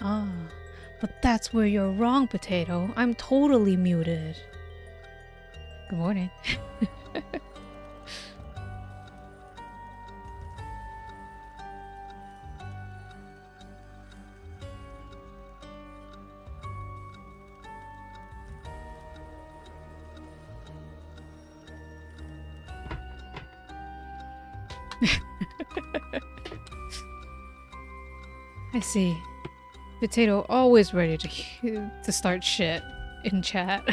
Ah, but that's where you're wrong, Potato. I'm totally muted. Good morning. I see. Potato always ready to start shit in chat.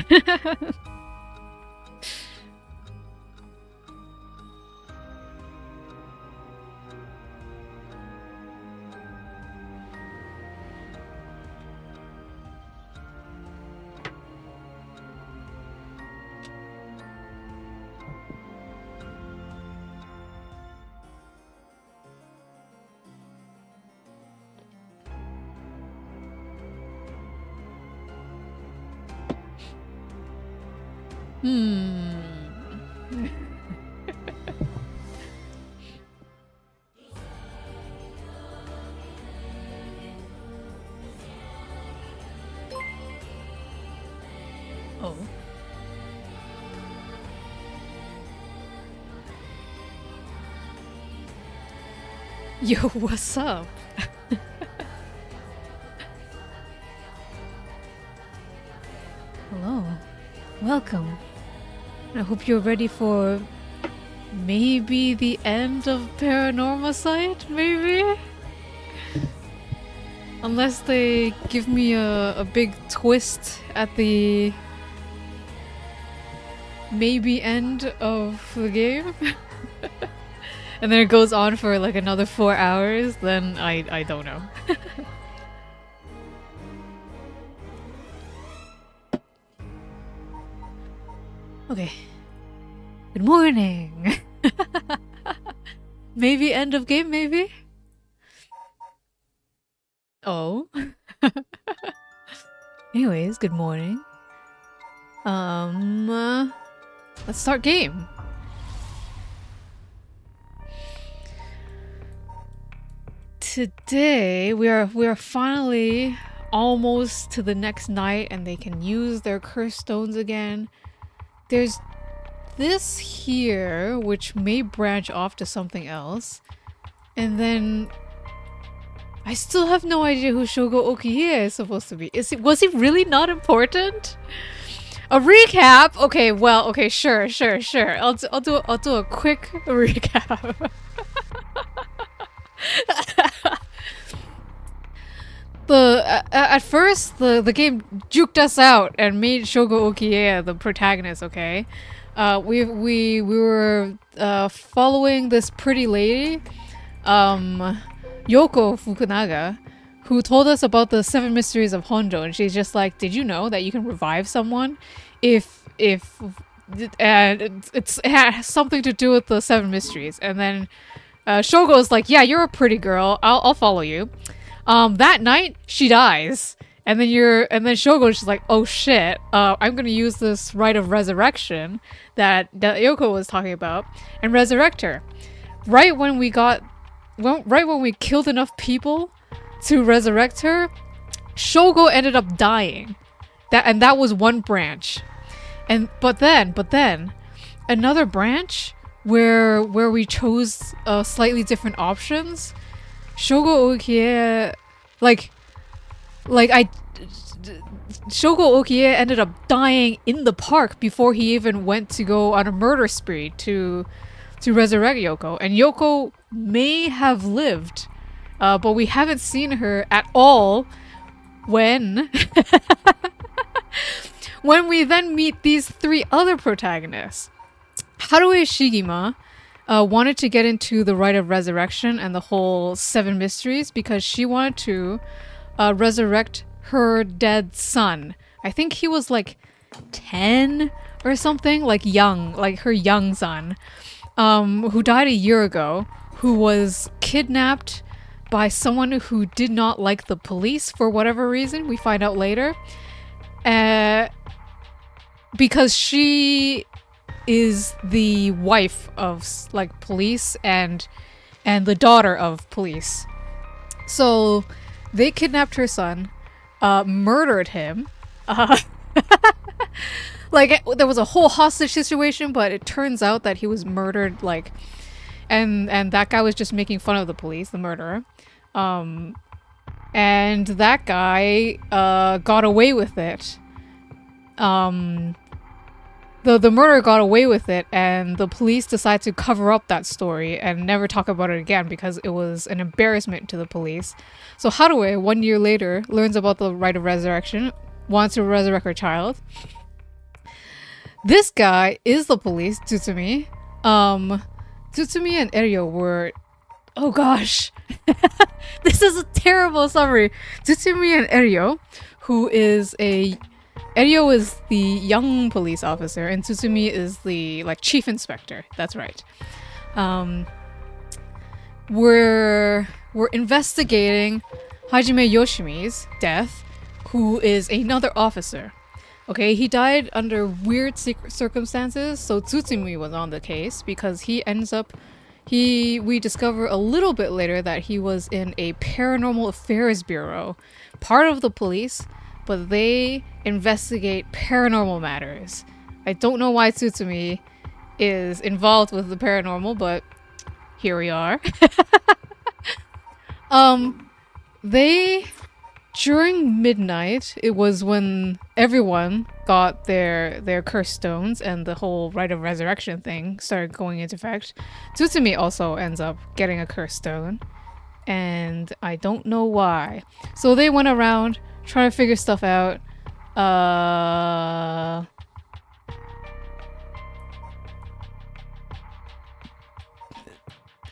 Oh. Yo, what's up? Hello. Welcome. I hope you're ready for maybe the end of Paranormasight, maybe? Unless they give me a big twist at the maybe end of the game. And then it goes on for like another 4 hours, then I don't know. Okay. Good morning. Maybe end of game, maybe? Oh. Anyways, good morning. Let's start game. Today we are finally almost to the next night and they can use their curse stones again. There's this here which may branch off to something else. And then I still have no idea who Shogo Okiye is supposed to be. Was he really not important? A recap? Okay, well, okay, sure. I'll do a quick recap. At first the game juked us out and made Shogo Okiye the protagonist, okay? We were following this pretty lady, Yoko Fukunaga, who told us about the 7 mysteries of Honjo, and she's just like, did you know that you can revive someone if it has something to do with the 7 mysteries? And then Shogo's like, yeah, you're a pretty girl, I'll follow you. That night she dies, and then Shogo's just like, oh shit, I'm gonna use this rite of resurrection that Yoko was talking about and resurrect her. Right when we killed enough people to resurrect her, Shogo ended up dying. That was one branch. But then another branch where we chose slightly different options. Shogo Okiye, Shogo Okiye ended up dying in the park before he even went to go on a murder spree to resurrect Yoko. And Yoko may have lived, but we haven't seen her at all when we then meet these 3 other protagonists. Harue Shigima wanted to get into the rite of resurrection and the whole 7 mysteries because she wanted to resurrect her dead son. I think he was like 10 or something, like young, like her young son, who died a year ago, who was kidnapped by someone who did not like the police for whatever reason. We find out later. Because she is the wife of like police and the daughter of police. So They kidnapped her son, murdered him. Uh, like there was a whole hostage situation, but it turns out that he was murdered. Like, and that guy was just making fun of the police, the murderer. And that guy got away with it. The murderer got away with it, and the police decided to cover up that story and never talk about it again because it was an embarrassment to the police. So Haruo, 1 year later, learns about the right of resurrection, wants to resurrect her child. This guy is the police, Tsutsumi. Tsutsumi and Eryo were... Oh gosh. This is a terrible summary. Tsutsumi and Eryo, who is a... Eryo is the young police officer, and Tsutsumi is the, like, chief inspector. That's right. We're investigating Hajime Yoshimi's death, who is another officer. Okay, he died under weird circumstances, so Tsutsumi was on the case because he ends up... We discover a little bit later that he was in a paranormal affairs bureau, part of the police, but they investigate paranormal matters. I don't know why Tsutsumi is involved with the paranormal, but here we are. During midnight, it was when everyone got their cursed stones and the whole rite of resurrection thing started going into effect. Tsutsumi also ends up getting a cursed stone, and I don't know why. So they went around trying to figure stuff out.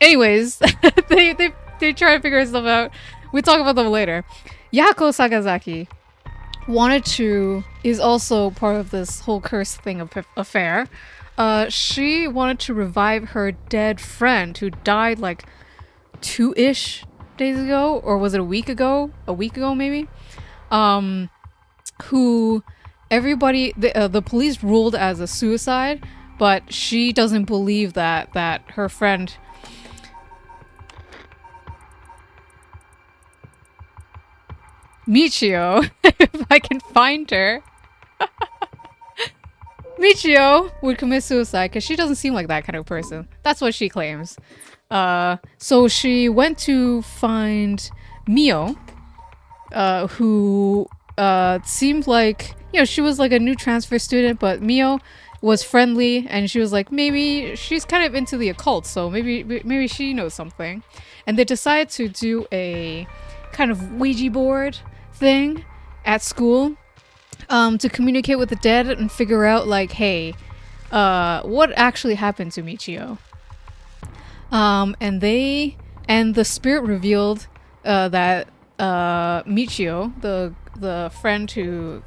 Anyways, they try to figure stuff out. We'll talk about them later. Yako Sakazaki is also part of this whole curse thing affair. She wanted to revive her dead friend who died like 2-ish days ago, or was it a week ago? A week ago maybe? Who everybody, the police ruled as a suicide, but she doesn't believe that her friend... Michio, if I can find her. Michio would commit suicide because she doesn't seem like that kind of person. That's what she claims. So she went to find Mio, who seemed like, you know, she was like a new transfer student, but Mio was friendly, and she was like, maybe she's kind of into the occult, so maybe she knows something. And they decided to do a kind of Ouija board thing at school, to communicate with the dead and figure out, like, hey, what actually happened to Michio. And the spirit revealed that Michio, the friend who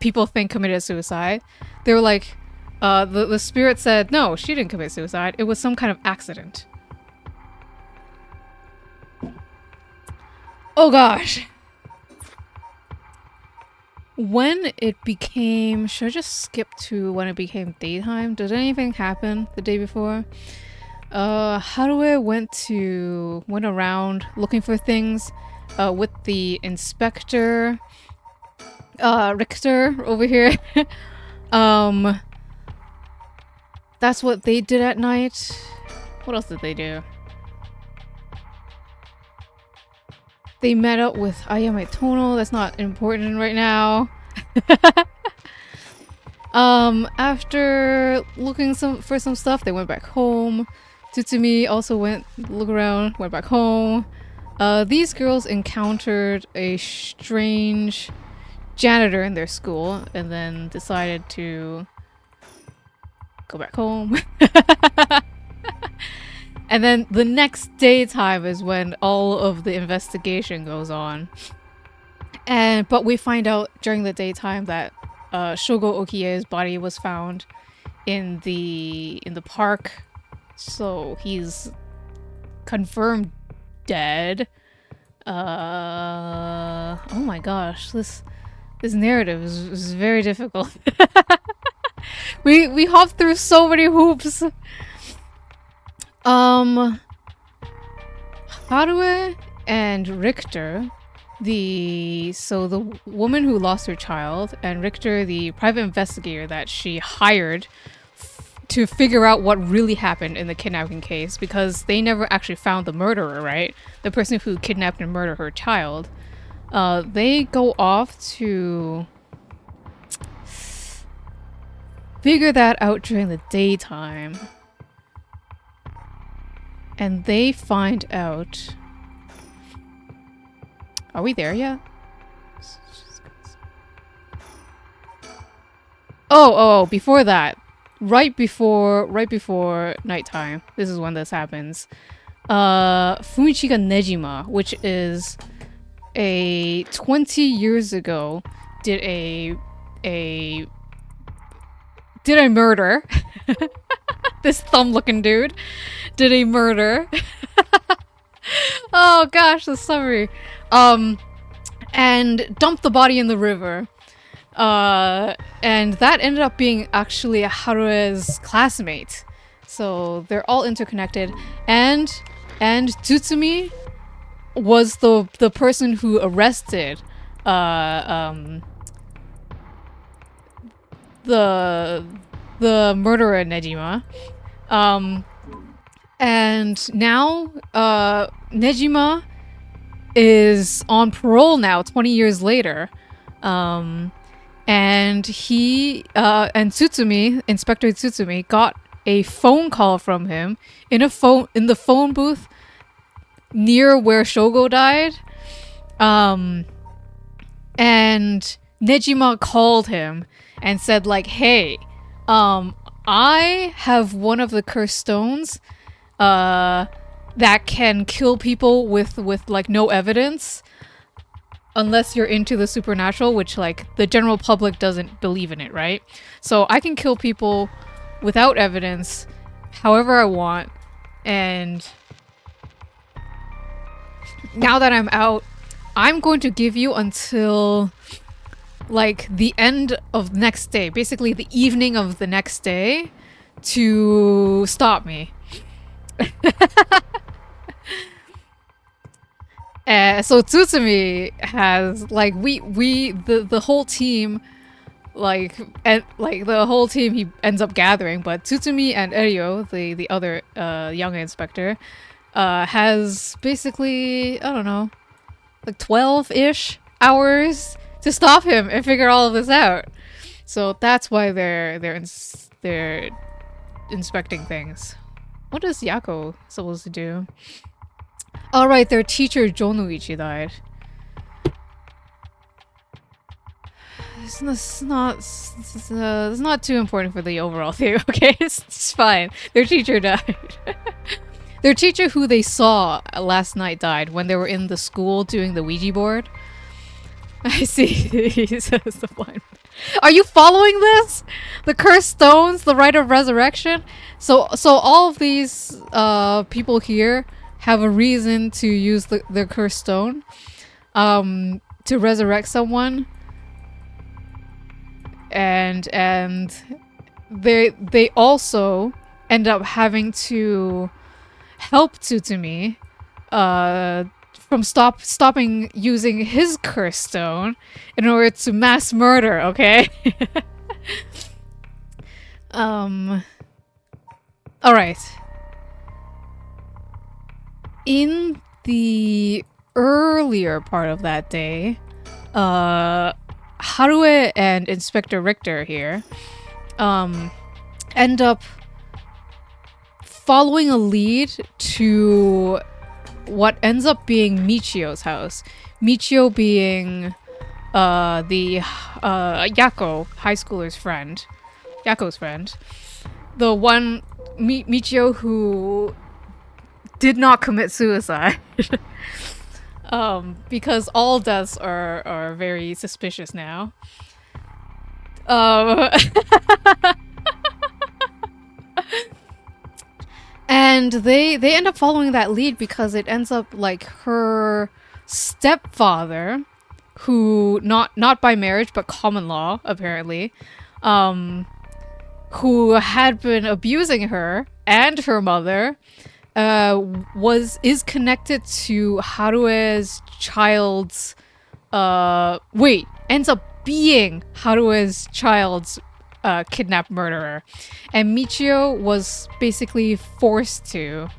people think committed suicide, they were like, the spirit said, no, she didn't commit suicide. It was some kind of accident. Oh gosh. When it became... Should I just skip to when it became daytime? Did anything happen the day before? Haruo went around looking for things with the inspector, Richter over here. That's what they did at night. What else did they do? They met up with Ayame Tono. That's not important right now. After looking for some stuff, they went back home. Tsutsumi also went back home. These girls encountered a strange janitor in their school and then decided to go back home. And then the next daytime is when all of the investigation goes on. But we find out during the daytime that Shogo Okie's body was found in the park. So he's confirmed dead. Oh my gosh, this narrative is very difficult. we hopped through so many hoops. Haruo and Richter, the woman who lost her child, and Richter, the private investigator that she hired to figure out what really happened in the kidnapping case, because they never actually found the murderer, right? The person who kidnapped and murdered her child. They go off to figure that out during the daytime. And they find out... Are we there yet? Oh, before that. Right before nighttime. This is when this happens. Fumichika Nejima, which is 20 years ago, did a murder. This thumb-looking dude did a murder. Oh gosh, the summary. And dumped the body in the river. And that ended up being actually Harue's classmate. So they're all interconnected. And Tsutsumi was the person who arrested the murderer Nejima. And now Nejima is on parole now, 20 years later. And he and Tsutsumi, Inspector Tsutsumi, got a phone call from him in the phone booth near where Shogo died. And Nejima called him and said like, "Hey, I have one of the cursed stones that can kill people with like no evidence. Unless you're into the supernatural, which like the general public doesn't believe in it, right? So I can kill people without evidence, however I want. And now that I'm out, I'm going to give you until like the end of next day, basically the evening of the next day, to stop me." So Tsutsumi has like the whole team, the whole team he ends up gathering, but Tsutsumi and Eryo, the other young inspector, has basically, I don't know, like 12-ish hours to stop him and figure all of this out. So that's why they're inspecting things. What is Yako supposed to do? Alright, their teacher Jonuichi died. It's not too important for the overall thing, okay? It's fine. Their teacher died. Their teacher who they saw last night died when they were in the school doing the Ouija board. I see, he says the blind. Are you following this? The cursed stones, the rite of resurrection? So all of these people here have a reason to use the cursed stone to resurrect someone, and they also end up having to help Tsutsumi from stopping using his cursed stone in order to mass murder, okay? Alright. In the earlier part of that day, Harue and Inspector Richter here end up following a lead to what ends up being Michio's house. Michio being the Yako, high schooler's friend. Yako's friend. The one Michio who did not commit suicide. Because all deaths are very suspicious now. And they end up following that lead because it ends up like her stepfather, who not by marriage but common law apparently, who had been abusing her and her mother, is connected to Harue's child's ends up being Harue's child's kidnapped murderer. And Michio was basically forced to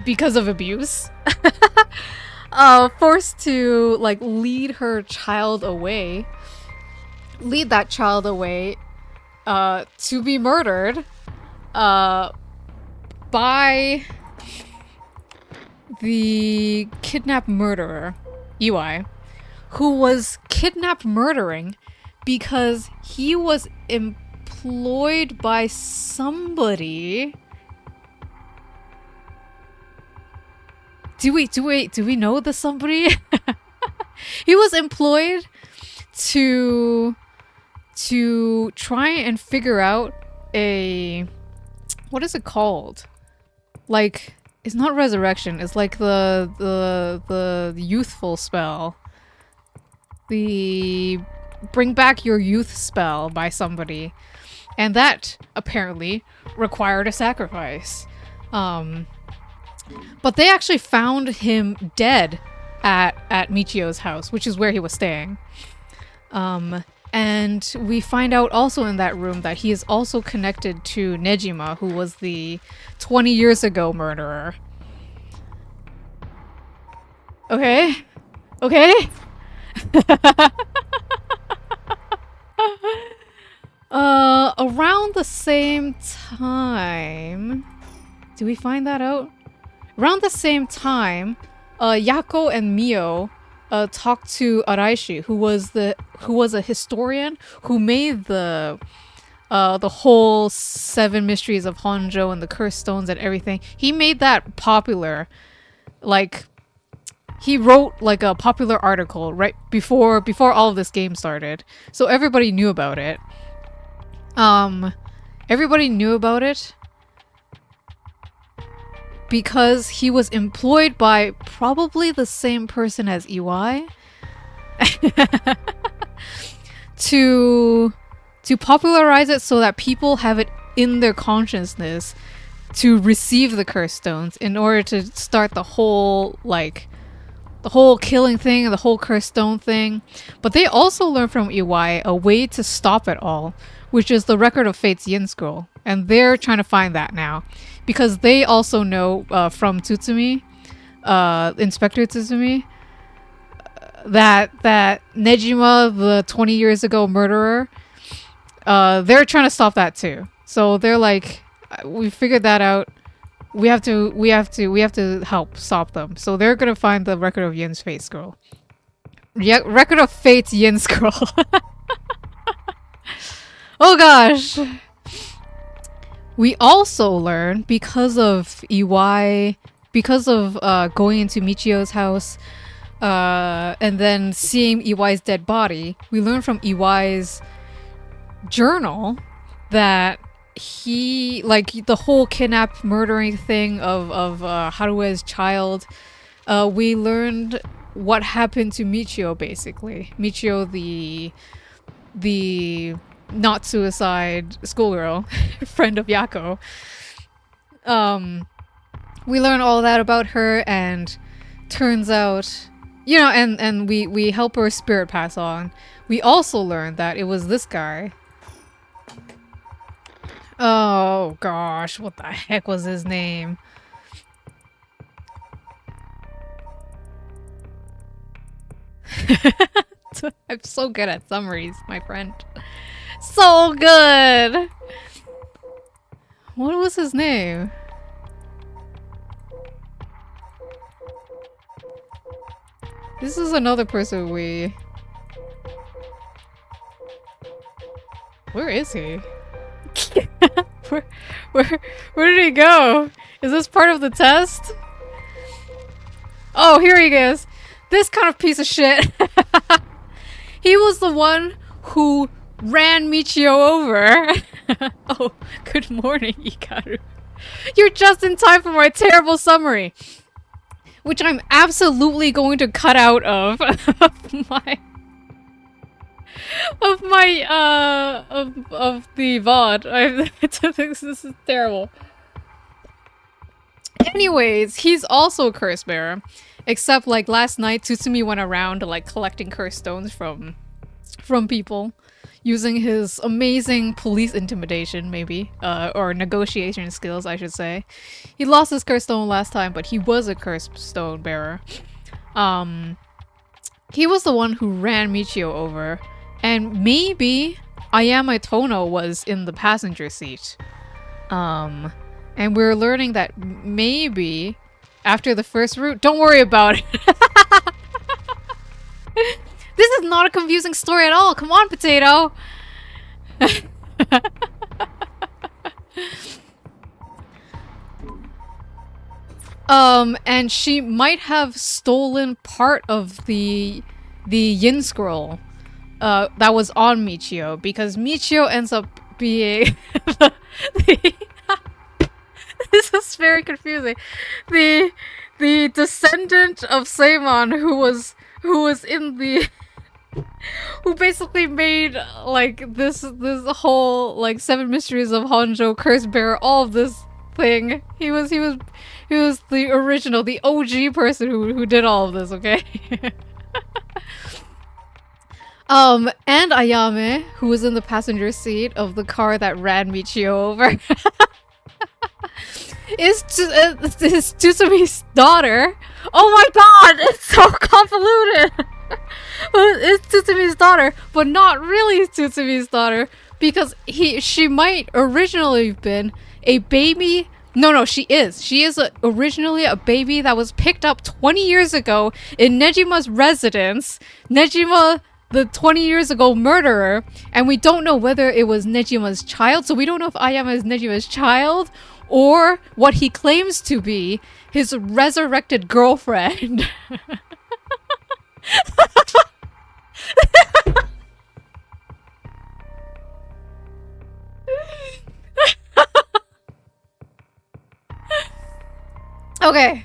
because of abuse. Forced to like lead that child away to be murdered by the kidnapped murderer, Iwai, who was kidnapped murdering because he was employed by somebody. Do we know the somebody? He was employed to try and figure out what is it called? Like, it's not resurrection, it's like the youthful spell. The bring back your youth spell by somebody. And that apparently required a sacrifice. But they actually found him dead at Michio's house, which is where he was staying. And we find out also in that room that he is also connected to Nejima, who was the 20 years ago murderer. Okay? Okay? Around the same time... Do we find that out? Around the same time, Yako and Mio talked to Araishi, who was a historian who made the whole 7 mysteries of Honjo and the cursed stones and everything. He made that popular. Like, he wrote like a popular article right before all of this game started, so everybody knew about it. Everybody knew about it because he was employed by probably the same person as Iwai to popularize it so that people have it in their consciousness to receive the cursed stones in order to start the whole killing thing and the whole cursed stone thing. But they also learned from Iwai a way to stop it all, which is the Record of Fate's Yin Scroll. And they're trying to find that now. Because they also know from Tsutsumi, Inspector Tsutsumi, that Nejima, the 20 years ago murderer, they're trying to stop that too. So they're like, we figured that out. We have to help stop them. So they're gonna find the Record of Yin's Fate Scroll. Yeah, Record of Fate's Yin Scroll. Oh gosh. We also learn, because of Iwai, because of going into Michio's house, and then seeing Iwai's dead body, we learn from Iwai's journal that he, like, the whole kidnap murdering thing of Harue's child, we learned what happened to Michio, basically. Michio, the not suicide schoolgirl, friend of Yako. We learn all that about her, and turns out, you know, and we help her spirit pass on. We also learned that it was this guy. Oh gosh, what the heck was his name? I'm so good at summaries, my friend. So good! What was his name? This is another person we... Where is he? Where did he go? Is this part of the test? Oh, here he is. This kind of piece of shit. He was the one who ran Michio over. Oh, good morning, Hikaru. You're just in time for my terrible summary, which I'm absolutely going to cut out of the VOD. This is terrible. Anyways, he's also a curse bearer. Except like last night, Tsutsumi went around like collecting curse stones from people using his amazing police intimidation, maybe, or negotiation skills, I should say. He lost his curse stone last time, but he was a curse stone bearer. He was the one who ran Michio over, and maybe Ayame Tono was in the passenger seat. And we're learning that maybe after the first route, don't worry about it. This is not a confusing story at all. Come on, Potato. And she might have stolen part of the Yin Scroll that was on Michio, because Michio ends up being this is very confusing. The descendant of Seimon who was in the who basically made like this whole like 7 mysteries of Honjo, curse bearer, all of this thing. He was the original, the OG person who did all of this, okay? And Ayame, who was in the passenger seat of the car that ran Michio over, is Tsusumi's daughter. Oh my god, it's so convoluted! It's Tsusumi's daughter, but not really Tsusumi's daughter, because she might originally have been a baby. No, she is. She is originally a baby that was picked up 20 years ago in Nejima's residence. Nejima, the 20 years ago murderer, and we don't know whether it was Nejima's child, so we don't know if Ayama is Nejima's child or what he claims to be his resurrected girlfriend. Okay.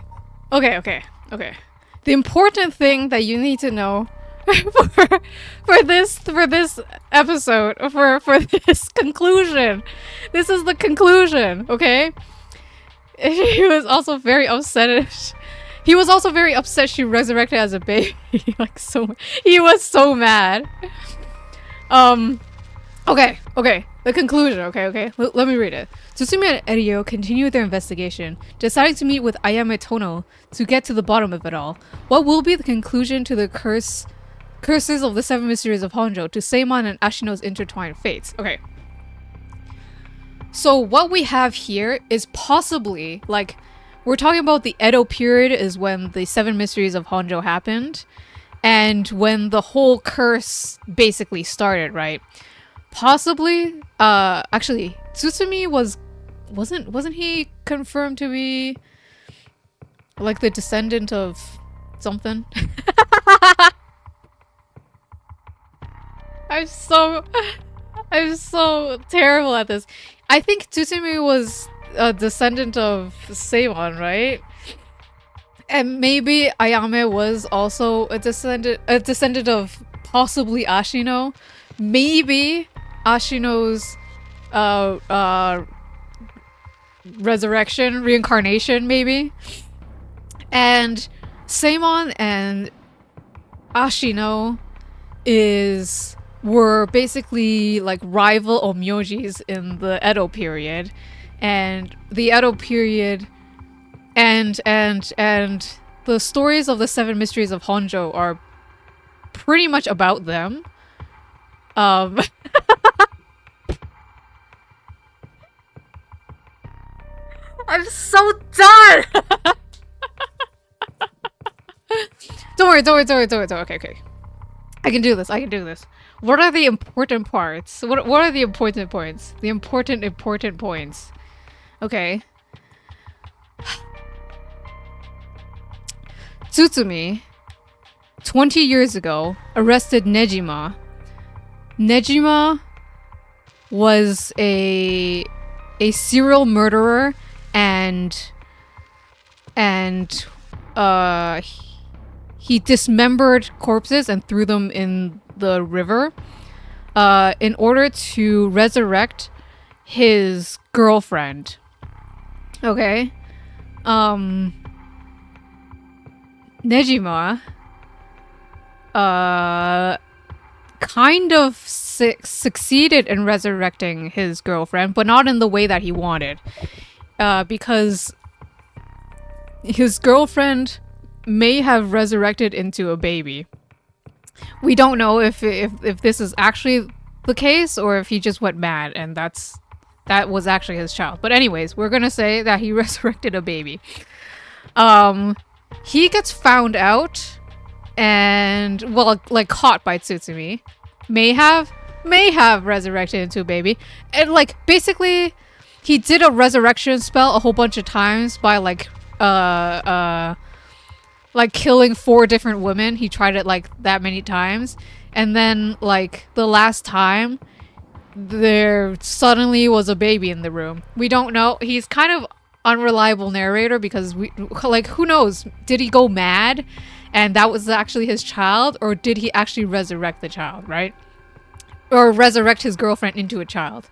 The important thing that you need to know for this episode, for this conclusion. This is the conclusion, okay? He was also very upset. He was also very upset she resurrected as a baby. Like, so he was so mad. Okay. The conclusion, okay. Let me read it. Tsutsumi and Eryo continue their investigation, deciding to meet with Ayame Tono to get to the bottom of it all. What will be the conclusion to the curses of the 7 mysteries of Honjo, to Seimon and Ashino's intertwined fates? Okay. So what we have here is possibly, like, we're talking about the Edo period is when the 7 mysteries of Honjo happened, and when the whole curse basically started, right? Possibly, actually, Tsutsumi wasn't he confirmed to be like the descendant of something? I'm so terrible at this. I think Tsutsumi was a descendant of Seimon, right? And maybe Ayame was also a descendant of possibly Ashino. Maybe Ashino's reincarnation, maybe. And Seimon and Ashino were basically like rival onmyojis in the Edo period, and the Edo period and the stories of the 7 mysteries of Honjo are pretty much about them. I'm so done. Don't worry. Okay. I can do this. What are the important parts? What are the important points? The important points. Okay. Tsutsumi, 20 years ago, arrested Nejima. Nejima was a serial murderer, and he dismembered corpses and threw them in the river in order to resurrect his girlfriend. Okay? Um, Nejima, uh, kind of succeeded in resurrecting his girlfriend, but not in the way that he wanted. Because his girlfriend may have resurrected into a baby. We don't know if this is actually the case or if he just went mad and that was actually his child. But anyways, we're gonna say that he resurrected a baby. He gets found out and, well, like caught by Tsutsumi. May have resurrected into a baby. And like basically he did a resurrection spell a whole bunch of times by like killing 4 different women. He tried it like that many times. And then like the last time there suddenly was a baby in the room. We don't know. He's kind of unreliable narrator because who knows? Did he go mad and that was actually his child, or did he actually resurrect the child, right? Or resurrect his girlfriend into a child.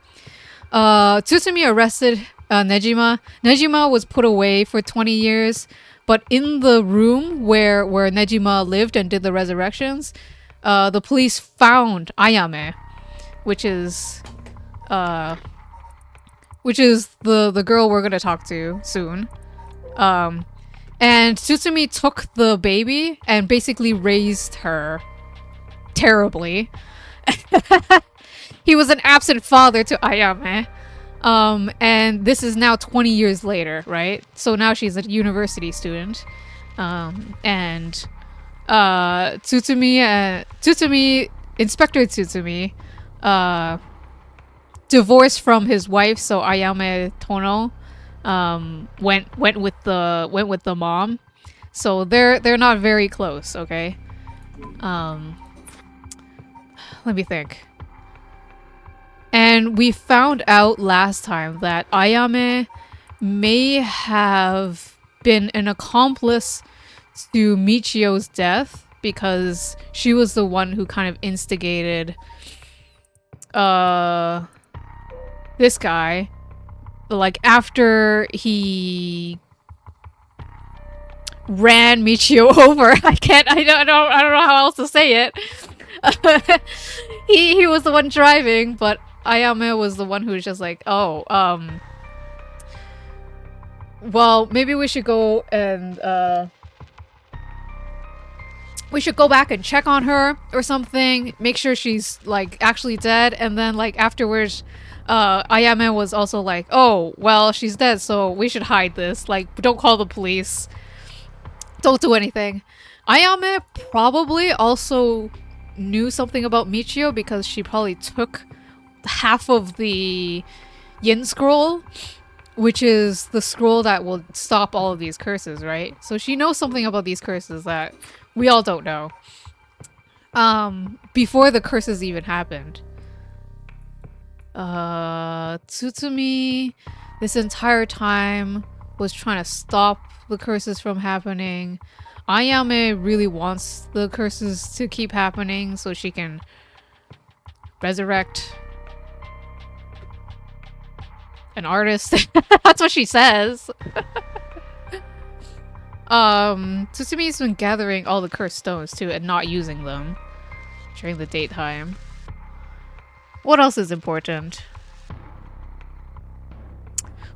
Tsutsumi arrested Nejima. Nejima was put away for 20 years, but in the room where Nejima lived and did the resurrections, the police found Ayame, which is the girl we're gonna talk to soon. And Tsutsumi took the baby and basically raised her terribly. He was an absent father to Ayame. And this is now 20 years later, right? So now she's a university student. And Tsutsumi, Inspector Tsutsumi, divorced from his wife, so Ayame Tono went with the mom. So they're not very close, okay? Let me think. And we found out last time that Ayame may have been an accomplice to Michio's death because she was the one who kind of instigated this guy. Like after he ran Michio over. I don't know how else to say it. He was the one driving, but Ayame was the one who was just like, oh, well, maybe we should go and, we should go back and check on her or something, make sure she's, like, actually dead, and then, like, afterwards, Ayame was also like, oh, well, she's dead, so we should hide this, like, don't call the police, don't do anything. Ayame probably also knew something about Michio because she probably took half of the Yin scroll, which is the scroll that will stop all of these curses, right? So she knows something about these curses that we all don't know. Before the curses even happened. Tsutsumi this entire time was trying to stop the curses from happening. Ayame really wants the curses to keep happening so she can resurrect an artist. That's what she says. Tsusumi's been gathering all the cursed stones too and not using them during the daytime. What else is important?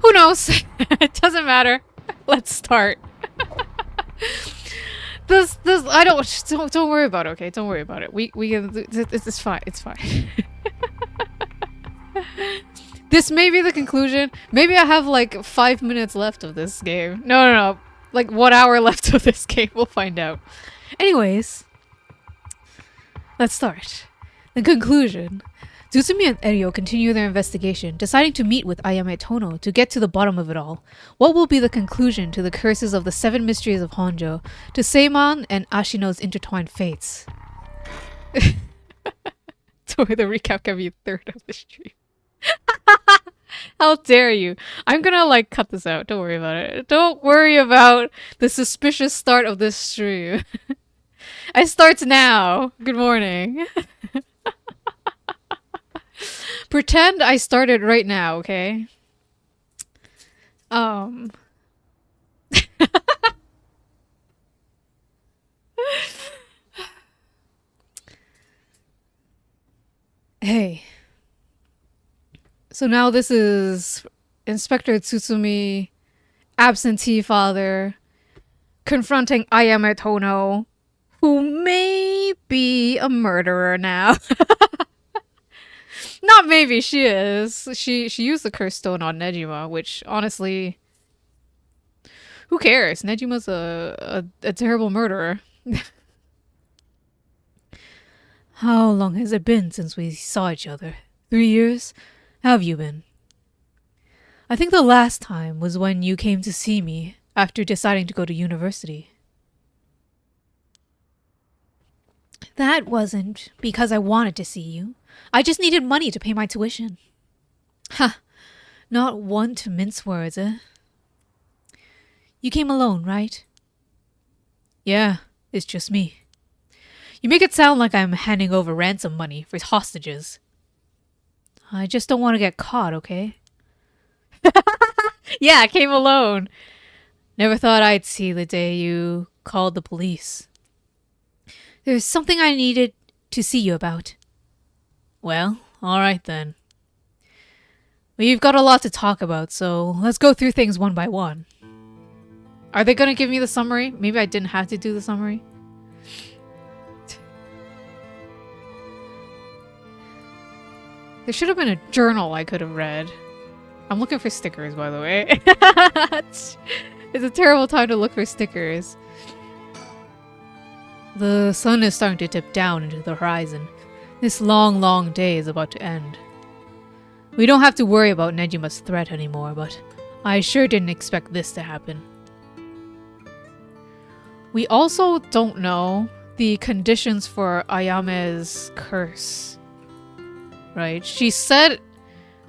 Who knows? It doesn't matter. Let's start. This don't worry about it, okay? Don't worry about it. We can, it's fine. It's fine. This may be the conclusion. Maybe I have like 5 minutes left of this game. No. Like 1 hour left of this game. We'll find out. Anyways, let's start. The conclusion. Tsutsumi and Eryo continue their investigation, deciding to meet with Ayame Tono to get to the bottom of it all. What will be the conclusion to the curses of the 7 mysteries of Honjo, to Seimon and Ashino's intertwined fates? So the recap can be a third of the stream. How dare you? I'm gonna like cut this out. Don't worry about it. Don't worry about the suspicious start of this stream. It starts now. Good morning. Pretend I started right now, okay? So now this is Inspector Tsutsumi, absentee father, confronting Ayame Tono, who may be a murderer now. Not maybe, she is. She used the curse stone on Nejima, which honestly, who cares? Nejima's a terrible murderer. How long has it been since we saw each other? 3 years? How have you been? I think the last time was when you came to see me after deciding to go to university. That wasn't because I wanted to see you. I just needed money to pay my tuition. Ha! Not one to mince words, eh? You came alone, right? Yeah, it's just me. You make it sound like I'm handing over ransom money for hostages. I just don't want to get caught, okay? Yeah, I came alone. Never thought I'd see the day you called the police. There's something I needed to see you about. Well, alright then. We've got a lot to talk about, so let's go through things one by one. Are they gonna give me the summary? Maybe I didn't have to do the summary. There should have been a journal I could have read. I'm looking for stickers, by the way. It's a terrible time to look for stickers. The sun is starting to dip down into the horizon. This long, long day is about to end. We don't have to worry about Nejima's threat anymore, but I sure didn't expect this to happen. We also don't know the conditions for Ayame's curse. Right? She said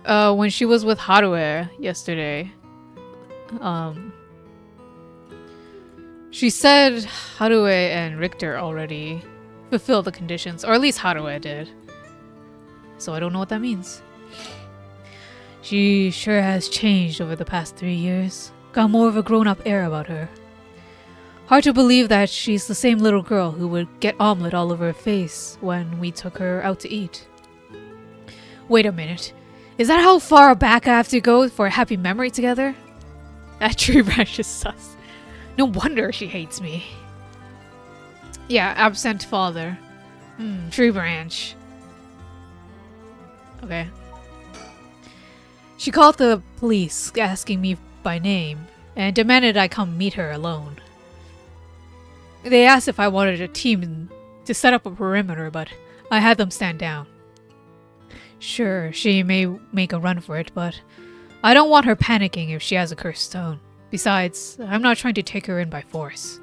when she was with Haruhe yesterday, she said Haruhe and Richter already fulfilled the conditions, or at least Haruhe did. So I don't know what that means. She sure has changed over the past 3 years. Got more of a grown-up air about her. Hard to believe that she's the same little girl who would get omelet all over her face when we took her out to eat. Wait a minute. Is that how far back I have to go for a happy memory together? That tree branch is sus. No wonder she hates me. Yeah, absent father. Tree branch. Okay. She called the police, asking me by name, and demanded I come meet her alone. They asked if I wanted a team to set up a perimeter, but I had them stand down. Sure, she may make a run for it, but I don't want her panicking if she has a cursed stone. Besides, I'm not trying to take her in by force.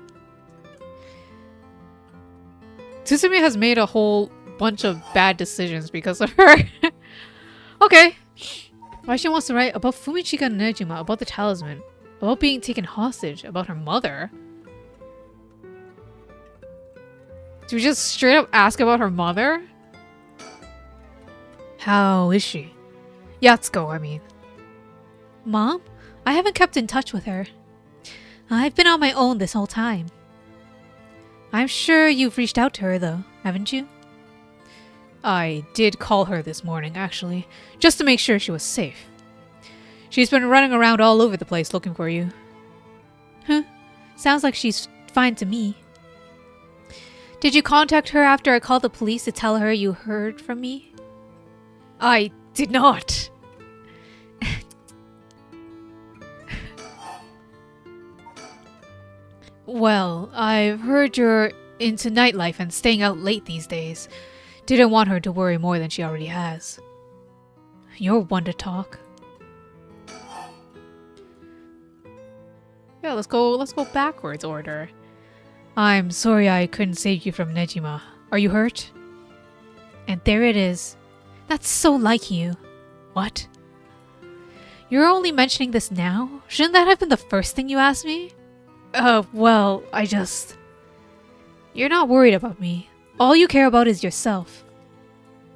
Tsutsumi has made a whole bunch of bad decisions because of her. Okay. Why she wants to write about Fumichika and Nejima, about the talisman, about being taken hostage, about her mother. Do we just straight up ask about her mother? How is she? Yatsuko, I mean. Mom? I haven't kept in touch with her. I've been on my own this whole time. I'm sure you've reached out to her though, haven't you? I did call her this morning, actually, just to make sure she was safe. She's been running around all over the place looking for you. Huh? Sounds like she's fine to me. Did you contact her after I called the police to tell her you heard from me? I did not. Well, I've heard you're into nightlife and staying out late these days. Didn't want her to worry more than she already has. You're one to talk. Yeah, let's go backwards order. I'm sorry I couldn't save you from Nejima. Are you hurt? And there it is. That's so like you. What? You're only mentioning this now? Shouldn't that have been the first thing you asked me? Well, I just... You're not worried about me. All you care about is yourself.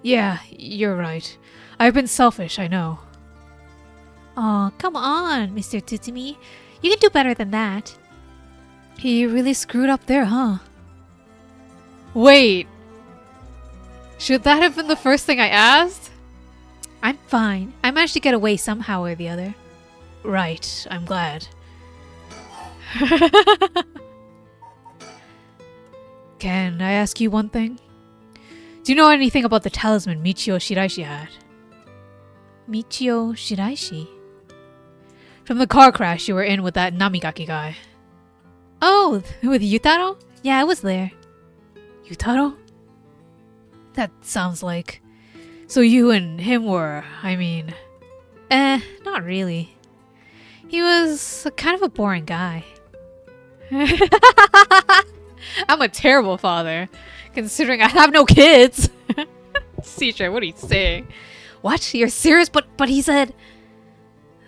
Yeah, you're right. I've been selfish, I know. Aw, come on, Mr. Tsutsumi. You can do better than that. He really screwed up there, huh? Wait. Should that have been the first thing I asked? I'm fine. I managed to get away somehow or the other. Right, I'm glad. Can I ask you one thing? Do you know anything about the talisman Michio Shiraishi had? Michio Shiraishi? From the car crash you were in with that Namigaki guy. Oh, with Yutaro? Yeah, I was there. Yutaro? That sounds like... So you and him were, I mean... not really. He was kind of a boring guy. I'm a terrible father, considering I have no kids. Teacher, what are you saying? What? You're serious? But he said...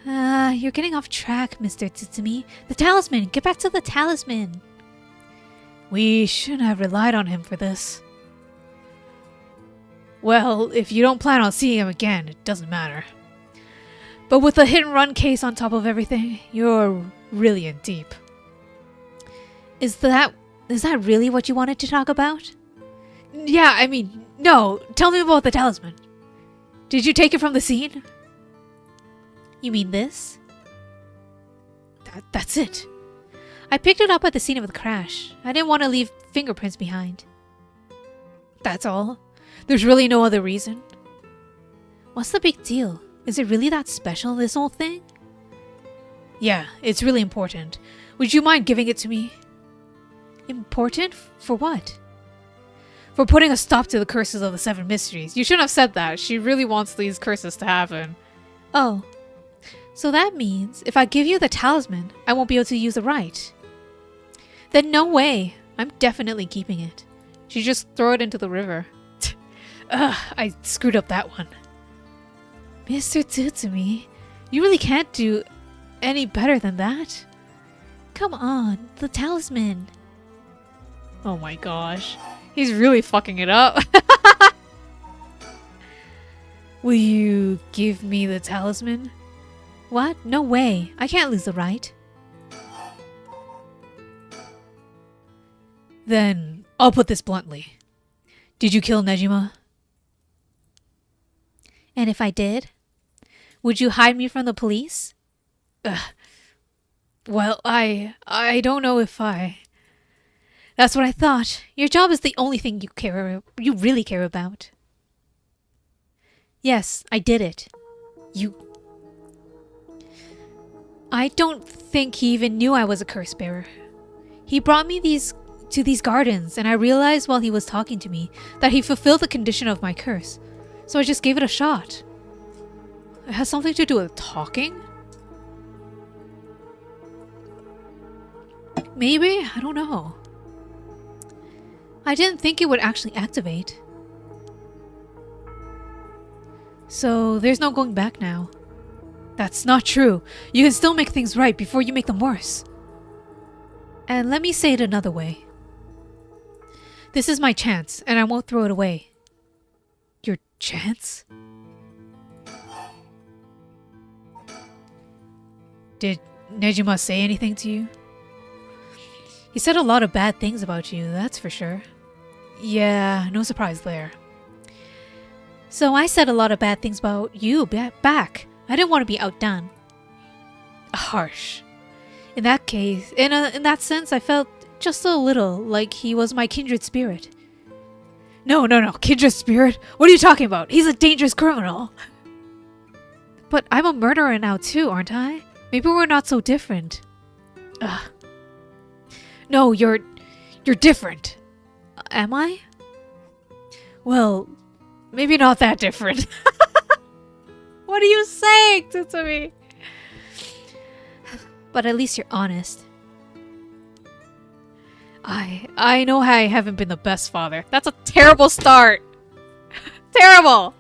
you're getting off track, Mr. Tsutsumi. The talisman! Get back to the talisman! We shouldn't have relied on him for this. Well, if you don't plan on seeing him again, it doesn't matter. But with the hit-and-run case on top of everything, you're really in deep. Is that really what you wanted to talk about? Yeah, I mean, no. Tell me about the talisman. Did you take it from the scene? You mean this? That's it. I picked it up at the scene of the crash. I didn't want to leave fingerprints behind. That's all? There's really no other reason? What's the big deal? Is it really that special, this whole thing? Yeah, it's really important. Would you mind giving it to me? Important? For what? For putting a stop to the curses of the 7 mysteries. You shouldn't have said that. She really wants these curses to happen. Oh. So that means if I give you the talisman, I won't be able to use the right. Then no way. I'm definitely keeping it. She just throw it into the river. Ugh, I screwed up that one. Mr. Tsutsumi, you really can't do any better than that. Come on, the talisman. Oh my gosh. He's really fucking it up. Will you give me the talisman? What? No way. I can't lose the right. Then, I'll put this bluntly. Did you kill Nejima? And if I did? Would you hide me from the police? Well, I don't know if I... That's what I thought. Your job is the only thing you really care about. Yes, I did it. I don't think he even knew I was a curse bearer. He brought me to these gardens, and I realized while he was talking to me that he fulfilled the condition of my curse. So I just gave it a shot. It has something to do with talking? Maybe? I don't know. I didn't think it would actually activate. So there's no going back now. That's not true. You can still make things right before you make them worse. And let me say it another way. This is my chance, and I won't throw it away. Your chance? Did Nejima say anything to you? He said a lot of bad things about you, that's for sure. Yeah, no surprise there. So I said a lot of bad things about you back. I didn't want to be outdone. Harsh. In that case, in that sense, I felt just a little like he was my kindred spirit. No, kindred spirit? What are you talking about? He's a dangerous criminal. But I'm a murderer now too, aren't I? Maybe we're not so different. Ugh. No, you're different. Am I? Well, maybe not that different. What are you saying, Tsutsumi? But at least you're honest. I know I haven't been the best father. That's a terrible start. Terrible.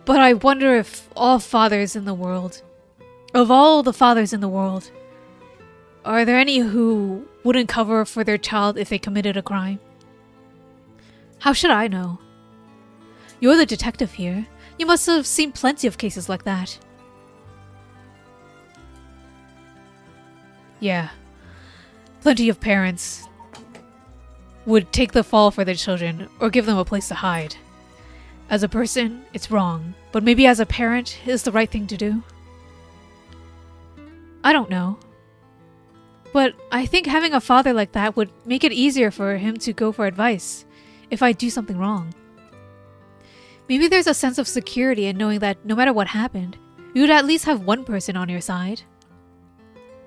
But I wonder if all fathers in the world, of all the fathers in the world, are there any who wouldn't cover for their child if they committed a crime? How should I know? You're the detective here. You must have seen plenty of cases like that. Yeah. Plenty of parents would take the fall for their children or give them a place to hide. As a person, it's wrong, but maybe as a parent, it's the right thing to do. I don't know. But I think having a father like that would make it easier for him to go for advice if I do something wrong. Maybe there's a sense of security in knowing that no matter what happened, you would at least have one person on your side.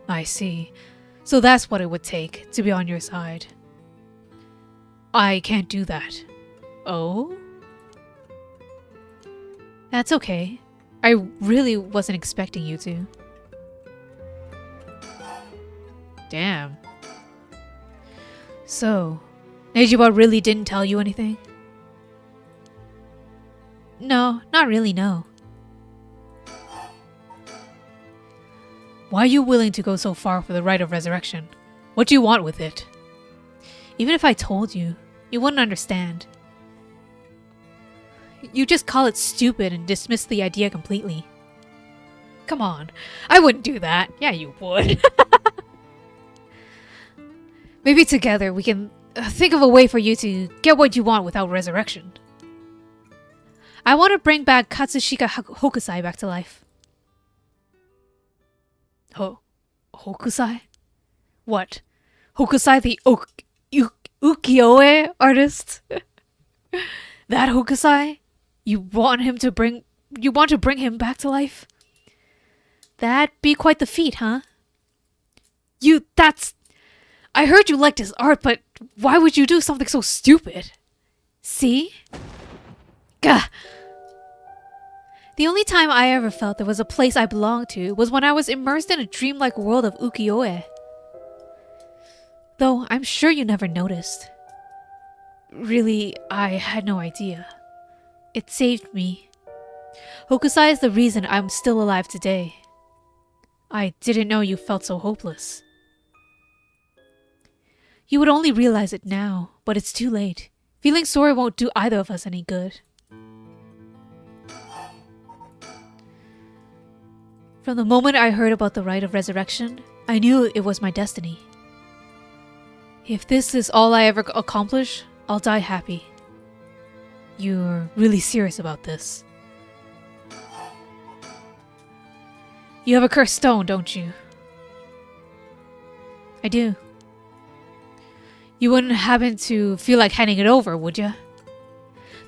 I see. So that's what it would take to be on your side. I can't do that. Oh? That's okay. I really wasn't expecting you to. Damn. So, Nejiba really didn't tell you anything? No, not really, no. Why are you willing to go so far for the rite of resurrection? What do you want with it? Even if I told you, you wouldn't understand. You just call it stupid and dismiss the idea completely. Come on, I wouldn't do that. Yeah, you would. Maybe together we can think of a way for you to get what you want without resurrection. I want to bring back Katsushika Hokusai back to life. Hokusai? What? Hokusai the ukiyo-e artist? That Hokusai? You want to bring him back to life? That'd be quite the feat, huh? I heard you liked his art, but why would you do something so stupid? See? Gah! The only time I ever felt there was a place I belonged to was when I was immersed in a dreamlike world of ukiyo-e. Though I'm sure you never noticed. Really, I had no idea. It saved me. Hokusai is the reason I'm still alive today. I didn't know you felt so hopeless. You would only realize it now, but it's too late. Feeling sorry won't do either of us any good. From the moment I heard about the rite of resurrection, I knew it was my destiny. If this is all I ever accomplish, I'll die happy. You're really serious about this. You have a cursed stone, don't you? I do. You wouldn't happen to feel like handing it over, would you?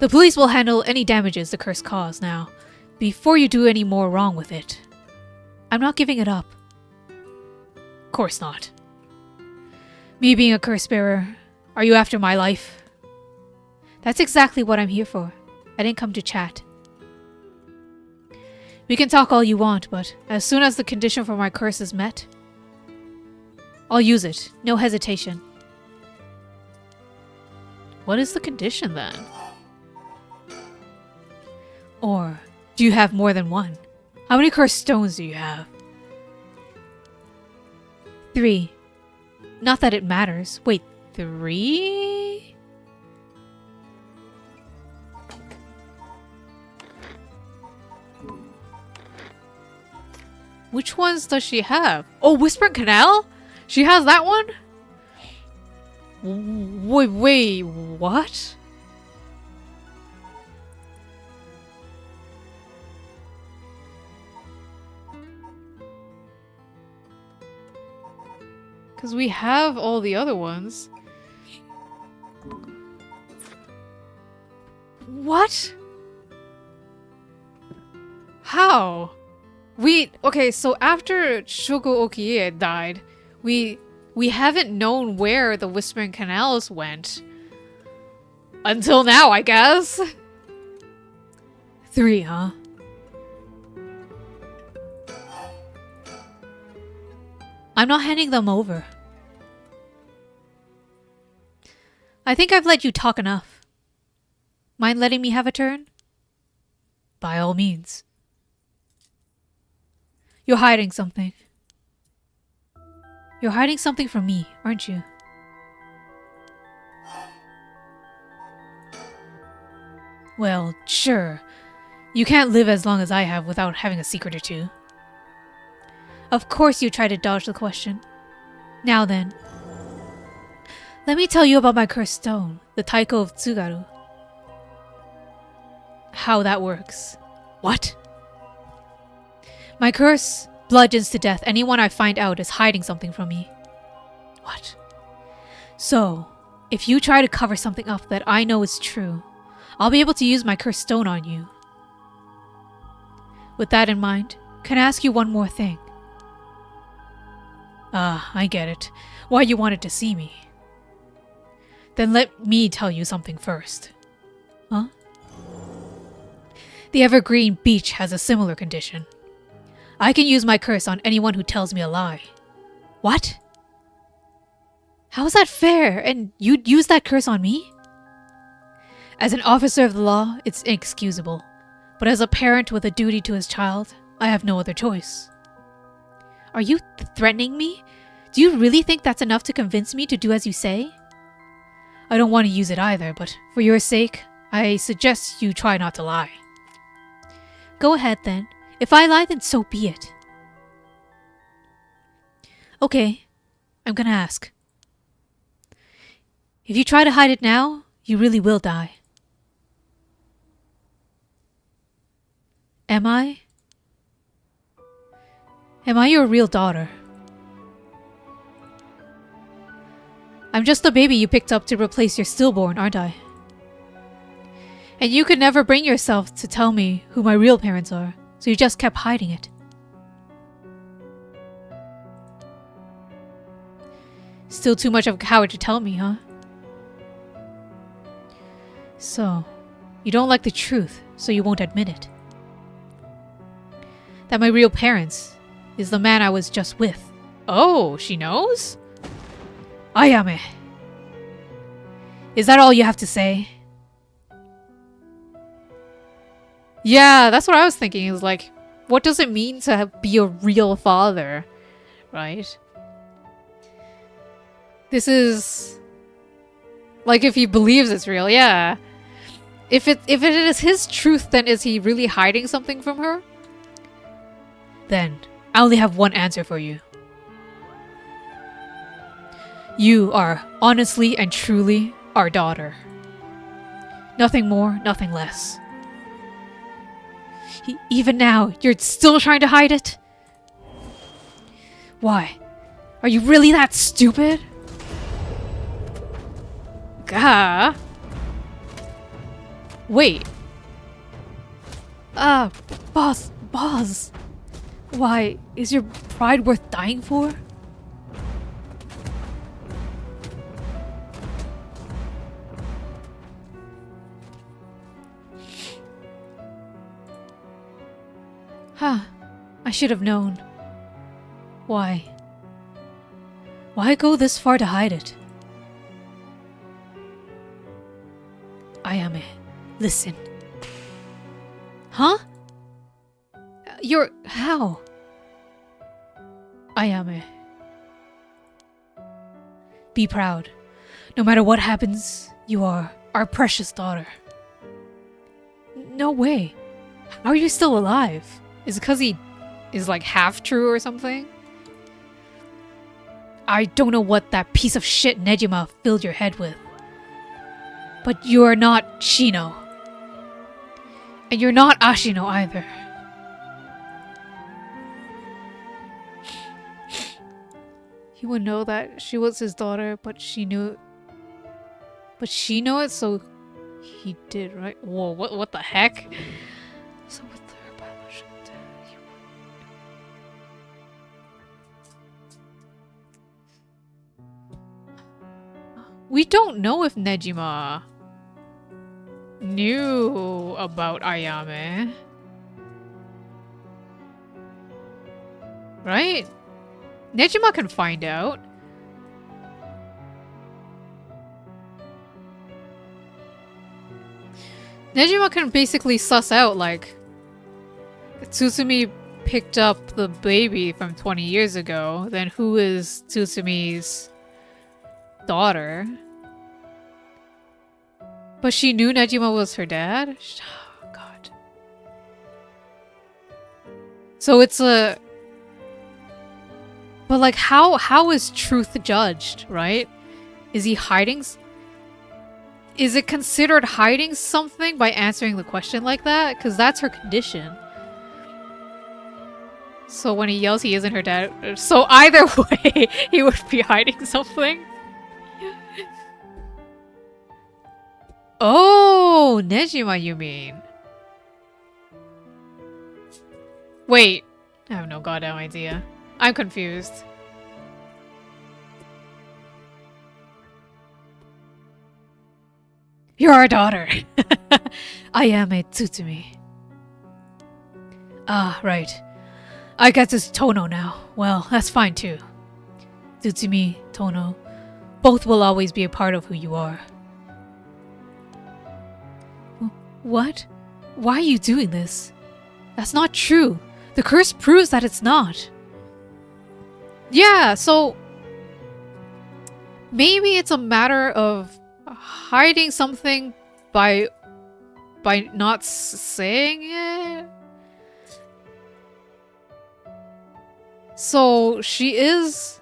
The police will handle any damages the curse caused now, before you do any more wrong with it. I'm not giving it up. Of course not. Me being a curse bearer, are you after my life? That's exactly what I'm here for. I didn't come to chat. We can talk all you want, but as soon as the condition for my curse is met, I'll use it, no hesitation. What is the condition then? Or do you have more than one? How many cursed stones do you have? 3. Not that it matters. Wait, 3? Which ones does she have? Oh, Whispering Canal? She has that one? Wait, what? Because we have all the other ones. What? How? Okay, so after Shogo Okiie died, we haven't known where the Whispering Canals went. Until now, I guess. 3, huh? I'm not handing them over. I think I've let you talk enough. Mind letting me have a turn? By all means. You're hiding something. You're hiding something from me, aren't you? Well, sure. You can't live as long as I have without having a secret or two. Of course you try to dodge the question. Now then. Let me tell you about my cursed stone, the Taiko of Tsugaru. how that works. What? My curse bludgeons to death anyone I find out is hiding something from me. What? So, if you try to cover something up that I know is true, I'll be able to use my cursed stone on you. With that in mind, can I ask you one more thing? Ah, I get it. Why you wanted to see me. Then let me tell you something first. Huh? The Evergreen Beach has a similar condition. I can use my curse on anyone who tells me a lie. What? How is that fair? And you'd use that curse on me? As an officer of the law, it's inexcusable. But as a parent with a duty to his child, I have no other choice. Are you threatening me? Do you really think that's enough to convince me to do as you say? I don't want to use it either, but for your sake, I suggest you try not to lie. Go ahead then. If I lie, then so be it. Okay, I'm gonna ask. If you try to hide it now, you really will die. Am I? Am I your real daughter? I'm just the baby you picked up to replace your stillborn, aren't I? And you could never bring yourself to tell me who my real parents are, so you just kept hiding it. Still too much of a coward to tell me, huh? So, you don't like the truth, so you won't admit it. That my real parents is the man I was just with. Oh, she knows? Ayame. Is that all you have to say? Yeah, that's what I was thinking. Is like, what does it mean to be a real father? Right? This is... like, if he believes it's real, yeah. If it is his truth, then is he really hiding something from her? Then, I only have one answer for you. You are honestly and truly our daughter. Nothing more, nothing less. Even now, you're still trying to hide it? Why? Are you really that stupid? Gah. Wait. Boss. Why, is your pride worth dying for? Huh. I should have known. Why? Why go this far to hide it? Ayame, listen. Huh? You're... how? Ayame. Be proud. No matter what happens, you are our precious daughter. No way. How are you still alive? Is it because he is like half true or something? I don't know what that piece of shit Nejima filled your head with. But you are not Shino. And you're not Ashino either. He would know that she was his daughter, but she knew... but she knew it, so he did, right? Whoa, what the heck? So with her biological dad, we don't know if Nejima knew about Ayame. Right? Nejima can find out. Nejima can basically suss out, like, Tsutsumi picked up the baby from 20 years ago, then who is Tsutsumi's daughter? But she knew Nejima was her dad? Oh, God. So it's a... but like, how is truth judged, right? Is he hiding? is it considered hiding something by answering the question like that? Because that's her condition. So when he yells he isn't her dad, so either way, he would be hiding something. Oh, Nejima, you mean? Wait, I have no goddamn idea. I'm confused. You're our daughter. I am a Tsutsumi. Ah, right. I guess it's Tono now. Well, that's fine too. Tsutsumi, Tono, both will always be a part of who you are. What? Why are you doing this? That's not true. The curse proves that it's not. Yeah, so maybe it's a matter of hiding something by not saying it. So she is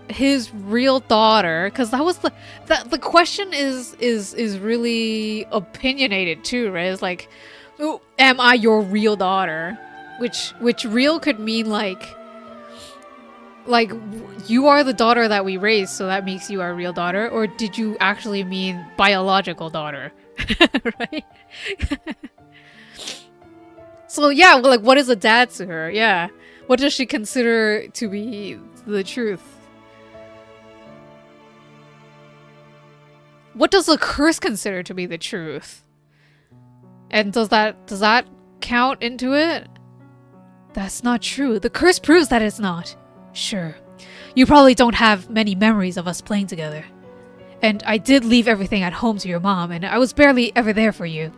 his real daughter, because that was the question is really opinionated too, right? It's like, oh, am I your real daughter? Which real could mean like you are the daughter that we raised, so that makes you our real daughter, or did you actually mean biological daughter? Right? So yeah, like what is a dad to her? Yeah. What does she consider to be the truth? What does the curse consider to be the truth? And does that count into it? That's not true. The curse proves that it's not. Sure. You probably don't have many memories of us playing together. And I did leave everything at home to your mom, and I was barely ever there for you.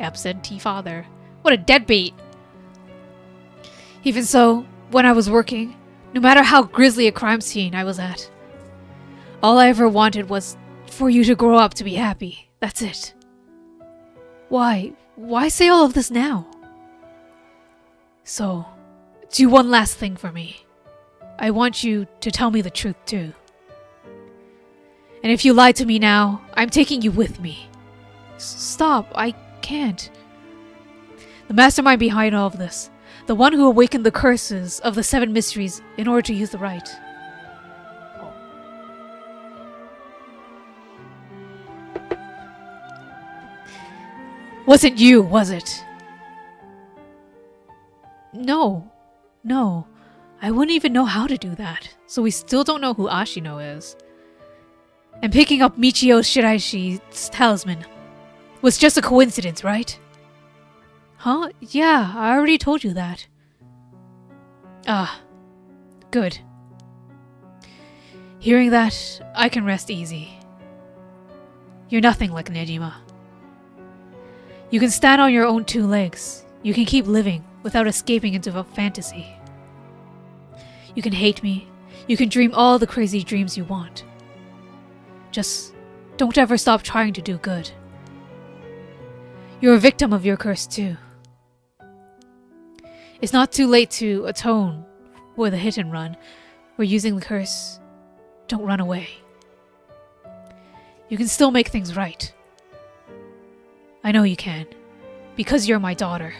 Absentee father. What a deadbeat. Even so, when I was working, no matter how grisly a crime scene I was at, all I ever wanted was for you to grow up to be happy. That's it. Why? Why say all of this now? So, do one last thing for me. I want you to tell me the truth too. And if you lie to me now, I'm taking you with me. Stop, I can't. The mastermind behind all of this, the one who awakened the curses of the 7 mysteries in order to use the right. Wasn't you, was it? No. I wouldn't even know how to do that, so we still don't know who Ashino is. And picking up Michio Shiraishi's talisman was just a coincidence, right? Huh? Yeah, I already told you that. Ah, good. Hearing that, I can rest easy. You're nothing like Nejima. You can stand on your own 2 legs. You can keep living without escaping into a fantasy. You can hate me. You can dream all the crazy dreams you want. Just don't ever stop trying to do good. You're a victim of your curse too. It's not too late to atone for the hit and run. We're using the curse. Don't run away. You can still make things right. I know you can, because you're my daughter.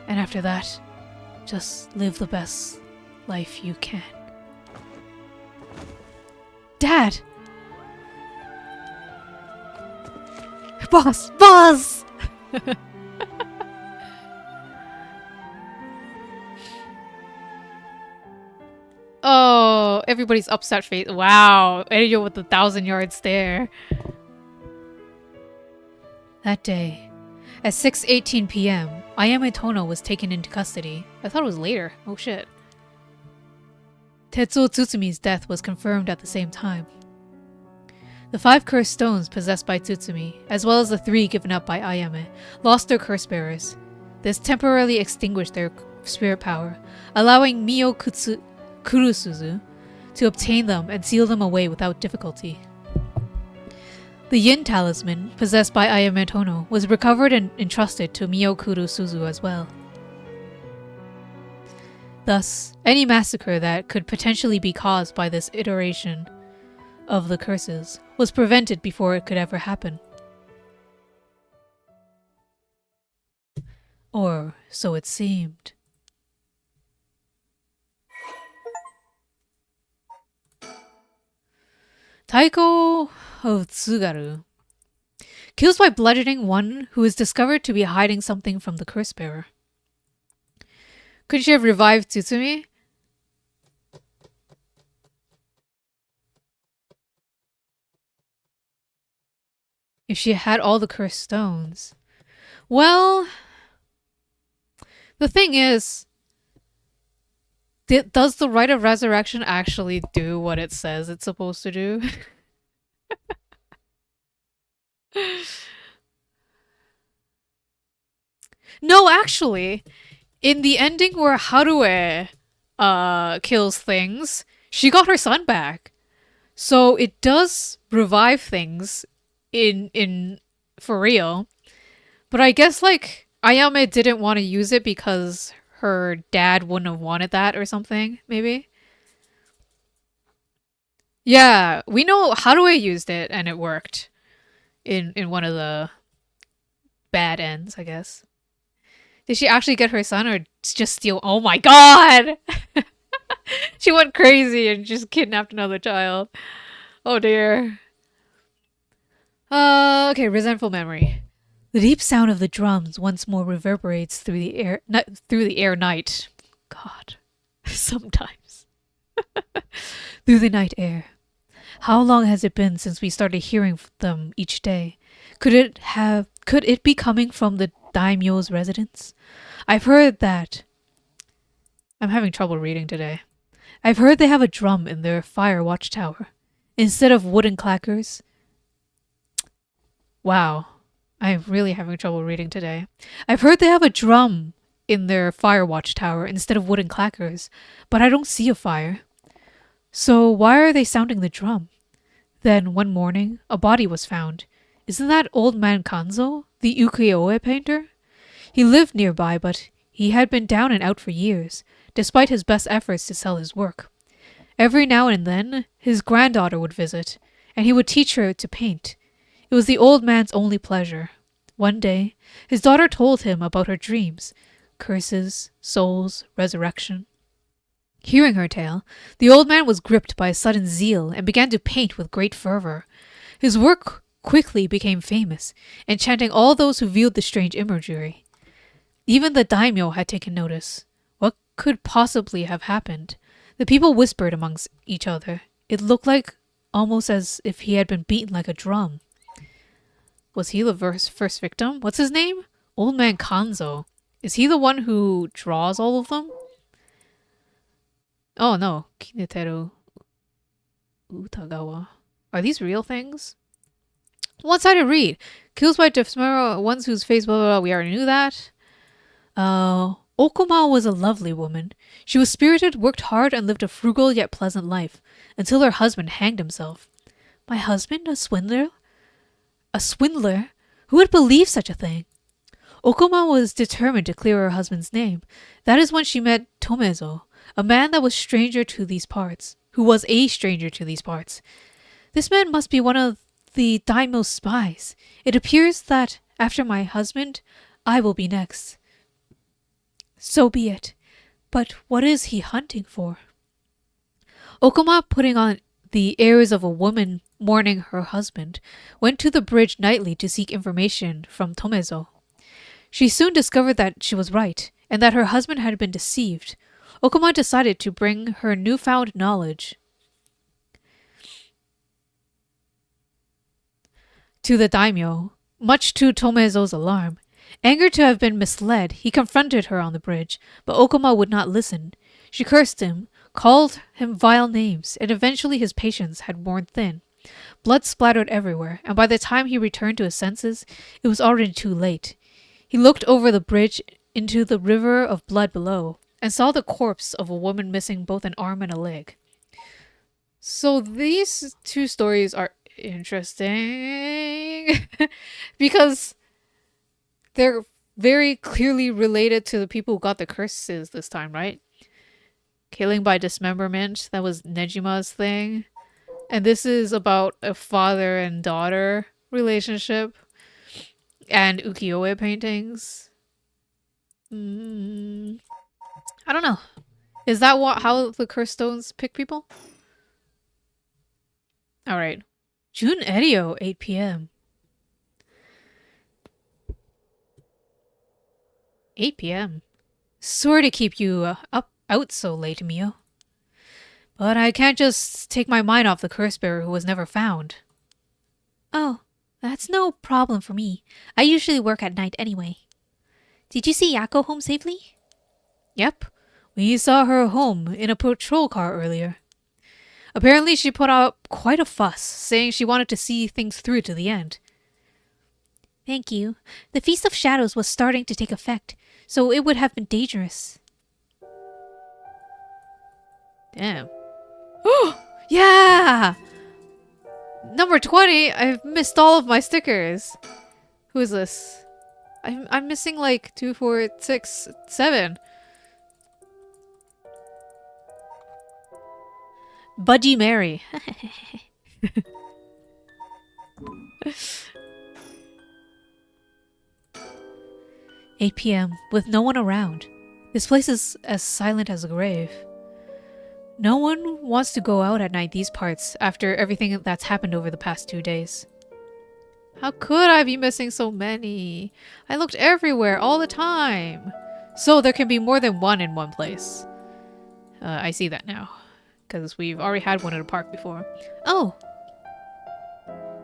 And after that, just live the best life you can. Dad! Boss! Boss! Oh, everybody's upset face. Wow, Erio with the 1,000-yard stare. That day, at 6:18 p.m., Ayame Tono was taken into custody. I thought it was later. Oh shit. Tetsuo Tsutsumi's death was confirmed at the same time. The 5 cursed stones possessed by Tsutsumi, as well as the 3 given up by Ayame, lost their curse bearers. This temporarily extinguished their spirit power, allowing Mio Kurusuzu to obtain them and seal them away without difficulty. The Yin talisman, possessed by Ayame Tono, was recovered and entrusted to Mio Kurusuzu as well. Thus, any massacre that could potentially be caused by this iteration of the curses was prevented before it could ever happen. Or so it seemed. Taiko of Tsugaru kills by bludgeoning one who is discovered to be hiding something from the curse bearer. Could she have revived Tsutsumi? If she had all the cursed stones. Well, the thing is, does the rite of resurrection actually do what it says it's supposed to do? No, actually, in the ending where Harue kills things, she got her son back. So it does revive things in for real. But I guess like Ayame didn't want to use it because her dad wouldn't have wanted that or something, maybe. Yeah, we know Harue used it and it worked in one of the bad ends, I guess. Did she actually get her son or just steal? Oh my god! She went crazy and just kidnapped another child. Oh dear. Okay, resentful memory. The deep sound of the drums once more reverberates through the air night. God. Sometimes. Through the night air. How long has it been since we started hearing them each day? Could it be coming from the daimyo's residence? I've heard that. I'm having trouble reading today. I've heard they have a drum in their fire watchtower. Instead of wooden clackers. Wow. I'm really having trouble reading today. I've heard they have a drum in their fire watchtower instead of wooden clackers, but I don't see a fire. So why are they sounding the drum? Then, one morning, a body was found. Isn't that old man Kanzo, the ukiyo-e painter? He lived nearby, but he had been down and out for years, despite his best efforts to sell his work. Every now and then, his granddaughter would visit, and he would teach her to paint. It was the old man's only pleasure. One day, his daughter told him about her dreams, curses, souls, resurrection. Hearing her tale, the old man was gripped by a sudden zeal and began to paint with great fervor. His work quickly became famous, enchanting all those who viewed the strange imagery. Even the daimyo had taken notice. What could possibly have happened? The people whispered amongst each other. It looked like almost as if he had been beaten like a drum. Was he the first victim? What's his name? Old man Kanzo. Is he the one who draws all of them? Oh no. Kineteru Utagawa. Are these real things? One-sided read. Kills by Defsmero, ones whose face, blah, blah, blah. We already knew that. Okuma was a lovely woman. She was spirited, worked hard, and lived a frugal yet pleasant life, until her husband hanged himself. My husband? A swindler? A swindler? Who would believe such a thing? Okuma was determined to clear her husband's name. That is when she met Tomezo, a man that was stranger to these parts, who was a stranger to these parts. This man must be one of the daimyo's spies. It appears that, after my husband, I will be next. So be it. But what is he hunting for? Okuma, putting on the airs of a woman mourning her husband, went to the bridge nightly to seek information from Tomezo. She soon discovered that she was right, and that her husband had been deceived. Okuma decided to bring her newfound knowledge to the daimyo, much to Tomezo's alarm. Angered to have been misled, he confronted her on the bridge, but Okuma would not listen. She cursed him, called him vile names, and eventually his patience had worn thin. Blood splattered everywhere, and by the time he returned to his senses, it was already too late. He looked over the bridge into the river of blood below, and saw the corpse of a woman missing both an arm and a leg. So these two stories are interesting because they're very clearly related to the people who got the curses this time, right? Killing by dismemberment, that was Nejima's thing. And this is about a father and daughter relationship and ukiyo-e paintings. Mm, I don't know. Is that how the curse stones pick people? All right. June Edio, 8 p.m. 8 p.m. Sorry to keep you up out so late, Mio. But I can't just take my mind off the curse bearer who was never found. Oh, that's no problem for me. I usually work at night anyway. Did you see Yako home safely? Yep. We saw her home in a patrol car earlier. Apparently she put up quite a fuss, saying she wanted to see things through to the end. Thank you. The Feast of Shadows was starting to take effect, so it would have been dangerous. Damn. Oh! Yeah! Number 20! I've missed all of my stickers. Who is this? I'm missing like 2, 4, 6, 7. Budgie Mary. 8 p.m. with no one around. This place is as silent as a grave. No one wants to go out at night these parts after everything that's happened over the past 2 days. How could I be missing so many? I looked everywhere all the time. So there can be more than one in one place. I see that now. Because we've already had one at a park before. Oh!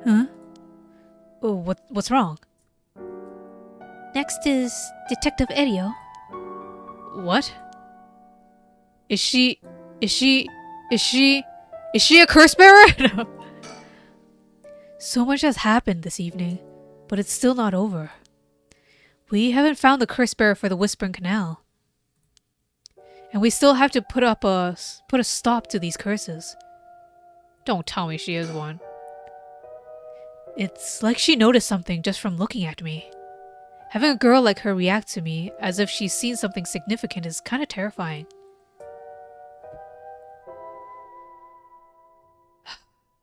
Huh? Oh, what's wrong? Next is Detective Erio. What? Is she a curse bearer? No. So much has happened this evening, but it's still not over. We haven't found the curse bearer for the Whispering Canal. And we still have to put a stop to these curses. Don't tell me she is one. It's like she noticed something just from looking at me. Having a girl like her react to me as if she's seen something significant is kind of terrifying.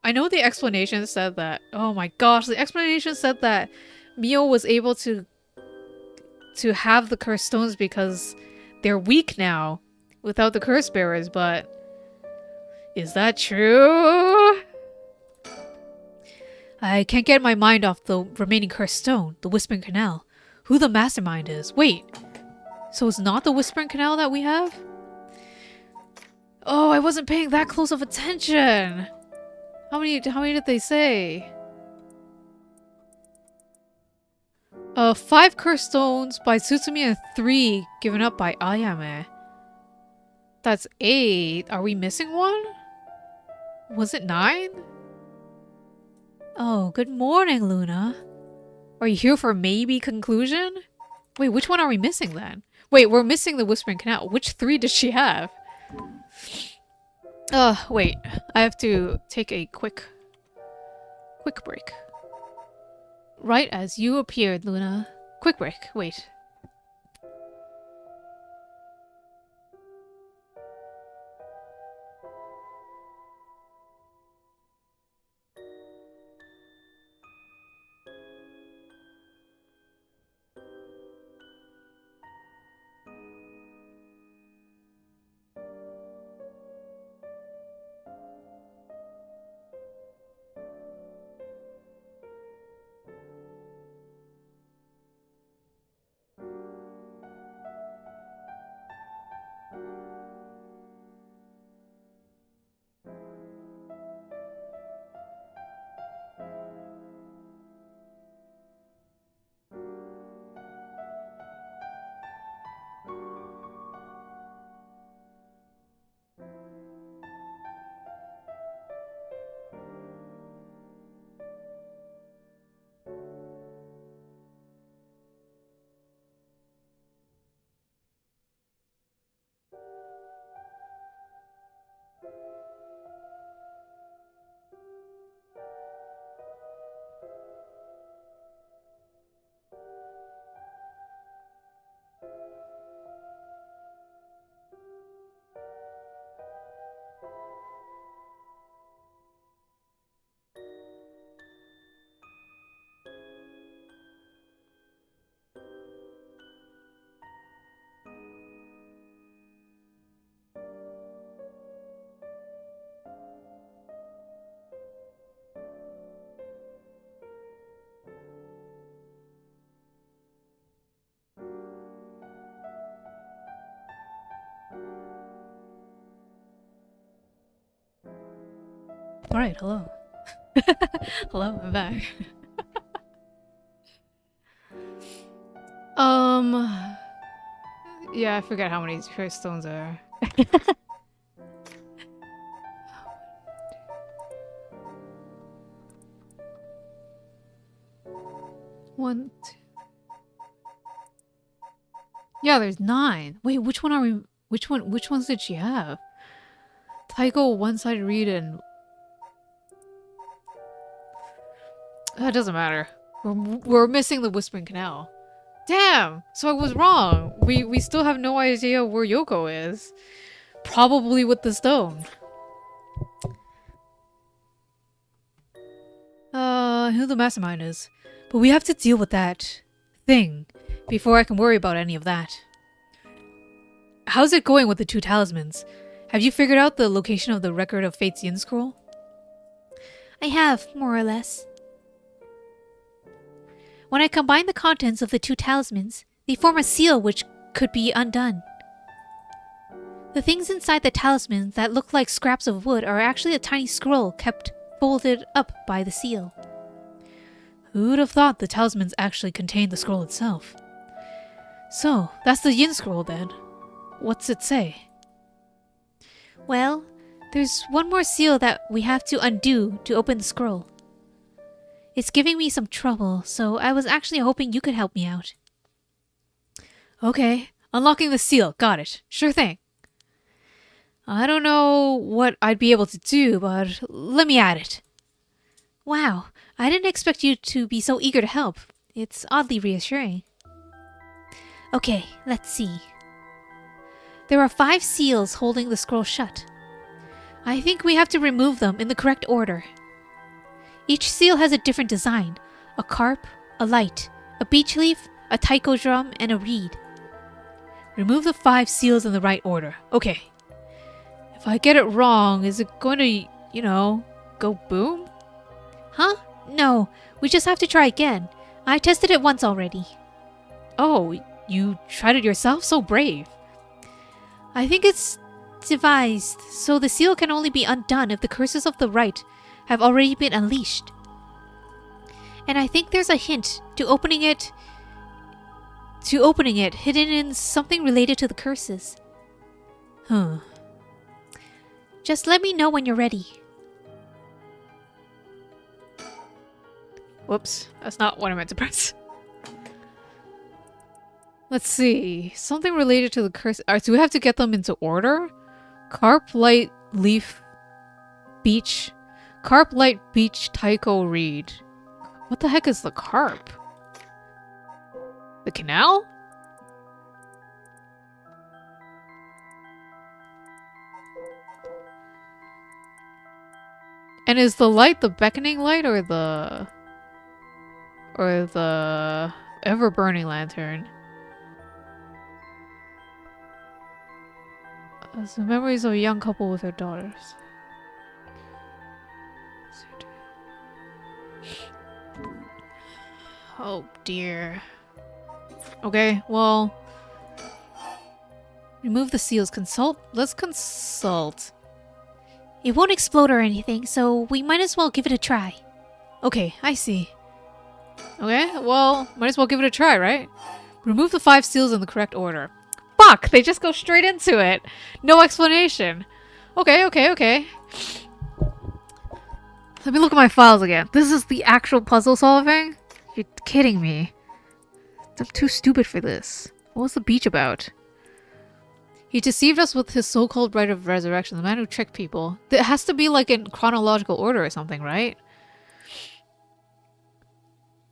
I know the explanation said that. Oh my gosh, the explanation said that Mio was able to have the curse stones because they're weak now without the curse bearers, but is that true? I can't get my mind off the remaining cursed stone, the Whispering Canal. Who the mastermind is. Wait, so it's not the Whispering Canal that we have? Oh, I wasn't paying that close of attention. How many did they say? 5 cursed stones by Tsutsumi and 3 given up by Ayame. That's 8. Are we missing one? Was it 9? Oh, good morning, Luna. Are you here for maybe conclusion? Wait, which one are we missing then? Wait, we're missing the Whispering Canal. Which 3 does she have? Wait. I have to take a quick break. Right as you appeared, Luna. Quick break. Wait. Alright, hello. Hello, I'm back. Yeah, I forget how many stones there are. One, two. Yeah, there's 9. Wait, which one are we? Which ones did she have? Tycho, one-sided reed, and that doesn't matter. We're missing the Whispering Canal. Damn! So I was wrong. We still have no idea where Yoko is. Probably with the stone. Who the mastermind is. But we have to deal with that thing before I can worry about any of that. How's it going with the 2 talismans? Have you figured out the location of the Record of Fate's Yin scroll? I have, more or less. When I combine the contents of the 2 talismans, they form a seal which could be undone. The things inside the talismans that look like scraps of wood are actually a tiny scroll kept folded up by the seal. Who would have thought the talismans actually contained the scroll itself? So, that's the Yin scroll then. What's it say? Well, there's one more seal that we have to undo to open the scroll. It's giving me some trouble, so I was actually hoping you could help me out. Okay, unlocking the seal, got it. Sure thing. I don't know what I'd be able to do, but let me at it. Wow, I didn't expect you to be so eager to help. It's oddly reassuring. Okay, let's see. There are 5 seals holding the scroll shut. I think we have to remove them in the correct order. Each seal has a different design. A carp, a light, a beech leaf, a taiko drum, and a reed. Remove the 5 seals in the right order. Okay. If I get it wrong, is it going to, go boom? Huh? No, we just have to try again. I tested it once already. Oh, you tried it yourself? So brave. I think it's devised so the seal can only be undone if the curses of the right have already been unleashed. And I think there's a hint to opening it hidden in something related to the curses. Huh. Just let me know when you're ready. Whoops, that's not what I meant to press. Let's see. Something related to the curse. Alright, so we have to get them into order? Carp, light, leaf, beech. Carp, light, beech, taiko, reed. What the heck is the carp? The canal? And is the light the beckoning light or the ever-burning lantern? The memories of a young couple with their daughters. Oh dear. Okay, well, remove the seals. Consult? Let's consult. It won't explode or anything, so we might as well give it a try. Okay, I see. Okay, well, might as well give it a try, right? Remove the 5 seals in the correct order. Fuck! They just go straight into it. No explanation. Okay. Let me look at my files again. This is the actual puzzle solving? You're kidding me. I'm too stupid for this. What was the beach about? He deceived us with his so-called right of resurrection, the man who tricked people. It has to be like in chronological order or something, right?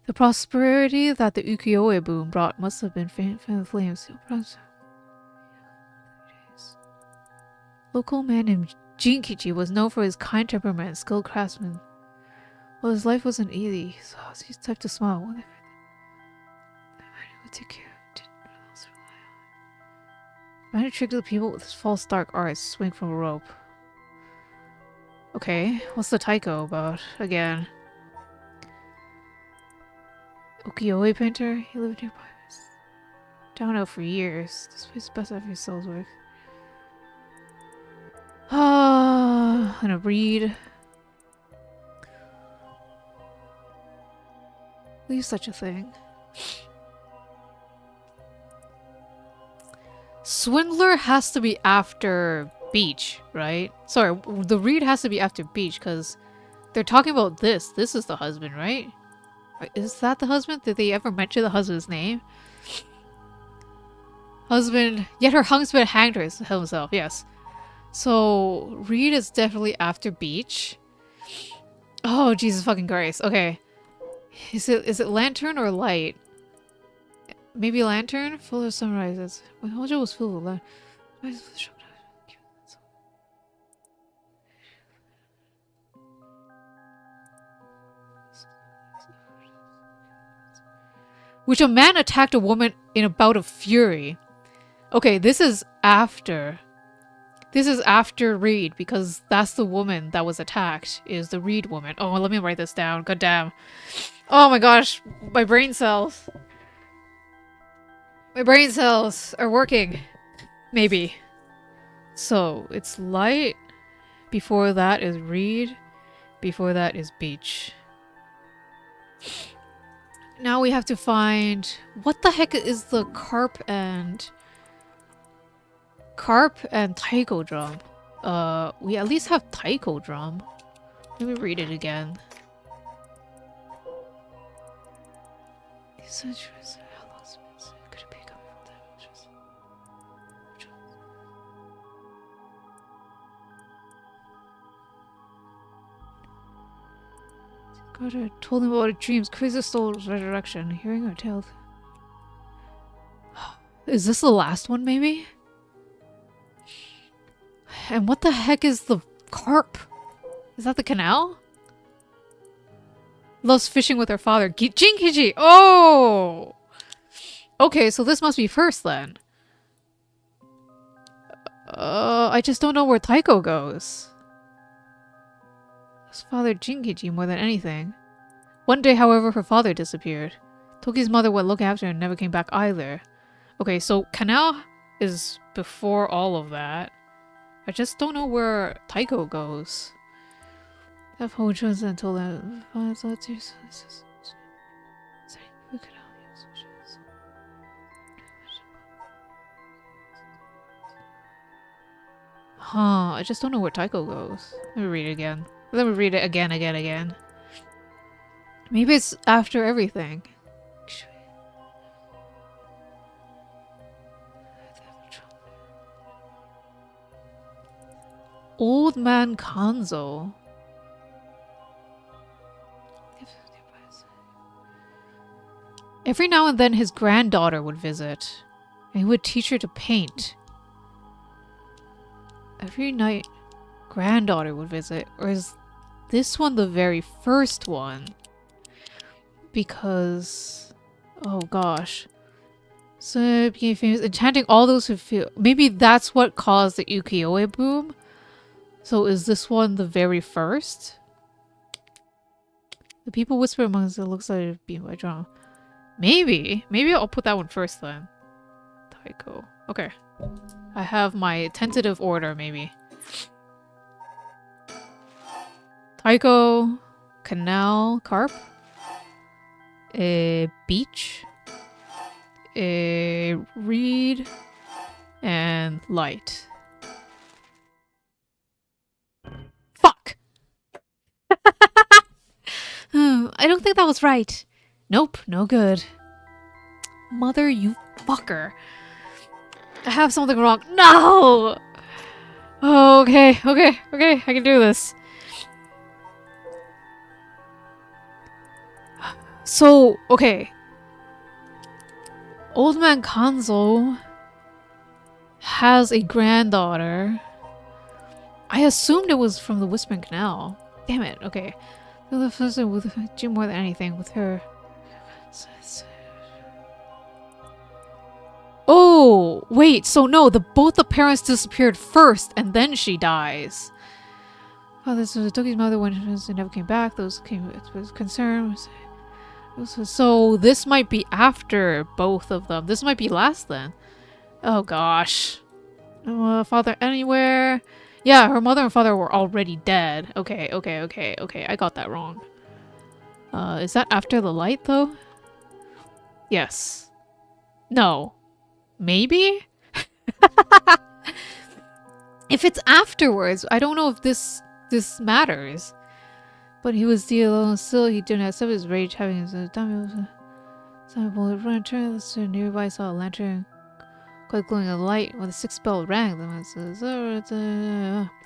The prosperity that the ukiyo-e boom brought must have been fan the flames. Local man named Jinkichi was known for his kind temperament and skilled craftsman. Well, his life wasn't easy, so he's the type to smile whenever the man who would take care of didn't know what else to rely on. The man who tricked the people with his false dark arts swing from a rope. Okay, what's the taiko about again? Ukiyo-e painter? He lived nearby. Down out for years. This place is best after his soul's work. And a reed. Leave such a thing. Swindler has to be after beach, right? Sorry, the read has to be after beach because they're talking about this. This is the husband, right? Is that the husband? Did they ever mention the husband's name? Husband, yet her husband hanged himself, yes. So, read is definitely after beach. Oh, Jesus fucking Christ. Okay. Is it lantern or light? Maybe lantern? Full of sunrises. When Honjo was filled with light. Which a man attacked a woman in a bout of fury. Okay, this is after. This is after Reed, because that's the woman that was attacked, is the Reed woman. Oh, let me write this down. God damn. Oh my gosh, my brain cells. My brain cells are working. Maybe. So, it's light. Before that is Reed. Before that is beach. Now we have to find... What the heck is the carp and taiko drum? We at least have taiko drum. Let me read it again. These entries are lost. Could it be coming from damages? God, told him about his dreams. Crazy soul's resurrection. Hearing her tales. Is this the last one, maybe? And what the heck is the carp? Is that the canal? Loves fishing with her father. Jinkichi! Oh! Okay, so this must be first then. I just don't know where Taiko goes. His father Jinkichi more than anything. One day, however, her father disappeared. Toki's mother went looking after her and never came back either. Okay, so canal is before all of that. I just don't know where Taiko goes. Have Honjo's and told them. Huh, I just don't know where Taiko goes. Let me read it again. Let me read it again. Maybe it's after everything. Old man Kanzo. Every now and then his granddaughter would visit, and he would teach her to paint. Every night, granddaughter would visit, or is this one the very first one? Because, oh gosh. So it became famous, enchanting all those who feel. Maybe that's what caused the ukiyo-e boom. So is this one the very first? The people whisper amongst it looks like it's being by drama. Maybe I'll put that one first then. Taiko. Okay. I have my tentative order, maybe. Taiko, canal, carp, beach, reed, and light. Fuck! I don't think that was right. Nope, no good. Mother, you fucker. I have something wrong. No! Oh, okay, I can do this. So, okay. Old man Kanzo has a granddaughter. I assumed it was from the Whispering Canal. Damn it, okay. With Jim more than anything, with her. Oh, wait, so no, both the parents disappeared first, and then she dies. Oh, this was Toki's mother when she never came back. Those came with concern. So this might be after both of them. This might be last then. Oh gosh. Father anywhere. Yeah, her mother and father were already dead. Okay. I got that wrong. Is that after the light, though? Yes. No. Maybe? If it's afterwards, I don't know if this matters. But he was alone still. He didn't accept his rage, having his dummy. Some bullet run turned to nearby, saw a lantern quite glowing a light. When the sixth bell rang, the man says,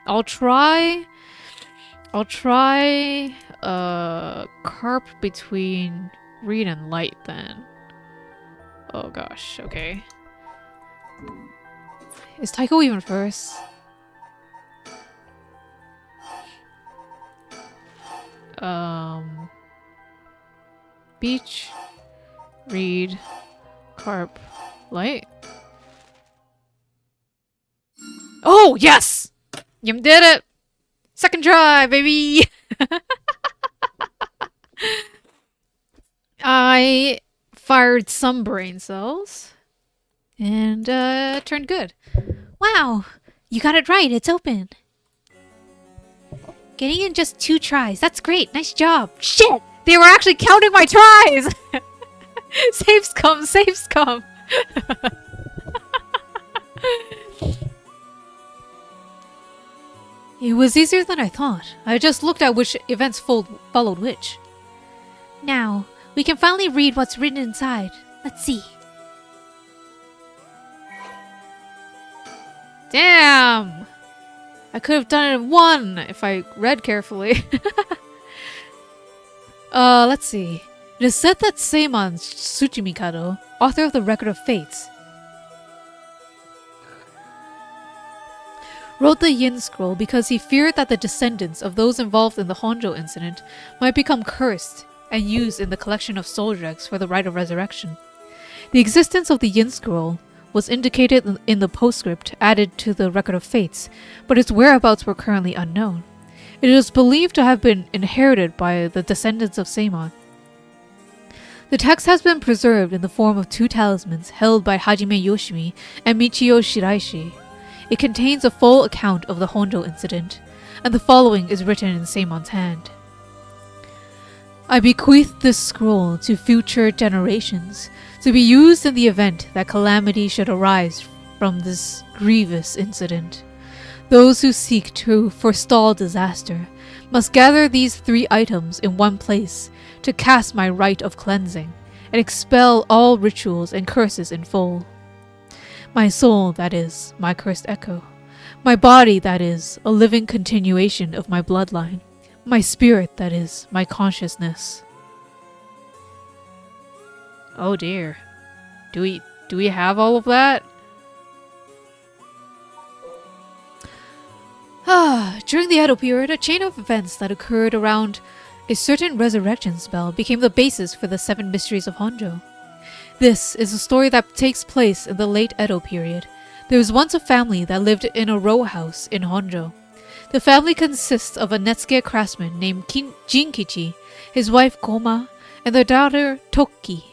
I'll try carp between read and light then. Oh gosh, okay. Is Taiko even first? Beach, read, carp, light. Oh, yes! You did it! Second try, baby! I fired some brain cells and turned good. Wow, you got it right. It's open. Getting in just 2 tries. That's great. Nice job. Shit! They were actually counting my tries! Saves come, saves come. It was easier than I thought. I just looked at which events followed which. Now, we can finally read what's written inside. Let's see. Damn! I could have done it in 1 if I read carefully. Let's see. It is said that Seimon Tsuchimikado, author of the Record of Fates, wrote the Yin Scroll because he feared that the descendants of those involved in the Honjo incident might become cursed and used in the collection of soul dregs for the rite of resurrection. The existence of the Yin Scroll was indicated in the postscript added to the Record of Fates, but its whereabouts were currently unknown. It is believed to have been inherited by the descendants of Seimon. The text has been preserved in the form of 2 talismans held by Hajime Yoshimi and Michio Shiraishi. It contains a full account of the Honjo incident, and the following is written in Seimon's hand. I bequeath this scroll to future generations, to be used in the event that calamity should arise from this grievous incident. Those who seek to forestall disaster must gather these 3 items in one place to cast my rite of cleansing and expel all rituals and curses in full. My soul, that is, my cursed echo. My body, that is, a living continuation of my bloodline. My spirit, that is, my consciousness. Oh dear. Do we have all of that? During the Edo period, a chain of events that occurred around a certain resurrection spell became the basis for the 7 mysteries of Honjo. This is a story that takes place in the late Edo period. There was once a family that lived in a row house in Honjo. The family consists of a Netsuke craftsman named Jinkichi, his wife Koma, and their daughter Tokki.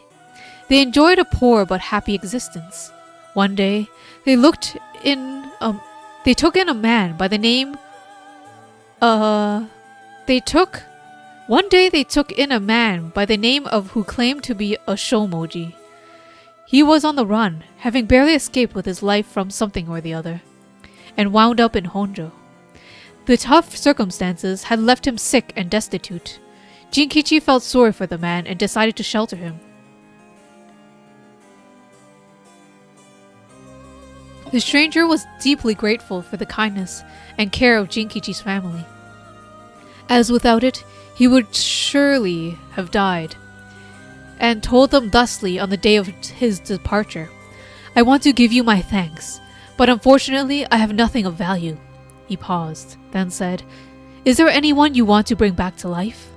They enjoyed a poor but happy existence. One day, they took in a man by the name of who claimed to be a shomoji. He was on the run, having barely escaped with his life from something or the other, and wound up in Honjo. The tough circumstances had left him sick and destitute. Jinkichi felt sorry for the man and decided to shelter him. The stranger was deeply grateful for the kindness and care of Jinkichi's family, as without it, he would surely have died, and told them thusly on the day of his departure, I want to give you my thanks, but unfortunately I have nothing of value. He paused, then said, Is there anyone you want to bring back to life?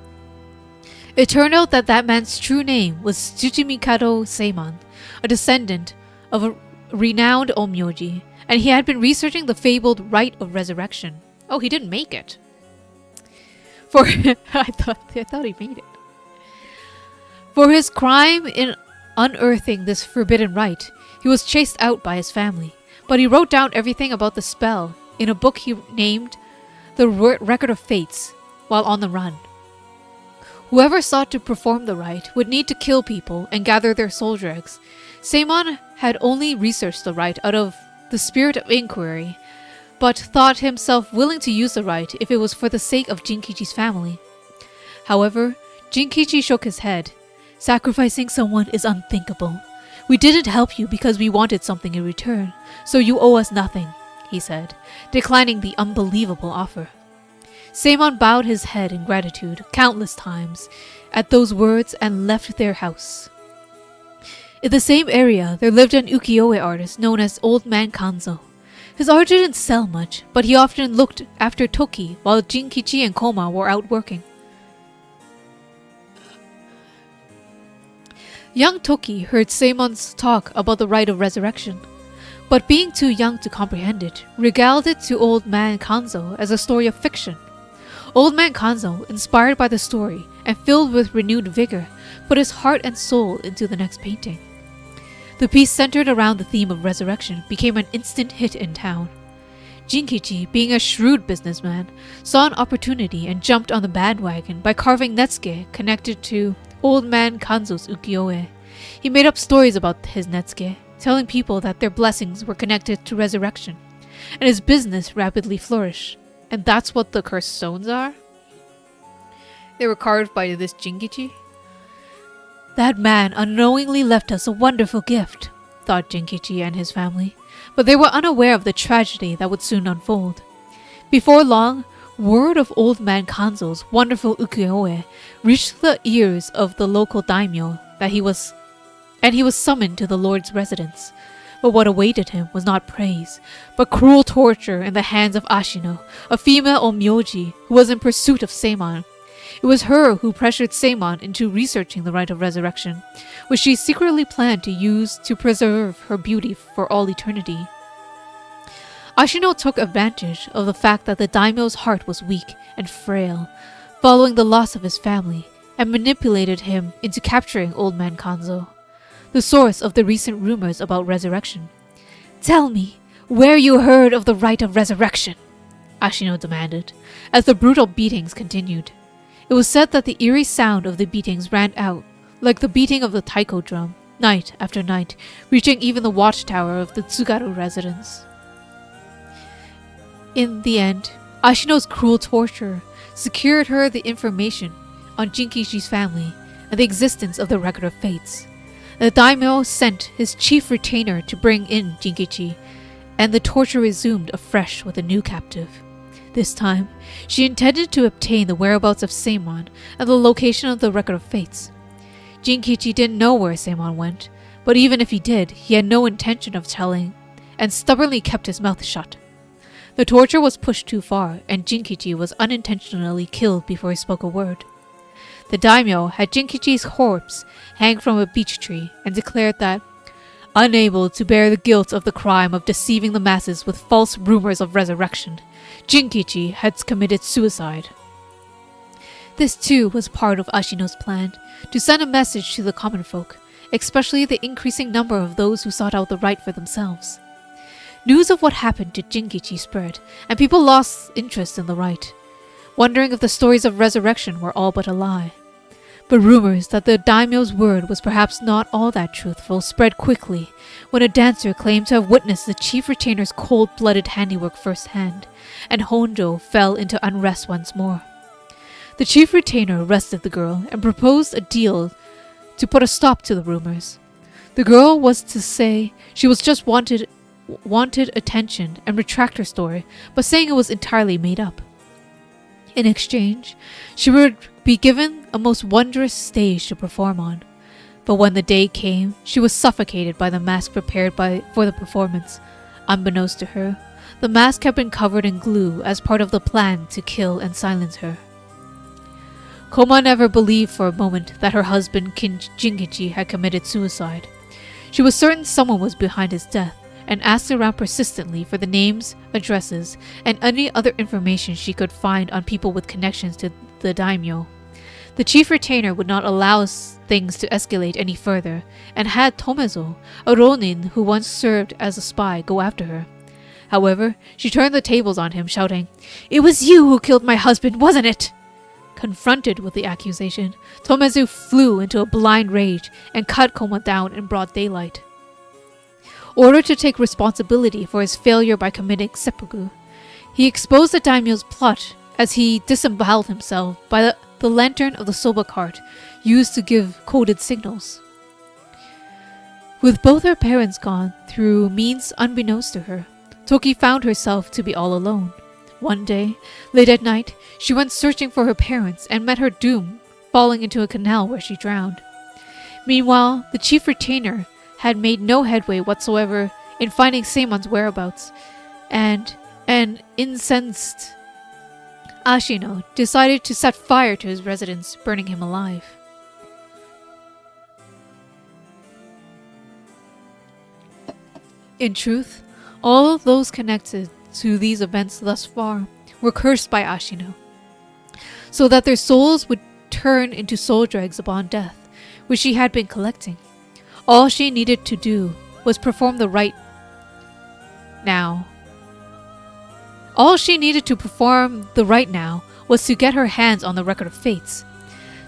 It turned out that that man's true name was Tsuchimikado Seimon, a descendant of a renowned onmyoji, and he had been researching the fabled rite of resurrection. Oh, he didn't make it. I thought he made it. For his crime in unearthing this forbidden rite, he was chased out by his family, but he wrote down everything about the spell in a book he named The Record of Fates while on the run. Whoever sought to perform the rite would need to kill people and gather their soul dregs. Seimon had only researched the rite out of the spirit of inquiry, but thought himself willing to use the rite if it was for the sake of Jinkichi's family. However, Jinkichi shook his head. Sacrificing someone is unthinkable. We didn't help you because we wanted something in return, so you owe us nothing, he said, declining the unbelievable offer. Seimon bowed his head in gratitude countless times at those words and left their house. In the same area, there lived an ukiyo-e artist known as Old Man Kanzo. His art didn't sell much, but he often looked after Toki while Jinkichi and Koma were out working. Young Toki heard Seimon's talk about the rite of resurrection, but being too young to comprehend it, regaled it to Old Man Kanzo as a story of fiction. Old Man Kanzo, inspired by the story and filled with renewed vigor, put his heart and soul into the next painting. The piece centered around the theme of resurrection became an instant hit in town. Jinkichi, being a shrewd businessman, saw an opportunity and jumped on the bandwagon by carving netsuke connected to Old Man Kanzo's ukiyo-e. He made up stories about his netsuke, telling people that their blessings were connected to resurrection, and his business rapidly flourished. And that's what the cursed stones are? They were carved by this Jinkichi? That man unknowingly left us a wonderful gift, thought Jinkichi and his family, but they were unaware of the tragedy that would soon unfold. Before long, word of Old Man Kanzo's wonderful ukiyo-e reached the ears of the local daimyo that he was summoned to the Lord's residence. But what awaited him was not praise, but cruel torture in the hands of Ashino, a female onmyoji who was in pursuit of Seimon. It was her who pressured Seimon into researching the rite of resurrection, which she secretly planned to use to preserve her beauty for all eternity. Ashino took advantage of the fact that the daimyo's heart was weak and frail, following the loss of his family, and manipulated him into capturing Old Man Kanzo, the source of the recent rumors about resurrection. Tell me, where you heard of the rite of resurrection? Ashino demanded, as the brutal beatings continued. It was said that the eerie sound of the beatings ran out, like the beating of the taiko drum, night after night, reaching even the watchtower of the Tsugaru residence. In the end, Ashino's cruel torture secured her the information on Jinkichi's family and the existence of the Record of Fates. The daimyo sent his chief retainer to bring in Jinkichi, and the torture resumed afresh with a new captive. This time, she intended to obtain the whereabouts of Seimon and the location of the Record of Fates. Jinkichi didn't know where Seimon went, but even if he did, he had no intention of telling, and stubbornly kept his mouth shut. The torture was pushed too far, and Jinkichi was unintentionally killed before he spoke a word. The daimyo had Jinkichi's corpse hang from a beech tree and declared that, unable to bear the guilt of the crime of deceiving the masses with false rumors of resurrection, Jinkichi had committed suicide. This too was part of Ashino's plan, to send a message to the common folk, especially the increasing number of those who sought out the right for themselves. News of what happened to Jinkichi spread, and people lost interest in the rite, wondering if the stories of resurrection were all but a lie. But rumors that the daimyo's word was perhaps not all that truthful spread quickly when a dancer claimed to have witnessed the chief retainer's cold-blooded handiwork firsthand, and Honjo fell into unrest once more. The chief retainer arrested the girl and proposed a deal to put a stop to the rumors. The girl was to say she was just wanted attention and retract her story, but saying it was entirely made up. In exchange, she would be given a most wondrous stage to perform on. But when the day came, she was suffocated by the mask prepared for the performance. Unbeknownst to her, the mask had been covered in glue as part of the plan to kill and silence her. Koma never believed for a moment that her husband Jinkichi had committed suicide. She was certain someone was behind his death, and asked around persistently for the names, addresses, and any other information she could find on people with connections to the daimyo. The chief retainer would not allow things to escalate any further, and had Tomezo, a ronin who once served as a spy, go after her. However, she turned the tables on him, shouting, "It was you who killed my husband, wasn't it?" Confronted with the accusation, Tomezu flew into a blind rage and cut Koma down in broad daylight. Ordered to take responsibility for his failure by committing seppuku, he exposed the daimyo's plot as he disemboweled himself by the lantern of the soba cart used to give coded signals. With both her parents gone through means unbeknownst to her, Toki found herself to be all alone. One day, late at night, she went searching for her parents and met her doom, falling into a canal where she drowned. Meanwhile, the chief retainer had made no headway whatsoever in finding Seimon's whereabouts, and an incensed Ashino decided to set fire to his residence, burning him alive. In truth, all of those connected to these events thus far were cursed by Ashino, so that their souls would turn into soul dregs upon death, which she had been collecting. All she needed to do was perform the rite now. All she needed to perform the right now was to get her hands on the record of fates.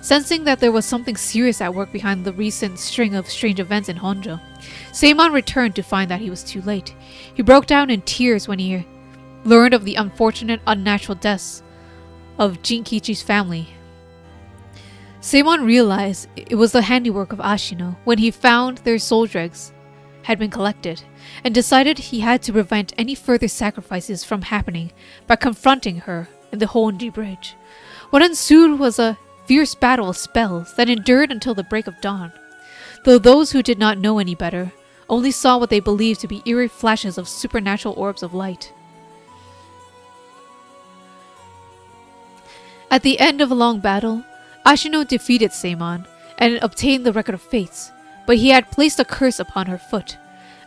Sensing that there was something serious at work behind the recent string of strange events in Honjo, Seimon returned to find that he was too late. He broke down in tears when he learned of the unfortunate, unnatural deaths of Jinkichi's family. Seimon realized it was the handiwork of Ashino when he found their soul dregs had been collected, and decided he had to prevent any further sacrifices from happening by confronting her in the Honji Bridge. What ensued was a fierce battle of spells that endured until the break of dawn, though those who did not know any better only saw what they believed to be eerie flashes of supernatural orbs of light. At the end of a long battle, Ashino defeated Seimon and obtained the record of fates, but he had placed a curse upon her foot.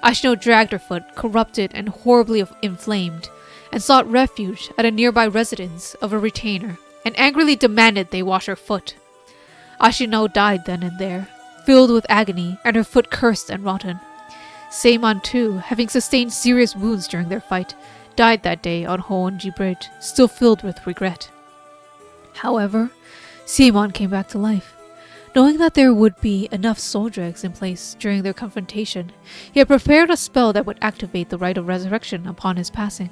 Ashino dragged her foot, corrupted and horribly inflamed, and sought refuge at a nearby residence of a retainer, and angrily demanded they wash her foot. Ashino died then and there, filled with agony, and her foot cursed and rotten. Seimon too, having sustained serious wounds during their fight, died that day on Honji Bridge, still filled with regret. However, Seimon came back to life. Knowing that there would be enough soul dregs in place during their confrontation, he had prepared a spell that would activate the rite of resurrection upon his passing.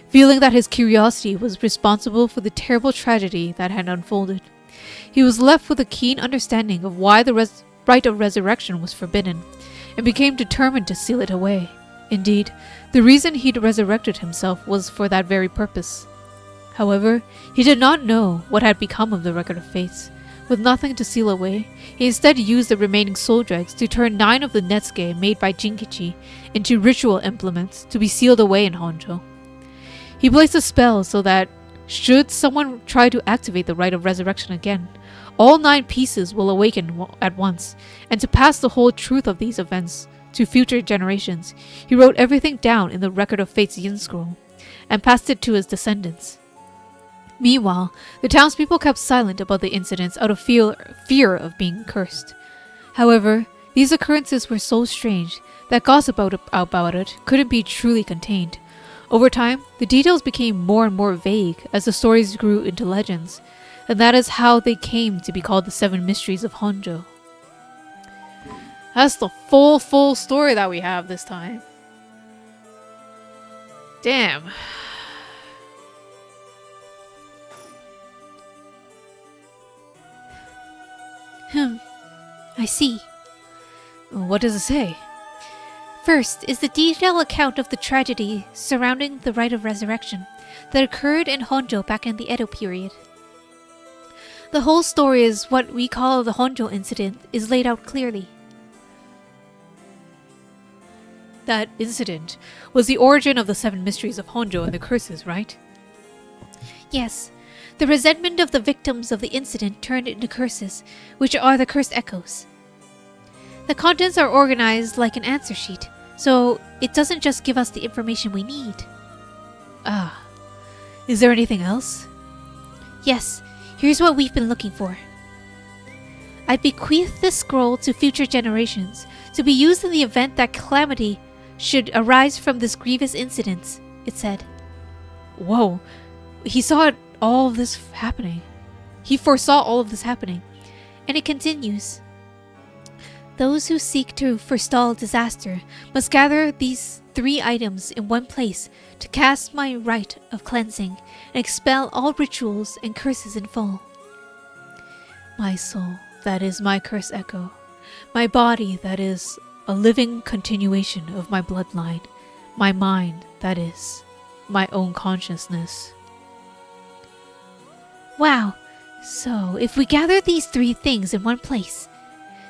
Feeling that his curiosity was responsible for the terrible tragedy that had unfolded, he was left with a keen understanding of why the rite of resurrection was forbidden, and became determined to seal it away. Indeed, the reason he'd resurrected himself was for that very purpose. However, he did not know what had become of the record of fates. With nothing to seal away, he instead used the remaining soul dregs to turn 9 of the netsuke made by Jinkichi into ritual implements to be sealed away in Honjo. He placed a spell so that, should someone try to activate the rite of resurrection again, all 9 pieces will awaken at once, and to pass the whole truth of these events to future generations, he wrote everything down in the Record of Fate's Yin Scroll, and passed it to his descendants. Meanwhile, the townspeople kept silent about the incidents out of fear of being cursed. However, these occurrences were so strange that gossip about it couldn't be truly contained. Over time, the details became more and more vague as the stories grew into legends, and that is how they came to be called the 7 Mysteries of Honjo. That's the full story that we have this time. Damn. I see. What does it say? First is the detailed account of the tragedy surrounding the rite of resurrection that occurred in Honjo back in the Edo period. The whole story is what we call the Honjo incident is laid out clearly. That incident was the origin of the 7 mysteries of Honjo and the curses, right? Yes. The resentment of the victims of the incident turned into curses, which are the cursed echoes. The contents are organized like an answer sheet, so it doesn't just give us the information we need. Ah. Is there anything else? Yes, here's what we've been looking for. I bequeath this scroll to future generations to be used in the event that calamity should arise from this grievous incident, it said. Whoa, he saw all of this happening. He foresaw all of this happening. And it continues. Those who seek to forestall disaster must gather these 3 items in one place to cast my rite of cleansing and expel all rituals and curses in full. My soul, that is my curse echo. My body, that is a living continuation of my bloodline. My mind, that is my own consciousness. Wow, so if we gather these 3 things in one place,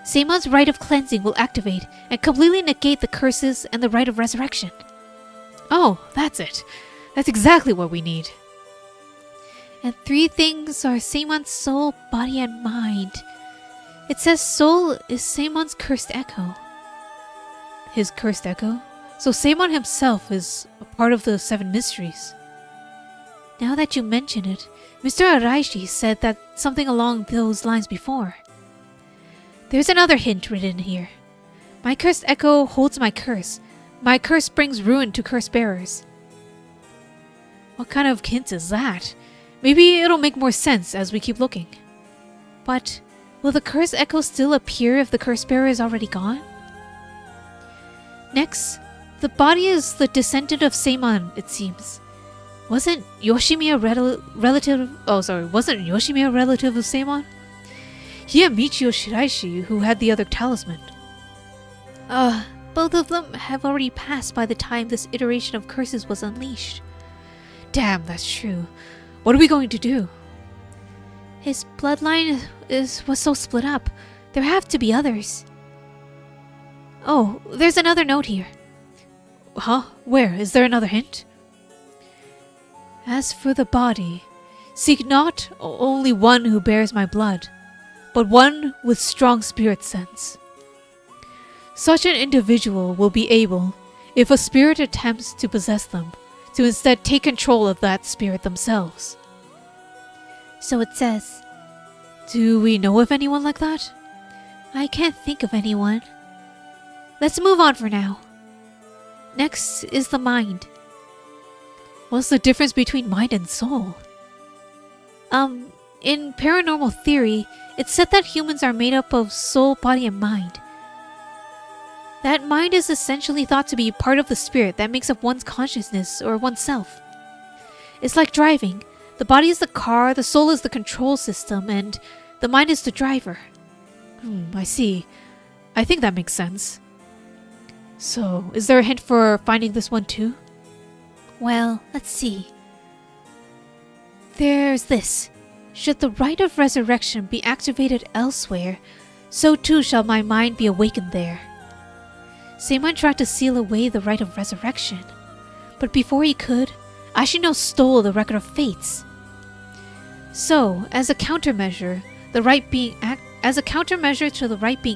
Seimon's rite of cleansing will activate and completely negate the curses and the rite of resurrection. Oh, that's it. That's exactly what we need. And 3 things are Seimon's soul, body, and mind. It says soul is Seimon's cursed echo. His cursed echo? So Seimon himself is a part of the 7 mysteries. Now that you mention it, Mr. Araishi said that something along those lines before. There's another hint written here. My cursed echo holds my curse. My curse brings ruin to curse bearers. What kind of hint is that? Maybe it'll make more sense as we keep looking. But will the curse echo still appear if the curse bearer is already gone? Next, the body is the descendant of Seimon, it seems. Wasn't Yoshimi a relative? Oh, sorry. Wasn't Yoshimi a relative of Seimon? He and Michio Shiraishi, who had the other talisman. Both of them have already passed by the time this iteration of curses was unleashed. Damn, that's true. What are we going to do? His bloodline was so split up. There have to be others. Oh, there's another note here. Huh? Where? Is there another hint? As for the body, seek not only one who bears my blood, but one with strong spirit sense. Such an individual will be able, if a spirit attempts to possess them, to instead take control of that spirit themselves. So it says. Do we know of anyone like that? I can't think of anyone. Let's move on for now. Next is the mind. What's the difference between mind and soul? In paranormal theory, it's said that humans are made up of soul, body, and mind. That mind is essentially thought to be part of the spirit that makes up one's consciousness or oneself. It's like driving. The body is the car, the soul is the control system, and the mind is the driver. I see. I think that makes sense. So, is there a hint for finding this one too? Well, let's see. There's this. Should the rite of resurrection be activated elsewhere, so too shall my mind be awakened there. Seimon tried to seal away the rite of resurrection, but before he could, Ashino stole the record of fates. So, as a countermeasure to the rite being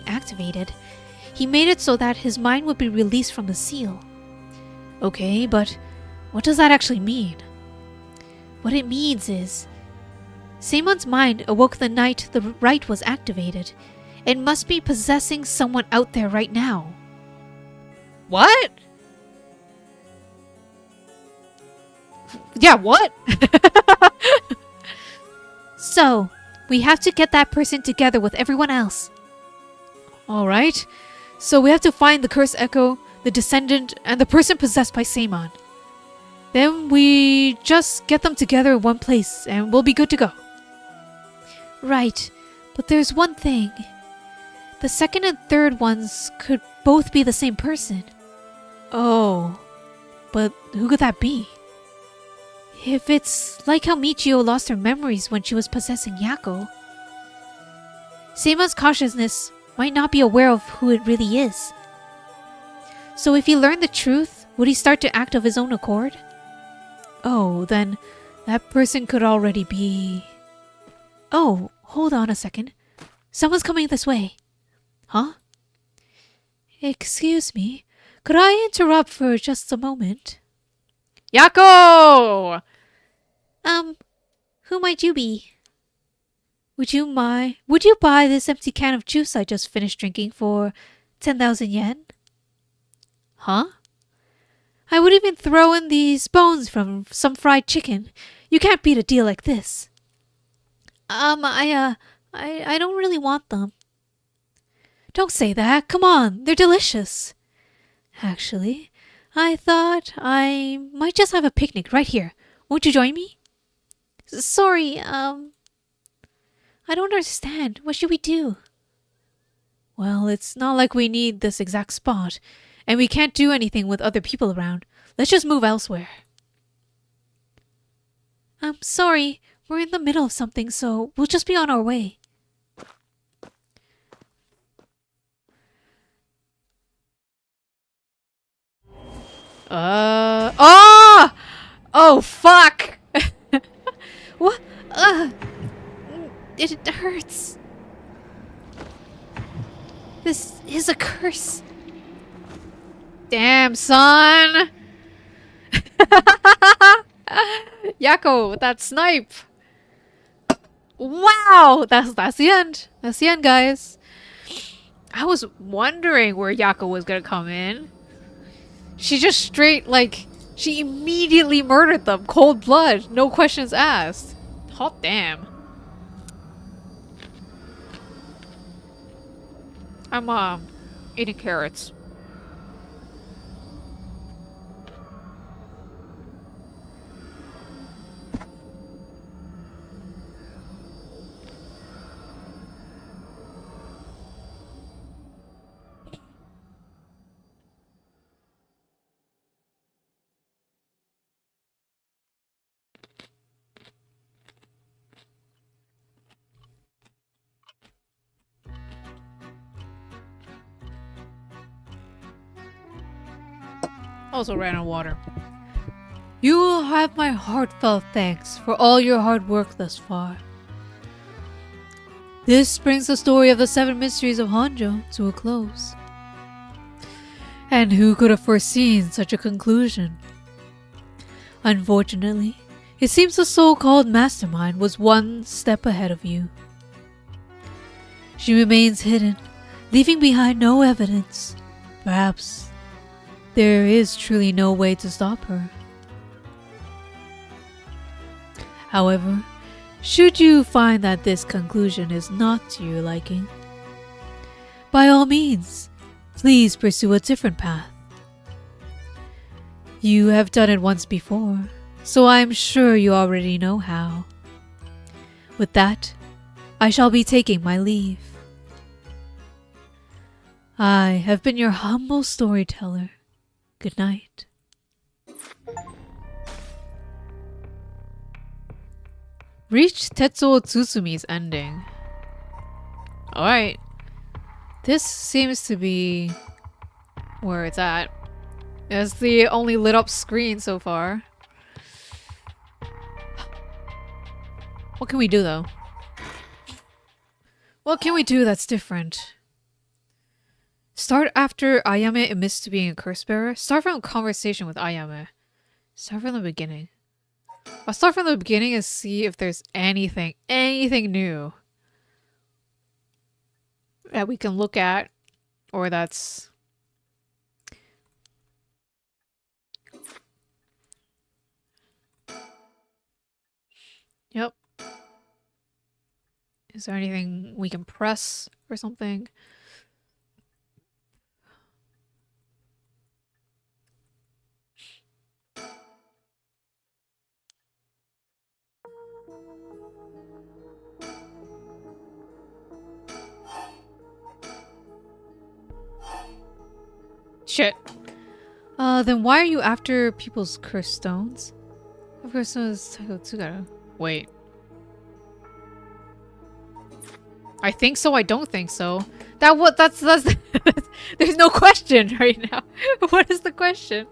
activated, he made it so that his mind would be released from the seal. Okay, but what does that actually mean? What it means is, Seimon's mind awoke the night the rite was activated, and must be possessing someone out there right now. What? Yeah, what? So, we have to get that person together with everyone else. Alright. So we have to find the Curse Echo, the Descendant, and the person possessed by Seimon. Then we just get them together in one place, and we'll be good to go. Right, but there's one thing. The second and third ones could both be the same person. Oh, but who could that be? If it's like how Michio lost her memories when she was possessing Yako, Seimon's consciousness might not be aware of who it really is. So if he learned the truth, would he start to act of his own accord? Oh, then that person could already be... Oh, hold on a second. Someone's coming this way. Huh? Excuse me, could I interrupt for just a moment? Yako! Who might you be? Would you buy this empty can of juice I just finished drinking for 10,000 yen? Huh? I would even throw in these bones from some fried chicken. You can't beat a deal like this. I don't really want them. Don't say that. Come on, they're delicious. Actually, I thought I might just have a picnic right here. Won't you join me? Sorry, I don't understand. What should we do? Well, it's not like we need this exact spot, and we can't do anything with other people around. Let's just move elsewhere. I'm sorry, we're in the middle of something, so we'll just be on our way. Oh! Oh, fuck! What? It hurts. This is a curse. Damn, son! Yako with that snipe! Wow! That's the end. That's the end, guys. I was wondering where Yako was gonna come in. She just straight, like, she immediately murdered them. Cold blood. No questions asked. Hot damn. I'm, eating carrots. Also ran on water. You will have my heartfelt thanks for all your hard work thus far. This brings the story of the 7 mysteries of Honjo to a close. And who could have foreseen such a conclusion? Unfortunately, it seems the so-called mastermind was one step ahead of you. She remains hidden, leaving behind no evidence. Perhaps there is truly no way to stop her. However, should you find that this conclusion is not to your liking, by all means, please pursue a different path. You have done it once before, so I am sure you already know how. With that, I shall be taking my leave. I have been your humble storyteller. Good night. Reach Tetsuo Tsusumi's ending. Alright. This seems to be where it's at. It's the only lit up screen so far. What can we do though? What can we do that's different? Start after Ayame admits to being a curse bearer. Start from a conversation with Ayame. Start from the beginning. I'll start from the beginning and see if there's anything new that we can look at, or that's... Yep. Is there anything we can press or something? Shit. Then why are you after people's cursed stones? Of course, so is Takotsuga. Wait. I think so, I don't think so. That's there's no question right now. What is the question?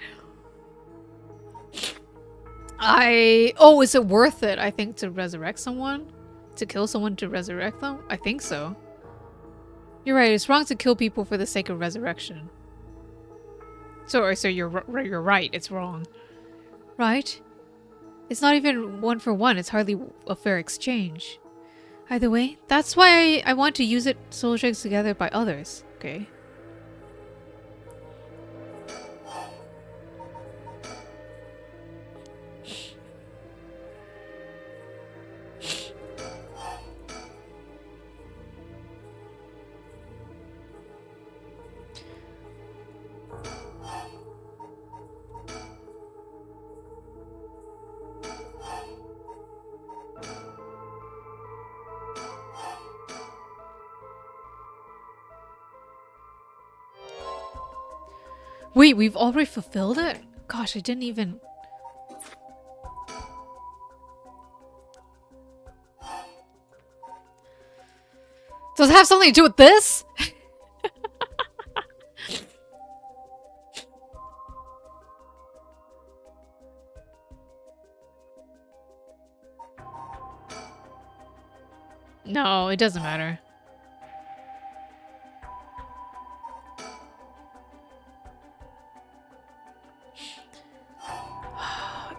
Oh, is it worth it, I think, to resurrect someone? To kill someone to resurrect them? I think so. You're right, it's wrong to kill people for the sake of resurrection. So you're right, it's wrong. Right? It's not even 1 for 1, it's hardly a fair exchange. Either way, that's why I want to use it soul shakes together by others, okay? Wait, we've already fulfilled it? Gosh, I didn't even... Does it have something to do with this? No, it doesn't matter.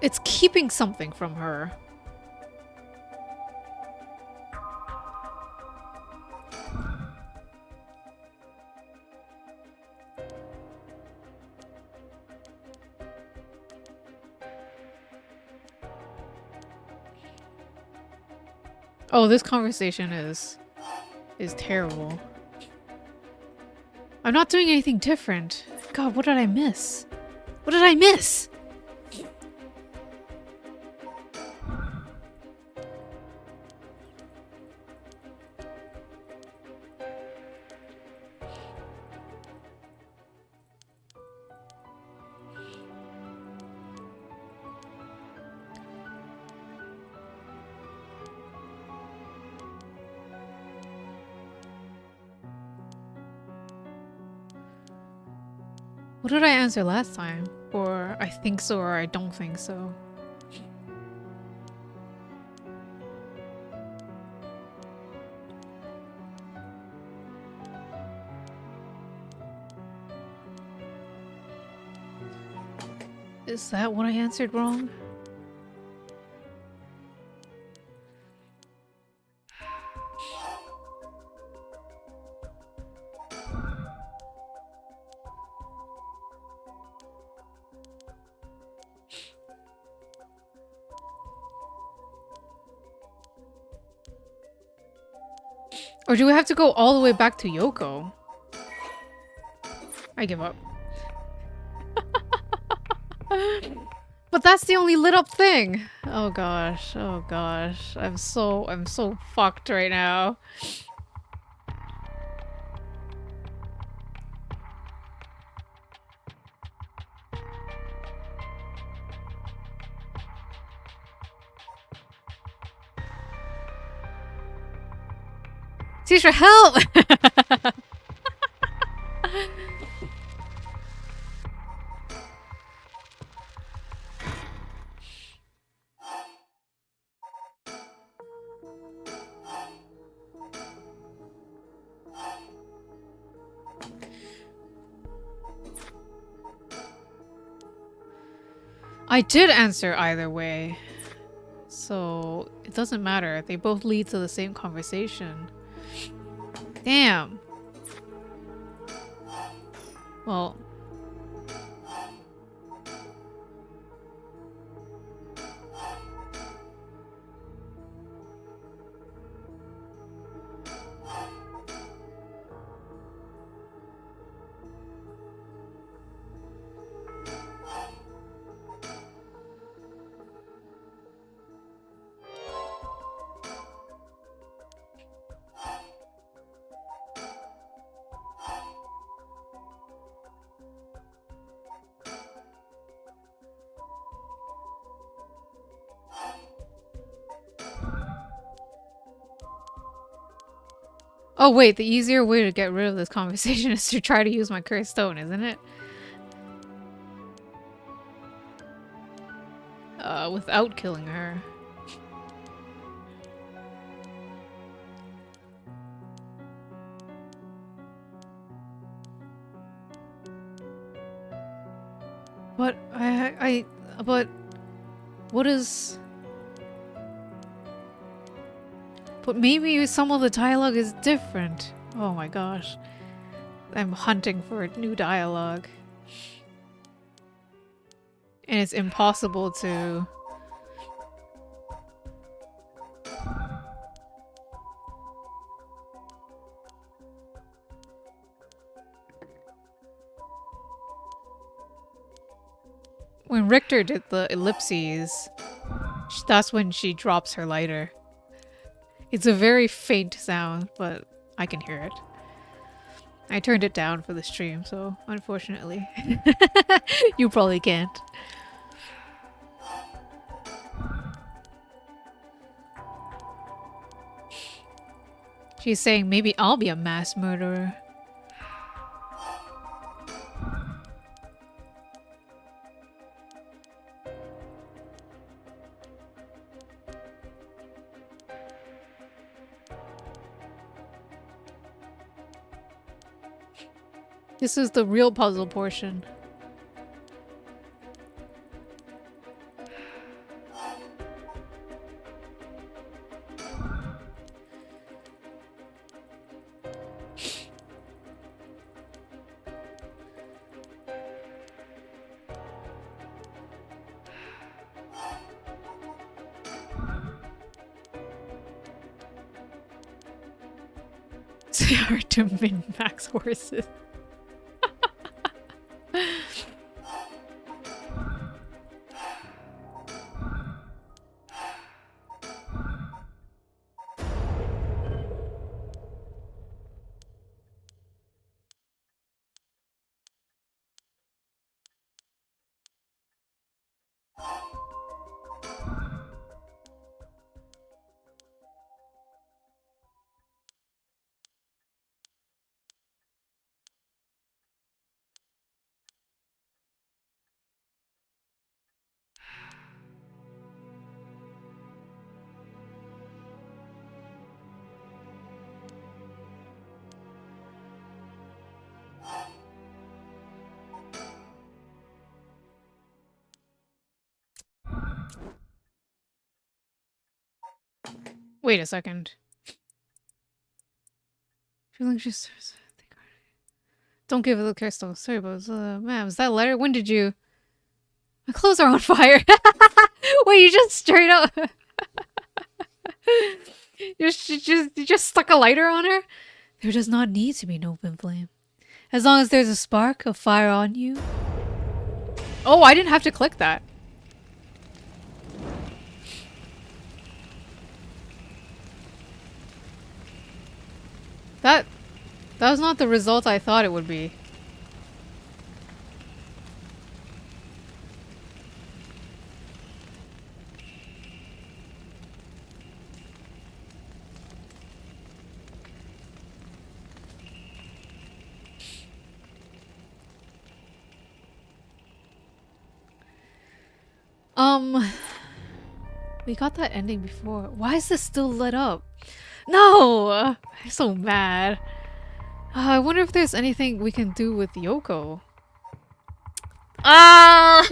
It's keeping something from her. Oh, this conversation is terrible. I'm not doing anything different. God, what did I miss? What did I miss? What did I answer last time? Or I think so or I don't think so. Is that what I answered wrong? Or do we have to go all the way back to Yoko? I give up. But that's the only lit up thing. Oh gosh. Oh gosh. I'm so fucked right now. Teacher, help! I did answer either way, so it doesn't matter. They both lead to the same conversation. Damn. Well. Oh wait, the easier way to get rid of this conversation is to try to use my cursed stone, isn't it? Without killing her. But but what is... But maybe some of the dialogue is different. Oh my gosh. I'm hunting for a new dialogue. And it's impossible to... When Richter did the ellipses, that's when she drops her lighter. It's a very faint sound, but I can hear it. I turned it down for the stream, so unfortunately, you probably can't. She's saying maybe I'll be a mass murderer. This is the real puzzle portion. They are to min-max horses. Wait a second. Feeling just... Don't give it the crystal. Sorry, but man, was that letter? When did you... My clothes are on fire. Wait, you just straight up... you just stuck a lighter on her? There does not need to be an open flame. As long as there's a spark of fire on you. Oh, I didn't have to click that. That was not the result I thought it would be. We got that ending before. Why is this still lit up? No! I'm so mad. I wonder if there's anything we can do with Yoko. Ah!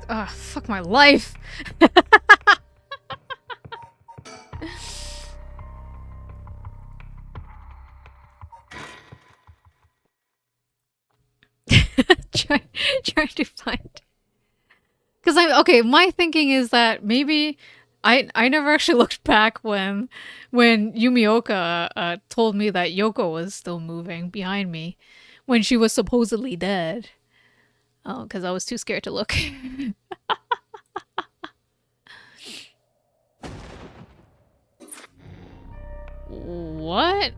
Ugh, fuck my life. Trying to find. Because okay. My thinking is that maybe I never actually looked back when Yumioka told me that Yoko was still moving behind me when she was supposedly dead. Oh, because I was too scared to look. What?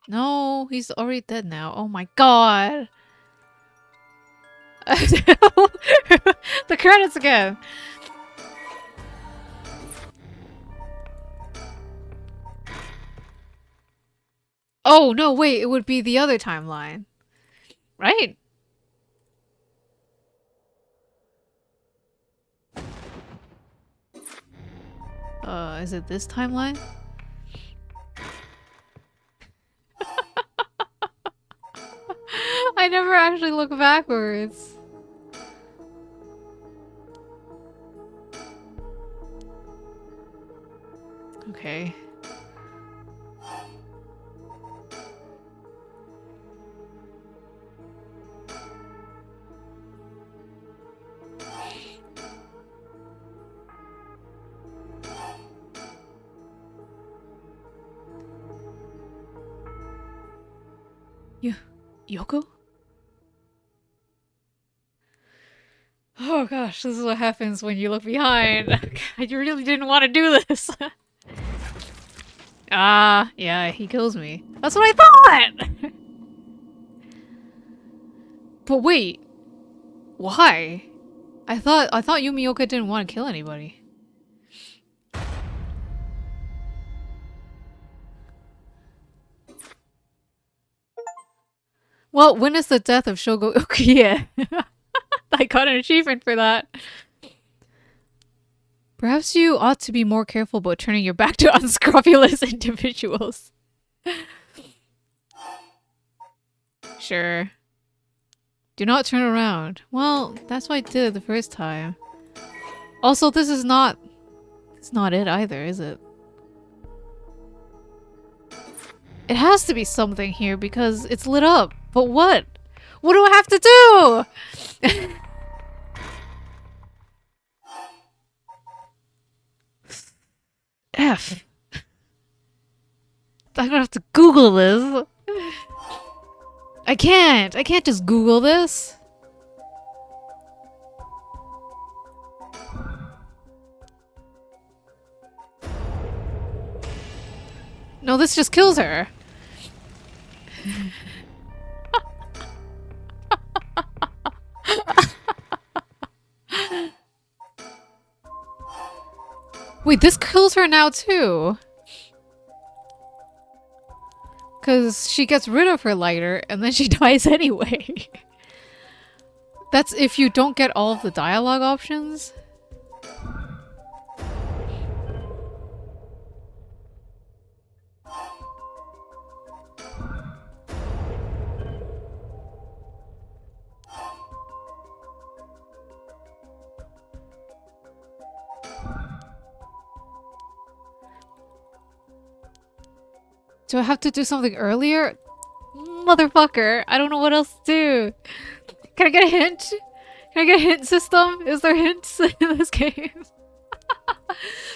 No, he's already dead now. Oh my god. The credits again. Oh, no, wait, it would be the other timeline. Right? Is it this timeline? I never actually look backwards. Okay. Yoko? Oh gosh, this is what happens when you look behind. I really didn't want to do this. Ah, yeah, he kills me. That's what I thought! But wait, why? I thought Yumioka didn't want to kill anybody. Well, witness the death of Shogo Ukiye. I got an achievement for that. Perhaps you ought to be more careful about turning your back to unscrupulous individuals. Sure. Do not turn around. Well, that's what I did the first time. Also, this is not... It's not it either, is it? It has to be something here because it's lit up. But what? What do I have to do? F. I'm gonna have to Google this. I can't just Google this. No, this just kills her. Wait, this kills her now too. Because she gets rid of her lighter and then she dies anyway. That's if you don't get all of the dialogue options. Do I have to do something earlier? Motherfucker, I don't know what else to do. Can I get a hint? Can I get a hint system? Is there hints in this game?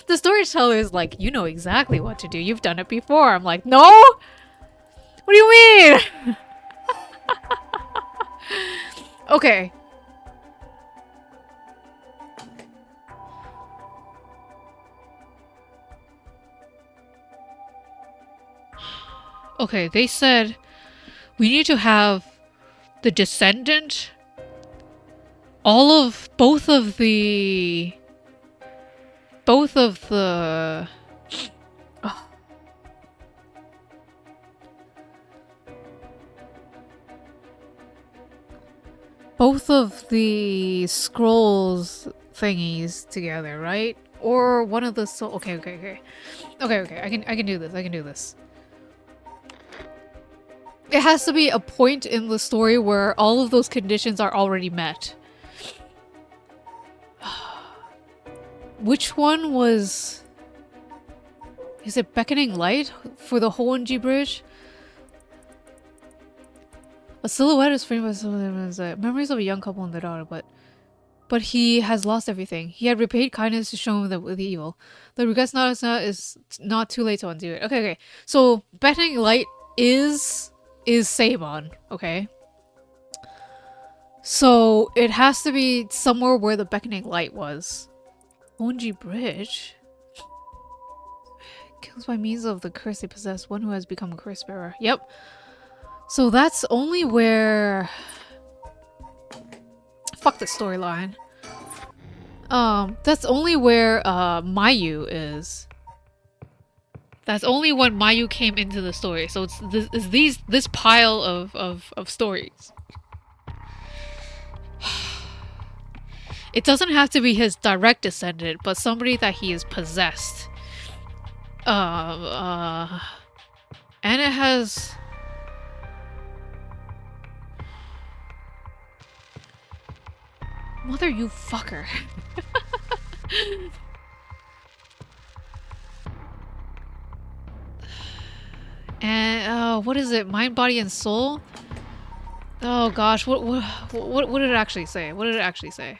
The storyteller is like, you know exactly what to do. You've done it before. I'm like, no? What do you mean? Okay. Okay, they said we need to have the descendant, both of the scrolls thingies together, right? Or one of the okay. I can do this. It has to be a point in the story where all of those conditions are already met. Which one was... Is it Beckoning Light for the Honji Bridge? A silhouette is framed by some of them as memories of a young couple and their daughter, but he has lost everything. He had repaid kindness to show him the evil. The regrets is not too late to undo it. Okay. So Beckoning Light is Sabon, okay? So it has to be somewhere where the Beckoning Light was. Honji Bridge? Kills by means of the curse they possess one who has become a curse bearer. Yep. So that's only where... Fuck the storyline. That's only where Mayu is. That's only when Mayu came into the story. So it's this pile of stories. It doesn't have to be his direct descendant, but somebody that he is possessed. And it has... Mother, you fucker. And what is it? Mind, body, and soul? Oh gosh, what did it actually say? What did it actually say?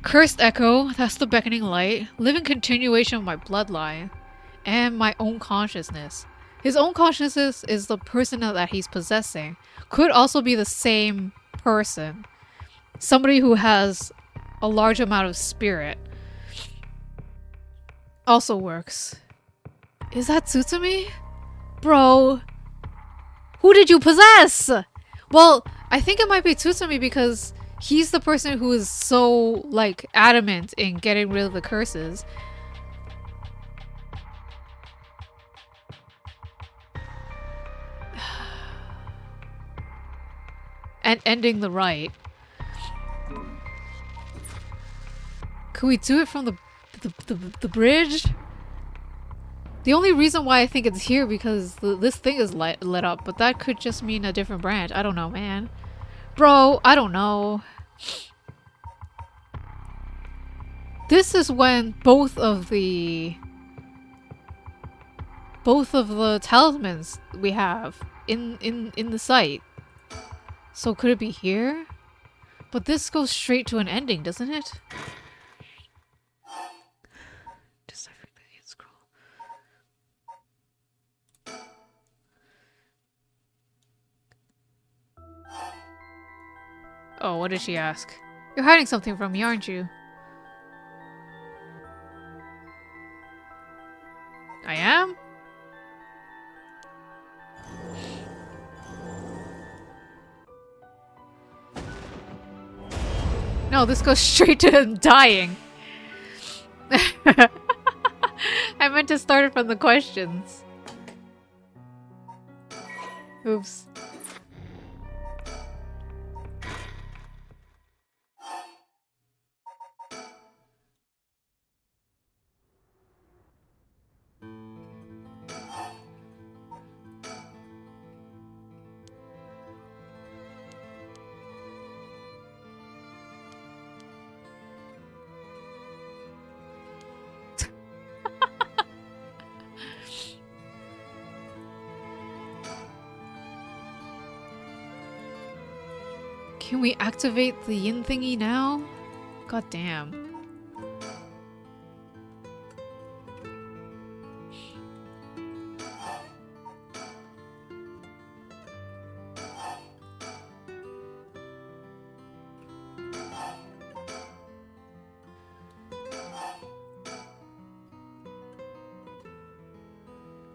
Cursed echo, that's the beckoning light, living continuation of my bloodline, and my own consciousness. His own consciousness is the person that he's possessing. Could also be the same person. Somebody who has a large amount of spirit. Also works. Is that Tsutsumi? Bro. Who did you possess? Well, I think it might be Tsutsumi because he's the person who is so, like, adamant in getting rid of the curses. And ending the rite. Could we do it from the bridge? The only reason why I think it's here because this thing is lit up, but that could just mean a different branch. I don't know, man. Bro, I don't know. This is when both of the talismans we have in the site. So could it be here? But this goes straight to an ending, doesn't it? Deciphering the hidden scroll. Oh, what did she ask? You're hiding something from me, aren't you? I am? No, this goes straight to him dying. I meant to start it from the questions. Oops. Can we activate the yin thingy now? God damn.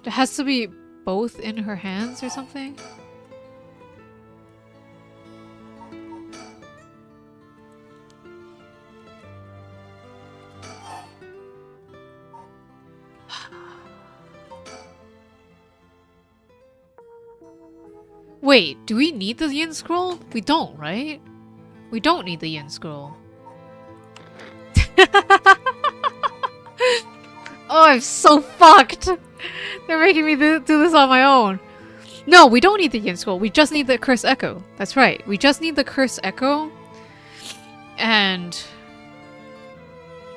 It has to be both in her hands or something? Wait, do we need the yin scroll? We don't, right? We don't need the yin scroll. Oh, I'm so fucked! They're making me do this on my own. No, we don't need the yin scroll. We just need the curse echo. That's right. We just need the curse echo. And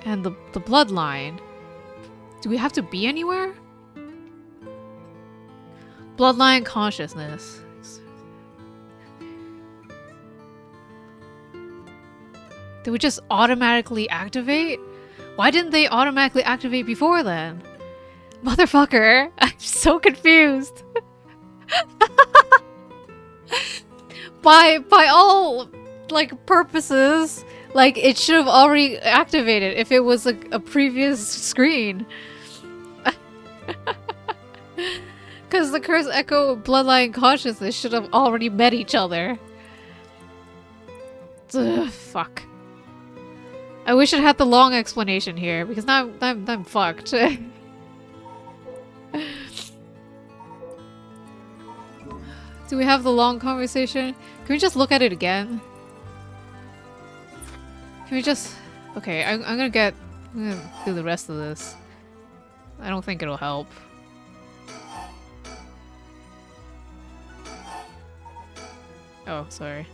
the bloodline. Do we have to be anywhere? Bloodline consciousness. Did we just automatically activate? Why didn't they automatically activate before then? Motherfucker, I'm so confused. by all like purposes, like it should have already activated if it was a previous screen. Because the curse echo bloodline consciousness should have already met each other. Ugh, fuck. I wish it had the long explanation here, because now I'm fucked. Do we have the long conversation? Can we just look at it again? Can we just... Okay, I'm gonna do the rest of this. I don't think it'll help. Oh, sorry.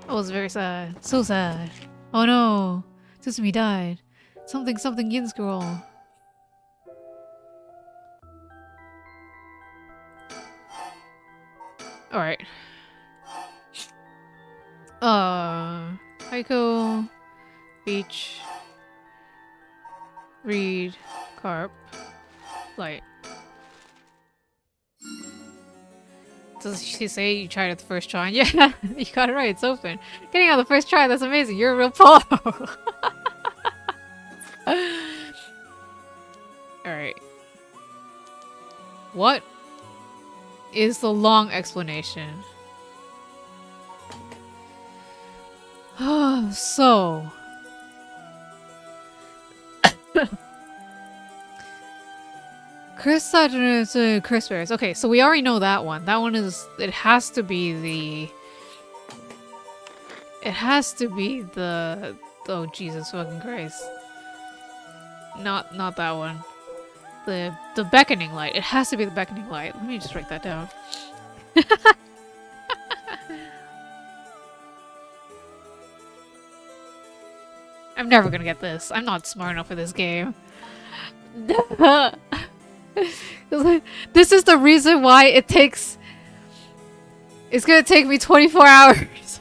I was very sad. So sad. Oh no. Tsutsumi died. Something Yin's girl. Alright. Heiko. Beach. Reed. Carp. Light. Does she say you tried it the first try? Yeah, you got it right. It's open. Getting on the first try, that's amazing. You're a real pro. Alright. What is the long explanation? So... Curse curse bears. Okay, so we already know that one. That one is... It has to be the... It has to be the... Oh, Jesus fucking Christ. Not that one. The beckoning light. It has to be the beckoning light. Let me just write that down. I'm never gonna get this. I'm not smart enough for this game. This is the reason why it takes... It's gonna take me 24 hours.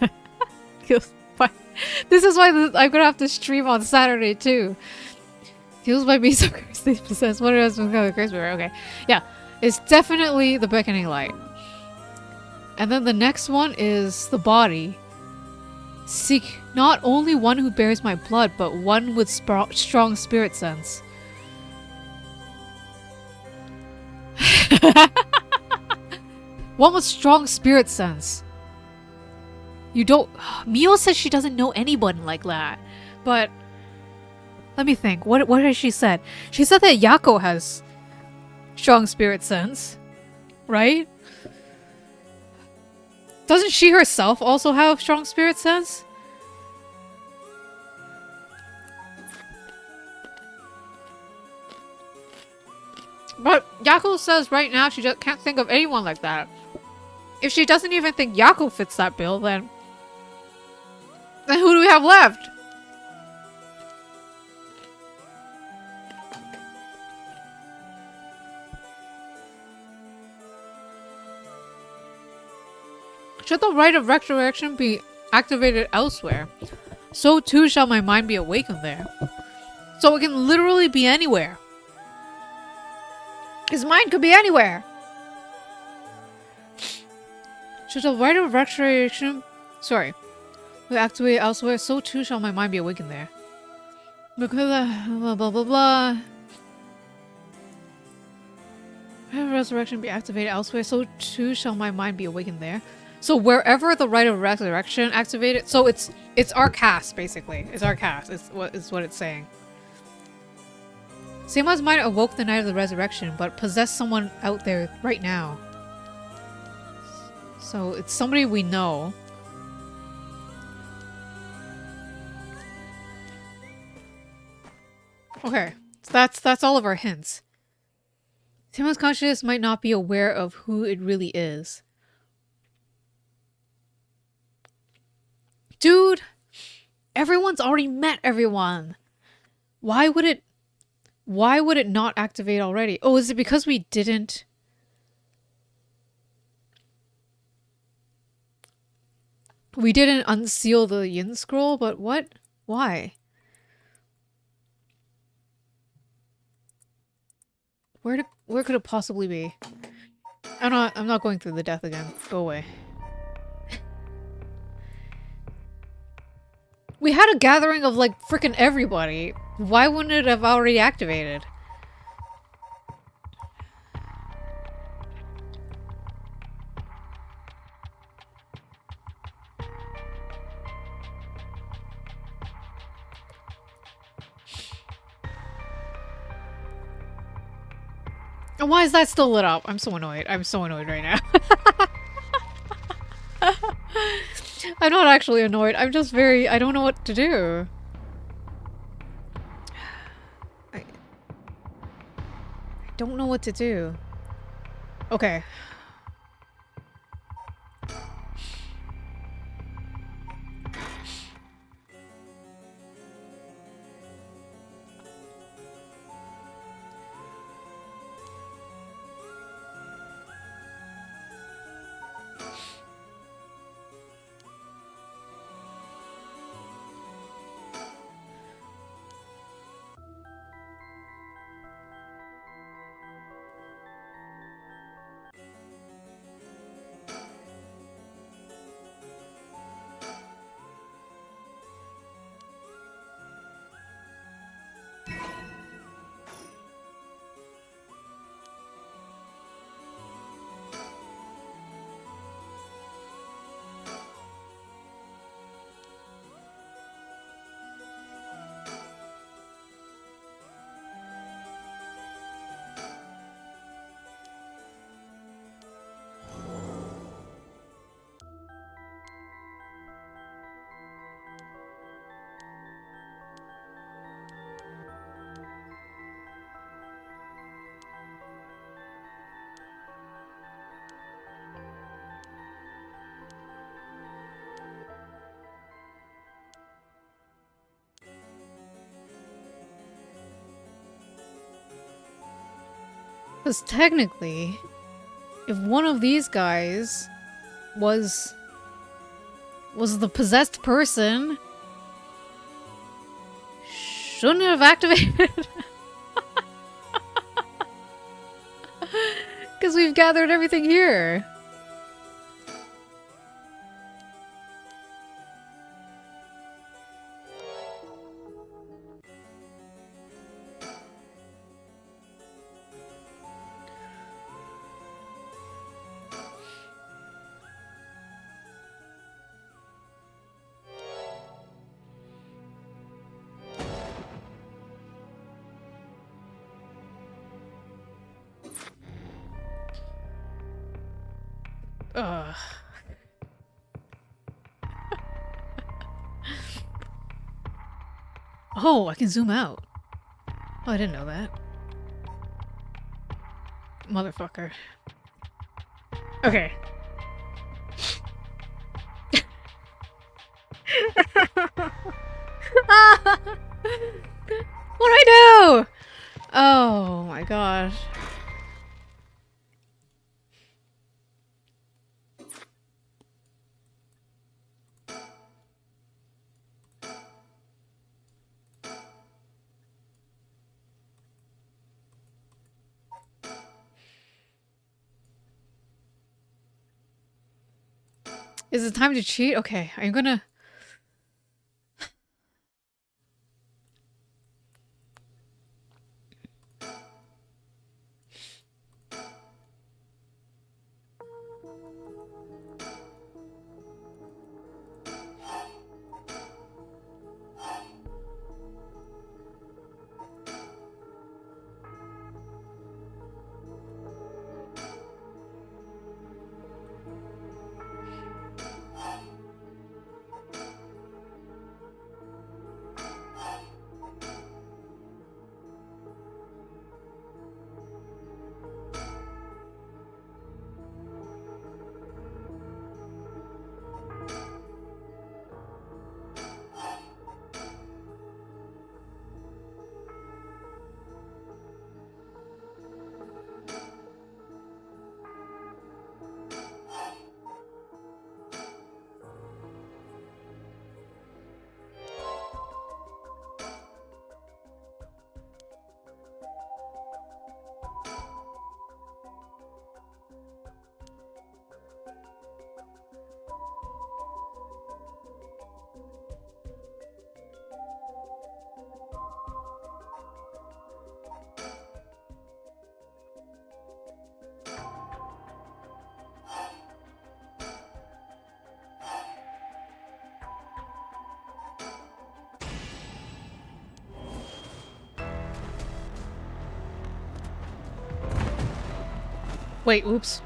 This is why I'm gonna have to stream on Saturday too. Kills by beast of curse they possess. What else was the curse bearer? Okay. Yeah. It's definitely the beckoning light. And then the next one is the body. Seek not only one who bears my blood, but one with strong spirit sense. One with strong spirit sense. You don't... Mio says she doesn't know anyone like that. But... Let me think. What has she said? She said that Yako has strong spirit sense. Right? Doesn't she herself also have strong spirit sense? But Yako says right now she just can't think of anyone like that. If she doesn't even think Yako fits that bill, then who do we have left? Should the right of resurrection be activated elsewhere, so too shall my mind be awakened there. So it can literally be anywhere. His mind could be anywhere. Should the right of restoration... Sorry. We activate elsewhere, so too shall my mind be awakened there. Because blah blah blah blah. Right of resurrection be activated elsewhere, so too shall my mind be awakened there. So wherever the right of resurrection activated... So it's our cast, basically. It's our cast, is what it's saying. Seimon's mind awoke the night of the resurrection, but possessed someone out there right now. So it's somebody we know. Okay, so that's all of our hints. Seimon's consciousness might not be aware of who it really is. Dude, everyone's already met everyone. Why would it... Why would it not activate already? Oh, is it because we didn't... We didn't unseal the yin scroll, but what? Why? Where could it possibly be? I'm not going through the death again. Go away. We had a gathering of like freaking everybody. Why wouldn't it have already activated? And why is that still lit up? I'm so annoyed. I'm so annoyed right now. I'm not actually annoyed. I'm just very... I don't know what to do. I don't know what to do. Okay. Because technically, if one of these guys was the possessed person, shouldn't it have activated? Because we've gathered everything here. Ugh. Oh, I can zoom out. Oh, I didn't know that. Motherfucker. Okay. What do I do? Oh my gosh. Is it time to cheat? Okay, I'm gonna... Wait, oops.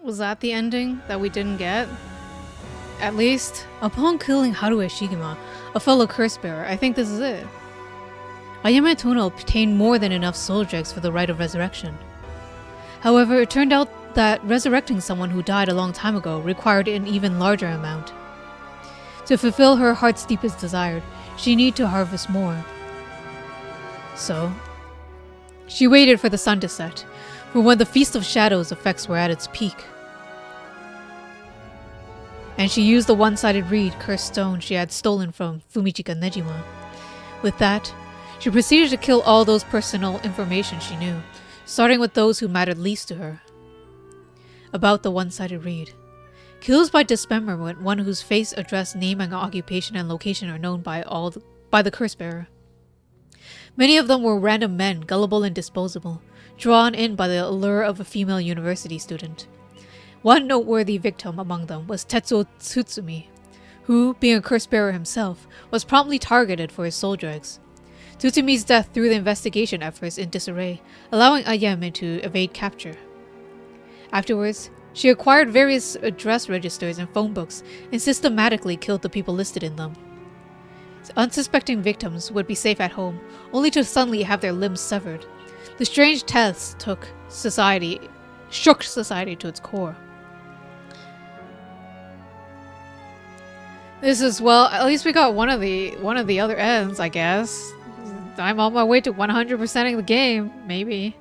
Was that the ending that we didn't get? At least, upon killing Harue Shigema, a fellow curse bearer, I think this is it. Ayame Tono obtained more than enough soul dregs for the rite of resurrection. However, it turned out that resurrecting someone who died a long time ago required an even larger amount. To fulfill her heart's deepest desire, she needed to harvest more. So, she waited for the sun to set, for when the Feast of Shadows effects were at its peak. And she used the one-sided reed cursed stone she had stolen from Fumichika Nejima. With that, she proceeded to kill all those personal information she knew, starting with those who mattered least to her. About the one-sided reed. Kills by dismemberment, one whose face, address, name, and occupation and location are known by the curse bearer. Many of them were random men, gullible and disposable, drawn in by the allure of a female university student. One noteworthy victim among them was Tetsuo Tsutsumi, who, being a curse bearer himself, was promptly targeted for his soul dregs. Tsutsumi's death threw the investigation efforts in disarray, allowing Ayame to evade capture. Afterwards, she acquired various address registers and phone books and systematically killed the people listed in them. Unsuspecting victims would be safe at home, only to suddenly have their limbs severed. The strange tests shook society to its core. This is, well, at least we got one of the other ends, I guess. I'm on my way to 100%ing the game, maybe.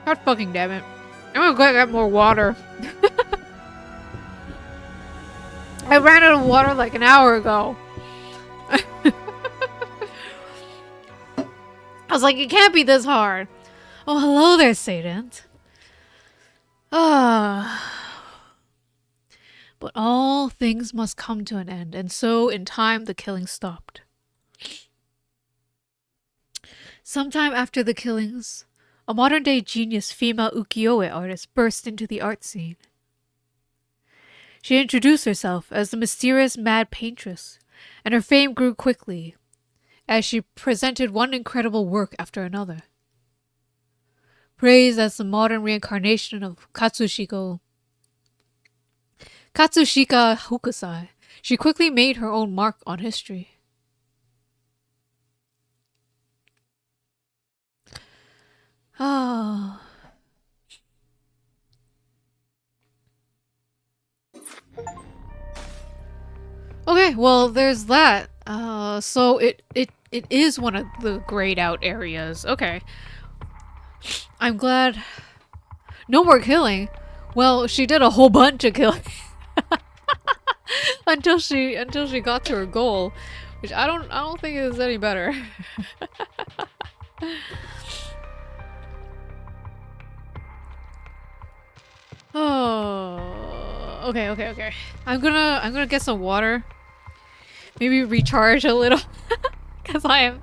God fucking damn it. I'm gonna go get more water. I ran out of water like an hour ago. I was like, it can't be this hard. Oh, hello there, Satan. Ah. But all things must come to an end, and so, in time, the killing stopped. Sometime after the killings, a modern-day genius female ukiyo-e artist burst into the art scene. She introduced herself as the mysterious Mad Paintress, and her fame grew quickly as she presented one incredible work after another. Praised as the modern reincarnation of Katsushika Hokusai, she quickly made her own mark on history. Ah. Okay, well, there's that. So it is one of the grayed out areas. Okay. I'm glad. No more killing. Well, she did a whole bunch of killing. until she got to her goal, which I don't think is any better. Oh, okay. I'm gonna get some water. Maybe recharge a little, cause I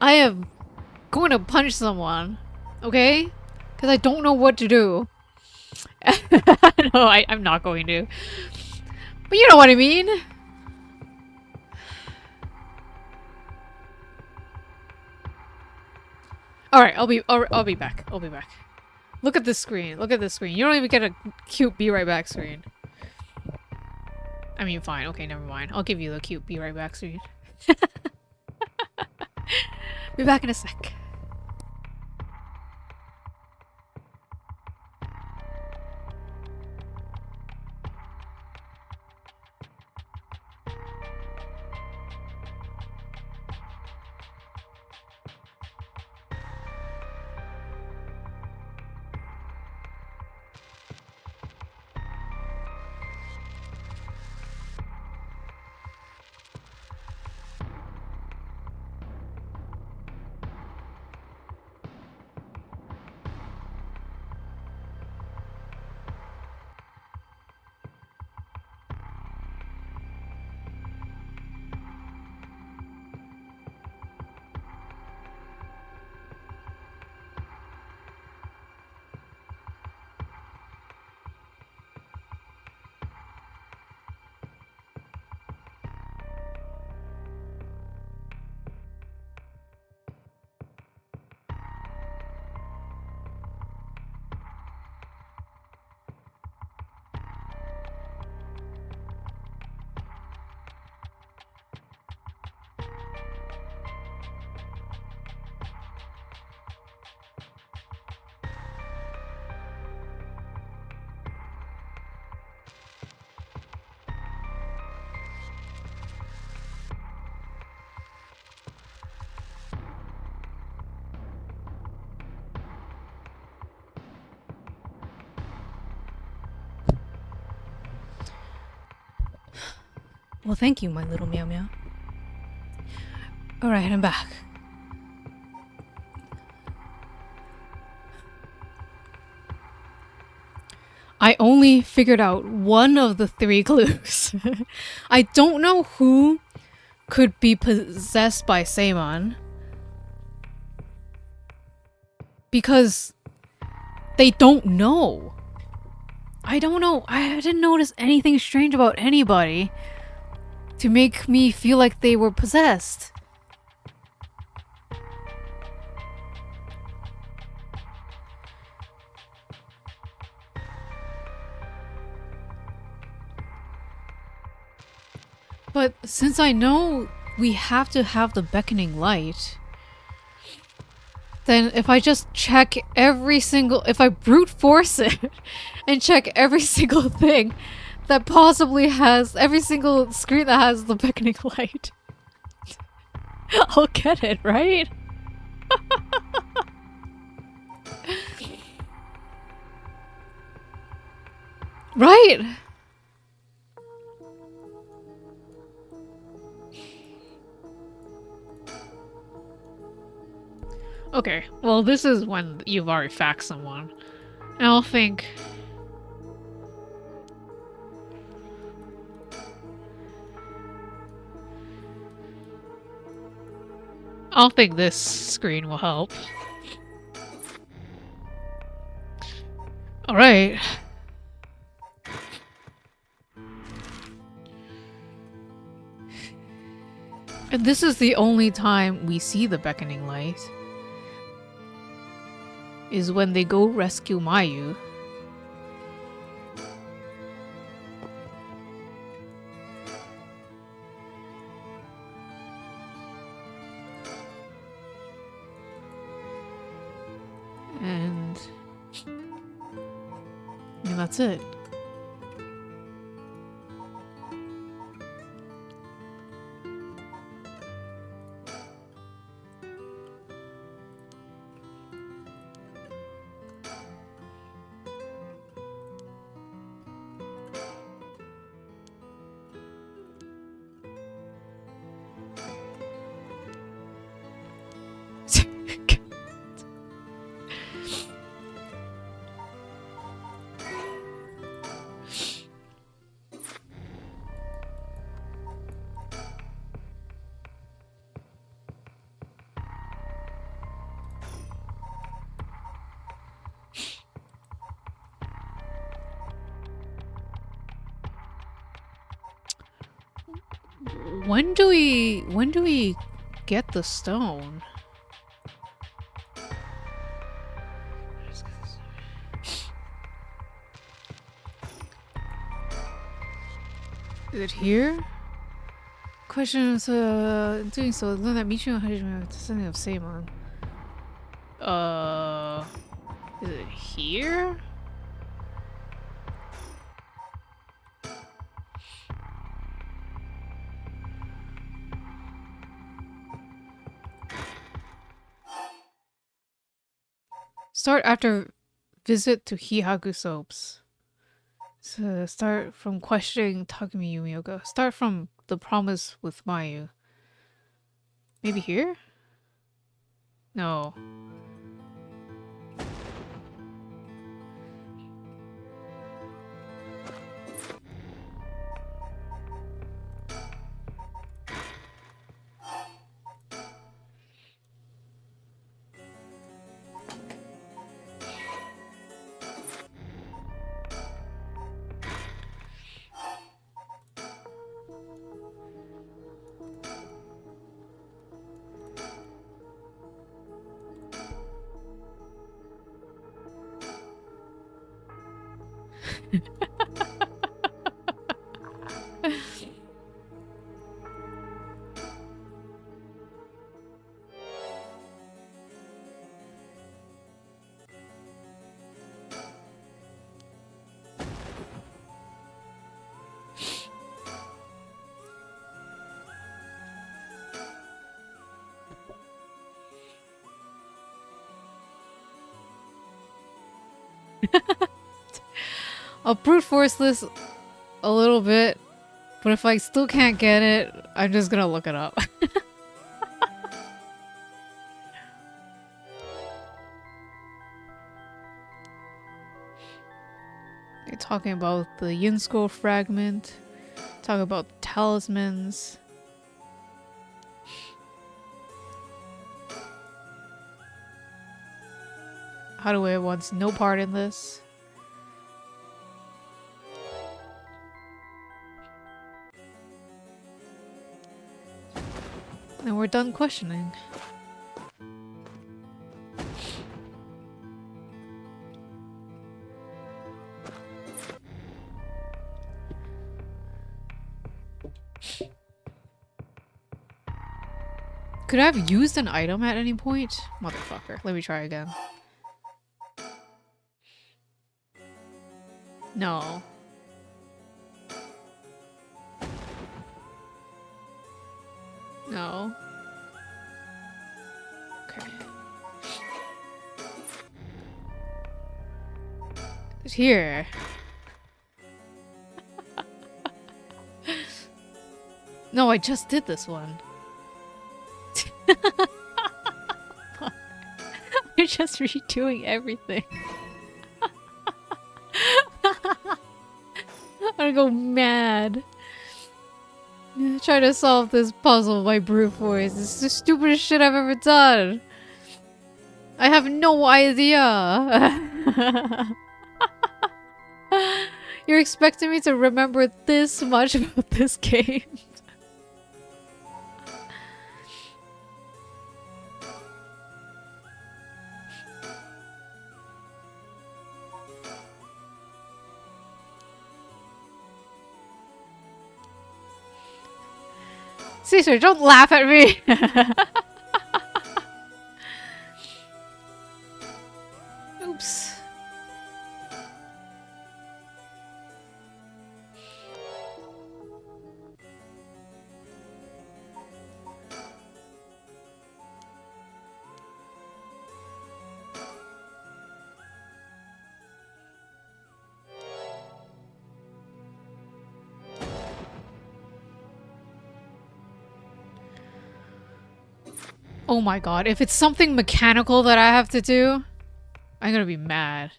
am going to punch someone. Okay, cause I don't know what to do. No, I'm not going to. But you know what I mean. All right, I'll be back. I'll be back. Look at this screen. Look at this screen. You don't even get a cute be right back screen. I mean, fine. Okay, never mind. I'll give you the cute be right back screen. Be back in a sec. Well, thank you, my little meow meow. Alright, I'm back. I only figured out one of the 3 clues. I don't know who could be possessed by Seimon. Because they don't know. I don't know. I didn't notice anything strange about anybody to make me feel like they were possessed. But since I know we have to have the beckoning light, then if I just check every single, if I brute force it and check every single thing that possibly has, every single screen that has the beckoning light, I'll get it, right? Right? Okay, well this is when you've already faxed someone. And I'll think... this screen will help. Alright. And this is the only time we see the beckoning light. Is when they go rescue Mayu. And that's it. When do we get the stone? Is it here? Question is, doing so, learn that Michigan had something of Seimon. Is it here? Start after visit to Hihaku Soaps. So start from questioning Takumi Yumioka. Start from the promise with Mayu. Maybe here? No. I'll brute force this a little bit, But if I still can't get it, I'm just gonna look it up. You're talking about the Yin Scroll fragment. Talk about talismans. Hadaway wants no part in this. And we're done questioning. Could I have used an item at any point? Motherfucker. Let me try again. No. No. Okay. It's here. No, I just did this one. You're just redoing everything. I'm gonna go mad. Trying to solve this puzzle by brute force. This is the stupidest shit I've ever done. I have no idea. You're expecting me to remember this much about this game? Caesar, don't laugh at me! Oops. Oh my god, if it's something mechanical that I have to do, I'm gonna be mad.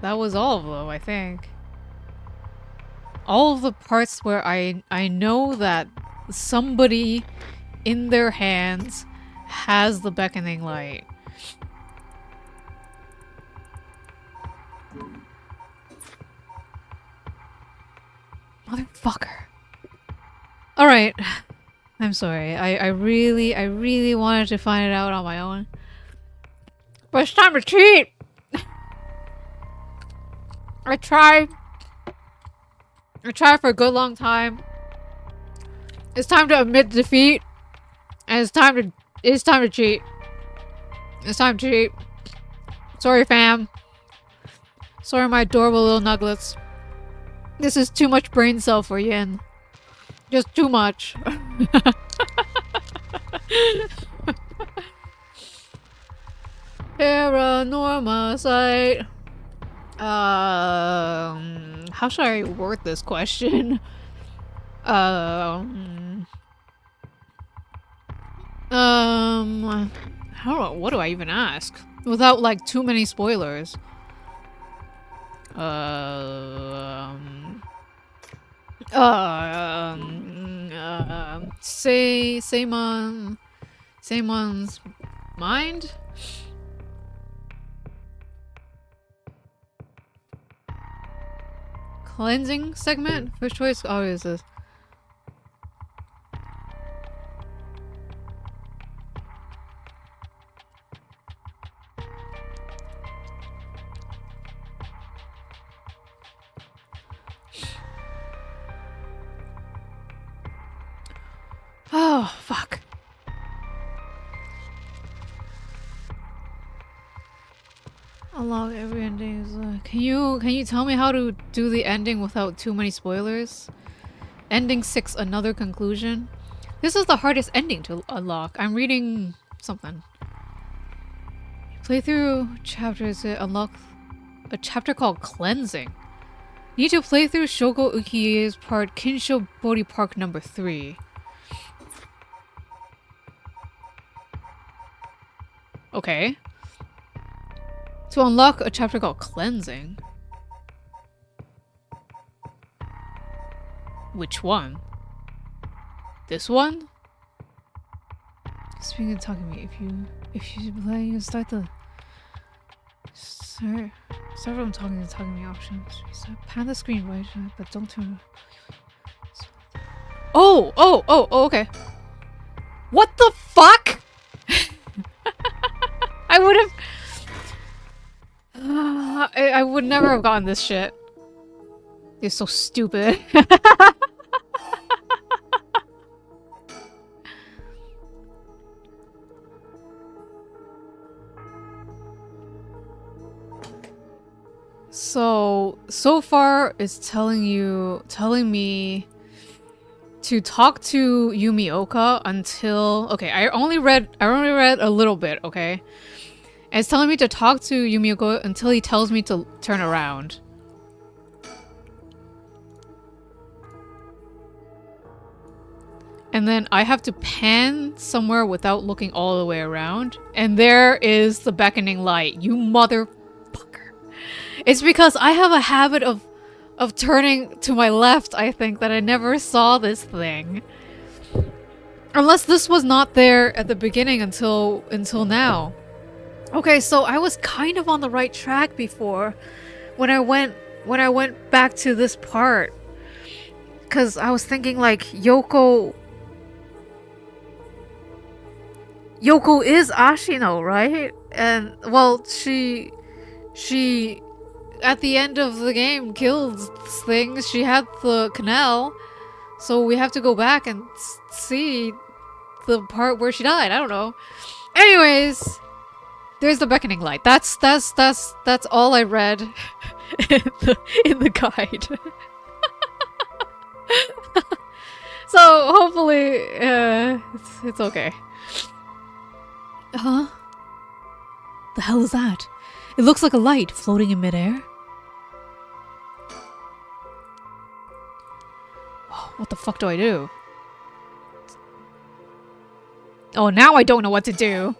That was all of them, I think. All of the parts where I know that somebody in their hands has the beckoning light. Motherfucker. Alright. I'm sorry. I really wanted to find it out on my own. But it's time to cheat! I tried for a good long time. It's time to admit defeat. And it's time to cheat. It's time to cheat. Sorry, fam. Sorry, my adorable little nuglets. This is too much brain cell for Yin. Just too much. Paranormasight. How should I word this question? How what do I even ask? Without, like, too many spoilers. Samon's mind? Cleansing segment? First choice? Oh, is this? Oh, fuck. Unlock every ending. Can you tell me how to do the ending without too many spoilers? Ending 6, another conclusion. This is the hardest ending to unlock. I'm reading something. Playthrough chapters to unlock a chapter called Cleansing. Need to play through Shogo Ukie's part Kinsho Bodhi Park number 3. Okay. To unlock a chapter called Cleansing. Which one? This one? Speaking of talking to me, if you play, you start the start from talking to me options. So pan the screen right, but don't turn. Oh, okay. What the fuck? I would have. I would never have gotten this shit. You're so stupid. So far it's telling me to talk to Yumioka until I only read a little bit, okay? And it's telling me to talk to Yumioka until he tells me to turn around. And then I have to pan somewhere without looking all the way around. And there is the beckoning light. You motherfucker. It's because I have a habit of turning to my left, I think, that I never saw this thing. Unless this was not there at the beginning until now. Okay, so I was kind of on the right track before when I went back to this part. Cause I was thinking like Yoko is Ashino, right? And well, she at the end of the game killed things. She had the canal, so we have to go back and see the part where she died. I don't know. Anyways, there's the beckoning light. That's all I read in the guide. So hopefully, it's okay. Huh? The hell is that? It looks like a light floating in midair. What the fuck do I do? Oh, now I don't know what to do.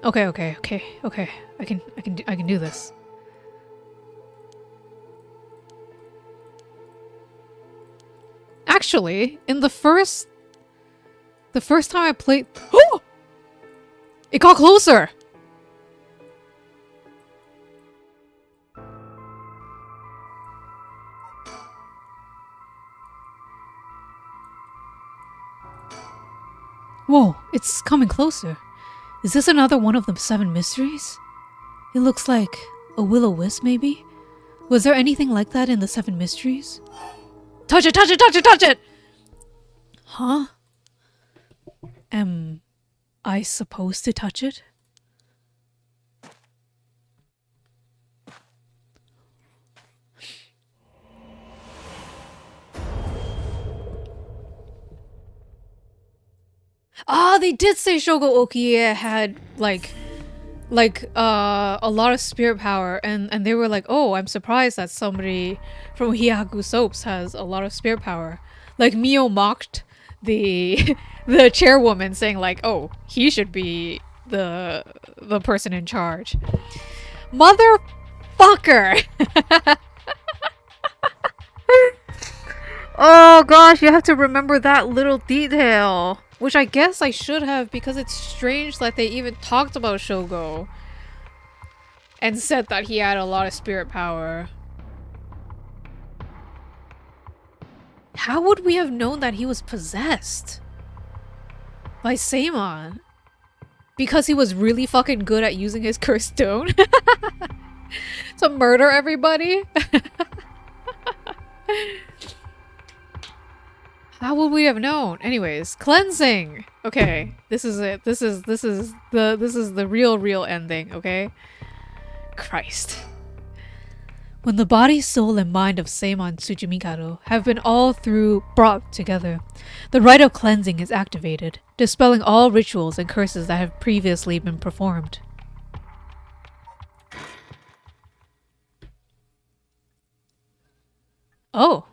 Okay. I can do this. Actually, in the first time I played, oh! It got closer. Whoa, it's coming closer. Is this another one of the 7 mysteries? It looks like a will-o-wisp, maybe? Was there anything like that in the 7 mysteries? Touch it! Touch it! Touch it! Touch it! Huh? Am I supposed to touch it? Ah, they did say Shogo Okie had a lot of spirit power, and they were like, oh, I'm surprised that somebody from Hihaku Soaps has a lot of spirit power. Like Mio mocked the the chairwoman, saying like, oh, he should be the person in charge. Motherfucker. Oh gosh, you have to remember that little detail. Which I guess I should have, because it's strange that they even talked about Shogo and said that he had a lot of spirit power. How would we have known that he was possessed by Seimon? Because he was really fucking good at using his cursed stone to murder everybody? How would we have known? Anyways, cleansing. Okay, this is it. This is the real ending. Okay. Christ. When the body, soul, and mind of Seimon Tsujimikado have been all through brought together, the rite of cleansing is activated, dispelling all rituals and curses that have previously been performed. Oh,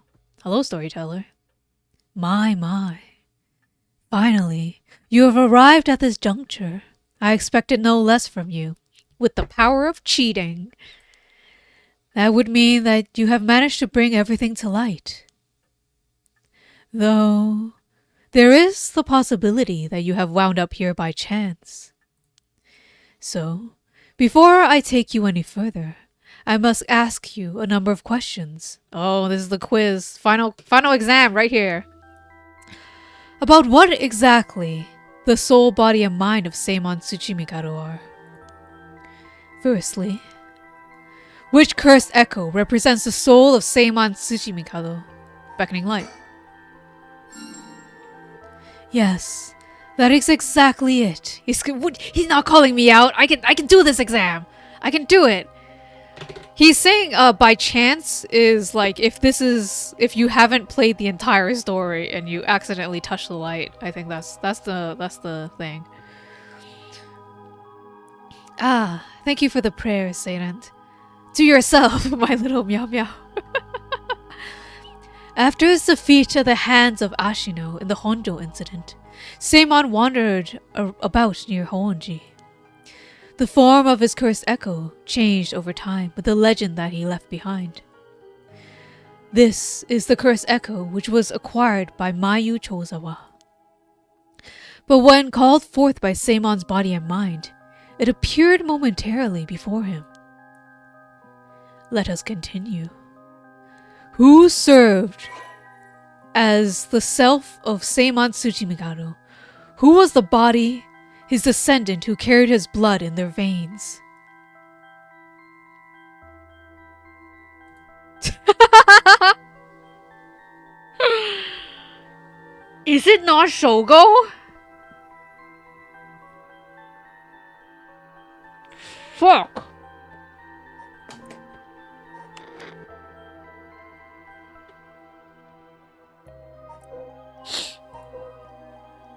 hello, storyteller. My. Finally, you have arrived at this juncture. I expected no less from you. With the power of cheating. That would mean that you have managed to bring everything to light. Though, there is the possibility that you have wound up here by chance. So, before I take you any further, I must ask you a number of questions. Oh, this is the quiz. Final exam right here. About what exactly the soul, body, and mind of Seimon Tsuchimikado are. Firstly, which cursed echo represents the soul of Seimon Tsuchimikado? Beckoning light. Yes, that is exactly it. He's not calling me out. I can do this exam. I can do it. He's saying by chance is like if you haven't played the entire story and you accidentally touch the light. I think that's the thing. Ah, thank you for the prayers, Saint. To yourself, my little meow meow. After his defeat at the hands of Ashino in the Honjo incident, Seimon wandered about near Honji. The form of his cursed echo changed over time with the legend that he left behind. This is the cursed echo which was acquired by Mayu Chozawa. But when called forth by Seimon's body and mind, it appeared momentarily before him. Let us continue. Who served as the self of Seimon Tsuchimikado? Who was the body, his descendant who carried his blood in their veins? Is it not Shogo? Fuck.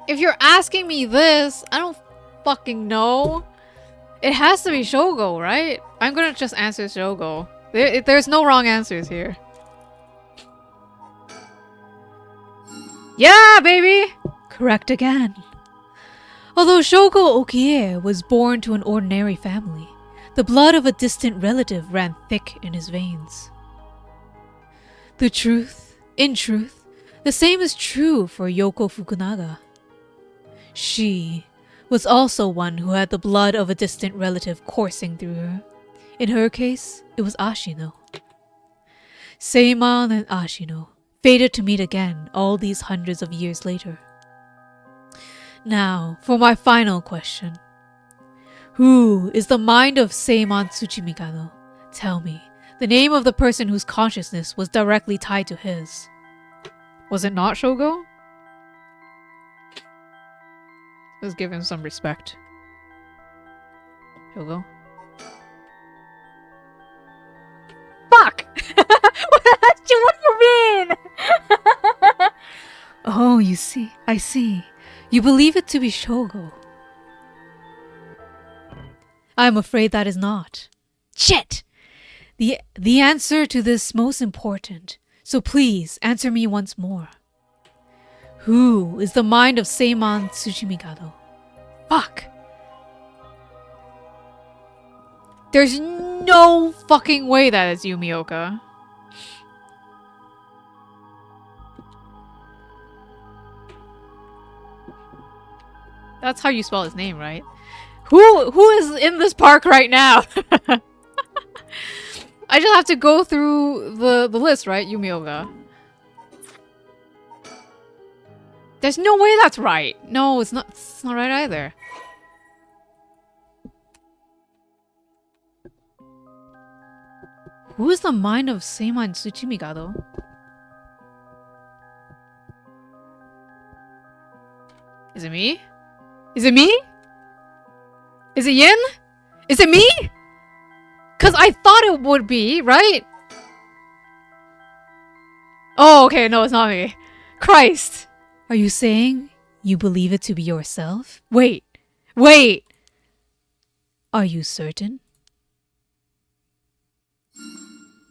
If you're asking me this, I don't fucking know. It has to be Shogo, right? I'm gonna just answer Shogo. There's no wrong answers here. Yeah, baby! Correct again. Although Shogo Okie was born to an ordinary family, the blood of a distant relative ran thick in his veins. In truth, the same is true for Yoko Fukunaga. She was also one who had the blood of a distant relative coursing through her. In her case, it was Ashino. Seimon and Ashino fated to meet again all these hundreds of years later. Now, for my final question. Who is the mind of Seimon Tsuchimikado? Tell me, the name of the person whose consciousness was directly tied to his. Was it not Shogo? Let's give him some respect. Shogo? Fuck! What do you mean? Oh, I see. You believe it to be Shogo. I'm afraid that is not. Shit! The answer to this most important. So please, answer me once more. Who is the mind of Seimon Tsuchimikado? Fuck! There's no fucking way that is Yumioka. That's how you spell his name, right? Who is in this park right now? I just have to go through the list, right? Yumioka. There's no way that's right. No, it's not right either. Who is the mind of Seimon Tsuchimikado? Is it me? Is it me? Is it Yin? Is it me? Cause I thought it would be, right? Oh, okay, no, it's not me. Christ. Are you saying you believe it to be yourself? Wait. Are you certain?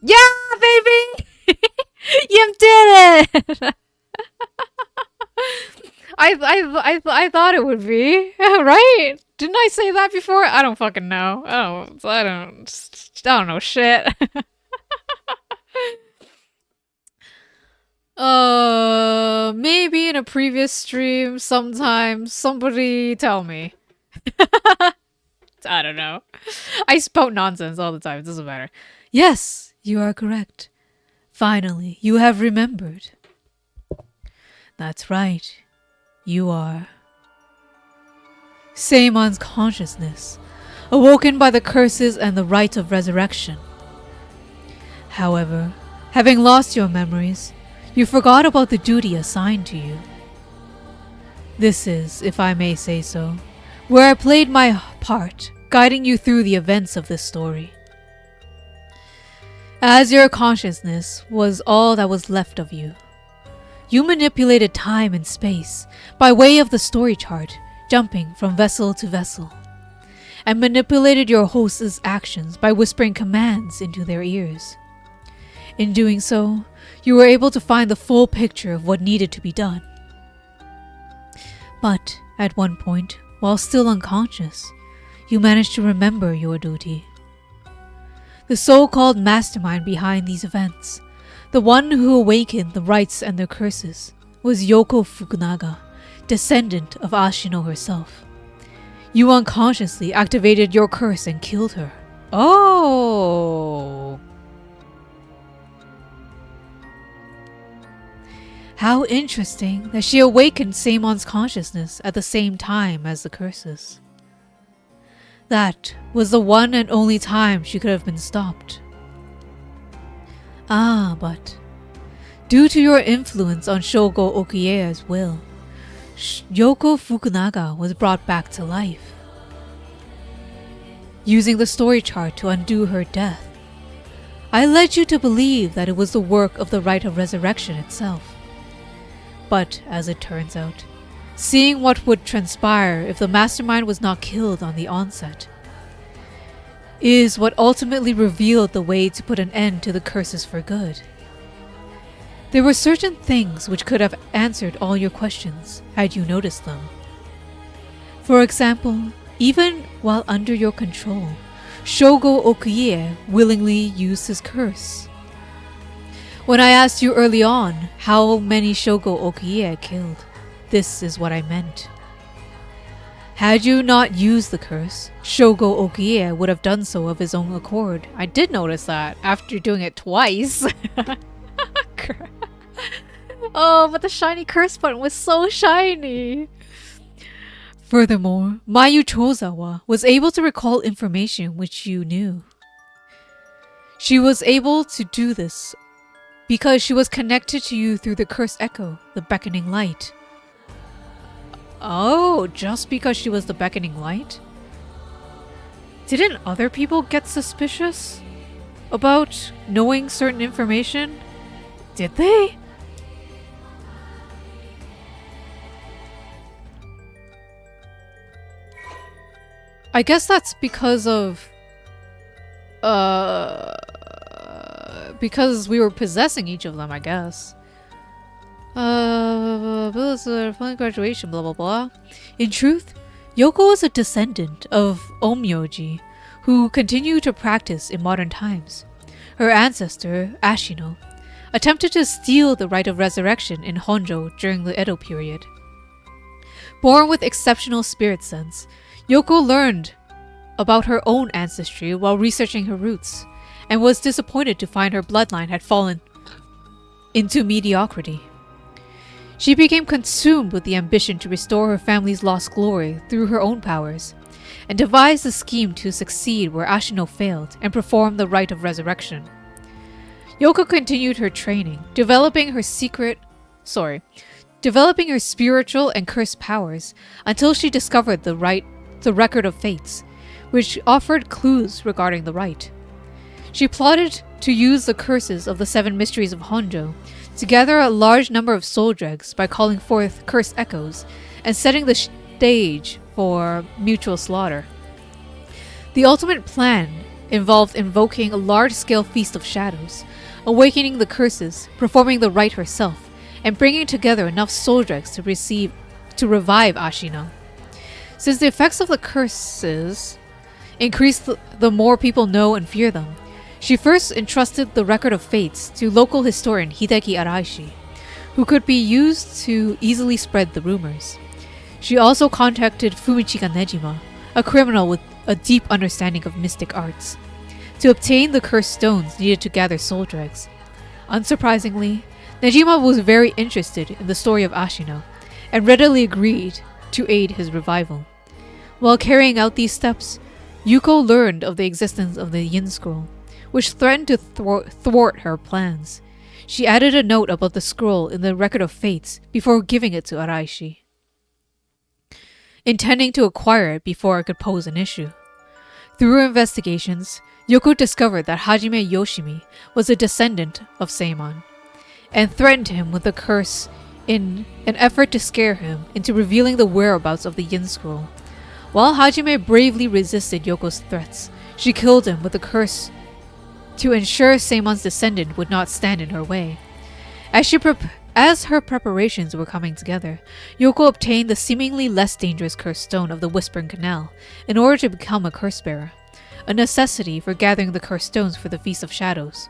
Yeah, baby! Yim did it! I thought it would be, right? Didn't I say that before? I don't fucking know. I don't know shit. Maybe in a previous stream, sometimes somebody tell me. I don't know. I spout nonsense all the time. It doesn't matter. Yes, you are correct. Finally, you have remembered. That's right. You are Seimon's consciousness, awoken by the curses and the rite of resurrection. However, having lost your memories, you forgot about the duty assigned to you. This is, if I may say so, where I played my part, guiding you through the events of this story. As your consciousness was all that was left of you, you manipulated time and space by way of the story chart, jumping from vessel to vessel, and manipulated your host's actions by whispering commands into their ears. In doing so, you were able to find the full picture of what needed to be done. But at one point, while still unconscious, you managed to remember your duty. The so-called mastermind behind these events, the one who awakened the rites and their curses, was Yoko Fukunaga, descendant of Ashino herself. You unconsciously activated your curse and killed her. Oh. How interesting that she awakened Seimon's consciousness at the same time as the curses. That was the one and only time she could have been stopped. But due to your influence on Shogo Okie's will, Yoko Fukunaga was brought back to life. Using the story chart to undo her death, I led you to believe that it was the work of the rite of resurrection itself. But as it turns out, seeing what would transpire if the mastermind was not killed on the onset, is what ultimately revealed the way to put an end to the curses for good. There were certain things which could have answered all your questions had you noticed them. For example, even while under your control, Shogo Okie willingly used his curse. When I asked you early on how many Shogo Okie killed, this is what I meant. Had you not used the curse, Shogo Okie would have done so of his own accord. I did notice that after doing it twice. Oh, but the shiny curse button was so shiny. Furthermore, Mayu Chozawa was able to recall information which you knew. She was able to do this because she was connected to you through the curse echo, the beckoning light. Oh, just because she was the beckoning light? Didn't other people get suspicious about knowing certain information? Did they? I guess that's because of because we were possessing each of them, I guess. Fun graduation, blah blah blah. In truth, Yoko was a descendant of Onmyoji, who continued to practice in modern times. Her ancestor, Ashino, attempted to steal the rite of resurrection in Honjo during the Edo period. Born with exceptional spirit sense, Yoko learned about her own ancestry while researching her roots, and was disappointed to find her bloodline had fallen into mediocrity. She became consumed with the ambition to restore her family's lost glory through her own powers, and devised a scheme to succeed where Ashino failed and perform the rite of resurrection. Yoko continued her training, developing her spiritual and cursed powers until she discovered the record of fates, which offered clues regarding the rite. She plotted to use the curses of the 7 mysteries of Honjo to gather a large number of soul dregs by calling forth cursed echoes and setting the stage for mutual slaughter. The ultimate plan involved invoking a large-scale feast of shadows, awakening the curses, performing the rite herself, and bringing together enough soul dregs to revive Ashina. Since the effects of the curses increase the more people know and fear them, she first entrusted the record of fates to local historian Hideki Araishi, who could be used to easily spread the rumors. She also contacted Fumichika Nejima, a criminal with a deep understanding of mystic arts, to obtain the cursed stones needed to gather soul dregs. Unsurprisingly, Nejima was very interested in the story of Ashina and readily agreed to aid his revival. While carrying out these steps, Yuko learned of the existence of the Yin Scroll, which threatened to thwart her plans. She added a note about the scroll in the record of fates before giving it to Araishi, intending to acquire it before it could pose an issue. Through her investigations, Yoko discovered that Hajime Yoshimi was a descendant of Seimon, and threatened him with a curse in an effort to scare him into revealing the whereabouts of the Yin Scroll. While Hajime bravely resisted Yoko's threats, she killed him with a curse to ensure Seimon's descendant would not stand in her way. As her preparations were coming together, Yoko obtained the seemingly less dangerous cursed stone of the Whispering Canal in order to become a curse bearer, a necessity for gathering the cursed stones for the Feast of Shadows.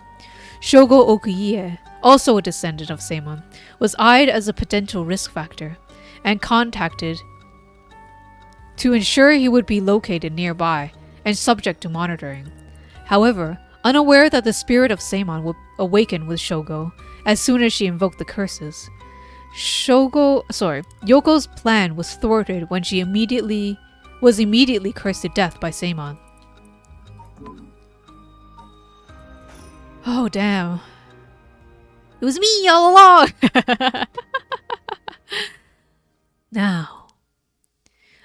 Shogo Okuie, also a descendant of Seimon, was eyed as a potential risk factor and contacted to ensure he would be located nearby and subject to monitoring. However, unaware that the spirit of Seimon would awaken with Shogo as soon as she invoked the curses, Yoko's plan was thwarted when she was immediately cursed to death by Seimon. Oh damn. It was me all along! Now,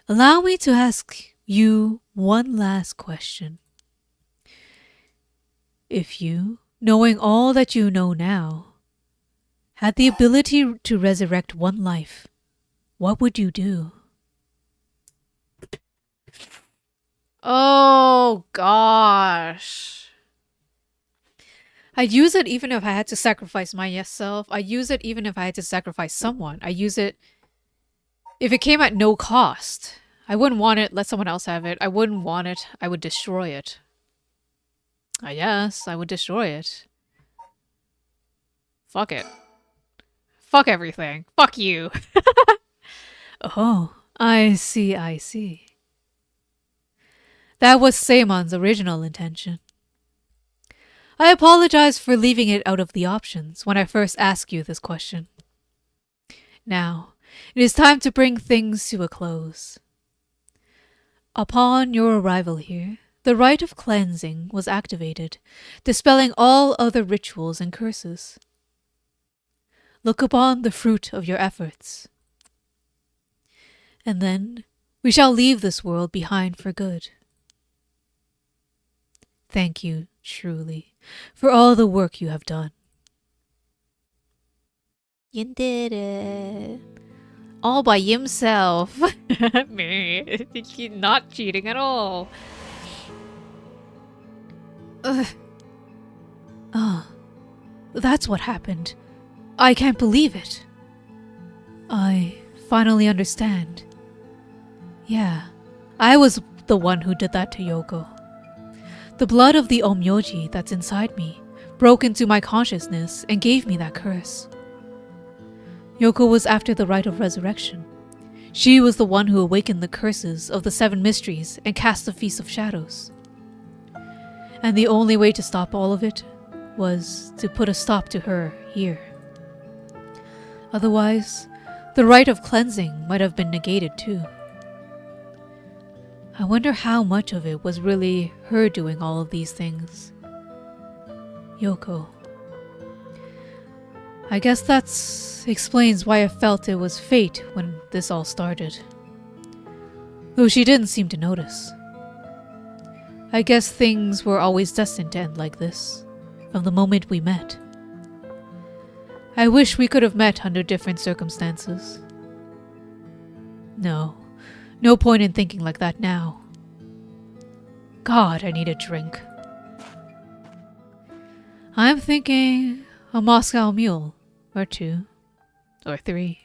allow me to ask you one last question. If you, knowing all that you know now, had the ability to resurrect one life, what would you do? Oh gosh. I'd use it even if I had to sacrifice my self. I'd use it even if I had to sacrifice someone. I'd use it if it came at no cost. I wouldn't want it, let someone else have it. I wouldn't want it, I would destroy it. Yes, I would destroy it. Fuck it. Fuck everything. Fuck you. Oh, I see. That was Seimon's original intention. I apologize for leaving it out of the options when I first asked you this question. Now, it is time to bring things to a close. Upon your arrival here, the rite of cleansing was activated, dispelling all other rituals and curses. Look upon the fruit of your efforts. And then we shall leave this world behind for good. Thank you, truly, for all the work you have done. You did it. All by himself. Me. He's not cheating at all. That's what happened. I can't believe it. I finally understand. Yeah, I was the one who did that to Yoko. The blood of the Onmyoji that's inside me broke into my consciousness and gave me that curse. Yoko was after the rite of resurrection. She was the one who awakened the curses of the 7 mysteries and cast the Feast of Shadows. And the only way to stop all of it was to put a stop to her here. Otherwise, the rite of cleansing might have been negated too. I wonder how much of it was really her doing all of these things. Yoko. I guess that explains why I felt it was fate when this all started. Though she didn't seem to notice. I guess things were always destined to end like this, from the moment we met. I wish we could have met under different circumstances. No point in thinking like that now. God, I need a drink. I'm thinking a Moscow Mule, or 2, or 3.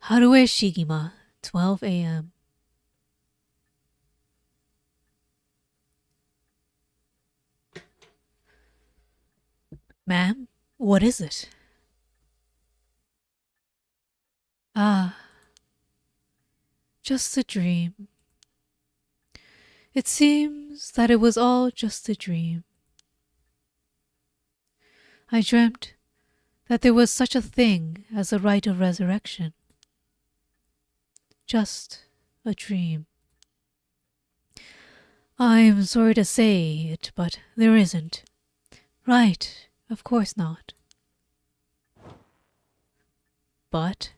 Harue Shigima, 12 a.m. Ma'am, what is it? Ah, just a dream. It seems that it was all just a dream. I dreamt that there was such a thing as a rite of resurrection. Just a dream. I'm sorry to say it, but there isn't. Right, of course not. But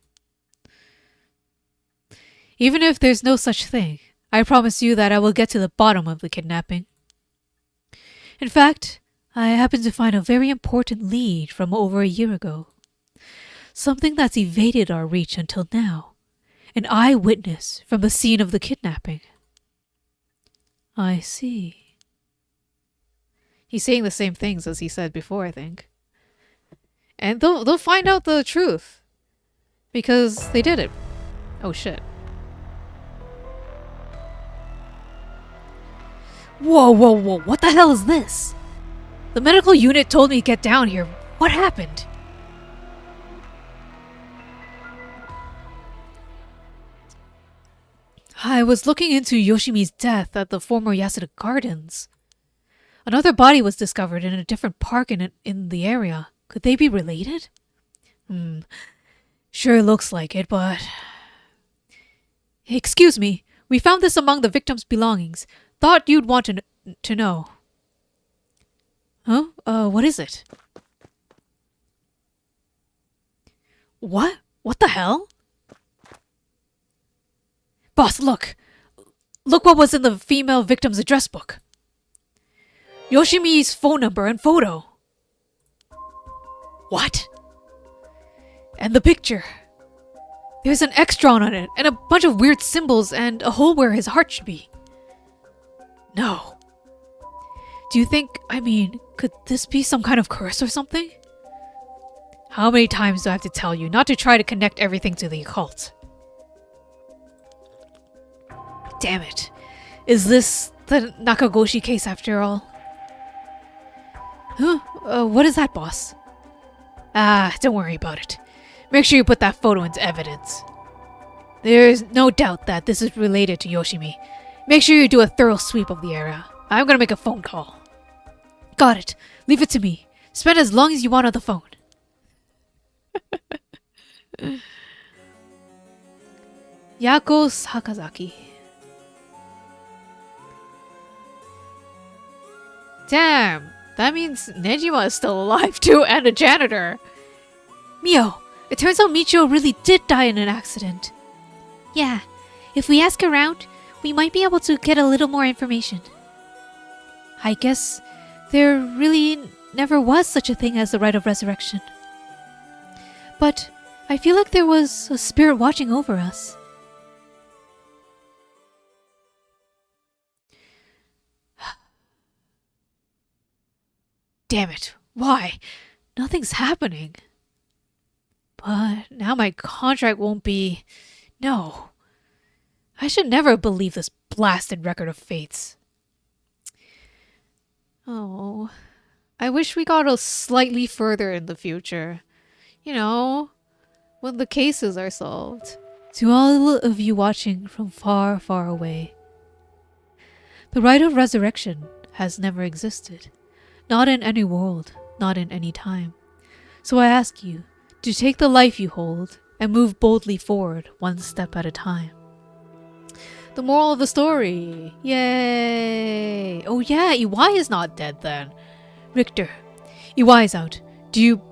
even if there's no such thing, I promise you that I will get to the bottom of the kidnapping. In fact, I happened to find a very important lead from over a year ago. Something that's evaded our reach until now. An eyewitness from the scene of the kidnapping. I see. He's saying the same things as he said before, I think. And they'll find out the truth. Because they did it. Oh shit. Whoa, what the hell is this? The medical unit told me to get down here. What happened? I was looking into Yoshimi's death at the former Yasuda Gardens. Another body was discovered in a different park in the area. Could they be related? Sure looks like it, but... Excuse me, we found this among the victim's belongings. Thought you'd want to know. Huh? What is it? What? What the hell? Boss, look! Look what was in the female victim's address book. Yoshimi's phone number and photo. What? And the picture. There's an X drawn on it, and a bunch of weird symbols, and a hole where his heart should be. No. Do you think, could this be some kind of curse or something? How many times do I have to tell you not to try to connect everything to the occult? Damn it. Is this the Nakagoshi case after all? Huh? What is that, boss? Don't worry about it. Make sure you put that photo into evidence. There's no doubt that this is related to Yoshimi. Make sure you do a thorough sweep of the area. I'm gonna make a phone call. Got it. Leave it to me. Spend as long as you want on the phone. Yako Sakazaki. Damn, that means Nejima is still alive too, and a janitor. Mio, it turns out Michio really did die in an accident. Yeah, if we ask around, we might be able to get a little more information. I guess there really never was such a thing as the rite of resurrection. But I feel like there was a spirit watching over us. Damn it, why? Nothing's happening. But now my contract won't be... No. I should never believe this blasted record of fates. Oh, I wish we got a slightly further in the future. You know, when the cases are solved. To all of you watching from far, far away, the rite of resurrection has never existed. Not in any world, not in any time. So I ask you to take the life you hold and move boldly forward one step at a time. The moral of the story. Yay! Oh yeah, Iwai is not dead then. Richter, Iwai's out. Do you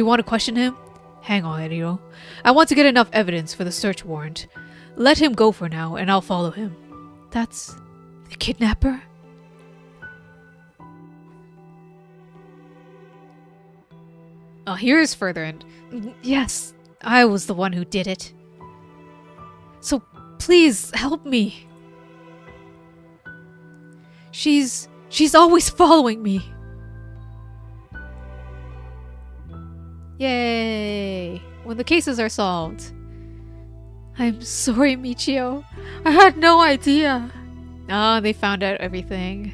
want to question him? Hang on, Eriro. I want to get enough evidence for the search warrant. Let him go for now, and I'll follow him. That's the kidnapper? Oh, here's further and yes, I was the one who did it. So please help me. She's always following me. Yay! When the cases are solved. I'm sorry, Michio. I had no idea. Ah, they found out everything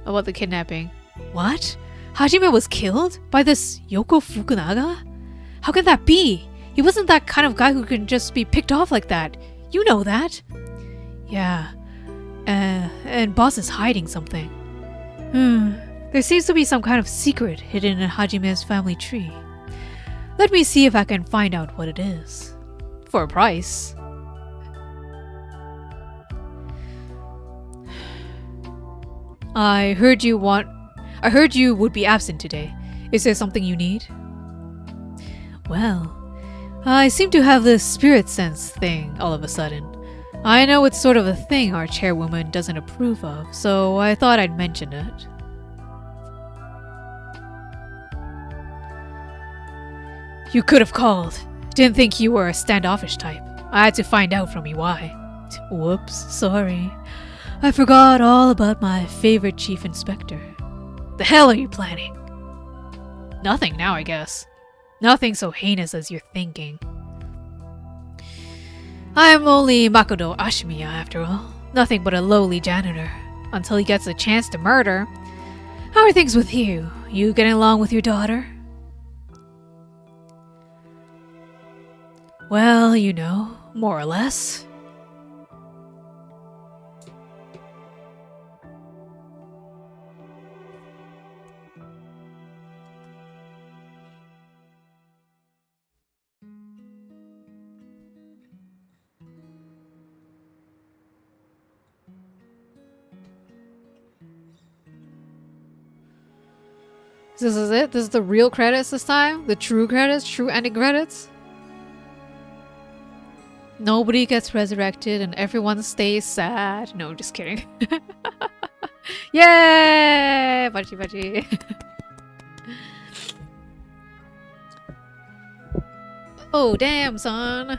about the kidnapping. What? Hajime was killed by this Yoko Fukunaga? How can that be? He wasn't that kind of guy who can just be picked off like that. You know that. Yeah. And boss is hiding something. There seems to be some kind of secret hidden in Hajime's family tree. Let me see if I can find out what it is. For a price. I heard you would be absent today. Is there something you need? Well, I seem to have this spirit sense thing all of a sudden. I know it's sort of a thing our chairwoman doesn't approve of, so I thought I'd mention it. You could have called. Didn't think you were a standoffish type. I had to find out from EY. Whoops, sorry. I forgot all about my favorite chief inspector. The hell are you planning? Nothing now, I guess. Nothing so heinous as you're thinking. I'm only Makoto Ashimiya after all. Nothing but a lowly janitor. Until he gets a chance to murder. How are things with you? You getting along with your daughter? Well, you know, more or less. This is it? This is the real credits this time? The true credits? True ending credits? Nobody gets resurrected and everyone stays sad. No, just kidding. Yay! Bachi bachi. Oh, damn, son.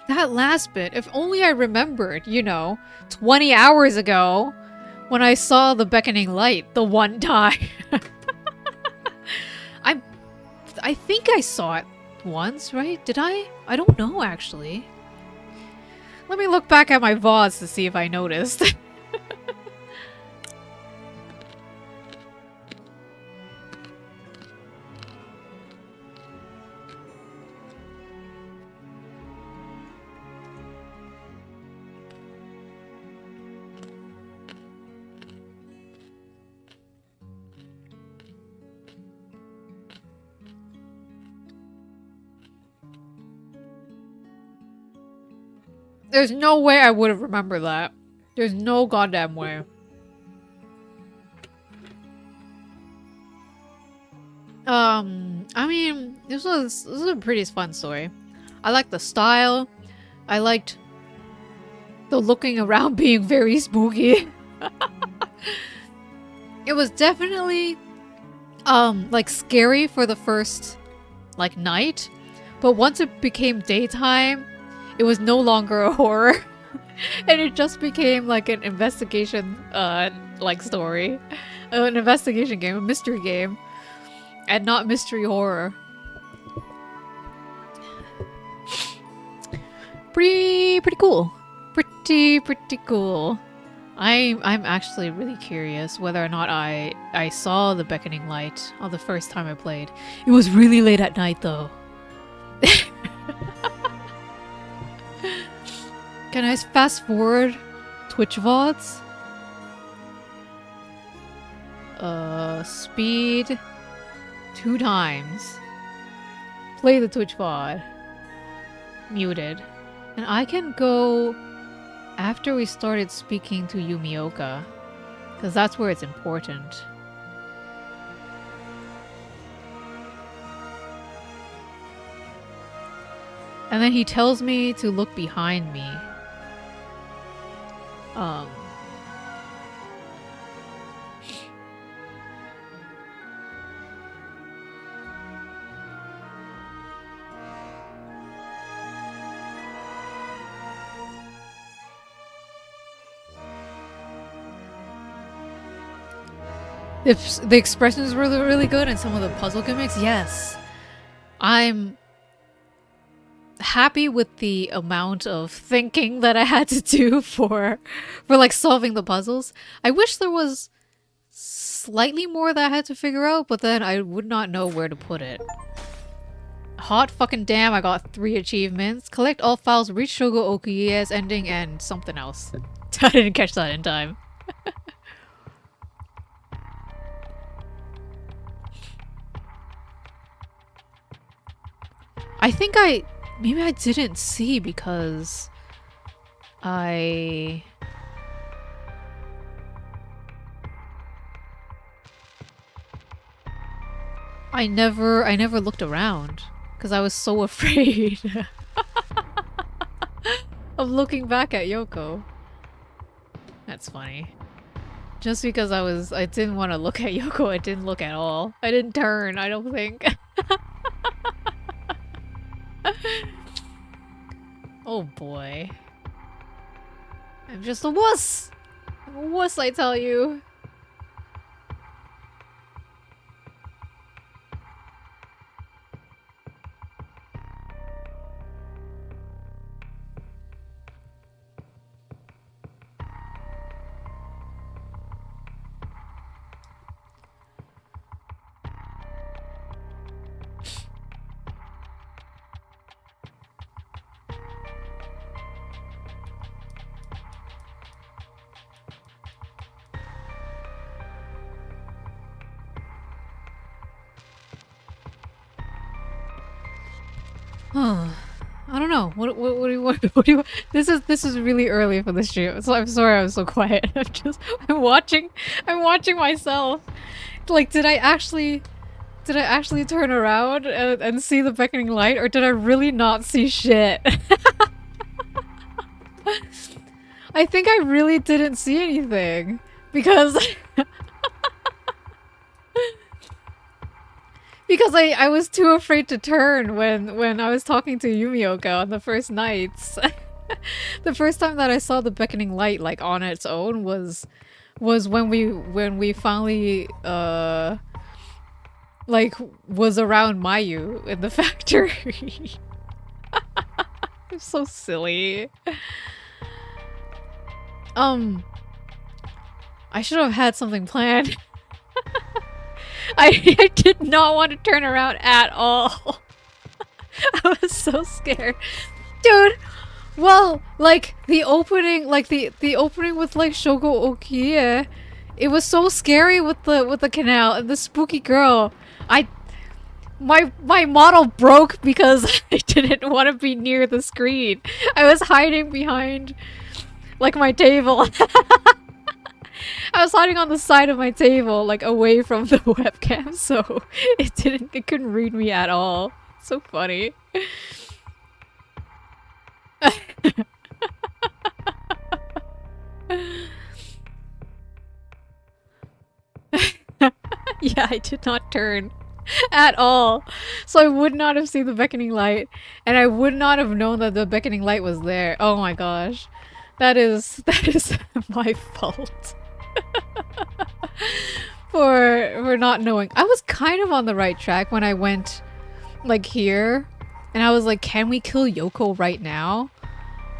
That last bit, if only I remembered, you know, 20 hours ago when I saw the beckoning light the one time. I think I saw it once, right? Did I? I don't know, actually. Let me look back at my VODs to see if I noticed. There's no way I would have remembered that. There's no goddamn way. I mean, this was a pretty fun story. I liked the style. I liked the looking around being very spooky. It was definitely like scary for the first like night, but once it became daytime, it was no longer a horror. And it just became like an investigation like story. An investigation game, a mystery game. And not mystery horror. Pretty cool. Pretty cool. I'm actually really curious whether or not I saw the beckoning light on the first time I played. It was really late at night though. Can I fast forward Twitch VODs? Speed 2 times. Play the Twitch pod. Muted. And I can go after we started speaking to Yumioka. Because that's where it's important. And then he tells me to look behind me. If the expressions were really good and some of the puzzle gimmicks, yes. I'm happy with the amount of thinking that I had to do for like solving the puzzles. I wish there was slightly more that I had to figure out, but then I would not know where to put it. Hot fucking damn, I got 3 achievements. Collect all files, reach Shogo Okuye's ending, and something else. I didn't catch that in time. I think maybe I didn't see because I never looked around because I was so afraid of looking back at Yoko. That's funny. Just because I didn't want to look at Yoko, I didn't look at all. I didn't turn, I don't think. Oh boy. I'm just a wuss! I'm a wuss, I tell you. I don't know. What do you want? What do you? This is really early for the stream, so I'm sorry I was so quiet. I'm watching myself. Like, did I actually turn around and see the beckoning light, or did I really not see shit? I think I really didn't see anything because because I was too afraid to turn when I was talking to Yumioka on the first nights. The first time that I saw the beckoning light like on its own was when we finally like was around Mayu in the factory. I'm so silly. I should have had something planned. I did not want to turn around at all. I was so scared. Dude, well, like the opening with like Shogo Okiye, it was so scary with the canal and the spooky girl. My model broke because I didn't want to be near the screen. I was hiding behind like my table. I was hiding on the side of my table, like away from the webcam, so it couldn't read me at all. So funny. Yeah, I did not turn at all. So I would not have seen the beckoning light, and I would not have known that the beckoning light was there. Oh my gosh. That is my fault. for not knowing. I was kind of on the right track when I went like here, and I was like, can we kill Yoko right now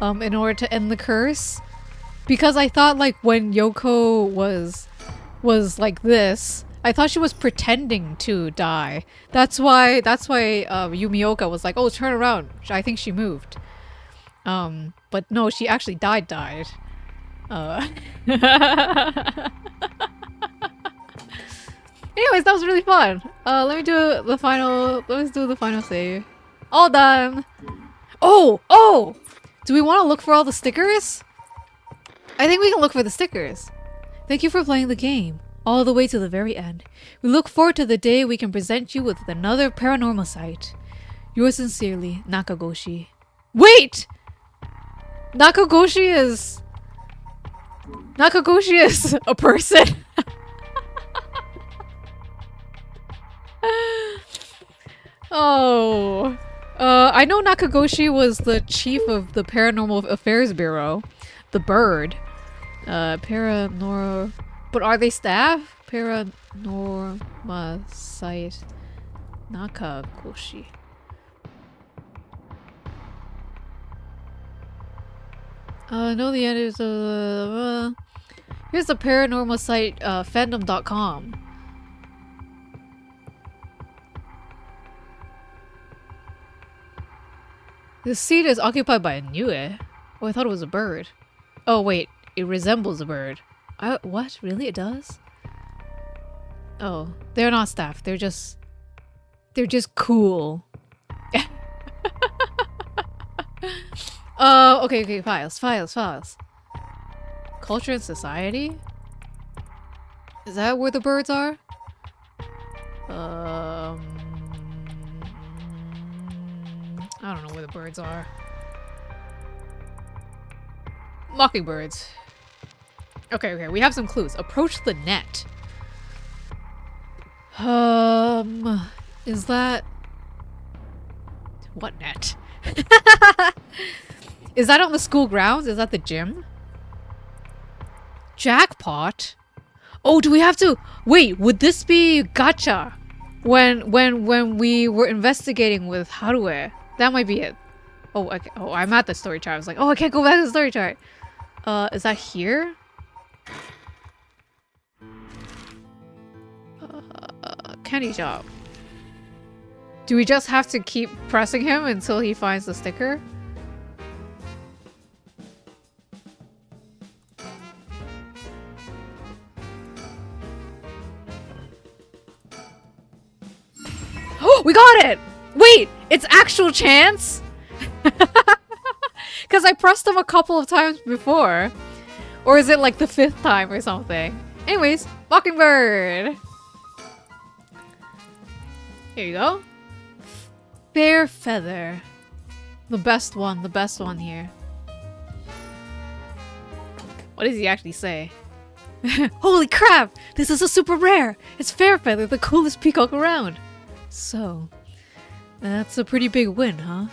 in order to end the curse? Because I thought like when Yoko was like this, I thought she was pretending to die. That's why Yumioka was like, oh, turn around, I think she moved. But no, she actually died. Anyways, that was really fun. Let's do the final save. All done. Oh! Do we want to look for all the stickers? I think we can look for the stickers. Thank you for playing the game, all the way to the very end. We look forward to the day we can present you with another Paranormasight. Yours sincerely, Nakagoshi. Wait! Nakagoshi is a person. Oh. I know Nakagoshi was the chief of the Paranormal Affairs Bureau. The bird. But are they staff? Paranormasight Nakagoshi. No, the end is here's the Paranormasight fandom.com. This seat is occupied by a Niue. Oh, I thought it was a bird. Oh wait, it resembles a bird. What? Really? It does? Oh, they're not staff. They're just cool. Okay, files. Culture and society? Is that where the birds are? I don't know where the birds are. Mockingbirds. Okay, we have some clues. Approach the net. Is that... What net? Is that on the school grounds? Is that the gym? Jackpot? Oh, do we have to... Wait, would this be gacha? When we were investigating with Harue? That might be it. Oh, okay. Oh, I'm at the story chart. I was like, oh, I can't go back to the story chart. Is that here? Candy shop. Do we just have to keep pressing him until he finds the sticker? Oh, we got it! Wait, it's actual chance? Because I pressed him a couple of times before. Or is it like the 5th time or something? Anyways, Mockingbird! Here you go. Fair feather. The best one here. What does he actually say? Holy crap! This is a super rare! It's fair feather, the coolest peacock around! So, that's a pretty big win, huh?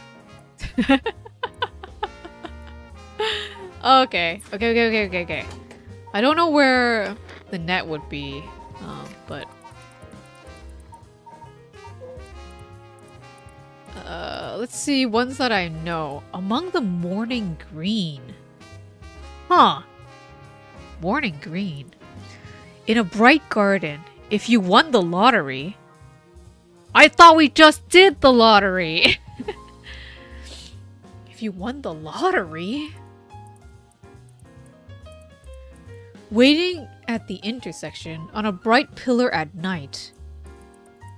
Okay. I don't know where the net would be, but... let's see, ones that I know. Among the morning green. Huh. Morning green. In a bright garden, if you won the lottery... I thought we just did the lottery! If you won the lottery? Waiting at the intersection on a bright pillar at night.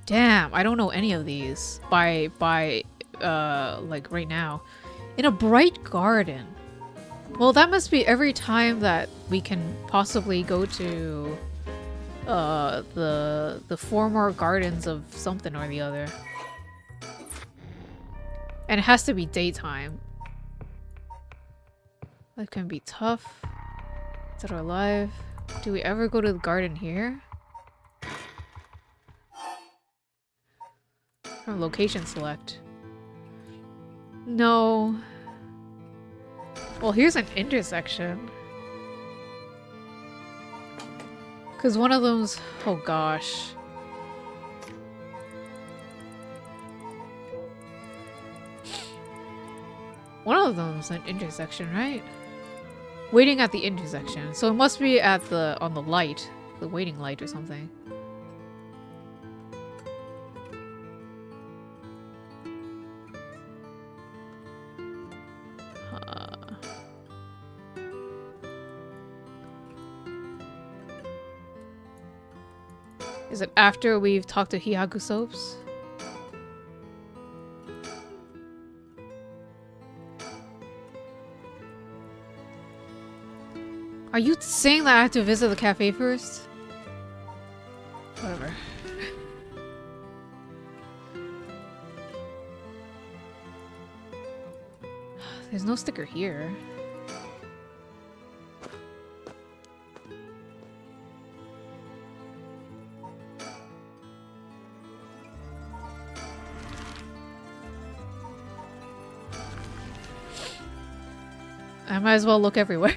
Damn, I don't know any of these by like right now. In a bright garden. Well, that must be every time that we can possibly go to the former gardens of something or the other. And it has to be daytime. That can be tough. Dead or alive. Do we ever go to the garden here? From location select. No. Well, here's an intersection. Because one of them's... Oh gosh. One of them's an intersection, right? Waiting at the intersection. So it must be at the... on the light. The waiting light or something. Is it after we've talked to Hihaku Soaps? Are you saying that I have to visit the cafe first? Whatever. There's no sticker here. I might as well look everywhere.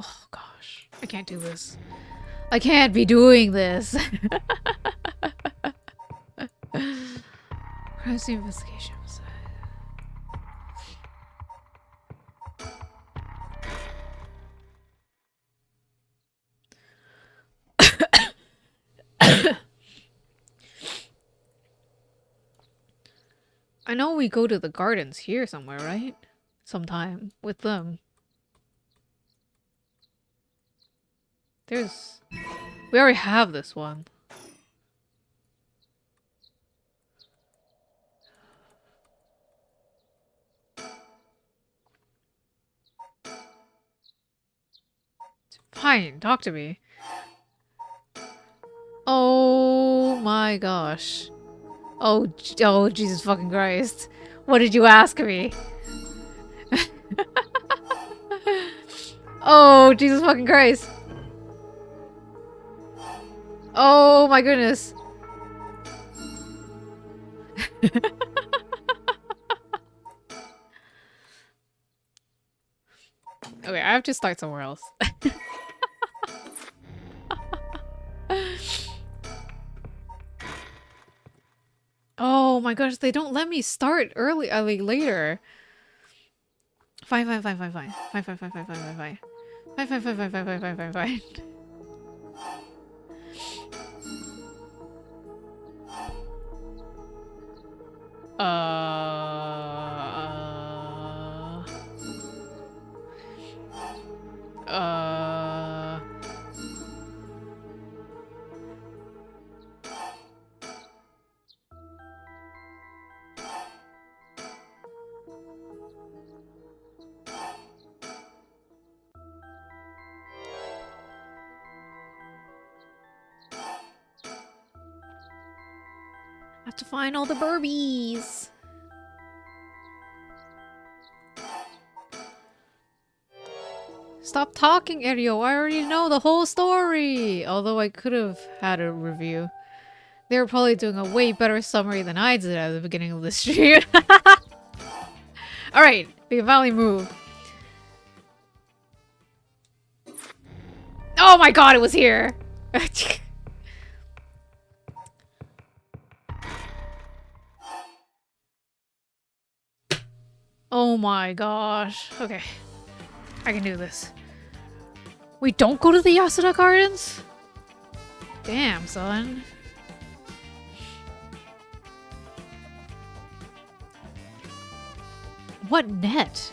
Oh gosh, I can't do this. I can't be doing this. Crime scene investigation. I know we go to the gardens here somewhere, right? Sometime with them. There's... We already have this one. Fine, talk to me. Oh my gosh. Oh, Jesus fucking Christ. What did you ask me? Oh, Jesus fucking Christ. Oh my goodness. Okay, I have to start somewhere else. Oh my gosh, they don't let me start early, like later. Fine. Fine. I have to find all the Burbies. Stop talking, Erio. I already know the whole story. Although I could have had a review. They were probably doing a way better summary than I did at the beginning of the stream. Alright, we can finally move. Oh my god, it was here! Oh my gosh. Okay. I can do this. We don't go to the Yasuda Gardens? Damn, son. What net?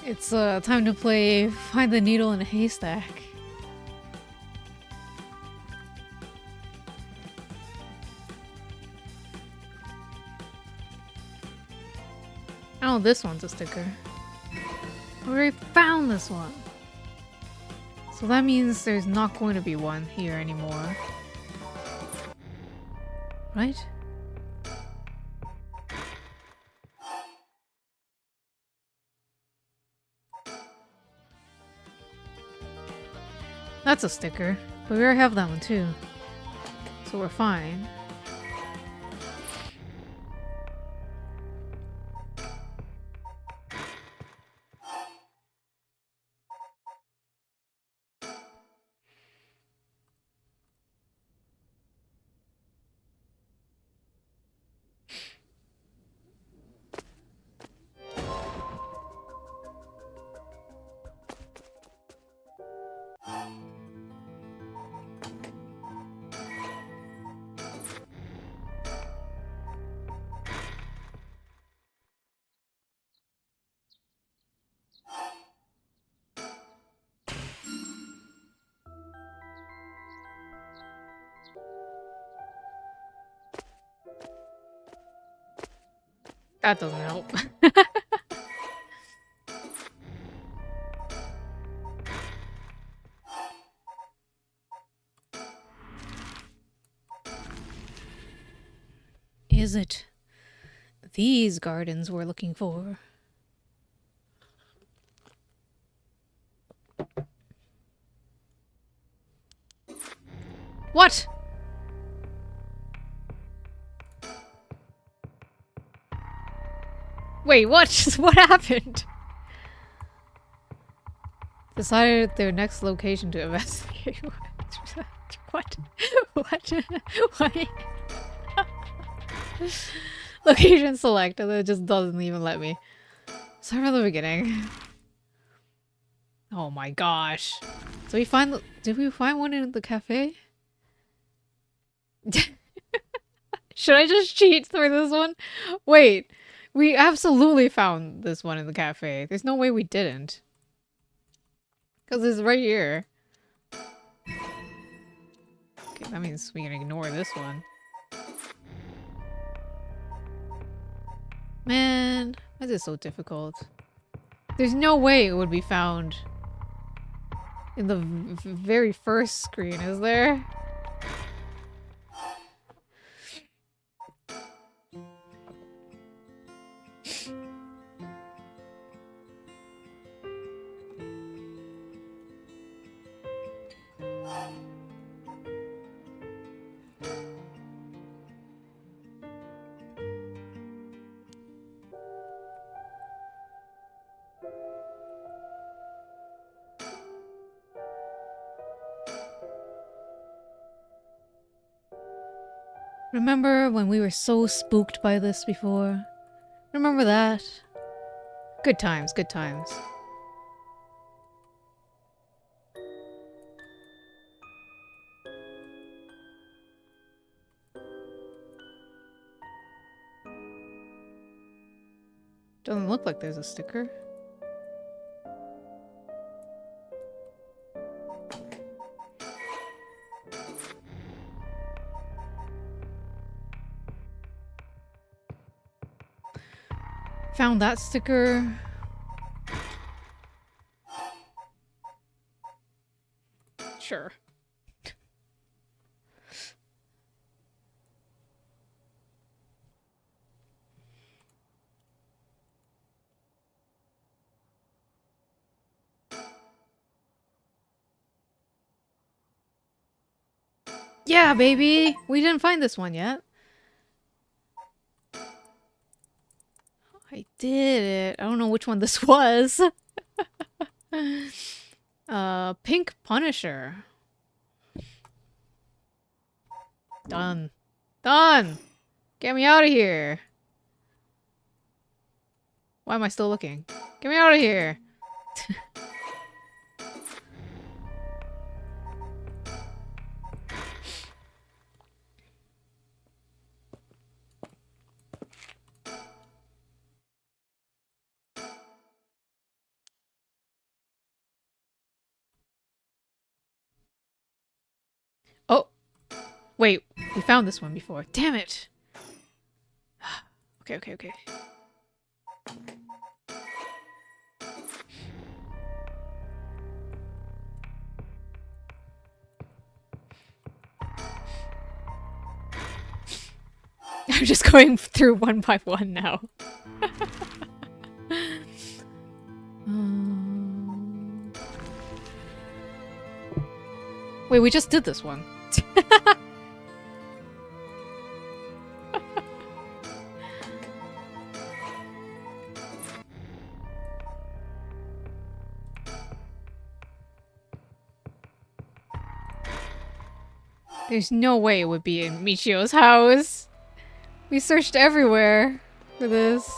It's time to play Find the Needle in a Haystack. Oh, this one's a sticker. I already found this one. So that means there's not going to be one here anymore. right? That's a sticker. But we already have that one too. So we're fine. That doesn't help. Is it these gardens we're looking for? What? Wait, what? What happened? Decided their next location to investigate. What? What? What? Location select, and it just doesn't even let me. Start from the beginning. Oh my gosh. So we find did we find one in the cafe? Should I just cheat through this one? Wait. We absolutely found this one in the cafe. There's no way we didn't. Because it's right here. Okay, that means we can ignore this one. Man, why is it so difficult? There's no way it would be found in the very first screen, is there? Remember when we were so spooked by this before? Remember that? Good times, good times. Doesn't look like there's a sticker. Found that sticker. Sure. Yeah, baby! We didn't find this one yet. I did it. I don't know which one this was. Pink Punisher. Done. Done! Get me out of here! Why am I still looking? Get me out of here! Oh! Wait, we found this one before. Damn it! Okay, okay, okay. I'm just going through one by one now. Wait, we just did this one. There's no way it would be in Michio's house. We searched everywhere for this.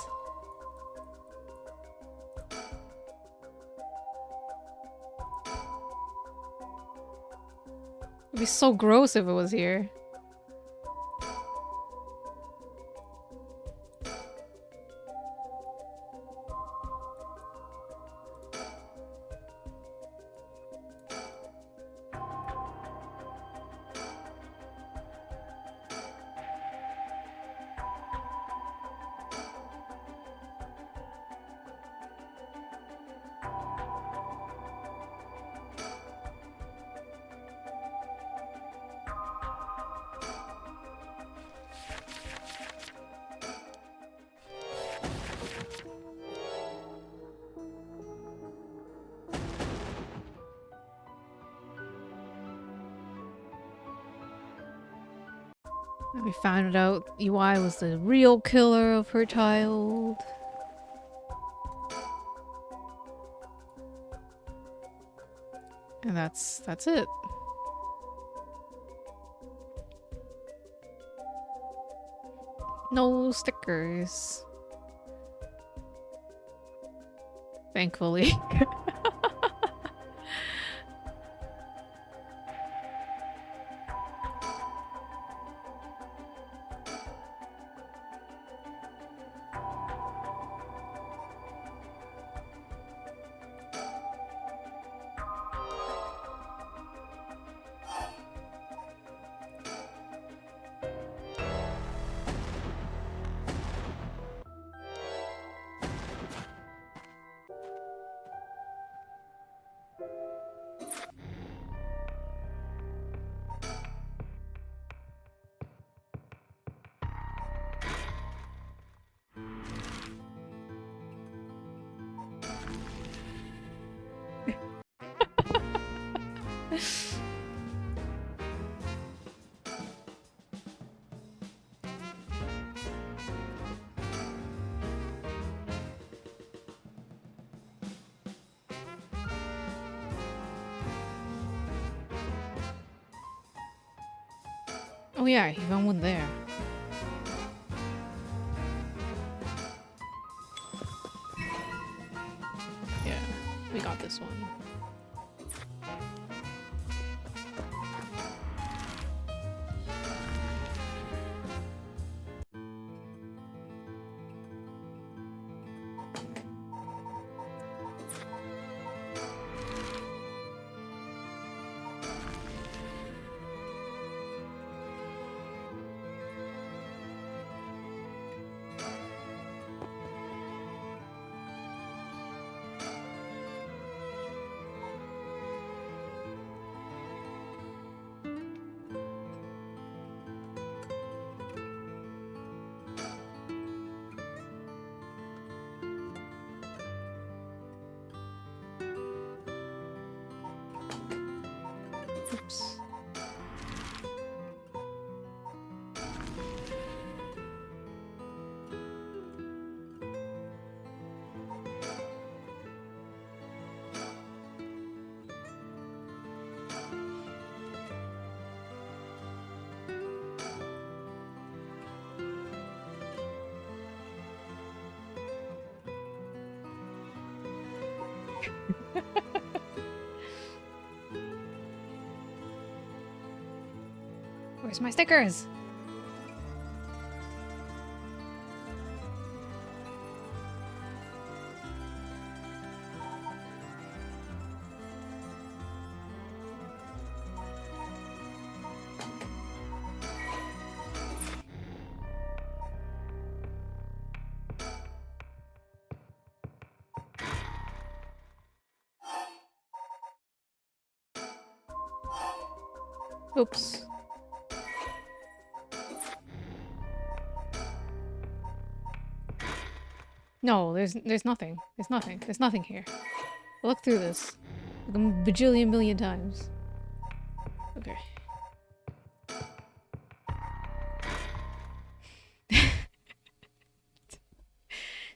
It'd be so gross if it was here. We found out UI was the real killer of her child. And that's it. No stickers. Thankfully. Oh yeah, he found one there. Yeah, we got this one. Oops. Where's my stickers? Oops. No, there's nothing. There's nothing. There's nothing here. Look through this. Like a bajillion million times. Okay.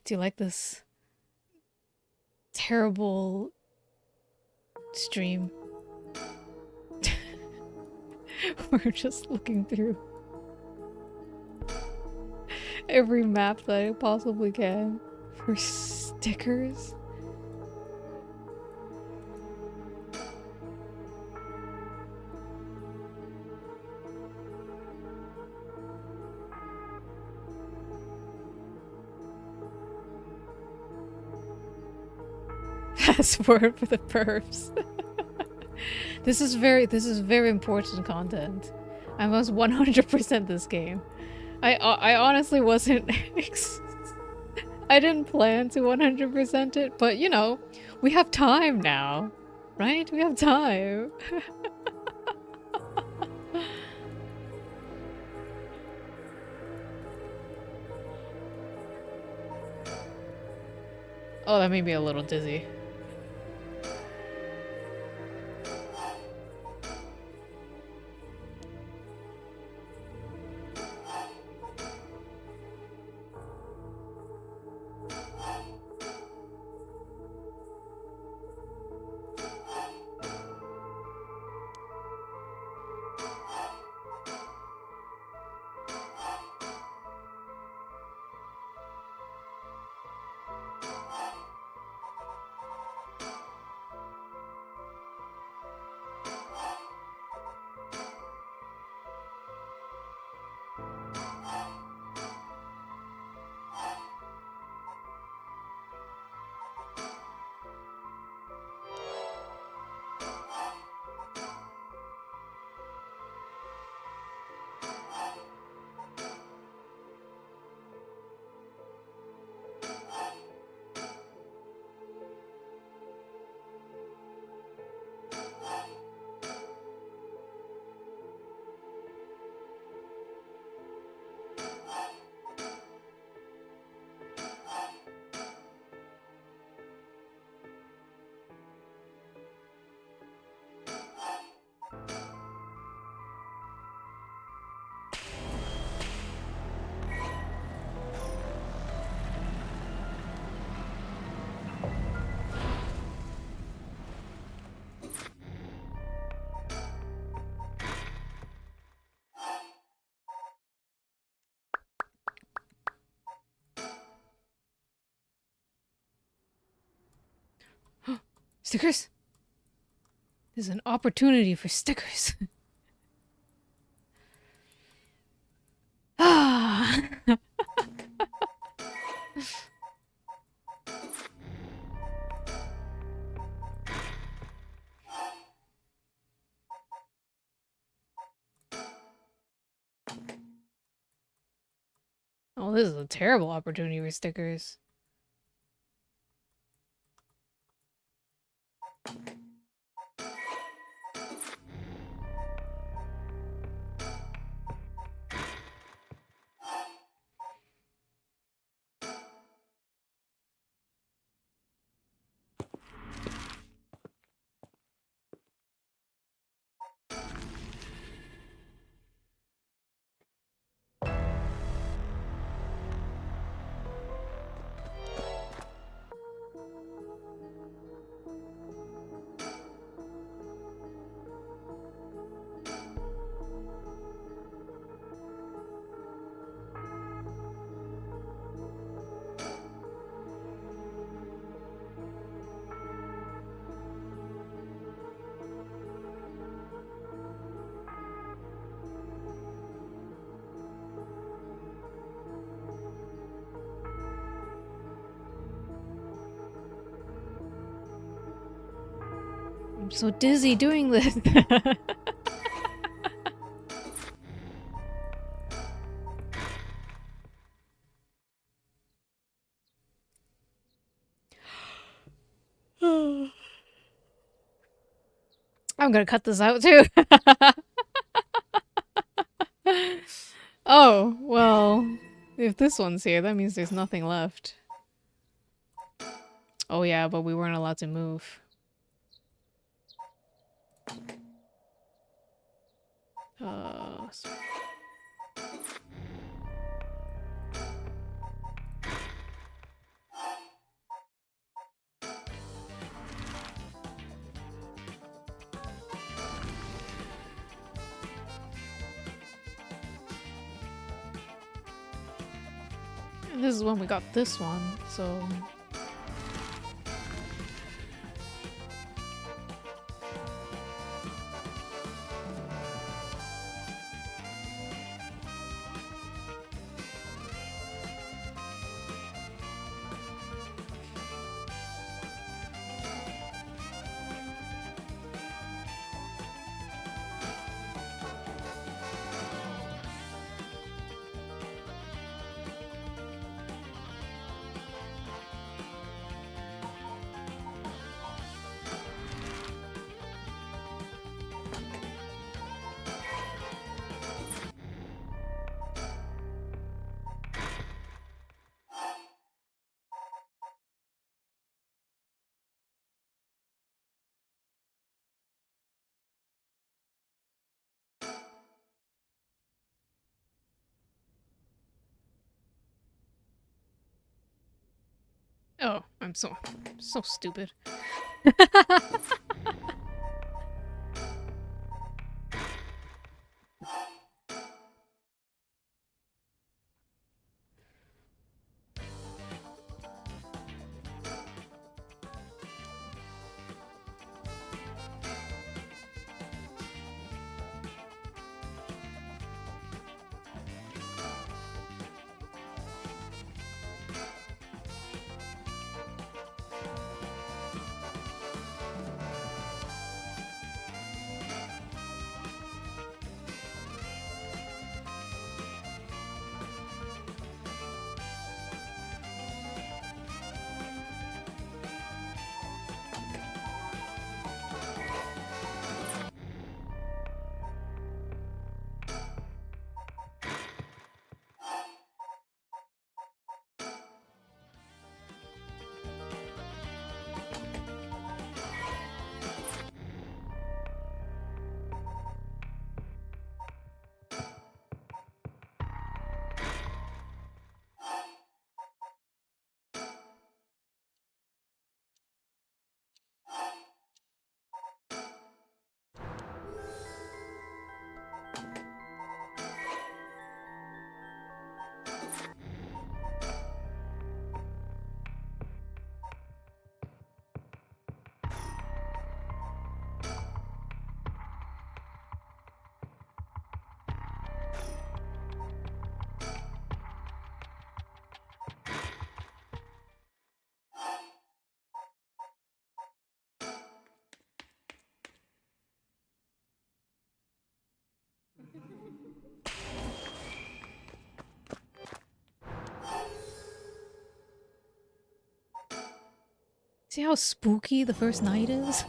Do you like this terrible stream? We're just looking through every map that I possibly can for stickers. Password for the perps. This is very important content. I must 100% this game. I honestly wasn't I didn't plan to 100% it, but you know, we have time now, right? We have time. Oh, that made me a little dizzy. Stickers? There's an opportunity for stickers. Ah. Oh, this is a terrible opportunity for stickers. I'm so dizzy doing this. I'm gonna cut this out too. Oh, well, if this one's here, that means there's nothing left. Oh yeah, but we weren't allowed to move. Uh, and this is when we got this one, so... Oh, I'm so stupid. See how spooky the first night is?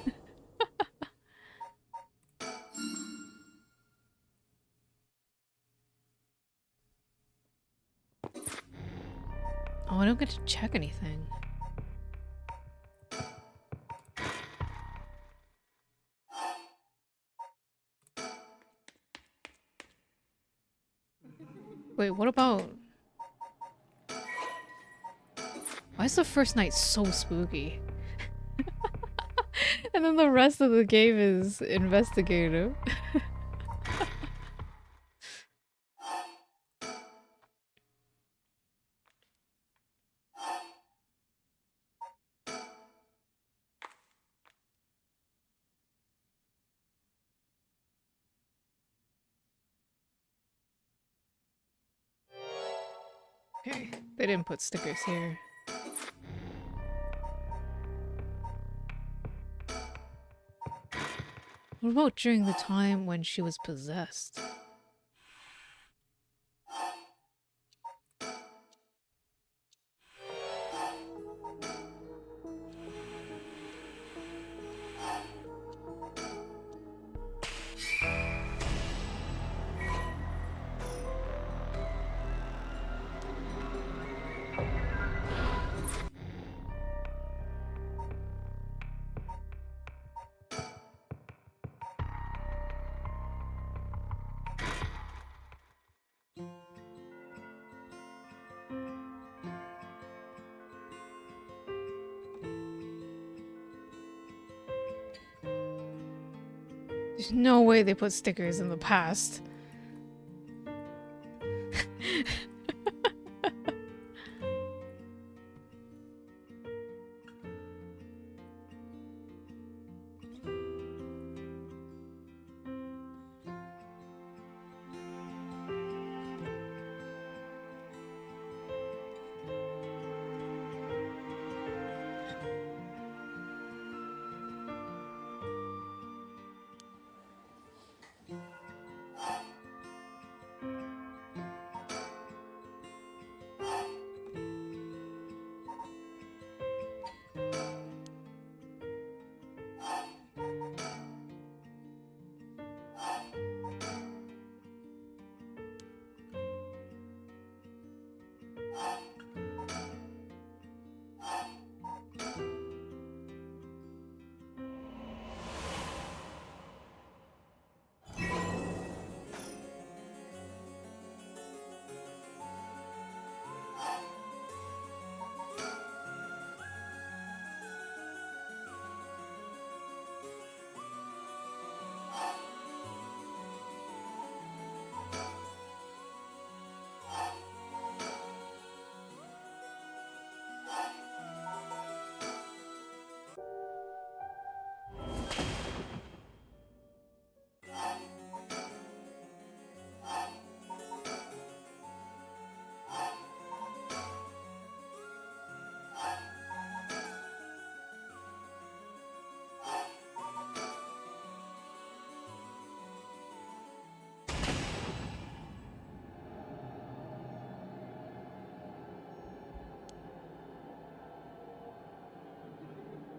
Oh, I don't get to check anything. Wait, what about... Why is the first night so spooky? And then the rest of the game is investigative. Okay, they didn't put stickers here. What about during the time when she was possessed? There's no way they put stickers in the past.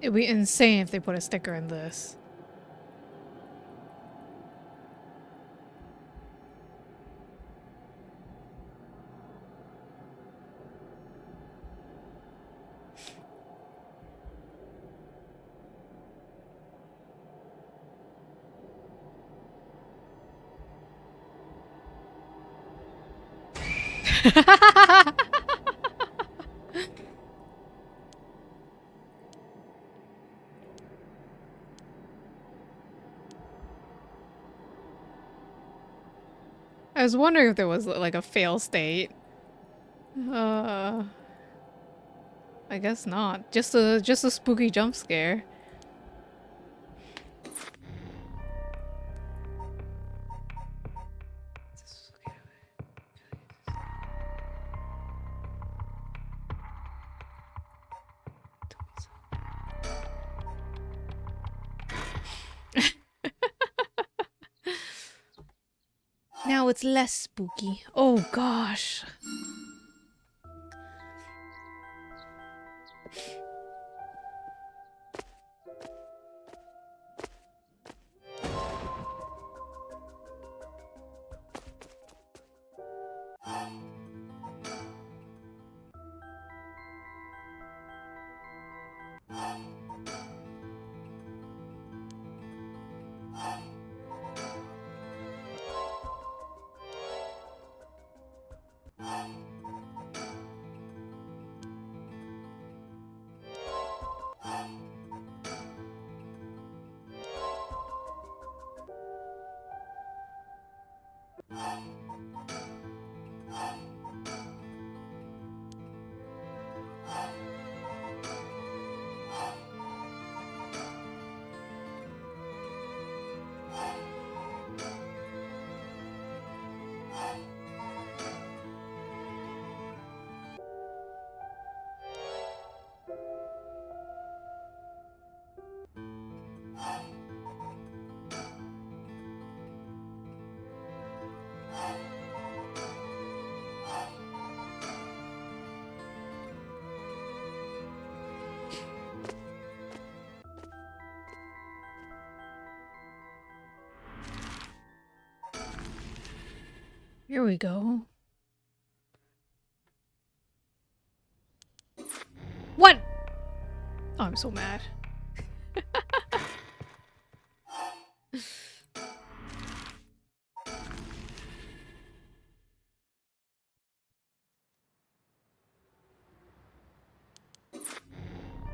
It'd be insane if they put a sticker in this. I was wondering if there was like a fail state. Uh, I guess not. Just a spooky jump scare. Now it's less spooky. Oh gosh. Here we go. What? Oh, I'm so mad.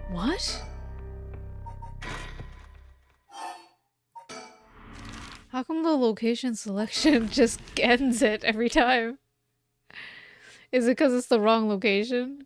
What? How come the location selection just ends it every time? Is it because it's the wrong location?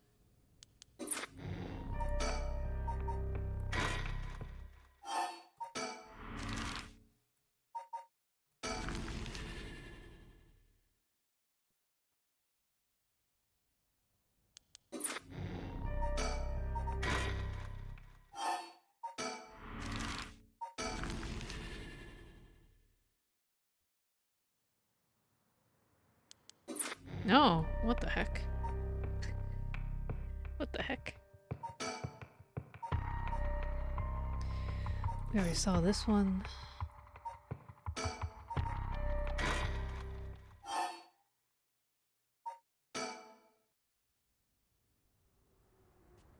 No, what the heck? What the heck? We already saw this one.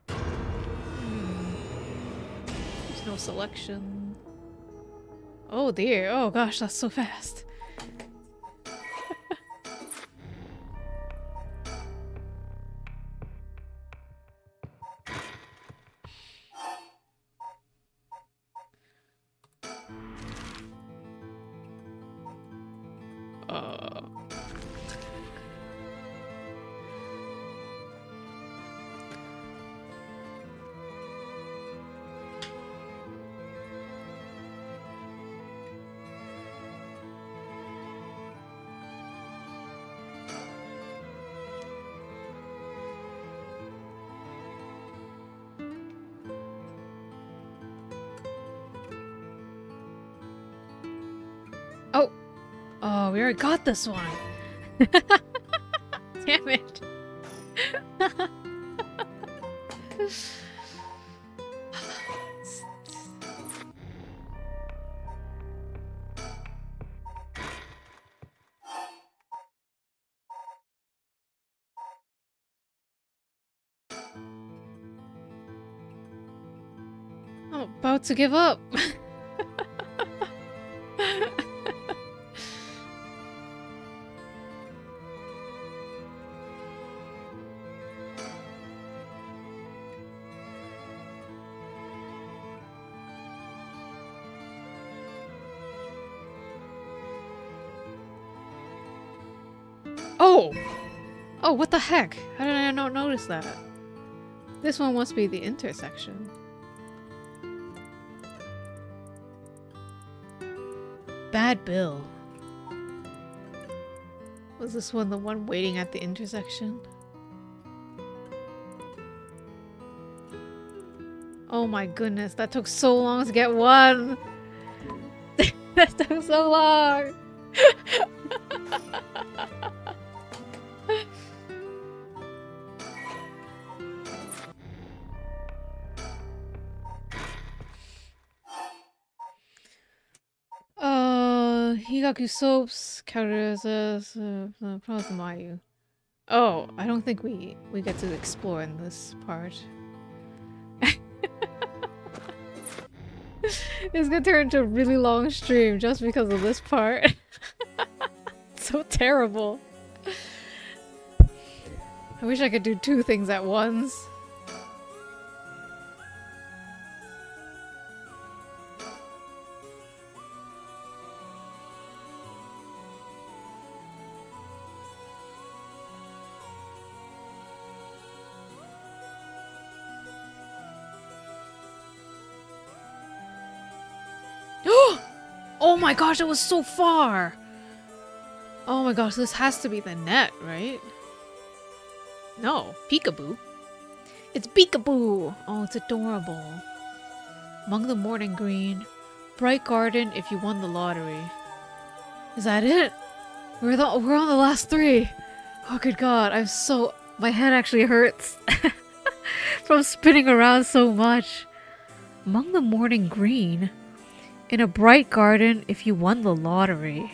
There's no selection. Oh dear, oh gosh, that's so fast. Oh! Oh, we already got this one! Damn it! I'm about to give up! Oh! Oh, what the heck? How did I not notice that? This one must be the intersection. Bad Bill. Was this one the one waiting at the intersection? Oh my goodness, that took so long to get one! That took so long! Higaku soaps, counters, Mayu. Oh, I don't think we get to explore in this part. It's gonna turn into a really long stream just because of this part. So terrible. I wish I could do two things at once. Oh my gosh, it was so far! Oh my gosh, this has to be the net, right? No, peekaboo. It's peekaboo! Oh, it's adorable. Among the morning green. Bright garden if you won the lottery. Is that it? We're on the last three! Oh good god, my head actually hurts. From spinning around so much. Among the morning green. In a bright garden if you won the lottery.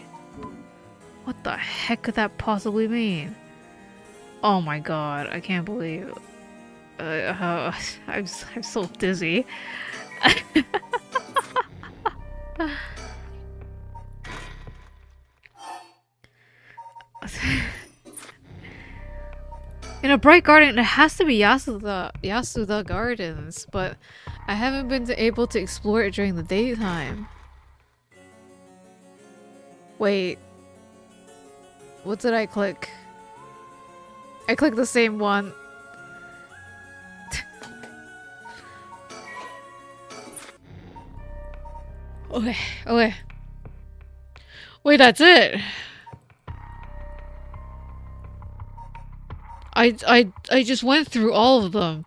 What the heck could that possibly mean? Oh my god, I can't believe... I'm so dizzy. In a bright garden, it has to be Yasuda Gardens, but I haven't been able to explore it during the daytime. Wait. What did I click? I clicked the same one. Okay, okay. Wait, that's it. I just went through all of them.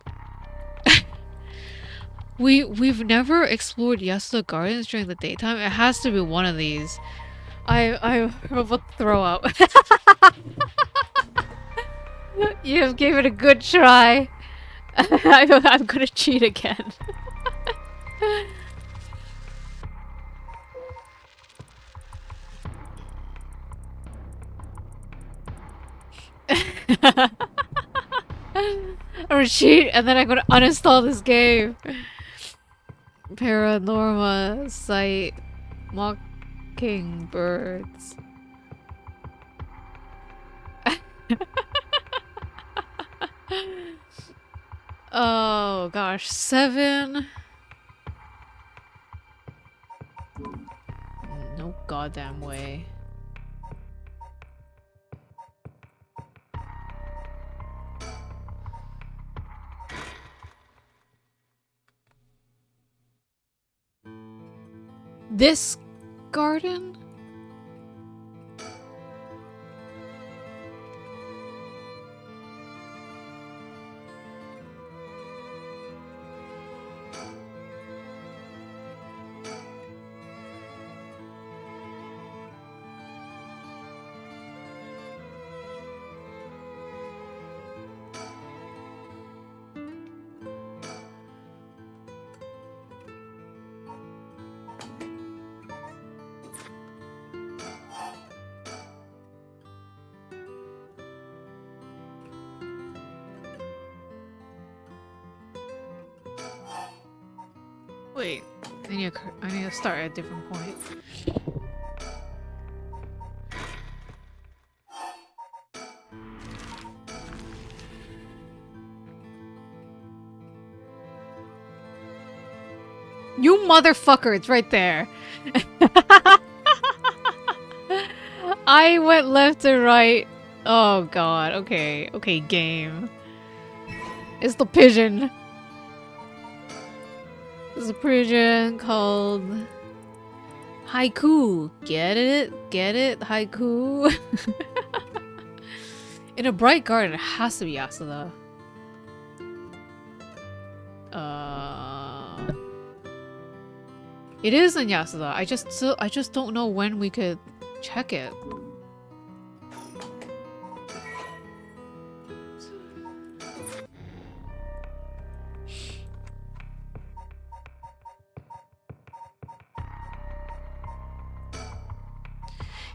We've never explored Yasuda Gardens during the daytime. It has to be one of these. I'm about to throw up. You gave it a good try. I'm gonna cheat again. I'm gonna cheat and then I'm gonna uninstall this game. Paranormasight Mockingbirds. Oh gosh, 7. No goddamn way. This garden? Wait, I need to start at a different point. You motherfucker, it's right there. I went left to right. Oh god, okay. Okay, game. It's the pigeon. There's a pigeon called Haiku. Get it? Get it? Haiku. In a bright garden, it has to be Yasuda. It is in Yasuda. I just don't know when we could check it.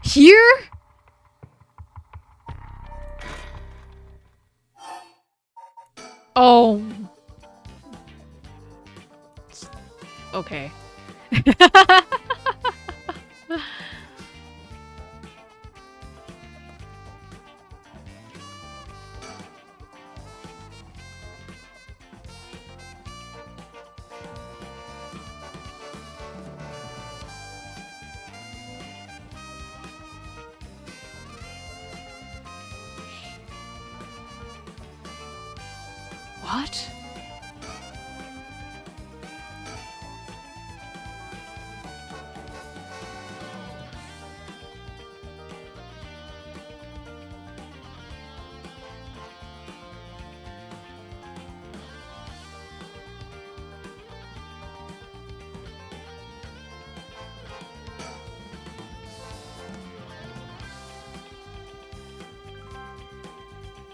Here? Oh. Okay. What?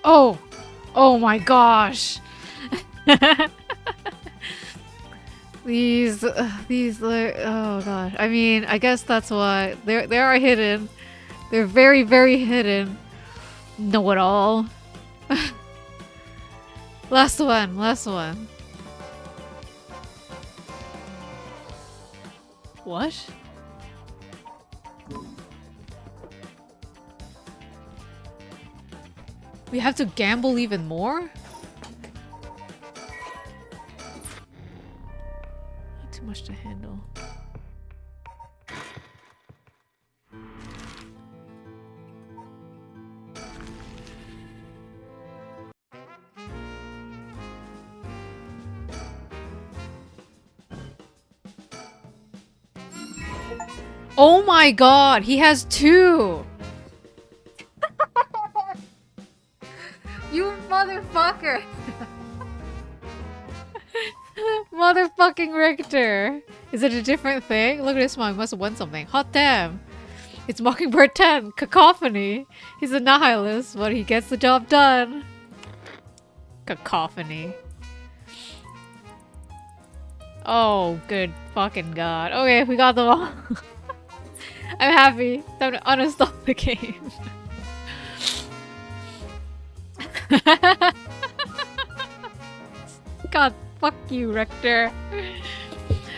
Oh! Oh my gosh! These, oh gosh. I mean, I guess that's what they are hidden. They're very, very hidden. Know it all. Last one, last one. What? We have to gamble even more? Not too much to handle. Oh my god, he has 2! You motherfucker! Motherfucking Richter! Is it a different thing? Look at this one, he must have won something. Hot damn! It's Mockingbird 10, Cacophony! He's a nihilist, but he gets the job done! Cacophony. Oh, good fucking god. Okay, we got them all. I'm happy. Time to uninstall the game. God, fuck you, Rector.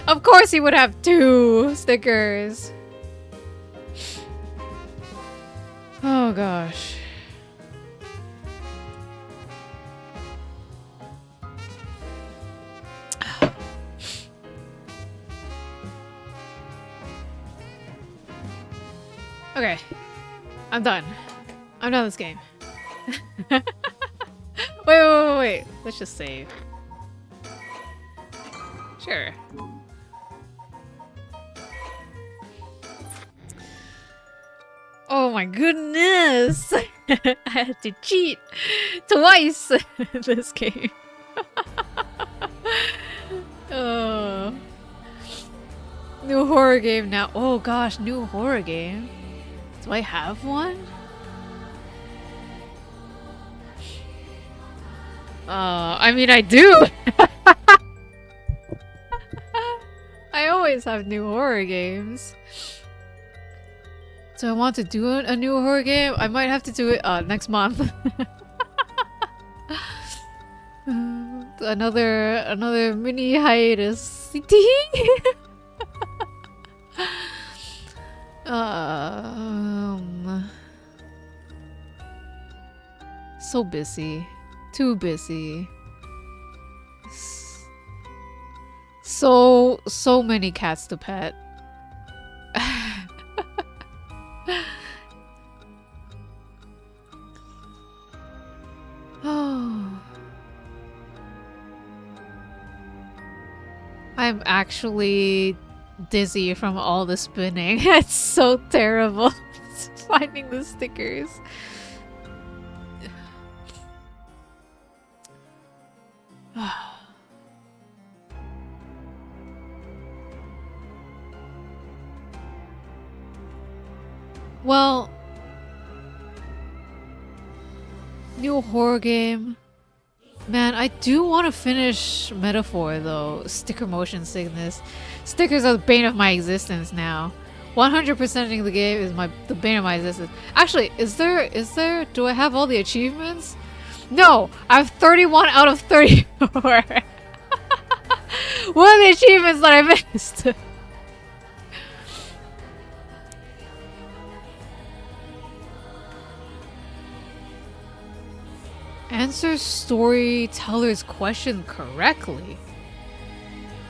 Of course he would have 2 stickers. Oh gosh. Okay. I'm done. I'm done with this game. Wait. Let's just save. Sure. Oh my goodness! I had to cheat twice in this game. Oh. New horror game now. Oh gosh, new horror game. Do I have one? I mean, I do. I always have new horror games. So I want to do a new horror game. I might have to do it next month. Another mini hiatus. So busy. Too busy. So many cats to pet. Oh. I'm actually dizzy from all the spinning. It's so terrible finding the stickers. Well, new horror game. Man, I do want to finish Metaphor though. Sticker motion sickness. Stickers are the bane of my existence now. 100%ing the game is the bane of my existence. Actually, is there? Do I have all the achievements? No, I have 31 out of 34. What are the achievements that I missed? Answer storyteller's question correctly.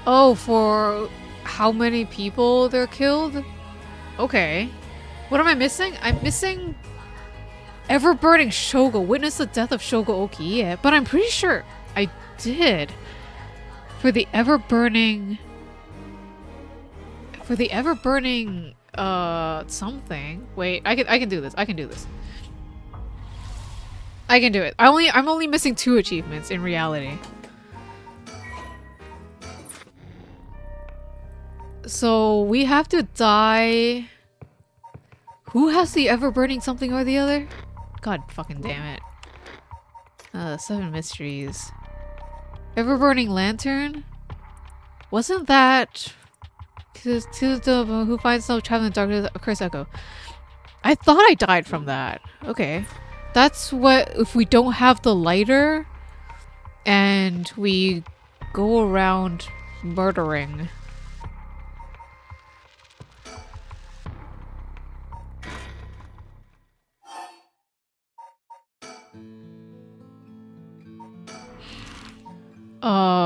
Oh, for how many people they're killed? Okay. What am I missing? I'm missing Ever-burning Shogo. Witness the death of Shogo Okiie. But I'm pretty sure I did. For the ever-burning... something. Wait, I can do this. I can do this. I can do it. I'm only missing 2 achievements in reality. So we have to die. Who has the ever-burning something or the other? God fucking damn it. 7 mysteries. Ever-burning lantern? Wasn't that to the who finds no traveling in the darkness of Curse Echo? I thought I died from that. Okay. That's what, if we don't have the lighter and we go around murdering.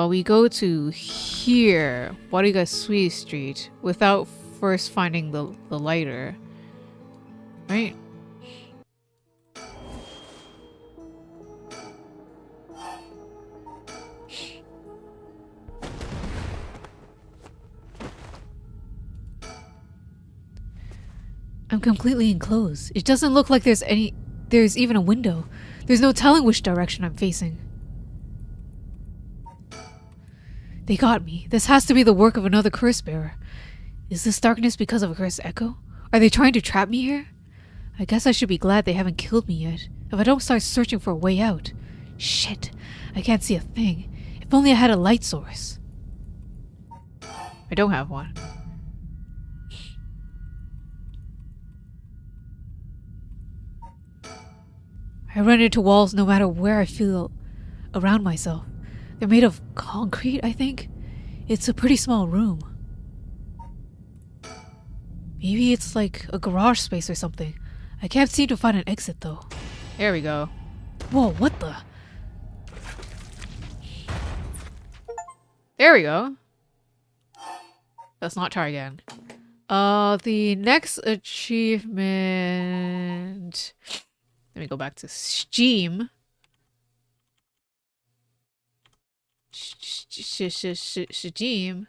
We go to here, Warigasui Street, without first finding the lighter. Right? I'm completely enclosed. It doesn't look like there's even a window. There's no telling which direction I'm facing. They got me. This has to be the work of another curse bearer. Is this darkness because of a cursed echo? Are they trying to trap me here? I guess I should be glad they haven't killed me yet. If I don't start searching for a way out. Shit. I can't see a thing. If only I had a light source. I don't have one. I run into walls no matter where I feel around myself. They're made of concrete, I think. It's a pretty small room. Maybe it's like a garage space or something. I can't seem to find an exit though. There we go. Whoa, what the? There we go. Let's not try again. The next achievement. Let me go back to Steam. Steam.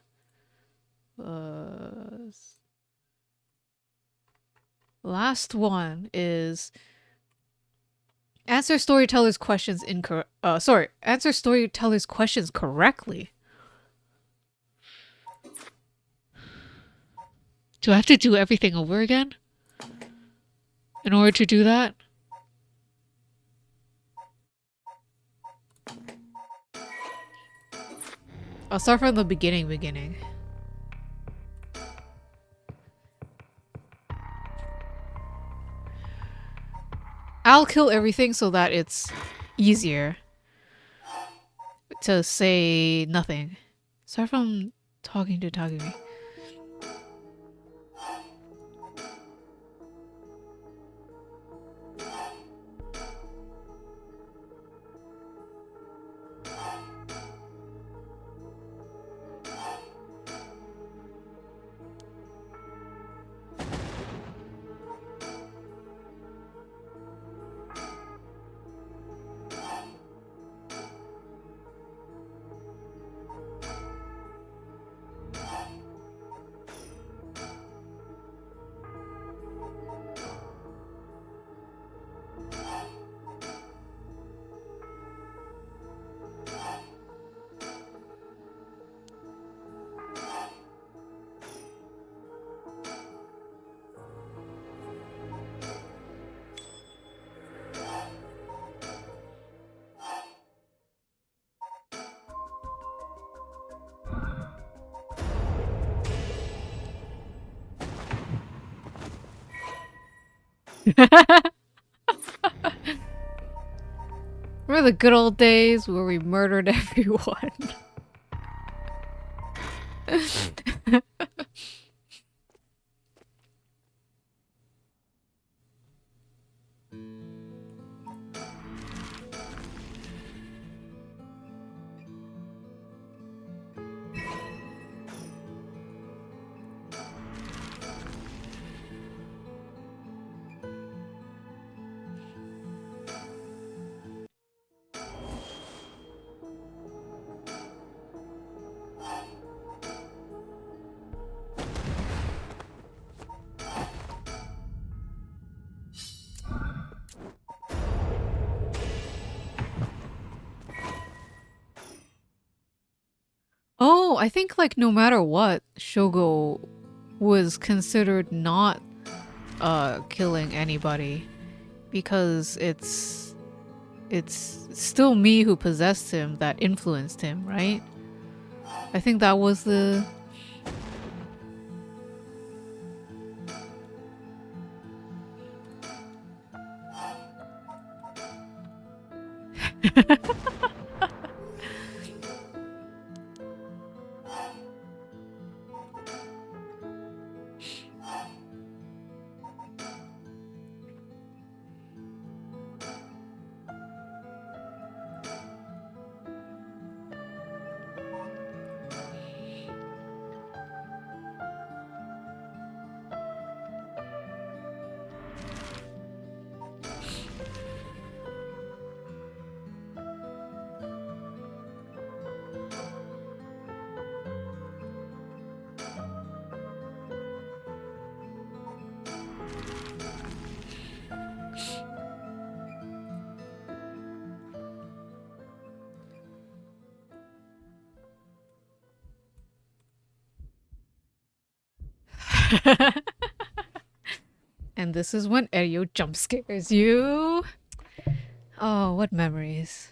Last one is answer storyteller's questions answer storyteller's questions correctly. Do I have to do everything over again in order to do that? I'll start from the beginning. I'll kill everything so that it's easier to say nothing. Start from talking to Takumi. Remember the good old days where we murdered everyone? Oh, I think like no matter what, Shogo was considered not killing anybody because it's still me who possessed him that influenced him, right? I think that was the And this is when Erio jump scares you. Oh, what memories.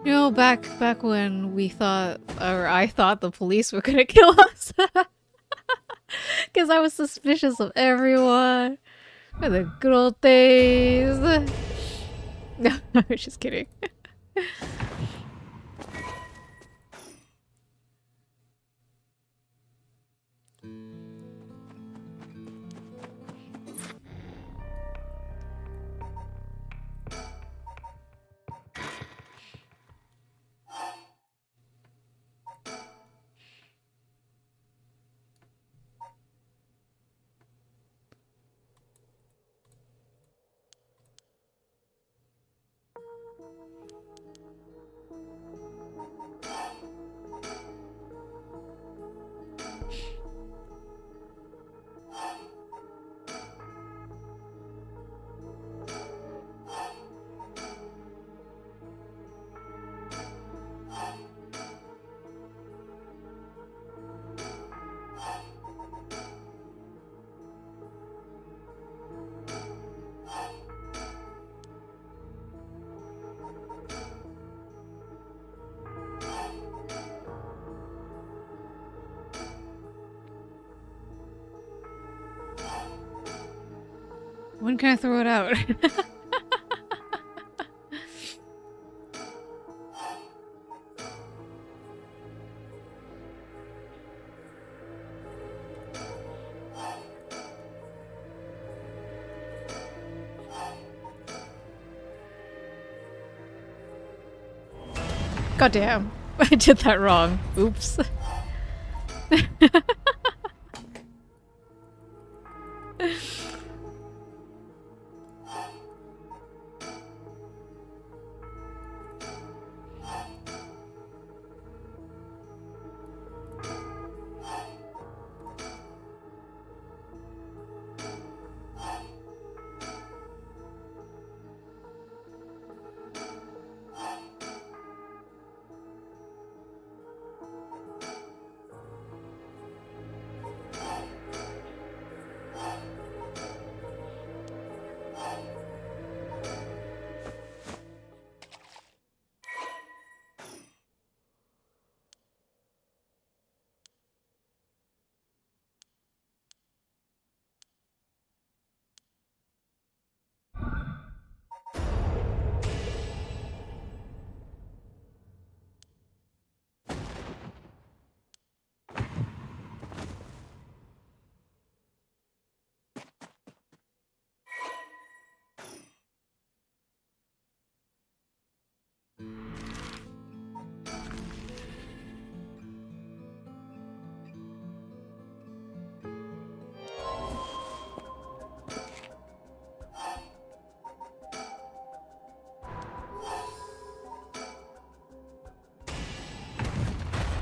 You know, back when we thought, or I thought the police were gonna kill us. Because I was suspicious of everyone. The good old days. No, I was just kidding. When can I throw it out? Goddamn. I did that wrong. Oops.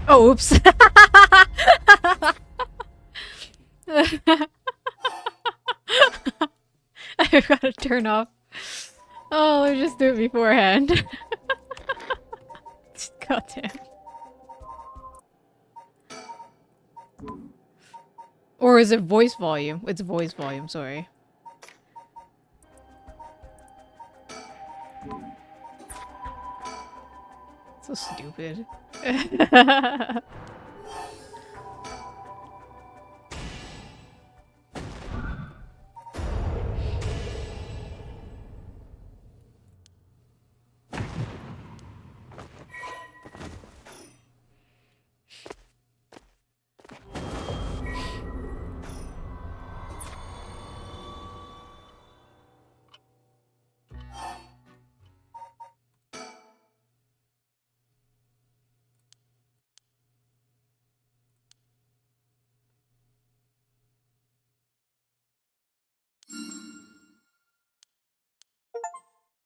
Oh, oops. I've got to turn off. Oh, let's just do it beforehand. Goddamn. Or is it voice volume? It's voice volume, sorry. So stupid.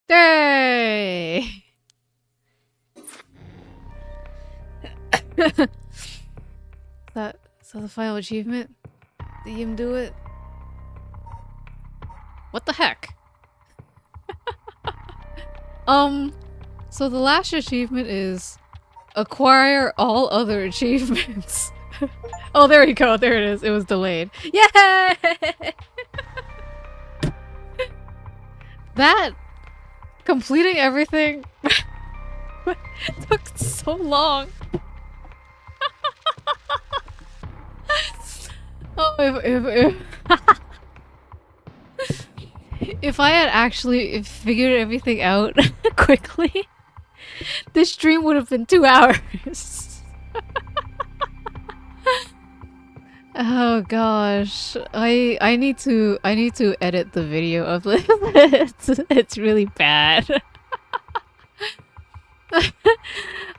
Yay! Is that the final achievement? Did you do it? What the heck? So the last achievement is acquire all other achievements. Oh, there you go. There it is. It was delayed. Yay! That completing everything took so long. Oh, if I had actually figured everything out quickly, this stream would have been 2 hours. Oh gosh, I need to edit the video of this. It's really bad.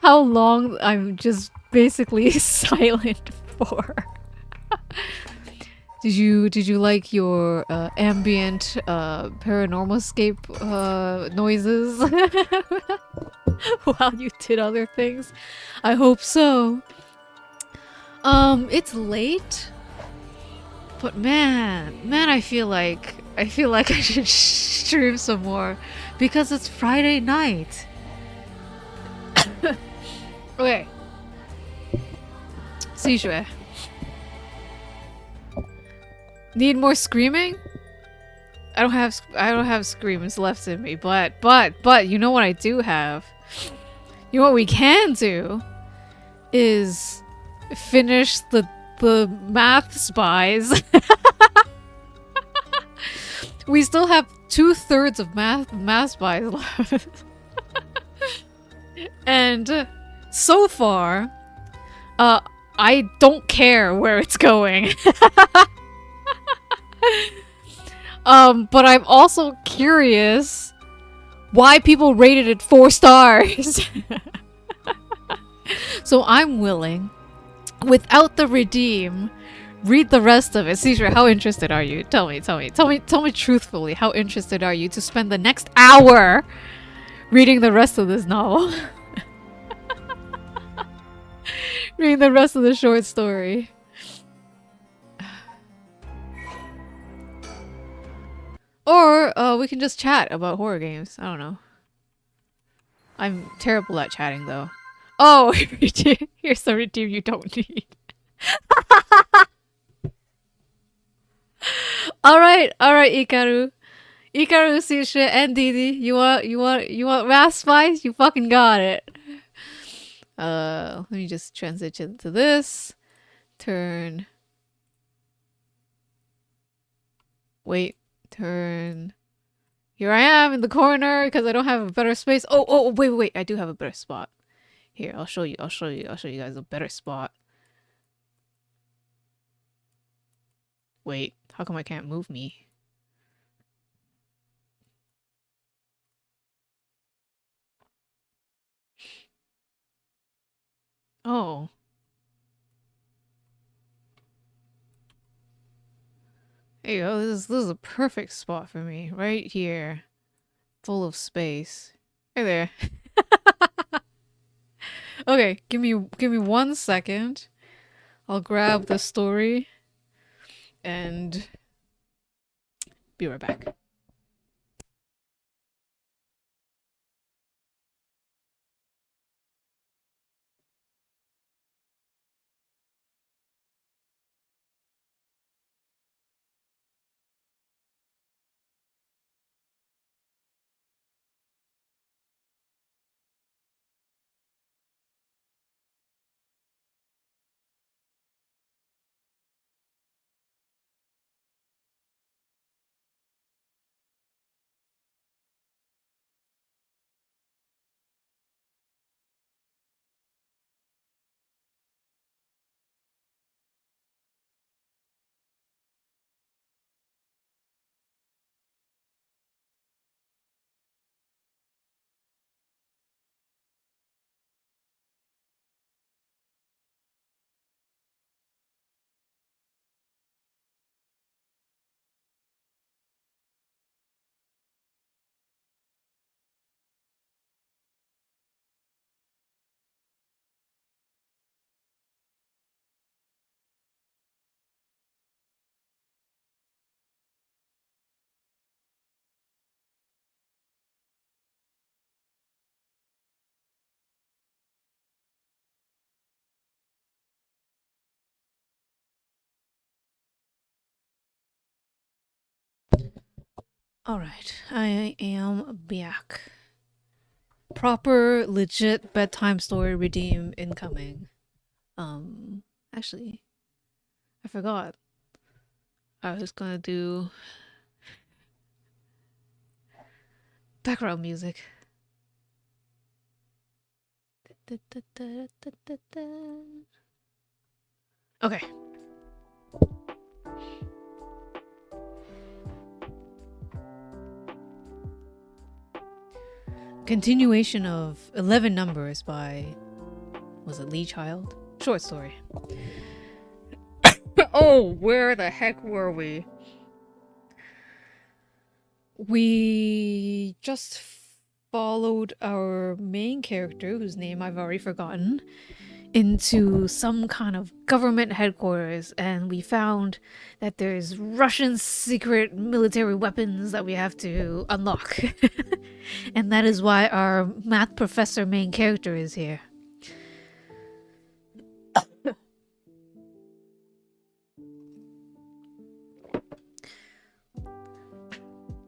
How long I'm just basically silent for. Did you like your ambient paranormalscape noises while you did other things? I hope so. It's late, but man, I feel like I should stream some more because it's Friday night. Okay. 吸水. Need more screaming? I don't have screams left in me, but you know what I do have? You know what we can do is finish the math spies. We still have 2/3 of math spies left. And so far, I don't care where it's going. But I'm also curious why people rated it 4 stars. So I'm willing, without the redeem, read the rest of it. Caesar, how interested are you? Tell me truthfully, how interested are you to spend the next hour reading the rest of this novel? Reading the rest of the short story. Or we can just chat about horror games. I don't know. I'm terrible at chatting though. Oh, here's the redeem you don't need. Alright, Ikaru. Ikaru, Sisha, and Didi. You want math spice? You fucking got it. Let me just transition to this. Turn. Wait. Turn. Here I am in the corner because I don't have a better space. Oh, wait. I do have a better spot. Here, I'll show you guys a better spot. Wait, how come I can't move me? Oh. There you go. This is a perfect spot for me. Right here. Full of space. Hey there. Okay, give me 1 second. I'll grab the story and be right back. Alright, I am back. Proper, legit bedtime story redeem incoming. Actually, I forgot. I was gonna do background music. Okay. Continuation of 11 Numbers by, was it Lee Child? Short story. Oh, where the heck were we? We just followed our main character, whose name I've already forgotten, into some kind of government headquarters, and we found that there's Russian secret military weapons that we have to unlock. And that is why our math professor main character is here.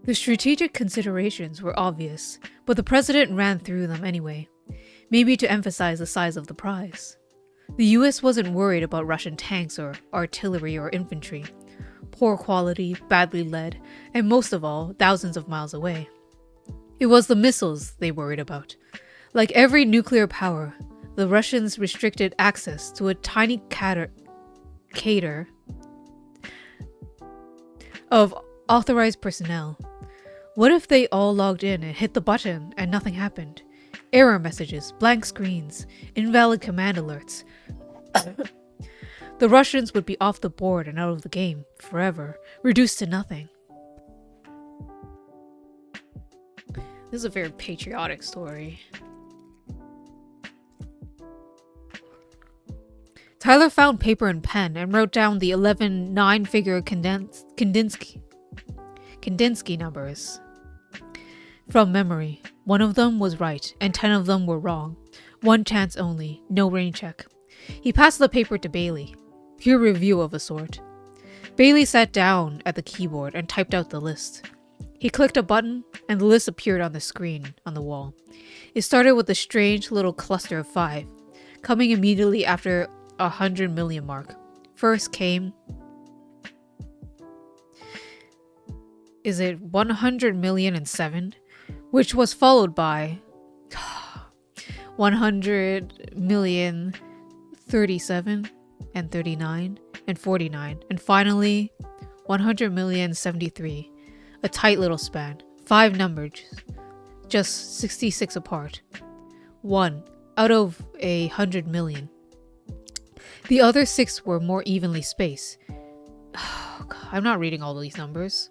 The strategic considerations were obvious, but the president ran through them anyway, maybe to emphasize the size of the prize. The US wasn't worried about Russian tanks or artillery or infantry. Poor quality, badly led, and most of all, thousands of miles away. It was the missiles they worried about. Like every nuclear power, the Russians restricted access to a tiny cadre of authorized personnel. What if they all logged in and hit the button and nothing happened? Error messages, blank screens, invalid command alerts. The Russians would be off the board and out of the game forever, reduced to nothing. This is a very patriotic story. Tyler found paper and pen and wrote down the 11 nine-figure Kandinsky numbers. From memory, one of them was right and 10 of them were wrong. One chance only, no rain check. He passed the paper to Bailey. Peer review of a sort. Bailey sat down at the keyboard and typed out the list. He clicked a button and the list appeared on the screen on the wall. It started with a strange little cluster of 5, coming immediately after 100 million mark. First came... Is it 100,000,007? Which was followed by 100,037 and 39 and 49 and finally 100,073. A tight little span. 5 numbers, just 66 apart. 1 out of 100 million. The other 6 were more evenly spaced. Oh, God, I'm not reading all these numbers.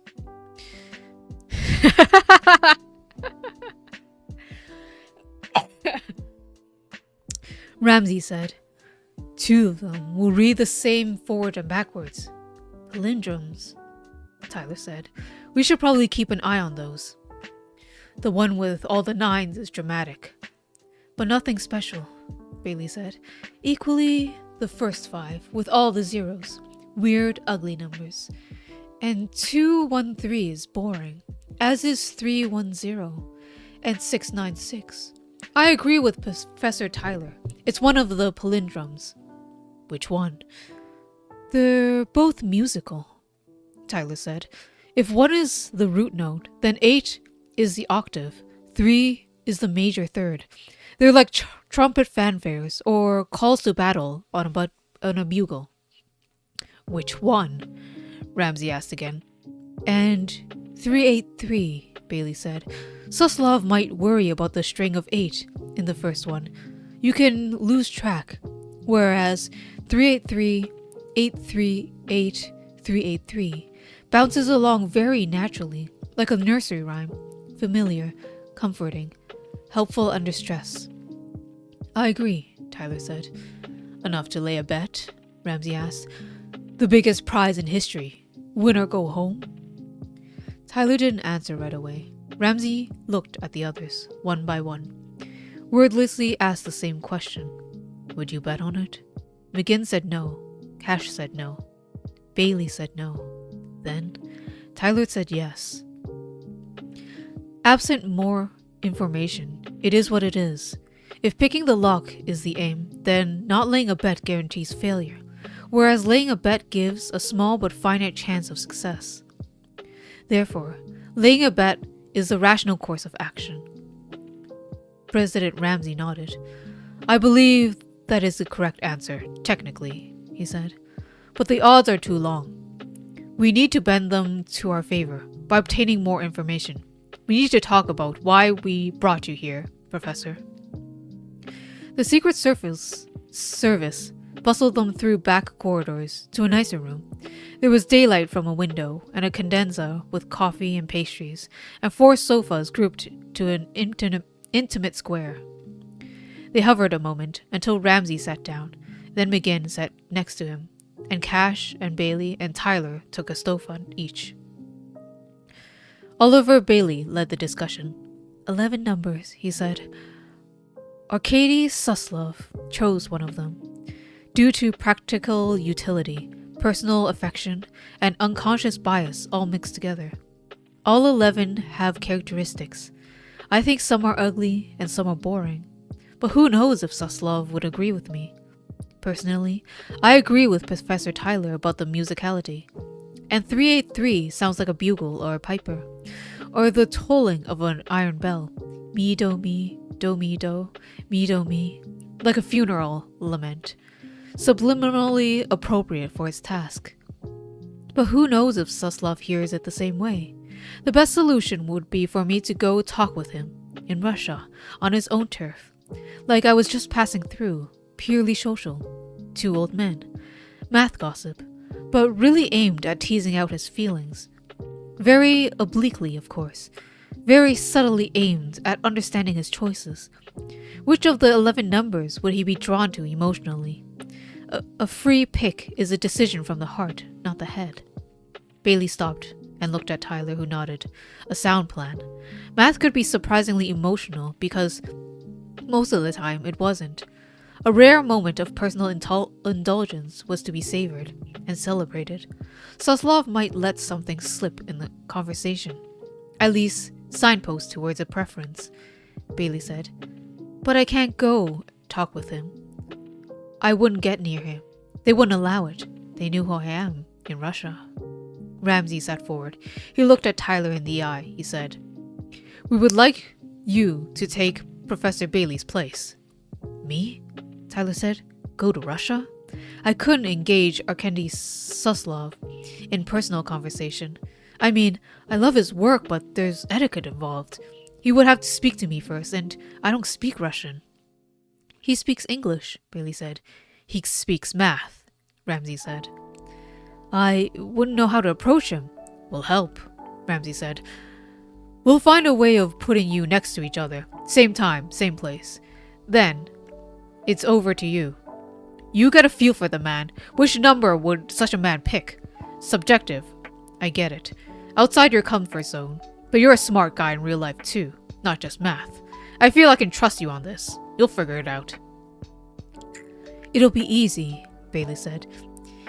Ramsey said, 2 of them will read the same forward and backwards. Palindromes, Tyler said. We should probably keep an eye on those. The one with all the 9s is dramatic. But nothing special, Bailey said. Equally, the first 5, with all the 0s. Weird, ugly numbers. And 213 is boring, as is 310 and 696. I agree with Professor Tyler. It's one of the palindromes. Which one? They're both musical, Tyler said. If 1 is the root note, then 8 is the octave, 3 is the major third. They're like trumpet fanfares or calls to battle on a bugle. Which one? Ramsey asked again. And 383, Bailey said. Suslov might worry about the string of 8 in the first one. You can lose track. Whereas 383, 838, 383 bounces along very naturally, like a nursery rhyme. Familiar, comforting, helpful under stress. I agree, Tyler said. Enough to lay a bet? Ramsey asked. The biggest prize in history. Win or go home? Tyler didn't answer right away. Ramsey looked at the others, one by one. Wordlessly asked the same question. Would you bet on it? McGinn said no. Cash said no. Bailey said no. Then, Tyler said yes. Absent more information, it is what it is. If picking the lock is the aim, then not laying a bet guarantees failure, whereas laying a bet gives a small but finite chance of success. Therefore, laying a bet is the rational course of action. President Ramsey nodded. I believe that is the correct answer, technically, he said. But the odds are too long. We need to bend them to our favor by obtaining more information. We need to talk about why we brought you here, Professor. The Secret Service bustled them through back corridors to a nicer room. There was daylight from a window and a cadenza with coffee and pastries, and 4 sofas grouped to an intimate square. They hovered a moment until Ramsey sat down, then McGinn sat next to him, and Cash and Bailey and Tyler took a sofa each. Oliver Bailey led the discussion. 11 numbers, he said. Arkady Suslov chose one of them. Due to practical utility, personal affection, and unconscious bias all mixed together. All 11 have characteristics. I think some are ugly and some are boring. But who knows if Suslov would agree with me. Personally, I agree with Professor Tyler about the musicality. And 383 sounds like a bugle or a piper, or the tolling of an iron bell. Mi do mi, do mi do, mi do mi, like a funeral lament, subliminally appropriate for its task. But who knows if Suslov hears it the same way? The best solution would be for me to go talk with him, in Russia, on his own turf, like I was just passing through, purely social. 2 old men. Math gossip, but really aimed at teasing out his feelings. Very obliquely, of course. Very subtly aimed at understanding his choices. Which of the 11 numbers would he be drawn to emotionally? A free pick is a decision from the heart, not the head. Bailey stopped and looked at Tyler, who nodded. A sound plan. Math could be surprisingly emotional because most of the time it wasn't. A rare moment of personal indulgence was to be savored and celebrated. Suslov might let something slip in the conversation. At least, signpost towards a preference, Bailey said. But I can't go talk with him. I wouldn't get near him. They wouldn't allow it. They knew who I am in Russia. Ramsey sat forward. He looked at Tyler in the eye. He said, We would like you to take Professor Bailey's place. Me? Tyler said. Go to Russia? I couldn't engage Arkady Suslov in personal conversation. I mean, I love his work, but there's etiquette involved. He would have to speak to me first, and I don't speak Russian. He speaks English, Bailey said. He speaks math, Ramsey said. I wouldn't know how to approach him. We'll help, Ramsey said. We'll find a way of putting you next to each other. Same time, same place. Then, it's over to you. You get a feel for the man. Which number would such a man pick? Subjective. I get it. Outside your comfort zone. But you're a smart guy in real life too, not just math. I feel I can trust you on this. You'll figure it out. It'll be easy, Bailey said.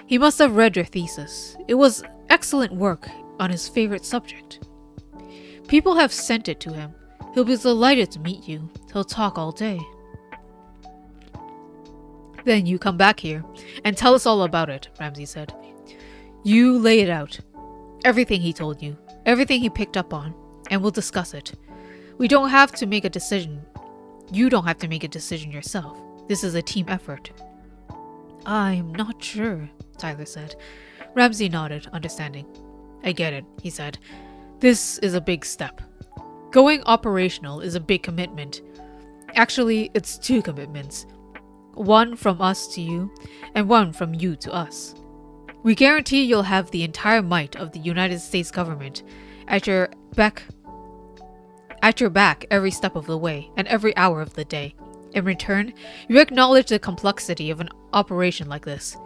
He must have read your thesis. It was excellent work on his favorite subject. People have sent it to him. He'll be delighted to meet you. He'll talk all day. Then you come back here and tell us all about it, Ramsey said. You lay it out. Everything he told you. Everything he picked up on. And we'll discuss it. We don't have to make a decision. You don't have to make a decision yourself. This is a team effort. I'm not sure, Tyler said. Ramsey nodded, understanding. I get it, he said. This is a big step. Going operational is a big commitment. Actually, it's 2 commitments. One from us to you, and one from you to us. We guarantee you'll have the entire might of the United States government at your back every step of the way and every hour of the day. In return, you acknowledge the complexity of an operation like this.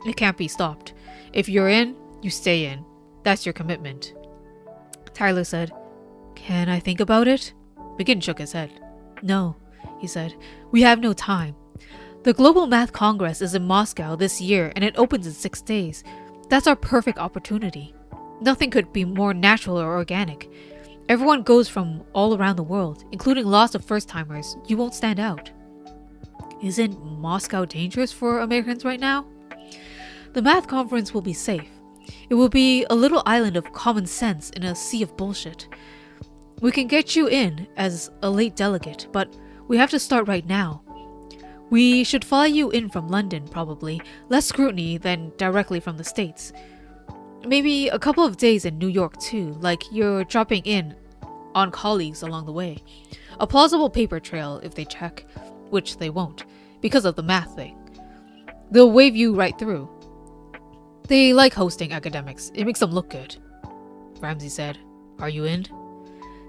It can't be stopped. If you're in, you stay in. That's your commitment. Tyler said, Can I think about it? McGinn shook his head. No, he said. We have no time. The Global Math Congress is in Moscow this year and it opens in 6 days. That's our perfect opportunity. Nothing could be more natural or organic. Everyone goes from all around the world, including lots of first-timers. You won't stand out. Isn't Moscow dangerous for Americans right now? The math conference will be safe. It will be a little island of common sense in a sea of bullshit. We can get you in as a late delegate, but we have to start right now. We should fly you in from London, probably. Less scrutiny than directly from the States. Maybe a couple of days in New York too, like you're dropping in on colleagues along the way. A plausible paper trail if they check, which they won't, because of the math thing. They'll wave you right through. They like hosting academics. It makes them look good. Ramsey said, "Are you in?"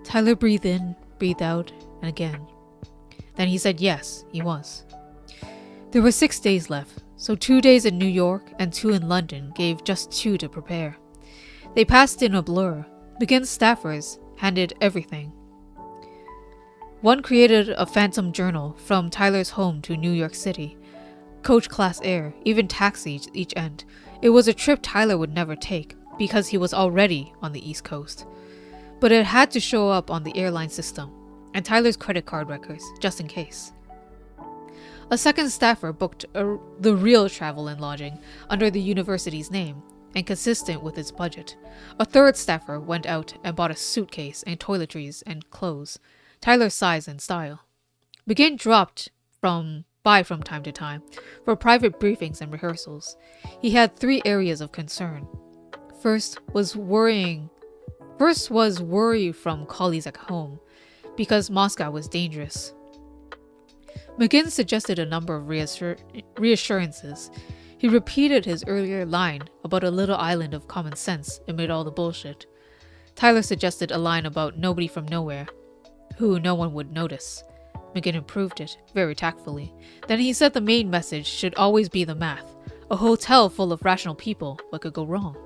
Tyler breathed in, breathed out, and again. Then he said yes, he was. There were 6 days left, so 2 days in New York and 2 in London gave just 2 to prepare. They passed in a blur. McGinn's staffers handed everything. One created a phantom journal from Tyler's home to New York City. Coach class air, even taxis each end. It was a trip Tyler would never take, because he was already on the East Coast. But it had to show up on the airline system, and Tyler's credit card records, just in case. A second staffer booked the real travel and lodging under the university's name, and consistent with its budget. A third staffer went out and bought a suitcase and toiletries and clothes, Tyler's size and style. McGinn dropped by from time to time for private briefings and rehearsals. He had 3 areas of concern. First was worry from colleagues at home, because Moscow was dangerous. McGinn suggested a number of reassurances. He repeated his earlier line about a little island of common sense amid all the bullshit. Tyler suggested a line about nobody from nowhere, who no one would notice. McGinn improved it, very tactfully. Then he said the main message should always be the math. A hotel full of rational people, what could go wrong?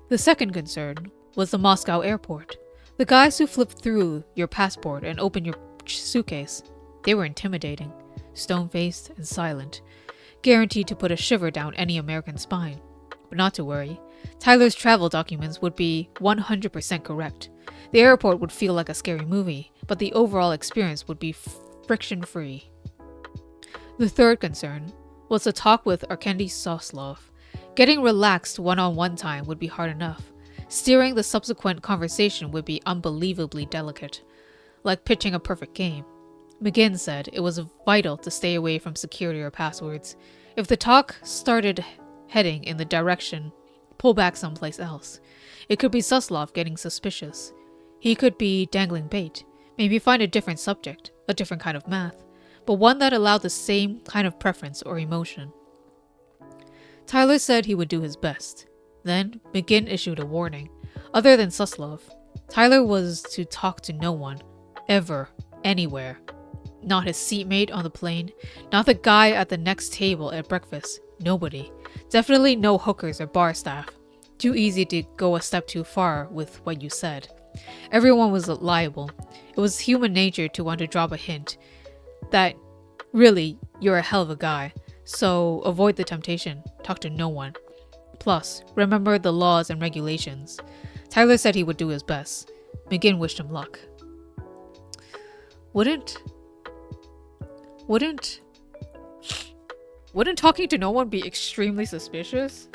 The second concern was the Moscow airport. The guys who flipped through your passport and opened your suitcase, they were intimidating, stone-faced and silent, guaranteed to put a shiver down any American spine. But not to worry. Tyler's travel documents would be 100% correct. The airport would feel like a scary movie, but the overall experience would be friction-free. The third concern was to talk with Arkady Soslov. Getting relaxed one-on-one time would be hard enough. Steering the subsequent conversation would be unbelievably delicate, like pitching a perfect game. McGinn said it was vital to stay away from security or passwords. If the talk started heading in the direction, pull back someplace else. It could be Suslov getting suspicious. He could be dangling bait. Maybe find a different subject, a different kind of math, but one that allowed the same kind of preference or emotion. Tyler said he would do his best. Then, McGinn issued a warning. Other than Suslov, Tyler was to talk to no one, ever, anywhere. Not his seatmate on the plane, not the guy at the next table at breakfast, nobody. Definitely no hookers or bar staff. Too easy to go a step too far with what you said. Everyone was liable. It was human nature to want to drop a hint that, really, you're a hell of a guy, so avoid the temptation, talk to no one. Plus, remember the laws and regulations. Tyler said he would do his best. McGinn wished him luck. Wouldn't talking to no one be extremely suspicious?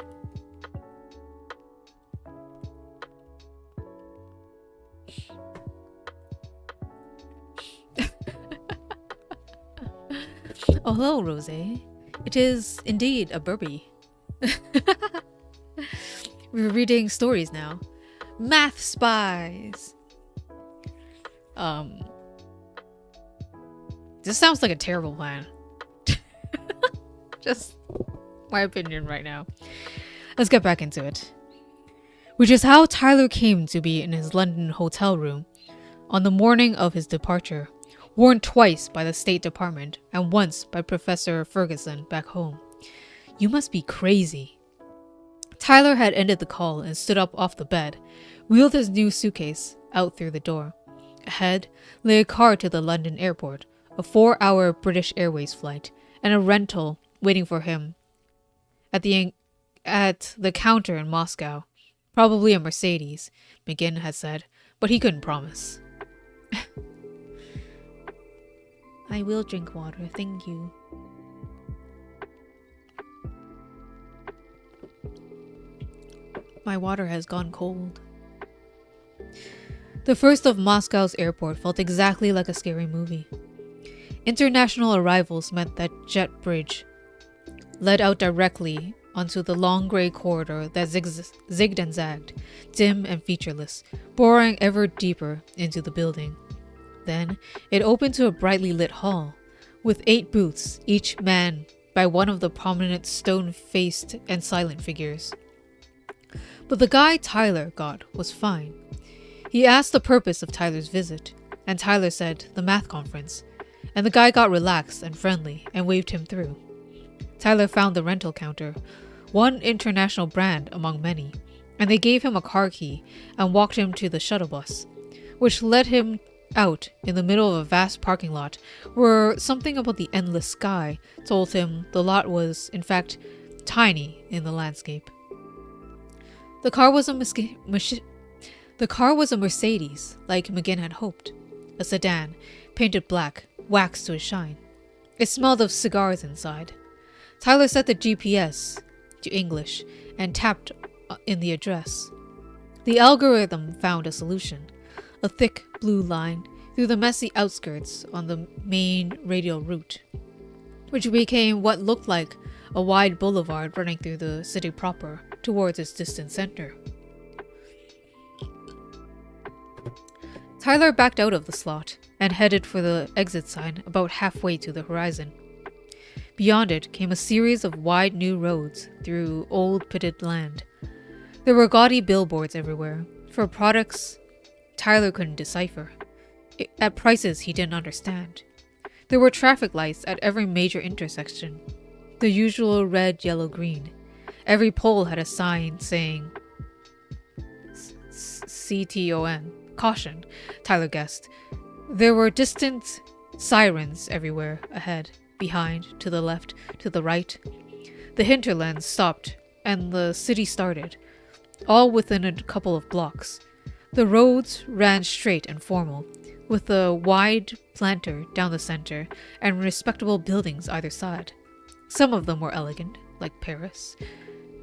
Oh, hello, Rose. It is indeed a Burby. We're reading stories now. Math spies. This sounds like a terrible plan. Just my opinion right now. Let's get back into it. Which is how Tyler came to be in his London hotel room on the morning of his departure, warned twice by the State Department and once by Professor Ferguson back home. You must be crazy. Tyler had ended the call and stood up off the bed, wheeled his new suitcase out through the door. Ahead lay a car to the London airport, a 4-hour British Airways flight, and a rental waiting for him at the counter in Moscow. Probably a Mercedes, McGinn had said, but he couldn't promise. I will drink water, thank you. My water has gone cold. The first of Moscow's airport felt exactly like a scary movie. International arrivals meant that jet bridge led out directly onto the long grey corridor that zigged and zagged, dim and featureless, boring ever deeper into the building. Then it opened to a brightly lit hall, with 8 booths, each manned by one of the prominent stone-faced and silent figures. But the guy Tyler got was fine. He asked the purpose of Tyler's visit, and Tyler said the math conference, and the guy got relaxed and friendly and waved him through. Tyler found the rental counter, one international brand among many, and they gave him a car key and walked him to the shuttle bus, which led him out in the middle of a vast parking lot where something about the endless sky told him the lot was, in fact, tiny in the landscape. The car was a Mercedes, like McGinn had hoped. A sedan, painted black, waxed to a shine. It smelled of cigars inside. Tyler set the GPS to English and tapped in the address. The algorithm found a solution. A thick blue line through the messy outskirts on the main radial route, which became what looked like a wide boulevard running through the city proper towards its distant center. Tyler backed out of the slot and headed for the exit sign about halfway to the horizon. Beyond it came a series of wide new roads through old pitted land. There were gaudy billboards everywhere, for products Tyler couldn't decipher, at prices he didn't understand. There were traffic lights at every major intersection, the usual red, yellow, green. Every pole had a sign saying CTON, caution, Tyler guessed. There were distant sirens everywhere, ahead, behind, to the left, to the right. The hinterlands stopped, and the city started, all within a couple of blocks. The roads ran straight and formal, with a wide planter down the center and respectable buildings either side. Some of them were elegant, like Paris.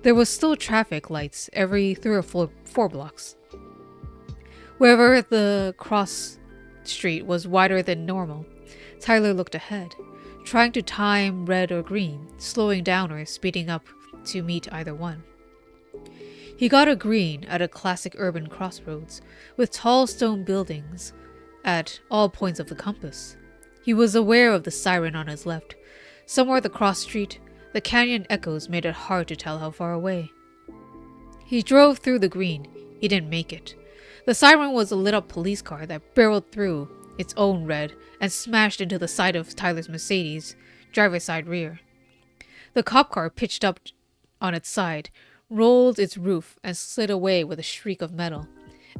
There was still traffic lights every 3 or 4 blocks. Wherever the cross street was wider than normal, Tyler looked ahead, trying to time red or green, slowing down or speeding up to meet either one. He got a green at a classic urban crossroads, with tall stone buildings at all points of the compass. He was aware of the siren on his left. Somewhere the cross street, the canyon echoes made it hard to tell how far away. He drove through the green. He didn't make it. The siren was a lit-up police car that barreled through its own red and smashed into the side of Tyler's Mercedes, driver's side rear. The cop car pitched up on its side, rolled its roof, and slid away with a shriek of metal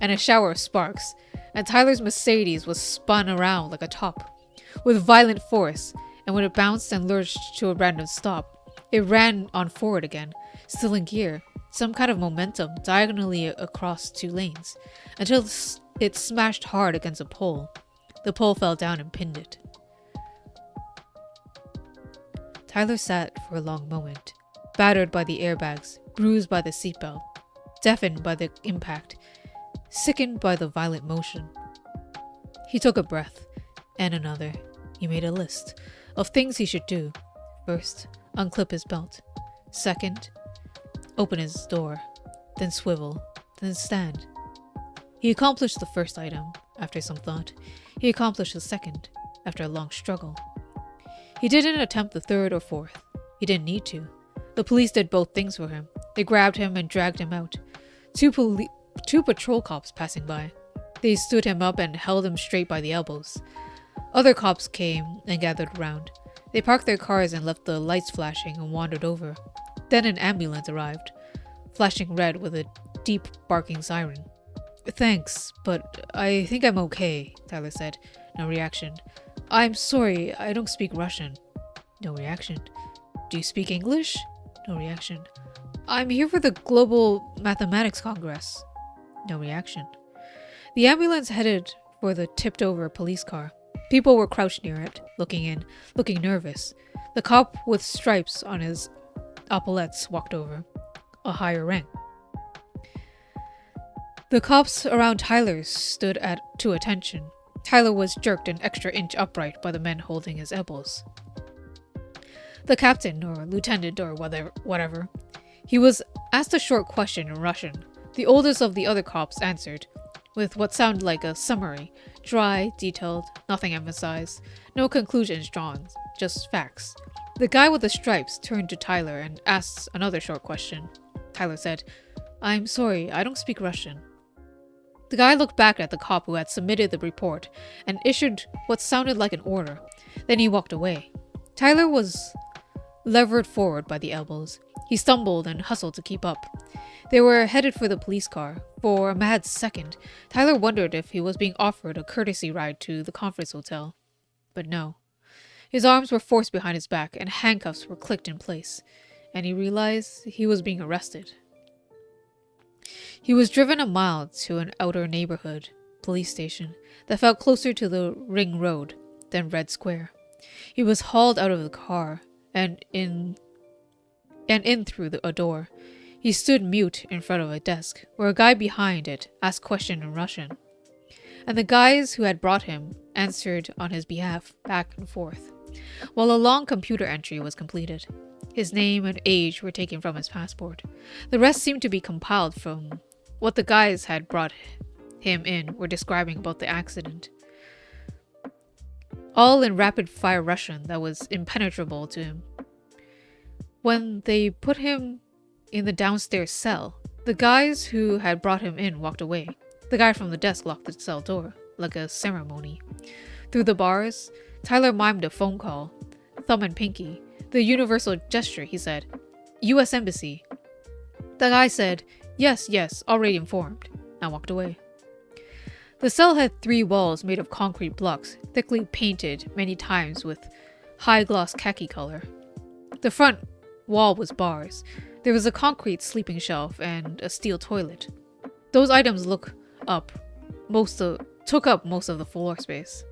and a shower of sparks, and Tyler's Mercedes was spun around like a top, with violent force, and when it bounced and lurched to a random stop, it ran on forward again, still in gear, some kind of momentum diagonally across 2 lanes, until it smashed hard against a pole. The pole fell down and pinned it. Tyler sat for a long moment, battered by the airbags, bruised by the seatbelt, deafened by the impact, sickened by the violent motion. He took a breath, and another. He made a list of things he should do. First, unclip his belt. Second, open his door. Then swivel. Then stand. He accomplished the first item, after some thought. He accomplished the second, after a long struggle. He didn't attempt the third or fourth. He didn't need to. The police did both things for him. They grabbed him and dragged him out. Two patrol cops passing by. They stood him up and held him straight by the elbows. Other cops came and gathered around. They parked their cars and left the lights flashing and wandered over. Then an ambulance arrived, flashing red with a deep barking siren. Thanks, but I think I'm okay, Tyler said. No reaction. I'm sorry, I don't speak Russian. No reaction. Do you speak English? No reaction. I'm here for the Global Mathematics Congress. No reaction. The ambulance headed for the tipped-over police car. People were crouched near it, looking in, looking nervous. The cop with stripes on his epaulettes walked over. A higher rank. The cops around Tyler stood to attention. Tyler was jerked an extra inch upright by the men holding his elbows. The captain, or lieutenant, or whatever. He was asked a short question in Russian. The oldest of the other cops answered, with what sounded like a summary, dry, detailed, nothing emphasized, no conclusions drawn, just facts. The guy with the stripes turned to Tyler and asked another short question. Tyler said, "I'm sorry, I don't speak Russian." The guy looked back at the cop who had submitted the report and issued what sounded like an order. Then he walked away. Tyler was levered forward by the elbows. He stumbled and hustled to keep up. They were headed for the police car. For a mad second, Tyler wondered if he was being offered a courtesy ride to the conference hotel. But no. His arms were forced behind his back and handcuffs were clicked in place, and he realized he was being arrested. He was driven a mile to an outer neighborhood police station that felt closer to the ring road than Red Square. He was hauled out of the car and in through a door. He stood mute in front of a desk, where a guy behind it asked questions in Russian. And the guys who had brought him answered on his behalf, back and forth, while a long computer entry was completed. His name and age were taken from his passport. The rest seemed to be compiled from what the guys had brought him in were describing about the accident. All in rapid-fire Russian that was impenetrable to him. When they put him in the downstairs cell, the guys who had brought him in walked away. The guy from the desk locked the cell door, like a ceremony. Through the bars, Tyler mimed a phone call, thumb and pinky. The universal gesture, he said, "U.S. Embassy." The guy said, yes, already informed," and walked away. The cell had 3 walls made of concrete blocks, thickly painted many times with high-gloss khaki color. The front wall was bars. There was a concrete sleeping shelf and a steel toilet. Those items took up most of the floor space.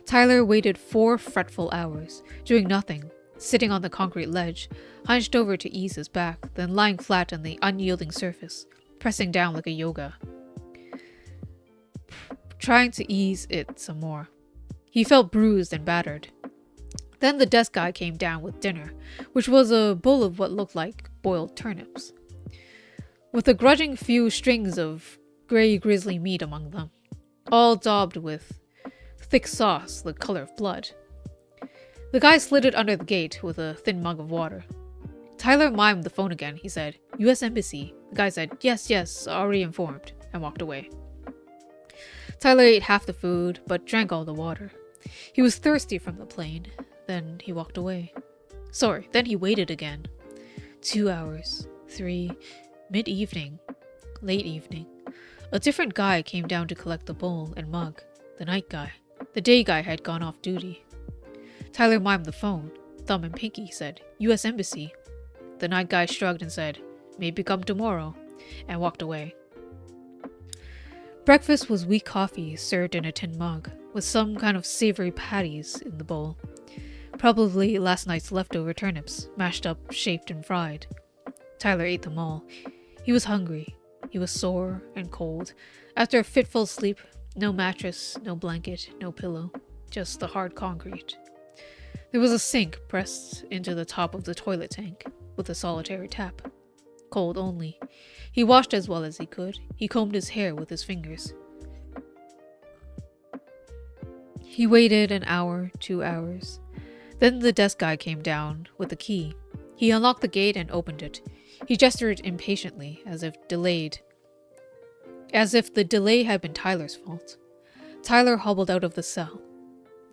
Tyler waited 4 fretful hours, doing nothing, sitting on the concrete ledge, hunched over to ease his back, then lying flat on the unyielding surface, pressing down like a yoga, trying to ease it some more. He felt bruised and battered. Then the desk guy came down with dinner, which was a bowl of what looked like boiled turnips, with a grudging few strings of grey grisly meat among them, all daubed with thick sauce the color of blood. The guy slid it under the gate with a thin mug of water. Tyler mimed the phone again. He said, "U.S. Embassy." The guy said, yes, already informed, and walked away. Tyler ate half the food, but drank all the water. He was thirsty from the plane. Then he walked away. Then he waited again. 2 hours, 3, mid-evening, late evening. A different guy came down to collect the bowl and mug. The night guy. The day guy had gone off duty. Tyler mimed the phone. Thumb and pinky said, "U.S. Embassy." The night guy shrugged and said, "Maybe come tomorrow," and walked away. Breakfast was weak coffee served in a tin mug, with some kind of savory patties in the bowl. Probably last night's leftover turnips, mashed up, shaped, and fried. Tyler ate them all. He was hungry. He was sore and cold. After a fitful sleep, no mattress, no blanket, no pillow, just the hard concrete. There was a sink pressed into the top of the toilet tank, with a solitary tap. Cold only. He washed as well as he could. He combed his hair with his fingers. He waited an hour, 2 hours. Then the desk guy came down with the key. He unlocked the gate and opened it. He gestured impatiently, as if the delay had been Tyler's fault. Tyler hobbled out of the cell.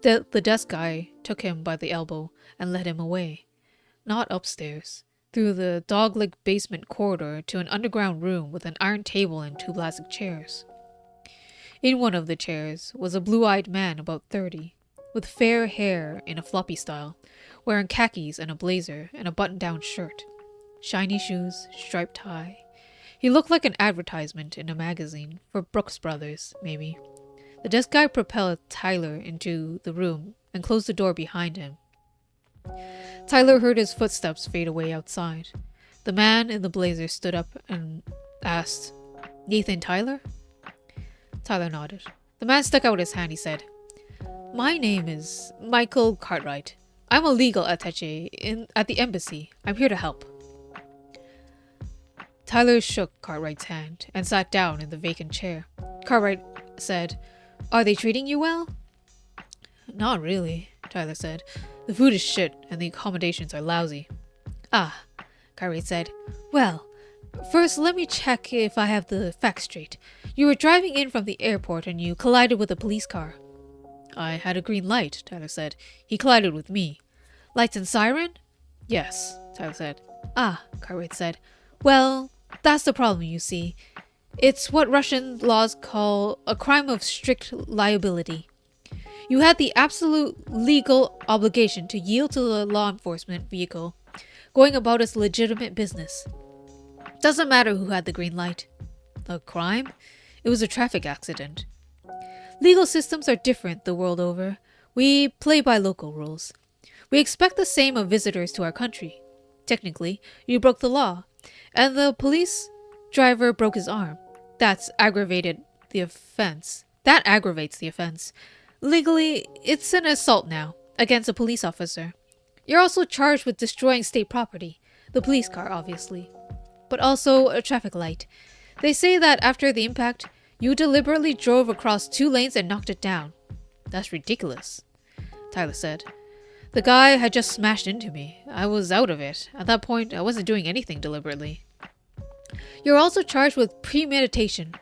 The desk guy took him by the elbow and led him away. Not upstairs. Through the dog-leg basement corridor to an underground room with an iron table and 2 plastic chairs. In one of the chairs was a blue-eyed man about 30, with fair hair in a floppy style, wearing khakis and a blazer and a button-down shirt. shiny shoes, striped tie. He looked like an advertisement in a magazine for Brooks Brothers, maybe. The desk guy propelled Tyler into the room and closed the door behind him. Tyler heard his footsteps fade away outside. The man in the blazer stood up and asked, "Nathan Tyler?" Tyler nodded. The man stuck out his hand. He said, "My name is Michael Cartwright. I'm a legal attaché at the embassy. I'm here to help." Tyler shook Cartwright's hand and sat down in the vacant chair. Cartwright said, "Are they treating you well?" "Not really," Tyler said. "The food is shit and the accommodations are lousy." "Ah," Cartwright said. "Well, first let me check if I have the facts straight. You were driving in from the airport and you collided with a police car." "I had a green light," Tyler said. "He collided with me." "Lights and siren?" "Yes," Tyler said. "Ah," Cartwright said. "Well, that's the problem, you see. It's what Russian laws call a crime of strict liability. You had the absolute legal obligation to yield to the law enforcement vehicle, going about its legitimate business. Doesn't matter who had the green light. A crime? It was a traffic accident. Legal systems are different the world over. We play by local rules. We expect the same of visitors to our country. Technically, you broke the law, and the police driver broke his arm. That aggravates the offense. Legally, it's an assault now, against a police officer. You're also charged with destroying state property, the police car, obviously, but also a traffic light. They say that after the impact, you deliberately drove across 2 lanes and knocked it down." "That's ridiculous," Tyler said. "The guy had just smashed into me. I was out of it. At that point, I wasn't doing anything deliberately." "You're also charged with premeditation.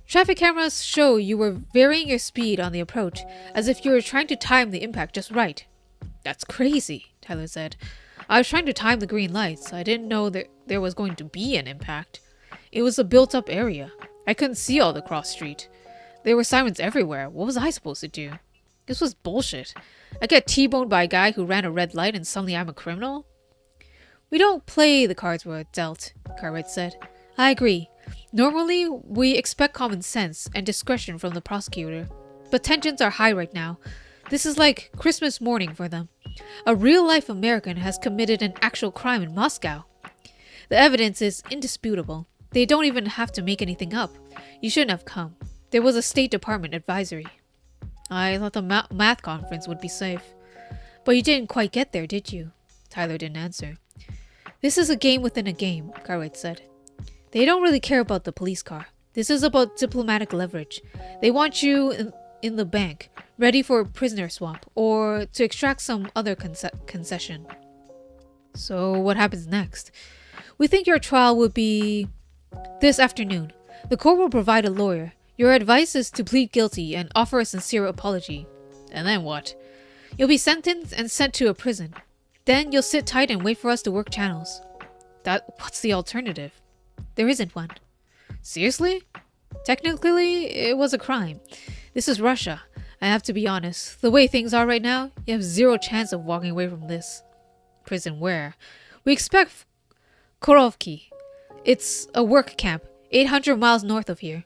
Traffic cameras show you were varying your speed on the approach, as if you were trying to time the impact just right." "That's crazy," Tyler said. "I was trying to time the green lights. I didn't know that there was going to be an impact. It was a built-up area. I couldn't see all the cross street. There were sirens everywhere. What was I supposed to do? This was bullshit. I get T-boned by a guy who ran a red light and suddenly I'm a criminal?" "We don't play the cards we're dealt," Cartwright said. "I agree. Normally, we expect common sense and discretion from the prosecutor. But tensions are high right now. This is like Christmas morning for them. A real-life American has committed an actual crime in Moscow. The evidence is indisputable. They don't even have to make anything up. You shouldn't have come. There was a State Department advisory." "I thought the math conference would be safe." "But you didn't quite get there, did you?" Tyler didn't answer. "This is a game within a game," Cartwright said. "They don't really care about the police car. This is about diplomatic leverage. They want you in the bank, ready for a prisoner swap, or to extract some other concession." "So what happens next?" "We think your trial would be this afternoon. The court will provide a lawyer. Your advice is to plead guilty and offer a sincere apology." "And then what?" "You'll be sentenced and sent to a prison. Then you'll sit tight and wait for us to work channels." What's the alternative?" "There isn't one." "Seriously?" "Technically, it was a crime. This is Russia. I have to be honest. The way things are right now, you have 0 chance of walking away from this." "Prison where?" "We expect Korovki. It's a work camp, 800 miles north of here.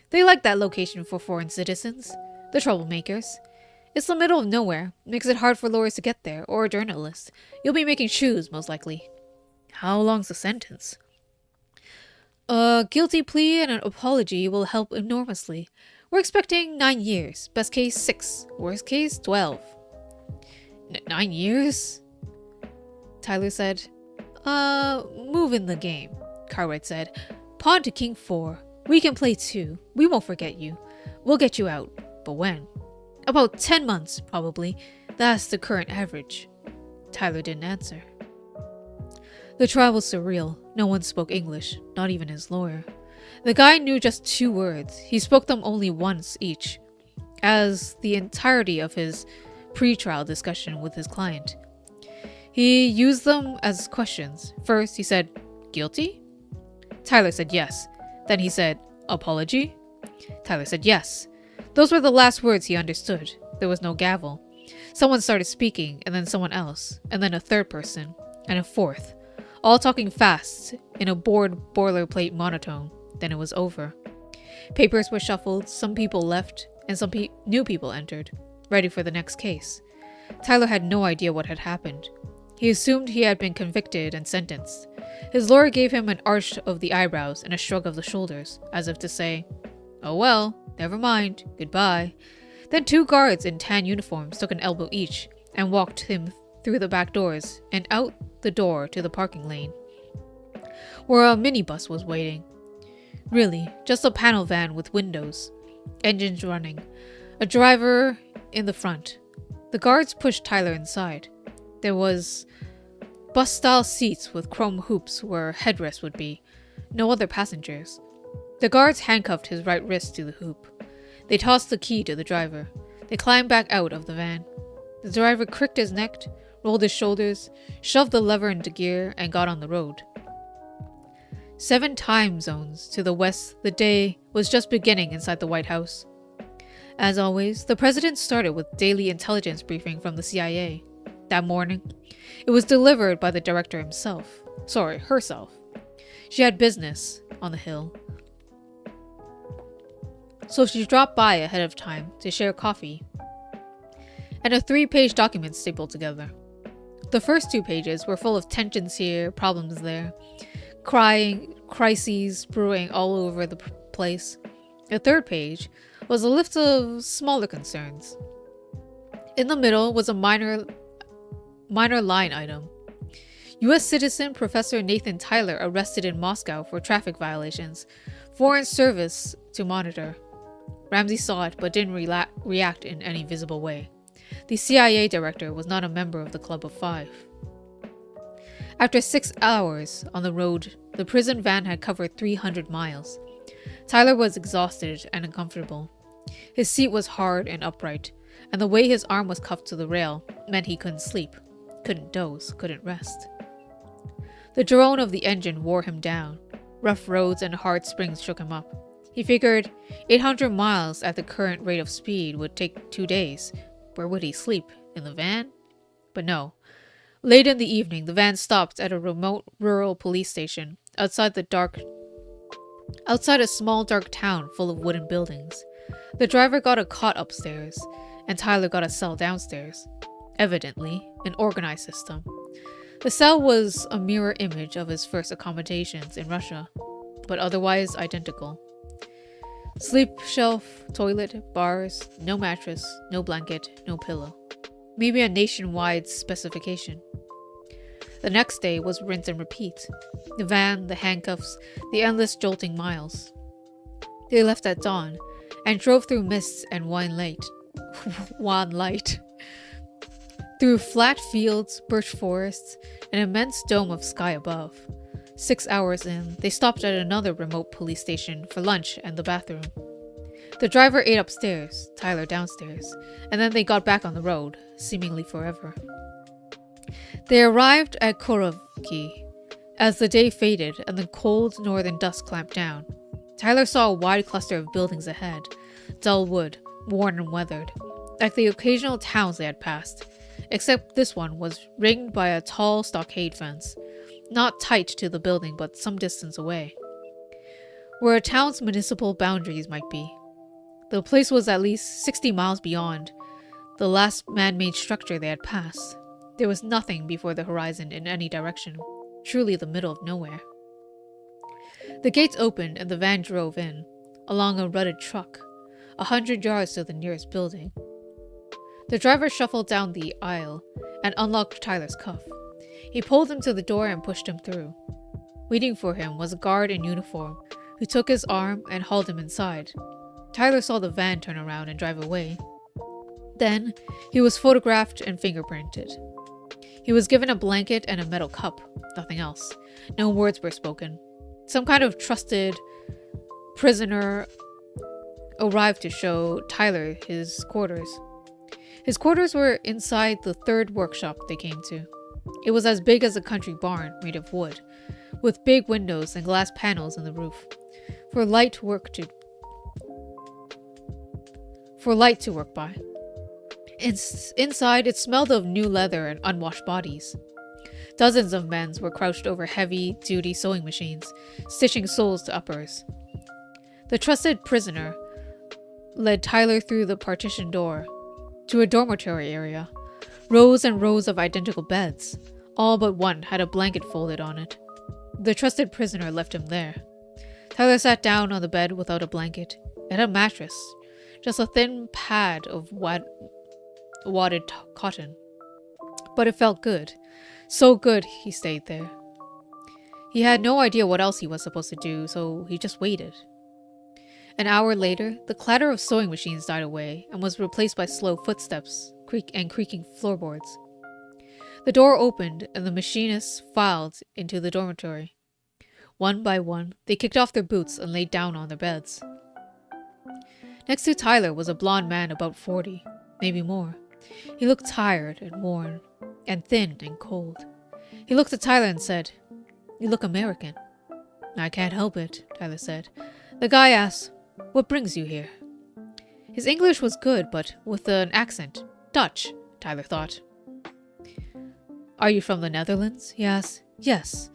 They like that location for foreign citizens. The troublemakers. It's the middle of nowhere. Makes it hard for lawyers to get there, or journalists. You'll be making shoes, most likely." "How long's the sentence?" "A guilty plea and an apology will help enormously. We're expecting 9 years. Best case, 6. Worst case, 12. 9 years? Tyler said. Move in the game, Cartwright said. Pawn to king 4. We can play 2. We won't forget you. We'll get you out. But when? About 10 months, probably. That's the current average. Tyler didn't answer. The trial was surreal. No one spoke English, not even his lawyer. The guy knew just 2 words. He spoke them only once each, as the entirety of his pre-trial discussion with his client. He used them as questions. First, he said, "Guilty?" Tyler said yes. Then he said, "Apology?" Tyler said yes. Those were the last words he understood. There was no gavel. Someone started speaking, and then someone else, and then a third person, and a fourth. all talking fast in a bored boilerplate monotone. Then it was over. Papers were shuffled, some people left, and some new people entered, ready for the next case. Tyler had no idea what had happened. He assumed he had been convicted and sentenced. His lawyer gave him an arch of the eyebrows and a shrug of the shoulders, as if to say, "Oh well, never mind, goodbye." Then 2 guards in tan uniforms took an elbow each and walked him through the back doors and out the door to the parking lane, where a minibus was waiting. Really, just a panel van with windows, engines running, a driver in the front. The guards pushed Tyler inside. There was bus-style seats with chrome hoops where headrests would be. No other passengers. The guards handcuffed his right wrist to the hoop. They tossed the key to the driver. They climbed back out of the van. The driver cricked his neck, rolled his shoulders, shoved the lever into gear, and got on the road. 7 time zones to the west, the day was just beginning inside the White House. As always, the president started with daily intelligence briefing from the CIA. That morning, it was delivered by the director herself. She had business on the Hill, so she dropped by ahead of time to share coffee and a 3-page document stapled together. The first 2 pages were full of tensions here, problems there, crises brewing all over the place. The 3rd page was a list of smaller concerns. In the middle was a minor line item. U.S. citizen Professor Nathan Tyler arrested in Moscow for traffic violations. Foreign service to monitor. Ramsey saw it but didn't react in any visible way. The CIA director was not a member of the Club of 5. After 6 hours on the road, the prison van had covered 300 miles. Tyler was exhausted and uncomfortable. His seat was hard and upright, and the way his arm was cuffed to the rail meant he couldn't sleep, couldn't doze, couldn't rest. The drone of the engine wore him down. Rough roads and hard springs shook him up. He figured 800 miles at the current rate of speed would take 2 days. Where would he sleep? In the van? But no. Late in the evening, the van stopped at a remote rural police station outside a small dark town full of wooden buildings. The driver got a cot upstairs, and Tyler got a cell downstairs. Evidently, an organized system. The cell was a mirror image of his first accommodations in Russia, but otherwise identical. Sleep shelf, toilet, bars, no mattress, no blanket, no pillow. Maybe a nationwide specification. The next day was rinse and repeat. The van, the handcuffs, the endless jolting miles. They left at dawn and drove through mists and wan light. Through flat fields, birch forests, an immense dome of sky above. 6 hours in, they stopped at another remote police station for lunch and the bathroom. The driver ate upstairs, Tyler downstairs, and then they got back on the road, seemingly forever. They arrived at Korovki as the day faded and the cold northern dusk clamped down. Tyler saw a wide cluster of buildings ahead, dull wood, worn and weathered, like the occasional towns they had passed, except this one was ringed by a tall stockade fence, not tight to the building but some distance away, where a town's municipal boundaries might be. The place was at least 60 miles beyond the last man-made structure they had passed. There was nothing before the horizon in any direction, truly the middle of nowhere. The gates opened and the van drove in, along a rutted truck, 100 yards to the nearest building. The driver shuffled down the aisle and unlocked Tyler's cuff. He pulled him to the door and pushed him through. Waiting for him was a guard in uniform who took his arm and hauled him inside. Tyler saw the van turn around and drive away. Then, he was photographed and fingerprinted. He was given a blanket and a metal cup, nothing else. No words were spoken. Some kind of trusted prisoner arrived to show Tyler his quarters. His quarters were inside the 3rd workshop they came to. It was as big as a country barn made of wood, with big windows and glass panels in the roof, for light to work by. Inside, it smelled of new leather and unwashed bodies. Dozens of men were crouched over heavy-duty sewing machines, stitching soles to uppers. The trusted prisoner led Tyler through the partition door to a dormitory area. Rows and rows of identical beds. All but one had a blanket folded on it. The trusted prisoner left him there. Tyler sat down on the bed without a blanket. It had a mattress, just a thin pad of wadded cotton. But it felt good. So good he stayed there. He had no idea what else he was supposed to do, so he just waited. An hour later, the clatter of sewing machines died away and was replaced by slow footsteps and creaking floorboards. The door opened and the machinists filed into the dormitory. One by one, they kicked off their boots and laid down on their beds. Next to Tyler was a blond man about 40, maybe more. He looked tired and worn, and thin and cold. He looked at Tyler and said, "You look American." "I can't help it," Tyler said. The guy asked, "What brings you here?" His English was good, but with an accent. Dutch, Tyler thought. "Are you from the Netherlands?" he asked. "Yes,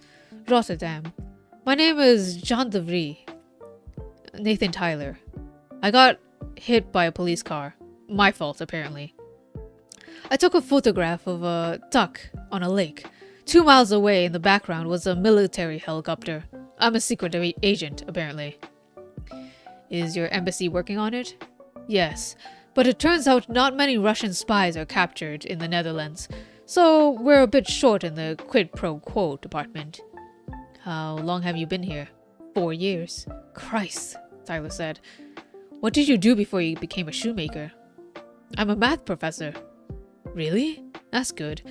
Rotterdam. My name is Jean de Vries. Nathan Tyler. I got hit by a police car. My fault, apparently. I took a photograph of a duck on a lake. 2 miles away in the background was a military helicopter. I'm a secret agent, apparently." "Is your embassy working on it?" "Yes, but it turns out not many Russian spies are captured in the Netherlands, so we're a bit short in the quid pro quo department." "How long have you been here?" 4 years. "Christ," Tyler said. "What did you do before you became a shoemaker?" "I'm a math professor." "Really? That's good.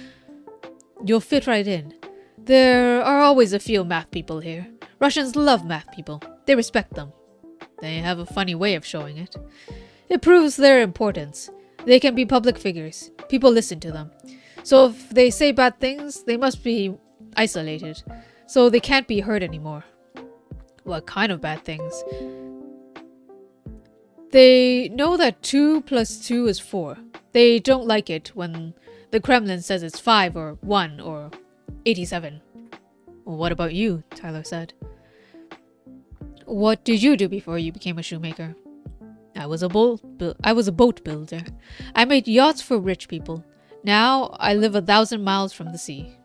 You'll fit right in. There are always a few math people here. Russians love math people. They respect them. They have a funny way of showing it. It proves their importance. They can be public figures. People listen to them. So if they say bad things, they must be isolated. So they can't be heard anymore." "What kind of bad things?" "They know that 2 plus 2 is 4. They don't like it when the Kremlin says it's 5 or 1 or 87. "Well, what about you?" Tyler said. "What did you do before you became a shoemaker?" I was a boat builder. I made yachts for rich people. Now I live 1,000 miles from the sea."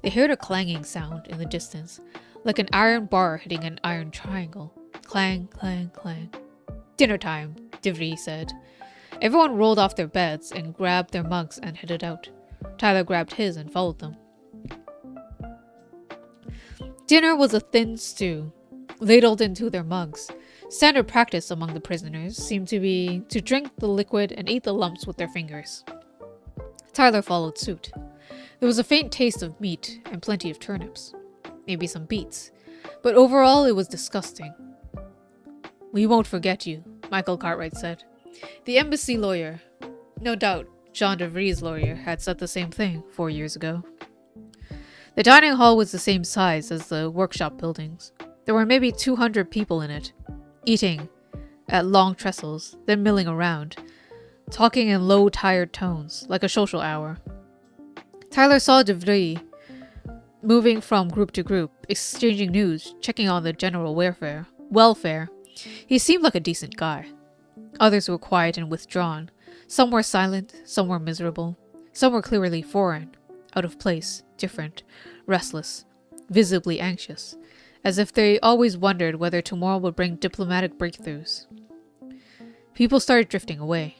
They heard a clanging sound in the distance, like an iron bar hitting an iron triangle. Clang, clang, clang. "Dinner time," de Vries said. Everyone rolled off their beds and grabbed their mugs and headed out. Tyler grabbed his and followed them. Dinner was a thin stew, ladled into their mugs. Standard practice among the prisoners seemed to be to drink the liquid and eat the lumps with their fingers. Tyler followed suit. There was a faint taste of meat and plenty of turnips. Maybe some beets. But overall, it was disgusting. "We won't forget you," Michael Cartwright said. The embassy lawyer. No doubt, Jean de Vries' lawyer had said the same thing 4 years ago. The dining hall was the same size as the workshop buildings. There were maybe 200 people in it, eating at long trestles, then milling around, talking in low, tired tones, like a social hour. Tyler saw de Vries moving from group to group, exchanging news, checking on the general welfare. He seemed like a decent guy. Others were quiet and withdrawn. Some were silent, some were miserable. Some were clearly foreign, out of place, different, restless, visibly anxious, as if they always wondered whether tomorrow would bring diplomatic breakthroughs. People started drifting away.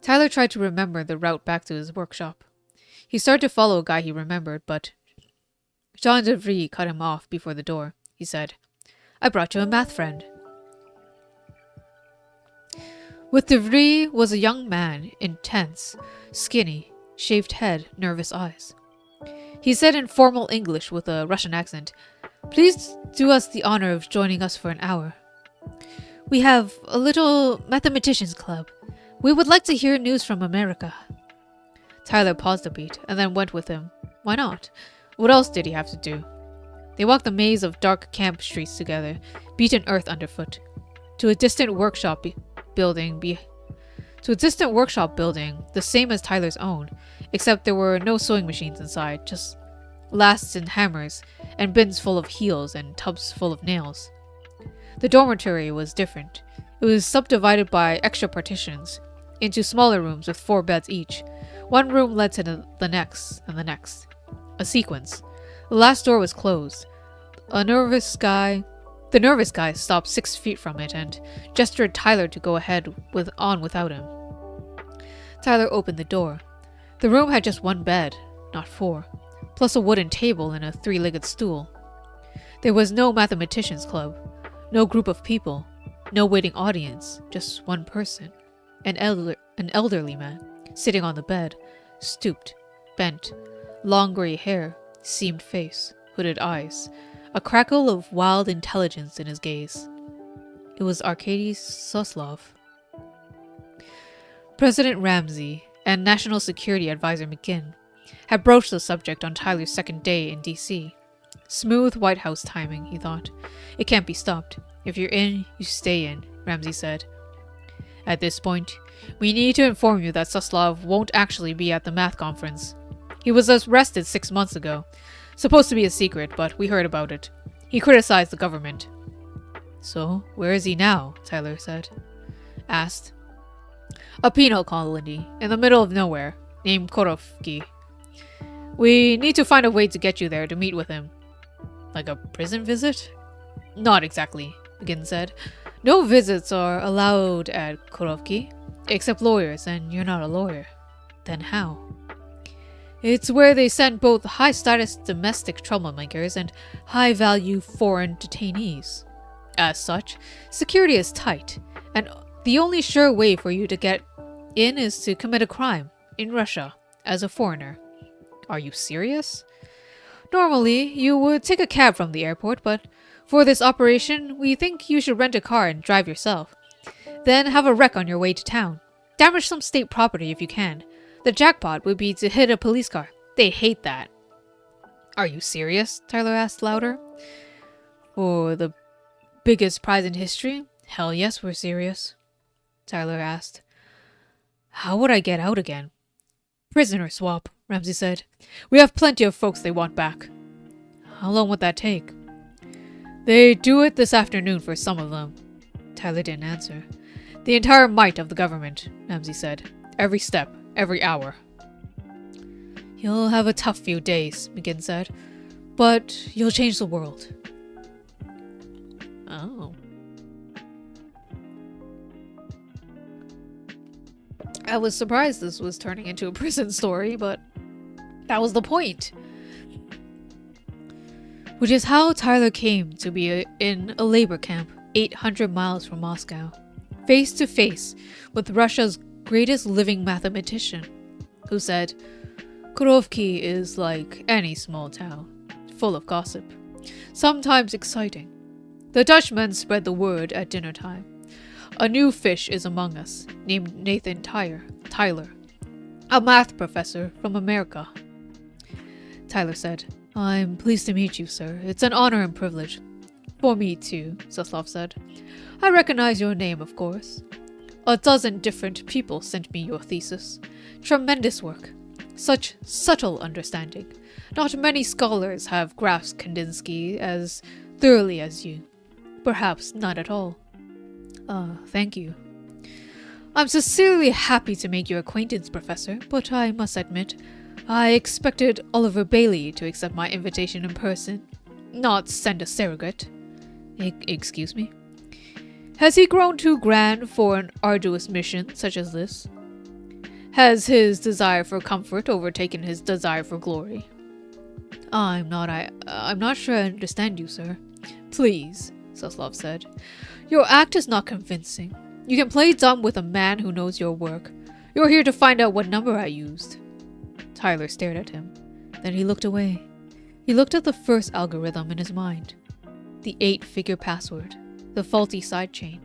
Tyler tried to remember the route back to his workshop. He started to follow a guy he remembered, but Jean de Vries cut him off before the door. He said, "I brought you a math friend." With de Vries was a young man, intense, skinny, shaved head, nervous eyes. He said in formal English with a Russian accent, "Please do us the honor of joining us for an hour. We have a little mathematicians club. We would like to hear news from America." Tyler paused a beat and then went with him. Why not? What else did he have to do? They walked the maze of dark camp streets together, beaten earth underfoot, to a distant workshop building, the same as Tyler's own. except there were no sewing machines inside, just lasts and hammers, and bins full of heels and tubs full of nails. The dormitory was different. It was subdivided by extra partitions into smaller rooms with 4 beds each. One room led to the next and the next. A sequence. The last door was closed. The nervous guy stopped 6 feet from it and gestured Tyler to go ahead without him. Tyler opened the door. The room had just 1 bed, not 4, plus a wooden table and a 3-legged stool. There was no mathematicians club, no group of people, no waiting audience, just one person, an elderly man, sitting on the bed, stooped, bent, long gray hair, seamed face, hooded eyes, a crackle of wild intelligence in his gaze. It was Arkady Soslov. President Ramsey and National Security Advisor McGinn had broached the subject on Tyler's second day in D.C. Smooth White House timing, he thought. It can't be stopped. If you're in, you stay in, Ramsey said. At this point, we need to inform you that Soslov won't actually be at the math conference. He was arrested 6 months ago. Supposed to be a secret, but we heard about it. He criticized the government. So, where is he now? Tyler asked. A penal colony, in the middle of nowhere, named Korovki. We need to find a way to get you there to meet with him. Like a prison visit? Not exactly, McGinn said. No visits are allowed at Korovki, except lawyers, and you're not a lawyer. Then how? It's where they send both high-status domestic troublemakers and high-value foreign detainees. As such, security is tight, and the only sure way for you to get in is to commit a crime in Russia as a foreigner. Are you serious? Normally, you would take a cab from the airport, but for this operation, we think you should rent a car and drive yourself. Then have a wreck on your way to town. Damage some state property if you can. The jackpot would be to hit a police car. They hate that. Are you serious? Tyler asked louder. For the biggest prize in history? Hell yes, we're serious. Tyler asked. How would I get out again? Prisoner swap, Ramsey said. We have plenty of folks they want back. How long would that take? They do it this afternoon for some of them. Tyler didn't answer. The entire might of the government, Ramsey said. Every step, every hour. You'll have a tough few days, McGinn said. But you'll change the world. Oh. I was surprised this was turning into a prison story, but that was the point. Which is how Tyler came to be in a labor camp 800 miles from Moscow, face to face with Russia's greatest living mathematician, who said, Korovki is like any small town, full of gossip, sometimes exciting. The Dutchmen spread the word at dinner time. A new fish is among us, named Nathan Tyler, a math professor from America. Tyler said, I'm pleased to meet you, sir. It's an honor and privilege. For me, too, Soslov said. I recognize your name, of course. 12 different people sent me your thesis. Tremendous work. Such subtle understanding. Not many scholars have grasped Kandinsky as thoroughly as you. Perhaps not at all. Thank you. I'm sincerely happy to make your acquaintance, Professor, but I must admit, I expected Oliver Bailey to accept my invitation in person, not send a surrogate. Excuse me? Has he grown too grand for an arduous mission such as this? Has his desire for comfort overtaken his desire for glory? I'm not sure I understand you, sir. Please, Soslov said. Your act is not convincing. You can play dumb with a man who knows your work. You're here to find out what number I used. Tyler stared at him. Then he looked away. He looked at the first algorithm in his mind. The 8-figure password. The faulty sidechain.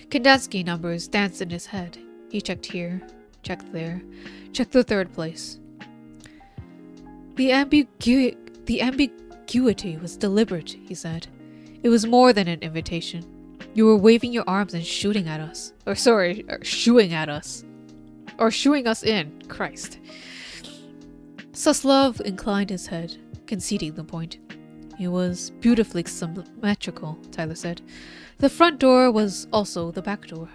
Kandinsky numbers danced in his head. He checked here, checked there, checked the third place. The ambiguity was deliberate, he said. It was more than an invitation. You were waving your arms and shooting at us. Shooing at us. Or shooing us in. Christ. Suslov inclined his head, conceding the point. It was beautifully symmetrical, Tyler said. The front door was also the back door.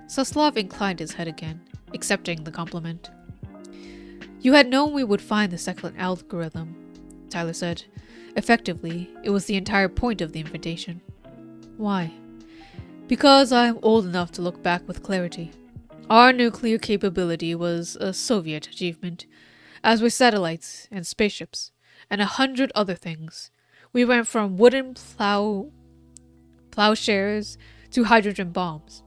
Suslov inclined his head again, accepting the compliment. You had known we would find the second algorithm, Tyler said. Effectively, it was the entire point of the invitation. Why? Because I'm old enough to look back with clarity. Our nuclear capability was a Soviet achievement, as were satellites and spaceships, and 100 other things. We went from wooden plowshares to hydrogen bombs.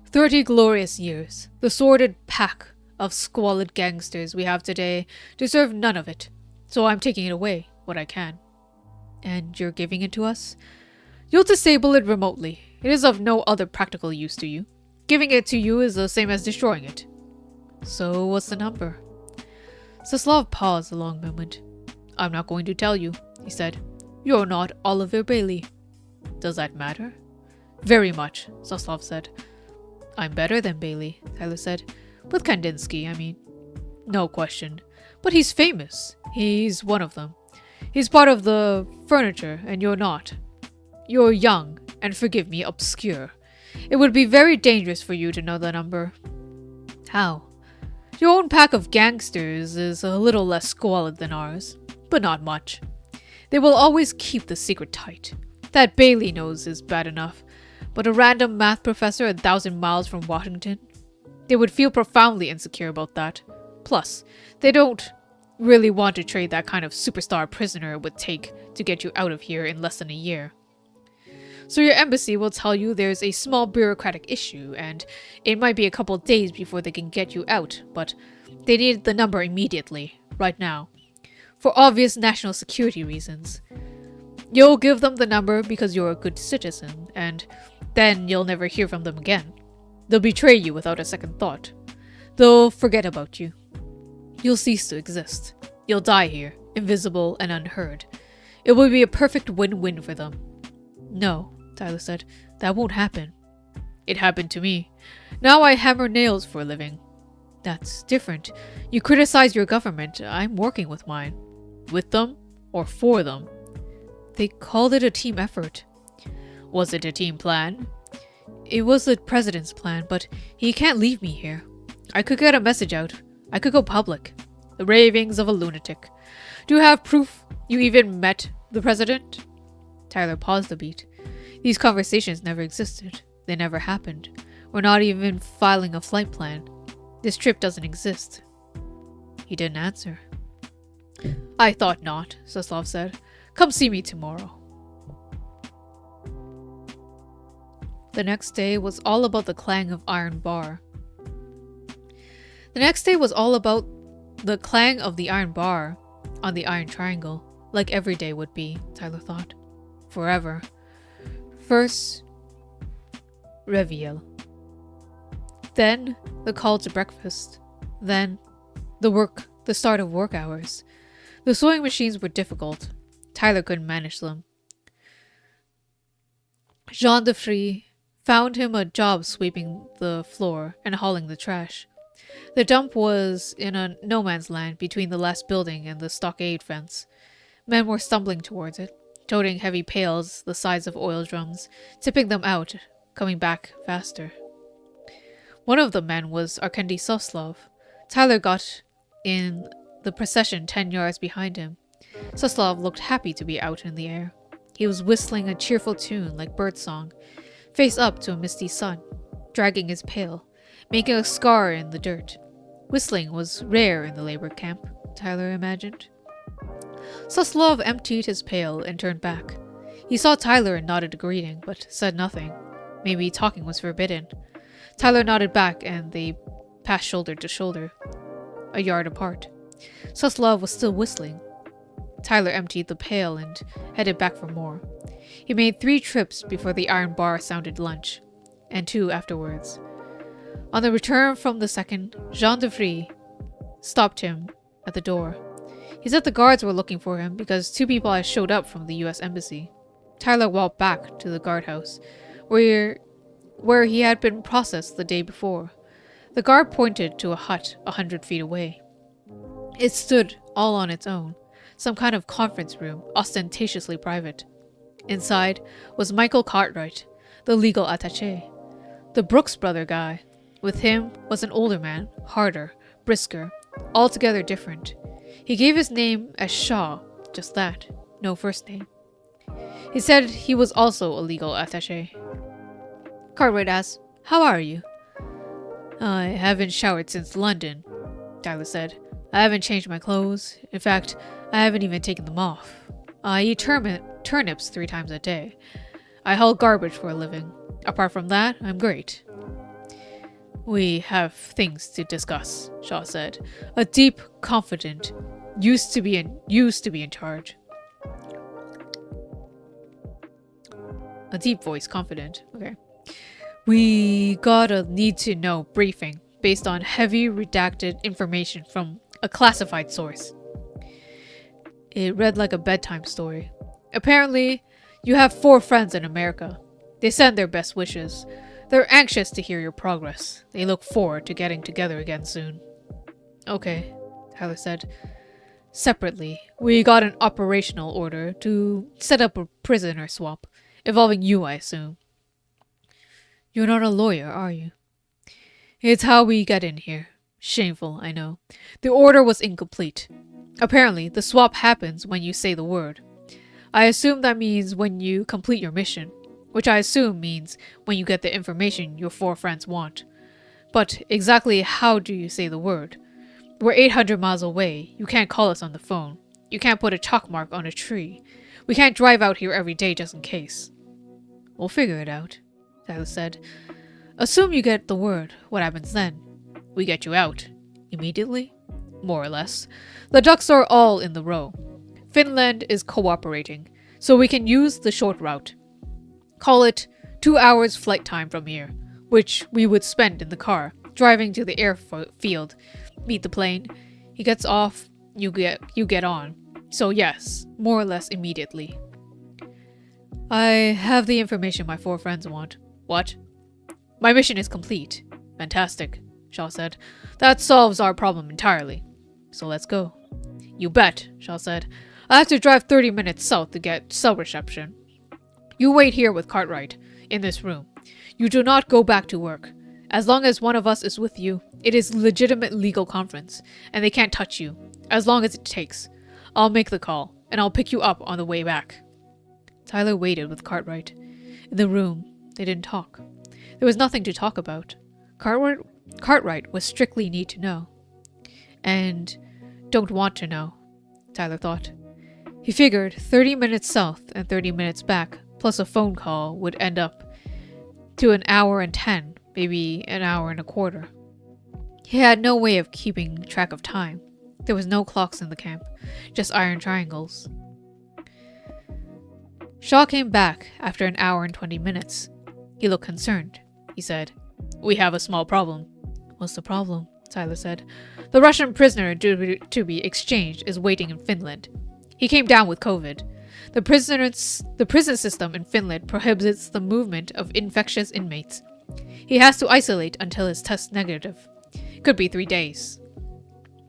30 glorious years, the sordid pack of squalid gangsters we have today deserve none of it, so I'm taking it away, what I can. And you're giving it to us? You'll disable it remotely. It is of no other practical use to you. Giving it to you is the same as destroying it. So what's the number? Suslov paused a long moment. I'm not going to tell you, he said. You're not Oliver Bailey. Does that matter? Very much, Suslov said. I'm better than Bailey, Tyler said. With Kandinsky, I mean. No question. But he's famous. He's one of them. He's part of the furniture, and you're not. You're young, and forgive me, obscure. It would be very dangerous for you to know the number. How? Your own pack of gangsters is a little less squalid than ours, but not much. They will always keep the secret tight. That Bailey knows is bad enough, but a random math professor 1,000 miles from Washington? They would feel profoundly insecure about that. Plus, they don't really want to trade that kind of superstar prisoner it would take to get you out of here in less than a year. So your embassy will tell you there's a small bureaucratic issue, and it might be a couple days before they can get you out, but they need the number immediately, right now. For obvious national security reasons. You'll give them the number because you're a good citizen, and then you'll never hear from them again. They'll betray you without a second thought. They'll forget about you. You'll cease to exist. You'll die here, invisible and unheard. It will be a perfect win-win for them. No, Tyler said. That won't happen. It happened to me. Now I hammer nails for a living. That's different. You criticize your government. I'm working with mine. With them or for them? They called it a team effort. Was it a team plan? It was the president's plan, but he can't leave me here. I could get a message out. I could go public. The ravings of a lunatic. Do you have proof you even met the president? Tyler paused a beat. These conversations never existed. They never happened. We're not even filing a flight plan. This trip doesn't exist. He didn't answer. I thought not, Suslov said. Come see me tomorrow. The next day was all about the clang of iron bar. The next day was all about the clang of the iron bar on the iron triangle, like every day would be, Tyler thought. Forever. First, Reviel. Then, the call to breakfast. Then, the start of work hours. The sewing machines were difficult. Tyler couldn't manage them. Jean de Vries found him a job sweeping the floor and hauling the trash. The dump was in a no man's land between the last building and the stockade fence. Men were stumbling towards it, toting heavy pails the size of oil drums, tipping them out, coming back faster. One of the men was Arkendi Suslov. Tyler got in the procession 10 yards behind him. Suslov looked happy to be out in the air. He was whistling a cheerful tune like birdsong, face up to a misty sun, dragging his pail, making a scar in the dirt. Whistling was rare in the labor camp, Tyler imagined. Suslov emptied his pail and turned back. He saw Tyler and nodded a greeting, but said nothing. Maybe talking was forbidden. Tyler nodded back and they passed shoulder to shoulder, a yard apart. Suslov was still whistling. Tyler emptied the pail and headed back for more. He made 3 trips before the iron bar sounded lunch, and 2 afterwards. On the return from the second, Jean de Vries stopped him at the door. He said the guards were looking for him because 2 people had showed up from the US Embassy. Tyler walked back to the guardhouse, where he had been processed the day before. The guard pointed to a hut 100 feet away. It stood all on its own, some kind of conference room, ostentatiously private. Inside was Michael Cartwright, the legal attaché, the Brooks brother guy. With him was an older man, harder, brisker, altogether different. He gave his name as Shaw, just that, no first name. He said he was also a legal attaché. Cartwright asked, "How are you?" "I haven't showered since London," Tyler said. "I haven't changed my clothes. In fact, I haven't even taken them off. I eat turnips 3 times a day. I haul garbage for a living. Apart from that, I'm great." "We have things to discuss," Shaw said. A deep, confident, used to be in charge. A deep voice, confident. Okay. "We got a need-to-know briefing based on heavy redacted information from a classified source." It read like a bedtime story. "Apparently, you have 4 friends in America. They send their best wishes. They're anxious to hear your progress. They look forward to getting together again soon." "Okay," Tyler said. "Separately, we got an operational order to set up a prisoner swap, involving you, I assume." "You're not a lawyer, are you?" "It's how we get in here. Shameful, I know. The order was incomplete. Apparently, the swap happens when you say the word. I assume that means when you complete your mission, which I assume means when you get the information your 4 friends want. But exactly how do you say the word? We're 800 miles away. You can't call us on the phone. You can't put a chalk mark on a tree. We can't drive out here every day just in case." "We'll figure it out," Tyler said. "Assume you get the word. What happens then?" "We get you out. Immediately?" "More or less. The ducks are all in the row. Finland is cooperating, so we can use the short route. Call it 2 hours flight time from here, which we would spend in the car, driving to the airfield, meet the plane. He gets off, you get on. So yes, more or less immediately." "I have the information my 4 friends want." "What?" "My mission is complete." "Fantastic," Shaw said. "That solves our problem entirely. So let's go." "You bet," Shaw said. "I have to drive 30 minutes south to get cell reception. You wait here with Cartwright, in this room. You do not go back to work. As long as one of us is with you, it is legitimate legal conference, and they can't touch you, as long as it takes. I'll make the call, and I'll pick you up on the way back." Tyler waited with Cartwright. In the room, they didn't talk. There was nothing to talk about. Cartwright was strictly need to know. And don't want to know, Tyler thought. He figured 30 minutes south and 30 minutes back, plus a phone call, would end up to an hour and 10, maybe an hour and a quarter. He had no way of keeping track of time. There was no clocks in the camp, just iron triangles. Shaw came back after an hour and 20 minutes. He looked concerned. He said, "We have a small problem." "What's the problem?" Tyler said. "The Russian prisoner due to be exchanged is waiting in Finland. He came down with COVID. The prison system in Finland prohibits the movement of infectious inmates. He has to isolate until his test negative. Could be 3 days."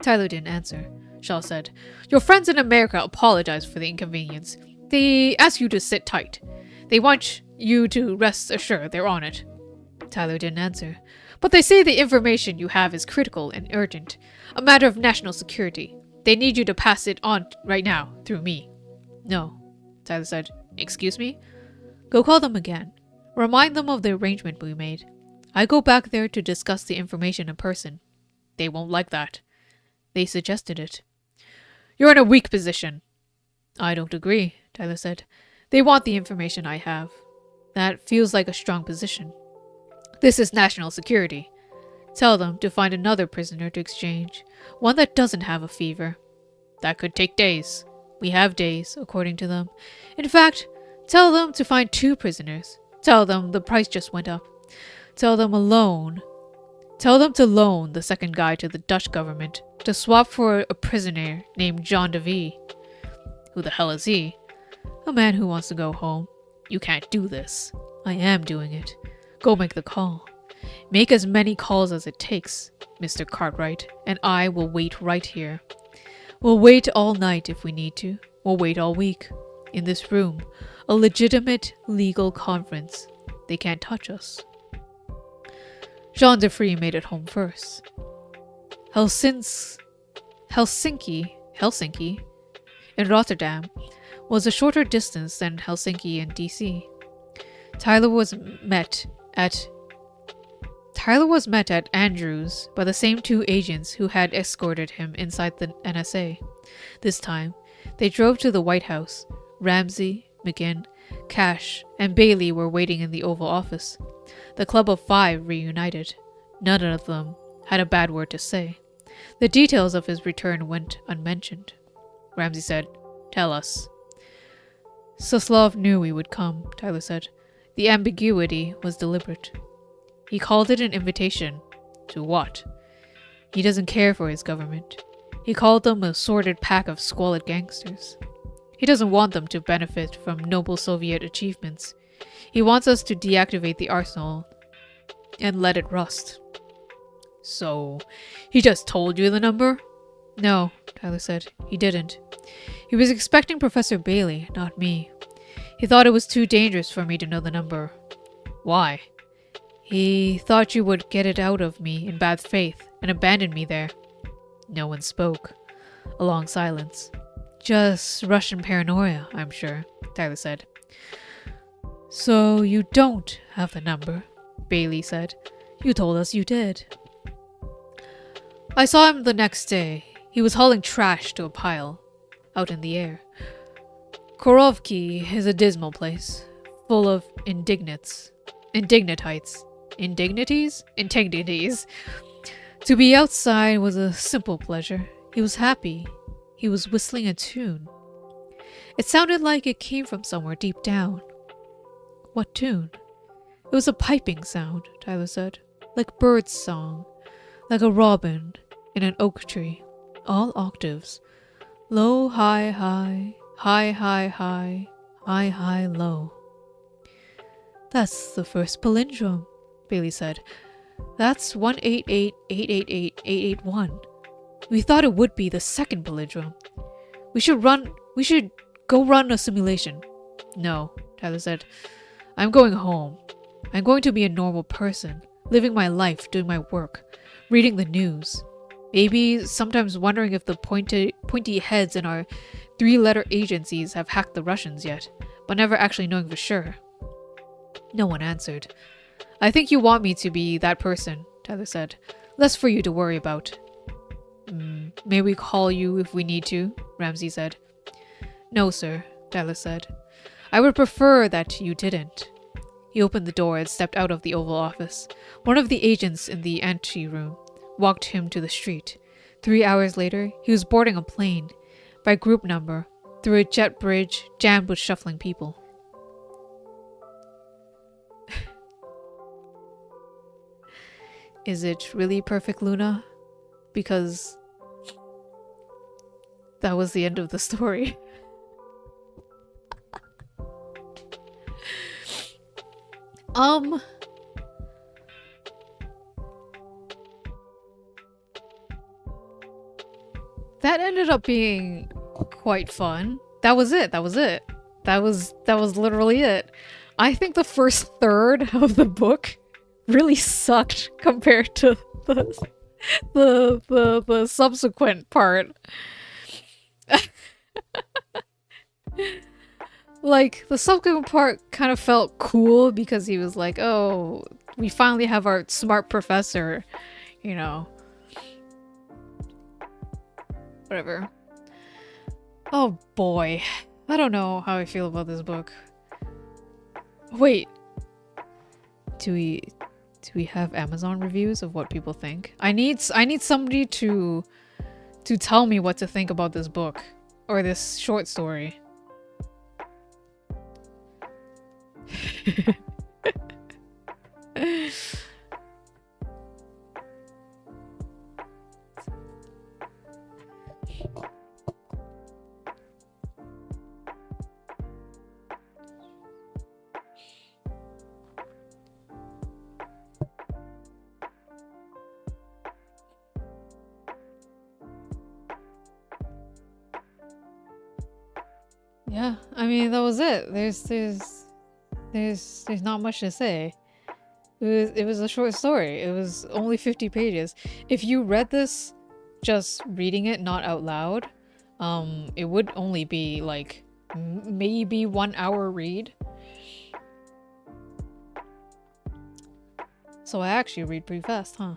Tyler didn't answer. Shaw said, "Your friends in America apologize for the inconvenience. They ask you to sit tight. They want you to rest assured they're on it." Tyler didn't answer. "But they say the information you have is critical and urgent. A matter of national security. They need you to pass it on right now, through me." "No," Tyler said. "Excuse me?" "Go call them again. Remind them of the arrangement we made. I go back there to discuss the information in person." "They won't like that." "They suggested it." "You're in a weak position." "I don't agree," Tyler said. "They want the information I have. That feels like a strong position. This is national security. Tell them to find another prisoner to exchange, one that doesn't have a fever. That could take days. We have days, according to them. In fact, tell them to find 2 prisoners. Tell them the price just went up. Tell them to loan the second guy to the Dutch government to swap for a prisoner named John DeVee." "Who the hell is he?" "A man who wants to go home." "You can't do this." "I am doing it. Go make the call. Make as many calls as it takes, Mr. Cartwright, and I will wait right here. We'll wait all night if we need to. We'll wait all week. In this room, a legitimate legal conference. They can't touch us. Jean de Free made it home first. Helsinki, in Rotterdam, was a shorter distance than Helsinki in DC. Tyler was met at Andrews by the same two agents who had escorted him inside the NSA. This time, they drove to the White House. Ramsey, McGinn, Cash, and Bailey were waiting in the Oval Office. The Club of Five reunited. None of them had a bad word to say. The details of his return went unmentioned. Ramsey said, "Tell us." Suslov knew we would come, Tyler said. The ambiguity was deliberate. He called it an invitation. To what? He doesn't care for his government. He called them a sordid pack of squalid gangsters. He doesn't want them to benefit from noble Soviet achievements. He wants us to deactivate the arsenal and let it rust. So, he just told you the number? No, Tyler said. He didn't. He was expecting Professor Bailey, not me. He thought it was too dangerous for me to know the number. Why? He thought you would get it out of me in bad faith and abandon me there. No one spoke. A long silence. Just Russian paranoia, I'm sure, Tyler said. So you don't have the number, Bailey said. You told us you did. I saw him the next day. He was hauling trash to a pile out in the air. Korovki is a dismal place, full of indignities. To be outside was a simple pleasure. He was happy. He was whistling a tune. It sounded like it came from somewhere deep down. What tune? It was a piping sound, Tyler said, like bird's song, like a robin in an oak tree, all octaves. Low, high, high, high, high, high, high, high, low. That's the first palindrome, Bailey said. That's 188888881. We thought it would be the second palindrome. We should go run a simulation. No, Tyler said. I'm going home. I'm going to be a normal person, living my life, doing my work, reading the news. Maybe sometimes wondering if the pointy heads in our three-letter agencies have hacked the Russians yet, but never actually knowing for sure. No one answered. I think you want me to be that person, Tyler said. Less for you to worry about. May we call you if we need to? Ramsey said. No, sir, Tyler said. I would prefer that you didn't. He opened the door and stepped out of the Oval Office. One of the agents in the anteroom walked him to the street. 3 hours later, he was boarding a plane, by group number, through a jet bridge jammed with shuffling people. Is it really perfect, Luna? Because that was the end of the story. That ended up being quite fun. That was it. That was literally it. I think the first third of the book really sucked compared to the subsequent part. Like, the subsequent part kind of felt cool because he was like, oh, we finally have our smart professor, you know. Whatever. Oh boy. I don't know how I feel about this book. Wait. Do we have Amazon reviews of what people think? I need somebody to tell me what to think about this book or this short story. Yeah, I mean that was it. There's not much to say. It was a short story. It was only 50 pages. If you read this just reading it, not out loud, it would only be like maybe 1 hour read. So I actually read pretty fast, huh?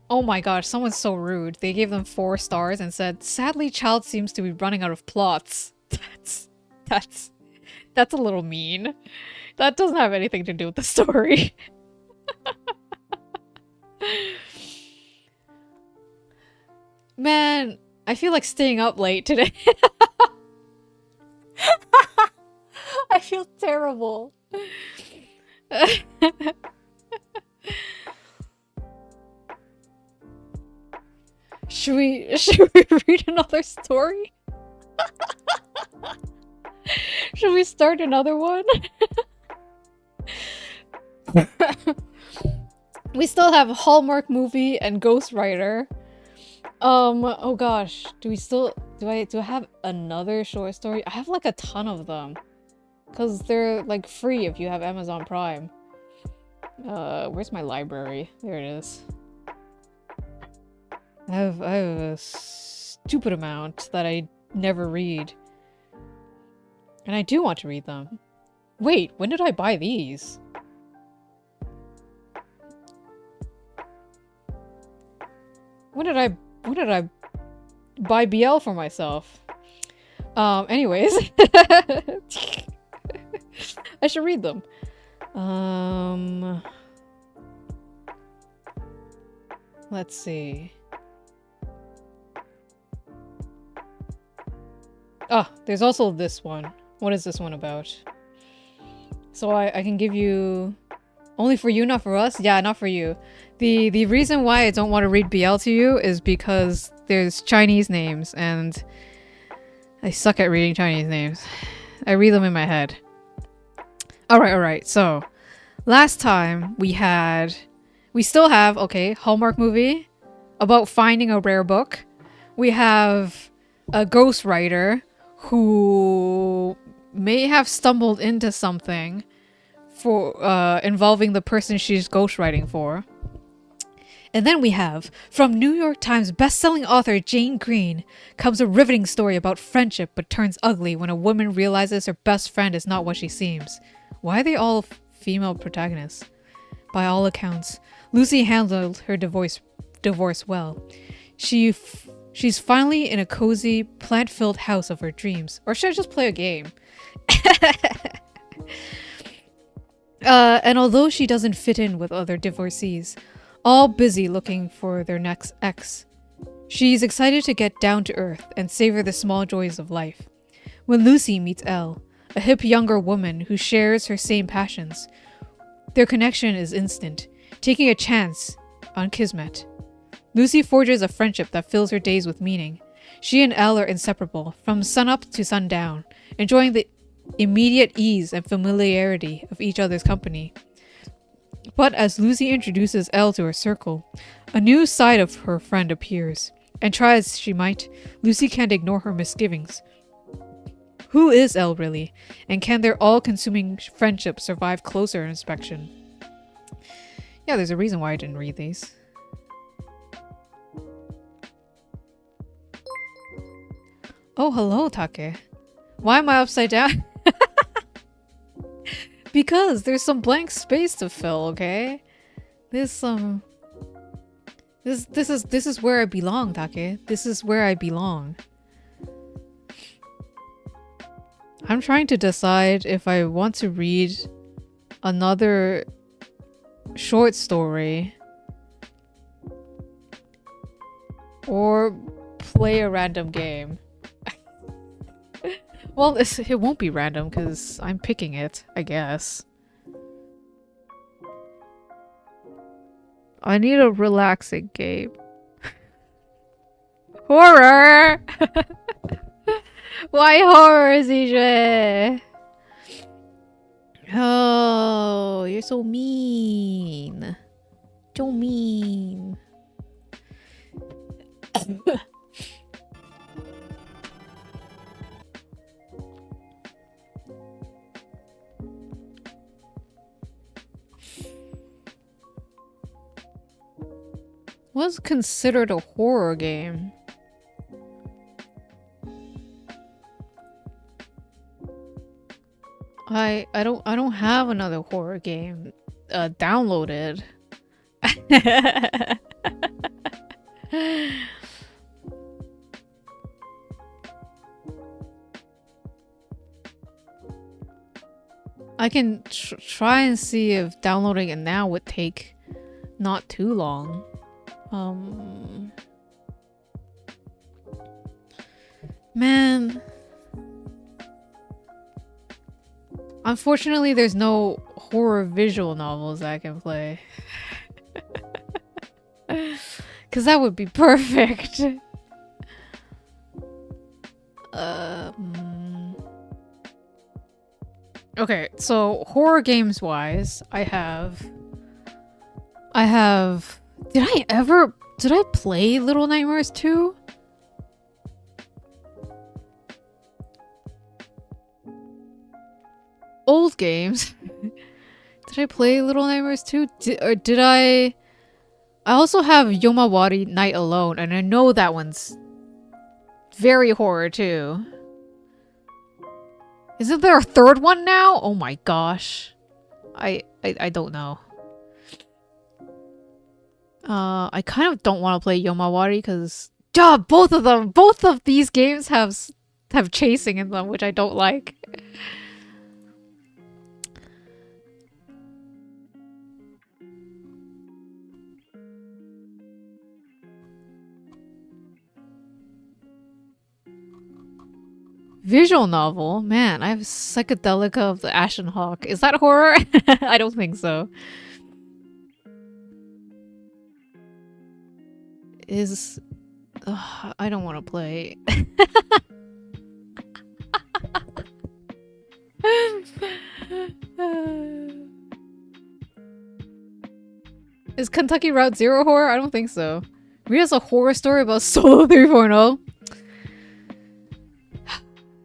Oh my gosh, someone's so rude. They gave them 4 stars and said, "Sadly, child seems to be running out of plots." That's that's a little mean. That doesn't have anything to do with the story. Man, I feel like staying up late today. I feel terrible. Should we read another story? Should we start another one? We still have Hallmark Movie and Ghostwriter. Oh gosh, do I have another short story? I have like a ton of them. Cause they're like free if you have Amazon Prime. Where's my library? There it is. I have a stupid amount that I never read. And I do want to read them. Wait, when did I buy these? When did I buy BL for myself? Anyways. I should read them. Let's see. Ah, there's also this one. What is this one about? So I can give you... Only for you, not for us? Yeah, not for you. The reason why I don't want to read BL to you is because there's Chinese names, and I suck at reading Chinese names. I read them in my head. Alright, so last time we still have, okay, Hallmark Movie about finding a rare book. We have a ghostwriter who may have stumbled into something for involving the person she's ghostwriting for. And then we have, from New York Times bestselling author Jane Green, comes a riveting story about friendship but turns ugly when a woman realizes her best friend is not what she seems. Why are they all female protagonists? By all accounts, Lucy handled her divorce well. She's finally in a cozy, plant-filled house of her dreams. Or should I just play a game? And although she doesn't fit in with other divorcees, all busy looking for their next ex, she's excited to get down to earth and savor the small joys of life. When Lucy meets Elle, a hip younger woman who shares her same passions, their connection is instant, taking a chance on kismet. Lucy forges a friendship that fills her days with meaning. She and Elle are inseparable, from sunup to sundown, enjoying the immediate ease and familiarity of each other's company. But as Lucy introduces Elle to her circle, a new side of her friend appears, and try as she might, Lucy can't ignore her misgivings. Who is Elle really, and can their all-consuming friendship survive closer inspection? Yeah, there's a reason why I didn't read these. Oh, hello, Take. Why am I upside down? Because there's some blank space to fill, okay? There's some... This is where I belong, Take. This is where I belong. I'm trying to decide if I want to read another short story or play a random game. Well, it won't be random because I'm picking it, I guess. I need a relaxing game. Horror! Why horror, CJ? Oh, you're so mean. So mean. What's considered a horror game? I don't have another horror game downloaded. I can try and see if downloading it now would take not too long. Man. Unfortunately, there's no horror visual novels I can play. Because that would be perfect. Okay, so horror games wise, I have... Did I play Little Nightmares 2? Old games. Did I play Little Nightmares 2? Did I also have Yomawari Night Alone, and I know that one's very horror too. Isn't there a third one now? Oh my gosh. I don't know. I kind of don't want to play Yomawari because both of these games have chasing in them, which I don't like. Visual novel? Man, I have Psychedelica of the Ashen Hawk. Is that horror? I don't think so. I don't want to play. Is Kentucky Route Zero horror? I don't think so. Reads a horror story about Solo 3.0.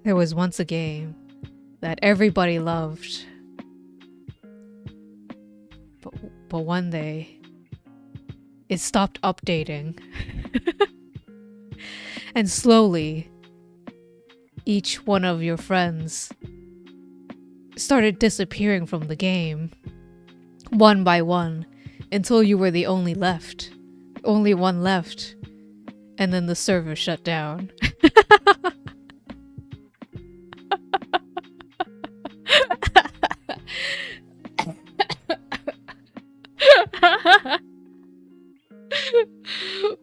There was once a game that everybody loved. But one day, it stopped updating. And slowly, each one of your friends started disappearing from the game. One by one, until you were the only one left. And then the server shut down.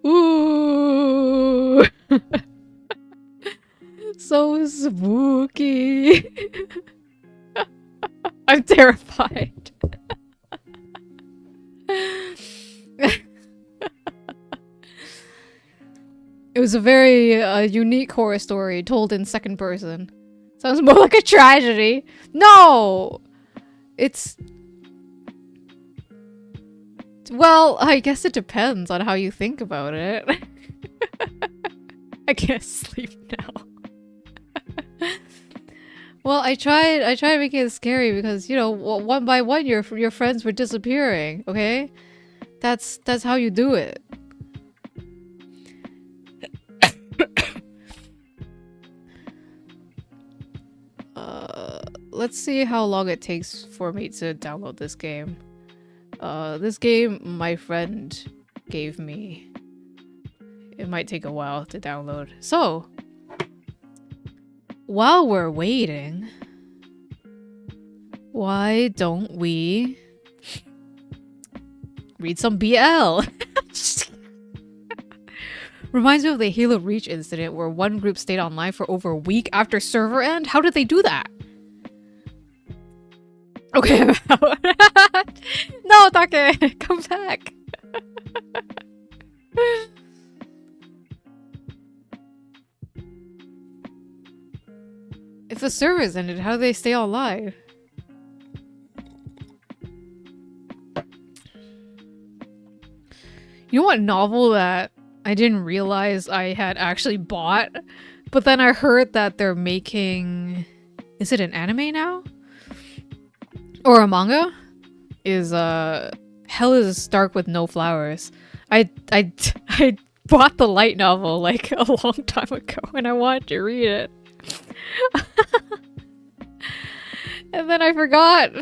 Ooh. So spooky. I'm terrified. It was a very unique horror story told in second person. Sounds more like a tragedy. No! It's... Well, I guess it depends on how you think about it. I can't sleep now. Well, I tried making it scary because, you know, one by one your friends were disappearing, okay? That's how you do it. Let's see how long it takes for me to download this game. This game my friend gave me. It might take a while to download. So, while we're waiting, why don't we read some BL? Reminds me of the Halo Reach incident where one group stayed online for over a week after server end. How did they do that? Okay, no, Take, come back. If the servers ended, how do they stay alive? You know what novel that I didn't realize I had actually bought. But then I heard that they're making... Is it an anime now? Or a manga? Is Hell is Dark with No Flowers. I bought the light novel like a long time ago and I wanted to read it. And then I forgot.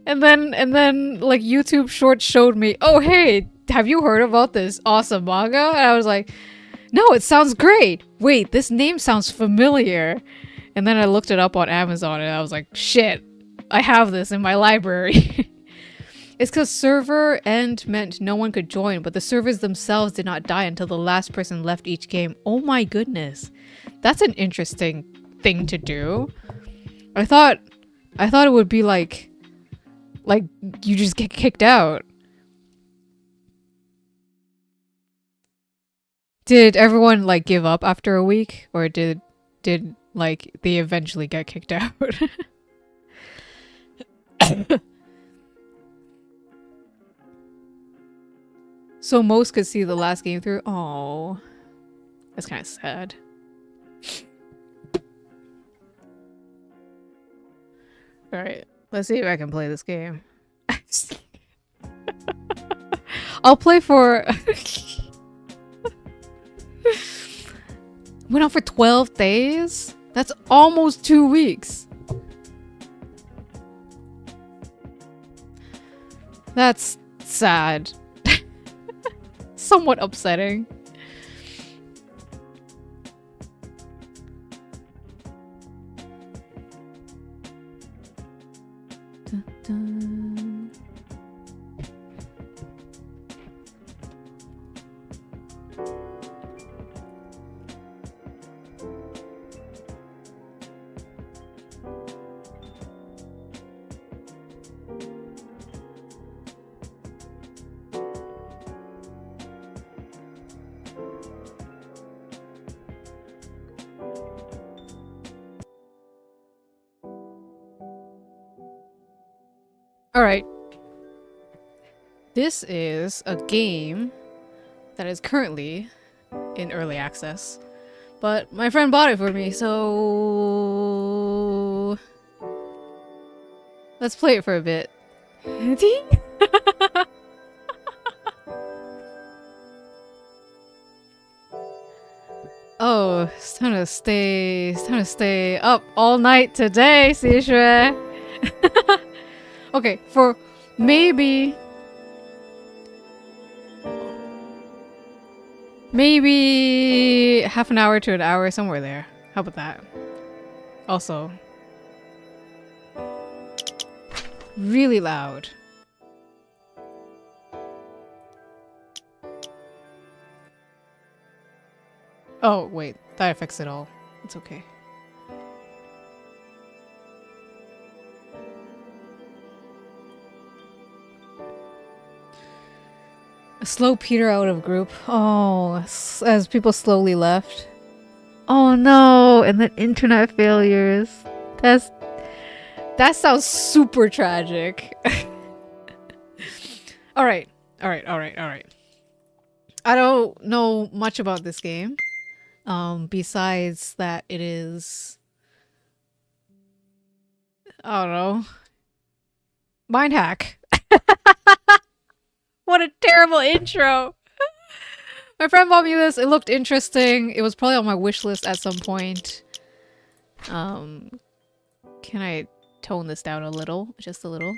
And then like YouTube Shorts showed me, "Oh hey, have you heard about this awesome manga?" And I was like, "No, it sounds great. Wait, this name sounds familiar." And then I looked it up on Amazon and I was like, "Shit, I have this in my library." It's because server end meant no one could join, but the servers themselves did not die until the last person left each game. Oh my goodness. That's an interesting thing to do. I thought it would be like you just get kicked out. Did everyone like give up after a week, or did like they eventually get kicked out? So most could see the last game through. Oh, that's kind of sad. All right, let's see if I can play this game. I'll play for. Went on for 12 days? That's almost 2 weeks. That's sad. Somewhat upsetting. Dun, dun. Alright. This is a game that is currently in early access. But my friend bought it for me, so... let's play it for a bit. Oh, it's time to stay up all night today, Xie. Okay, for maybe half an hour to an hour, somewhere there. How about that? Also, really loud. Oh, wait, that affects it all. It's okay. A slow peter out of group. Oh, as people slowly left. Oh no, and then internet failures. That sounds super tragic. Alright. I don't know much about this game. Besides that it is... I don't know. Mindhack. What a terrible intro! My friend bought me this. It looked interesting. It was probably on my wish list at some point. Can I tone this down a little? Just a little?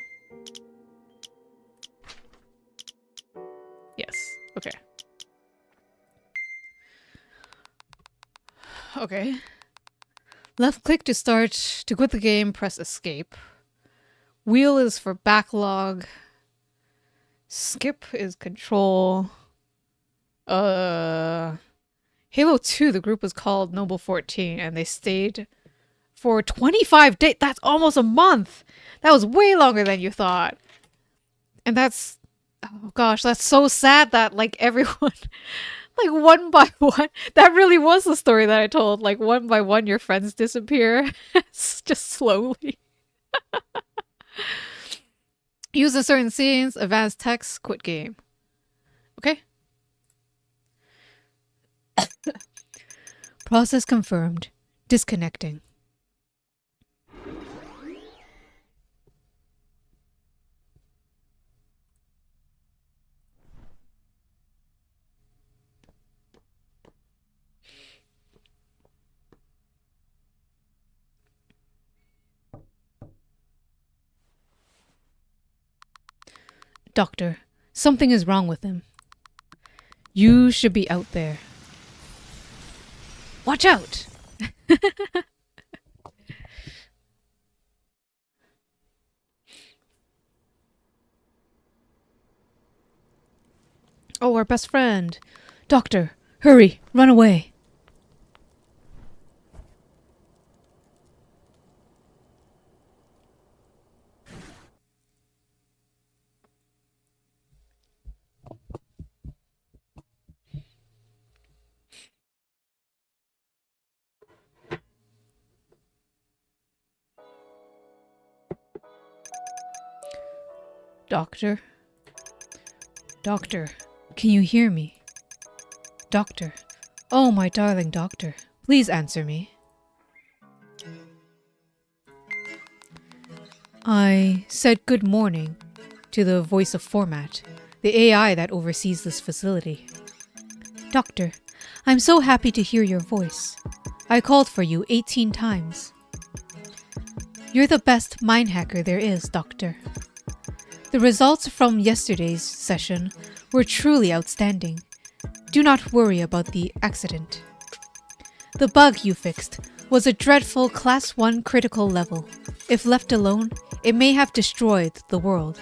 Yes. Okay. Okay. Left click to start. To quit the game, press escape. Wheel is for backlog. Skip is control. Halo 2, the group was called Noble 14, and they stayed for 25 days. That's almost a month. That was way longer than you thought. And that's... oh gosh, that's so sad that, like, everyone... like, one by one... that really was the story that I told. Like, one by one, your friends disappear. Just slowly. Use in certain scenes, advanced text, quit game. Okay? Process confirmed. Disconnecting. Doctor, something is wrong with him. You should be out there. Watch out! Oh, our best friend. Doctor, hurry, run away. Doctor? Doctor, can you hear me? Doctor. Oh, my darling doctor. Please answer me. I said good morning to the voice of Format, the AI that oversees this facility. Doctor, I'm so happy to hear your voice. I called for you 18 times. You're the best mind hacker there is, Doctor. The results from yesterday's session were truly outstanding. Do not worry about the accident. The bug you fixed was a dreadful Class 1 critical level. If left alone, it may have destroyed the world.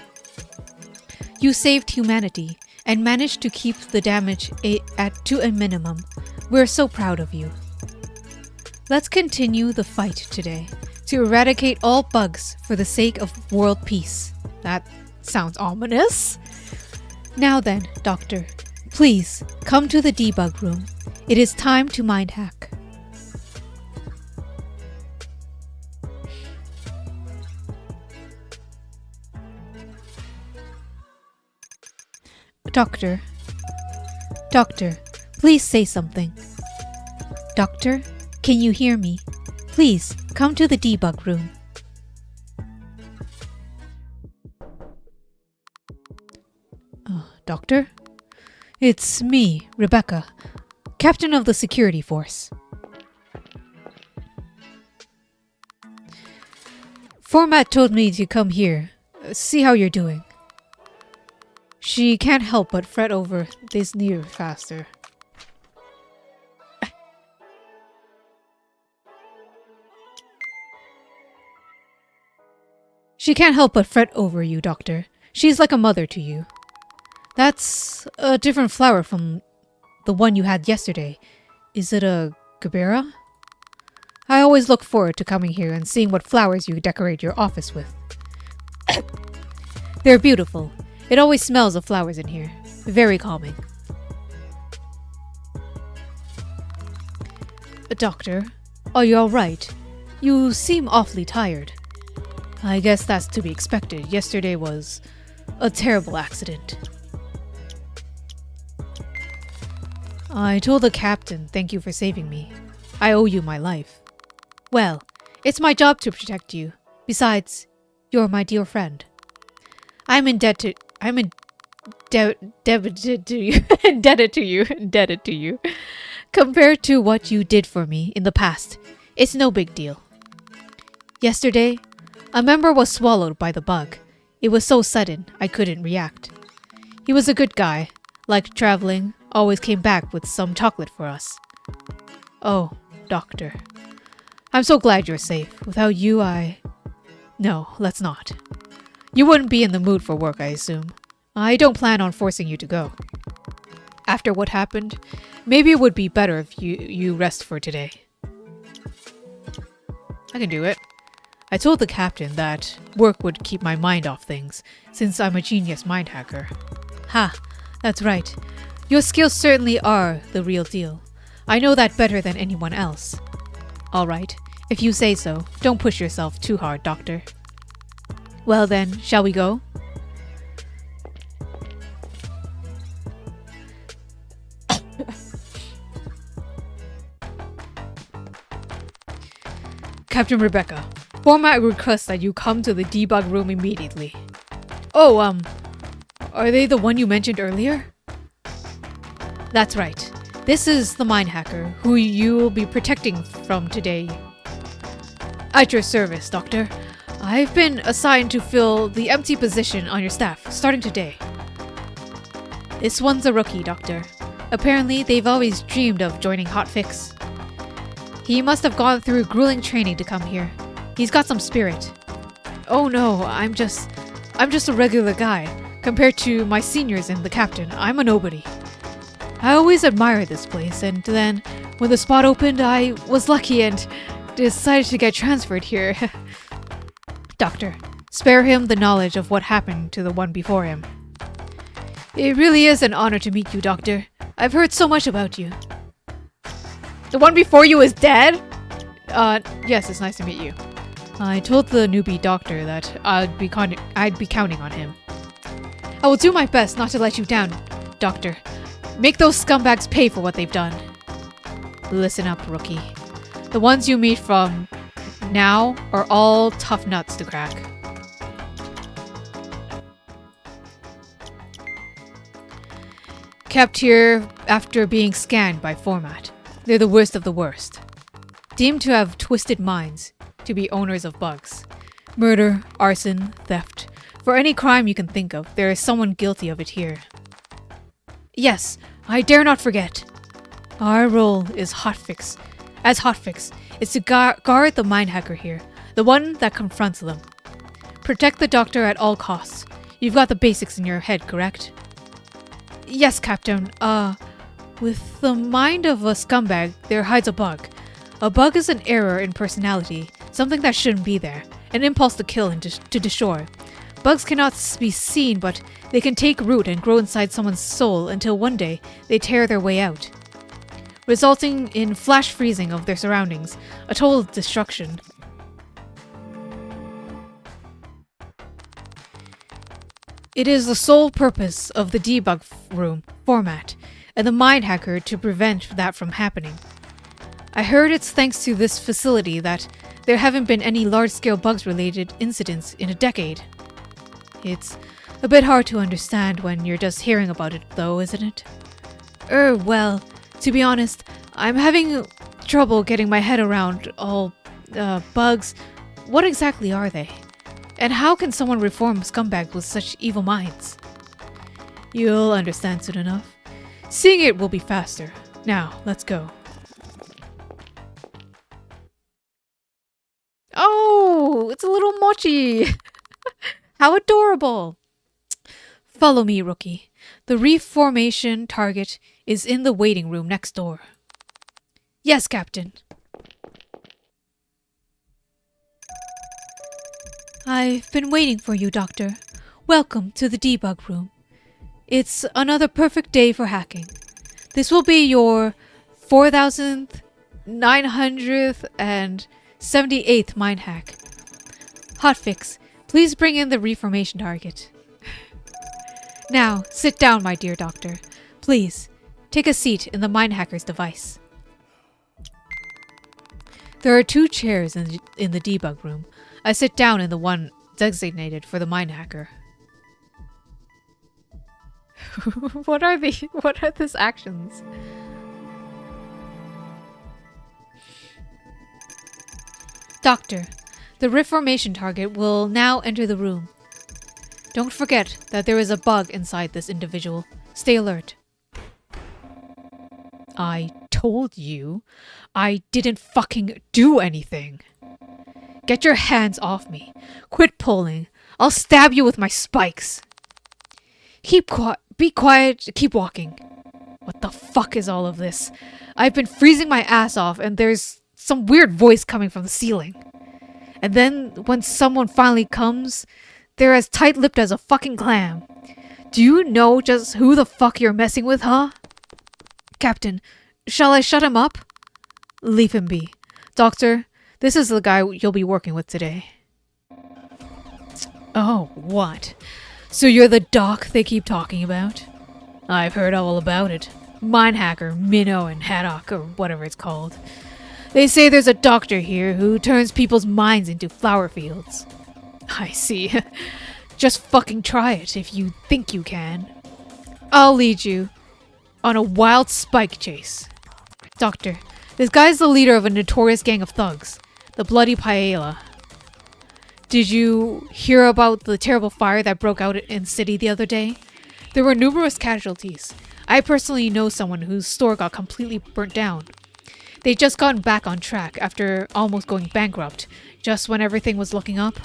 You saved humanity and managed to keep the damage to a minimum. We're so proud of you. Let's continue the fight today to eradicate all bugs for the sake of world peace. That sounds ominous. Now then, Doctor, please come to the debug room. It is time to mind hack. Doctor, please say something. Doctor, can you hear me? Please come to the debug room. Doctor? It's me, Rebecca, captain of the security force. Format told me to come here, see how you're doing. She can't help but fret over this near faster. She can't help but fret over you, Doctor. She's like a mother to you. That's a different flower from the one you had yesterday. Is it a Gabera? I always look forward to coming here and seeing what flowers you decorate your office with. They're beautiful. It always smells of flowers in here. Very calming. Doctor, are you alright? You seem awfully tired. I guess that's to be expected. Yesterday was a terrible accident. I told the captain thank you for saving me. I owe you my life. Well, it's my job to protect you. Besides, you're my dear friend. I'm indebted to you. Compared to what you did for me in the past, it's no big deal. Yesterday, a member was swallowed by the bug. It was so sudden, I couldn't react. He was a good guy, liked traveling, always came back with some chocolate for us. Oh, Doctor. I'm so glad you're safe. Without you, No, let's not. You wouldn't be in the mood for work, I assume. I don't plan on forcing you to go. After what happened, maybe it would be better if you rest for today. I can do it. I told the captain that work would keep my mind off things, since I'm a genius mind hacker. Ha, that's right. Your skills certainly are the real deal. I know that better than anyone else. Alright, if you say so, don't push yourself too hard, Doctor. Well then, shall we go? Captain Rebecca, Format requests that you come to the debug room immediately. Oh, are they the one you mentioned earlier? That's right. This is the Mindhacker, who you will be protecting from today. At your service, Doctor. I've been assigned to fill the empty position on your staff, starting today. This one's a rookie, Doctor. Apparently, they've always dreamed of joining Hotfix. He must have gone through grueling training to come here. He's got some spirit. Oh no, I'm just a regular guy. Compared to my seniors and the captain, I'm a nobody. I always admired this place, and then, when the spot opened, I was lucky and decided to get transferred here. Doctor, spare him the knowledge of what happened to the one before him. It really is an honor to meet you, Doctor. I've heard so much about you. The one before you is dead? Yes, it's nice to meet you. I told the newbie doctor that I'd be counting on him. I will do my best not to let you down, Doctor. Make those scumbags pay for what they've done. Listen up, rookie. The ones you meet from now are all tough nuts to crack. Kept here after being scanned by Format. They're the worst of the worst. Deemed to have twisted minds, to be owners of bugs. Murder, arson, theft. For any crime you can think of, there is someone guilty of it here. Yes, I dare not forget. Our role is Hotfix. As Hotfix, is to guard the Mindhacker here, the one that confronts them. Protect the Doctor at all costs. You've got the basics in your head, correct? Yes, Captain. With the mind of a scumbag, there hides a bug. A bug is an error in personality, something that shouldn't be there, an impulse to kill and to destroy. Bugs cannot be seen, but they can take root and grow inside someone's soul until one day they tear their way out, resulting in flash freezing of their surroundings, a total destruction. It is the sole purpose of the debug room Format and the Mindhacker to prevent that from happening. I heard it's thanks to this facility that there haven't been any large-scale bugs-related incidents in a decade. It's a bit hard to understand when you're just hearing about it, though, isn't it? Well, to be honest, I'm having trouble getting my head around all, bugs. What exactly are they? And how can someone reform scumbags with such evil minds? You'll understand soon enough. Seeing it will be faster. Now, let's go. Oh, it's a little mochi! How adorable! Follow me, rookie. The reformation target is in the waiting room next door. Yes, Captain. I've been waiting for you, Doctor. Welcome to the debug room. It's another perfect day for hacking. This will be your 4,978th mind hack. Hotfix, please bring in the reformation target. Now, sit down, my dear Doctor. Please, take a seat in the Mindhacker's device. There are 2 chairs in the debug room. I sit down in the one designated for the Mindhacker. What are these actions? Doctor, the reformation target will now enter the room. Don't forget that there is a bug inside this individual. Stay alert. I told you I didn't fucking do anything. Get your hands off me. Quit pulling. I'll stab you with my spikes. Be quiet. Keep walking. What the fuck is all of this? I've been freezing my ass off and there's some weird voice coming from the ceiling. And then when someone finally comes, they're as tight-lipped as a fucking clam. Do you know just who the fuck you're messing with, huh? Captain, shall I shut him up? Leave him be. Doctor, this is the guy you'll be working with today. Oh, what? So you're the doc they keep talking about? I've heard all about it. Mindhacker, Minnow, and Haddock, or whatever it's called. They say there's a doctor here who turns people's minds into flower fields. I see. Just fucking try it if you think you can. I'll lead you on a wild spike chase. Doctor, this guy's the leader of a notorious gang of thugs, the Bloody Paella. Did you hear about the terrible fire that broke out in the city the other day? There were numerous casualties. I personally know someone whose store got completely burnt down. They'd just gotten back on track after almost going bankrupt, just when everything was looking up.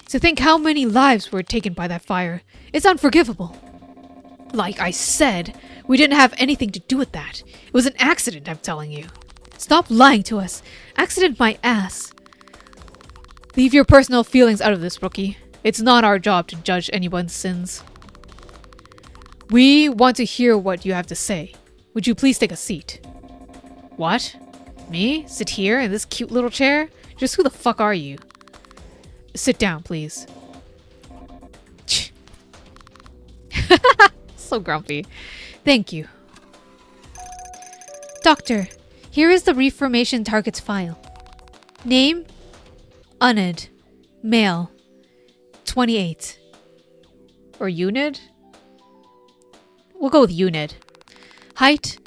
To think how many lives were taken by that fire, it's unforgivable. Like I said, we didn't have anything to do with that. It was an accident, I'm telling you. Stop lying to us. Accident my ass. Leave your personal feelings out of this, rookie. It's not our job to judge anyone's sins. We want to hear what you have to say. Would you please take a seat? What? Me? Sit here in this cute little chair? Just who the fuck are you? Sit down, please. So grumpy. Thank you. Doctor, here is the reformation target's file. Name? Unid. Male. 28. Or Unid? We'll go with Unid. Height?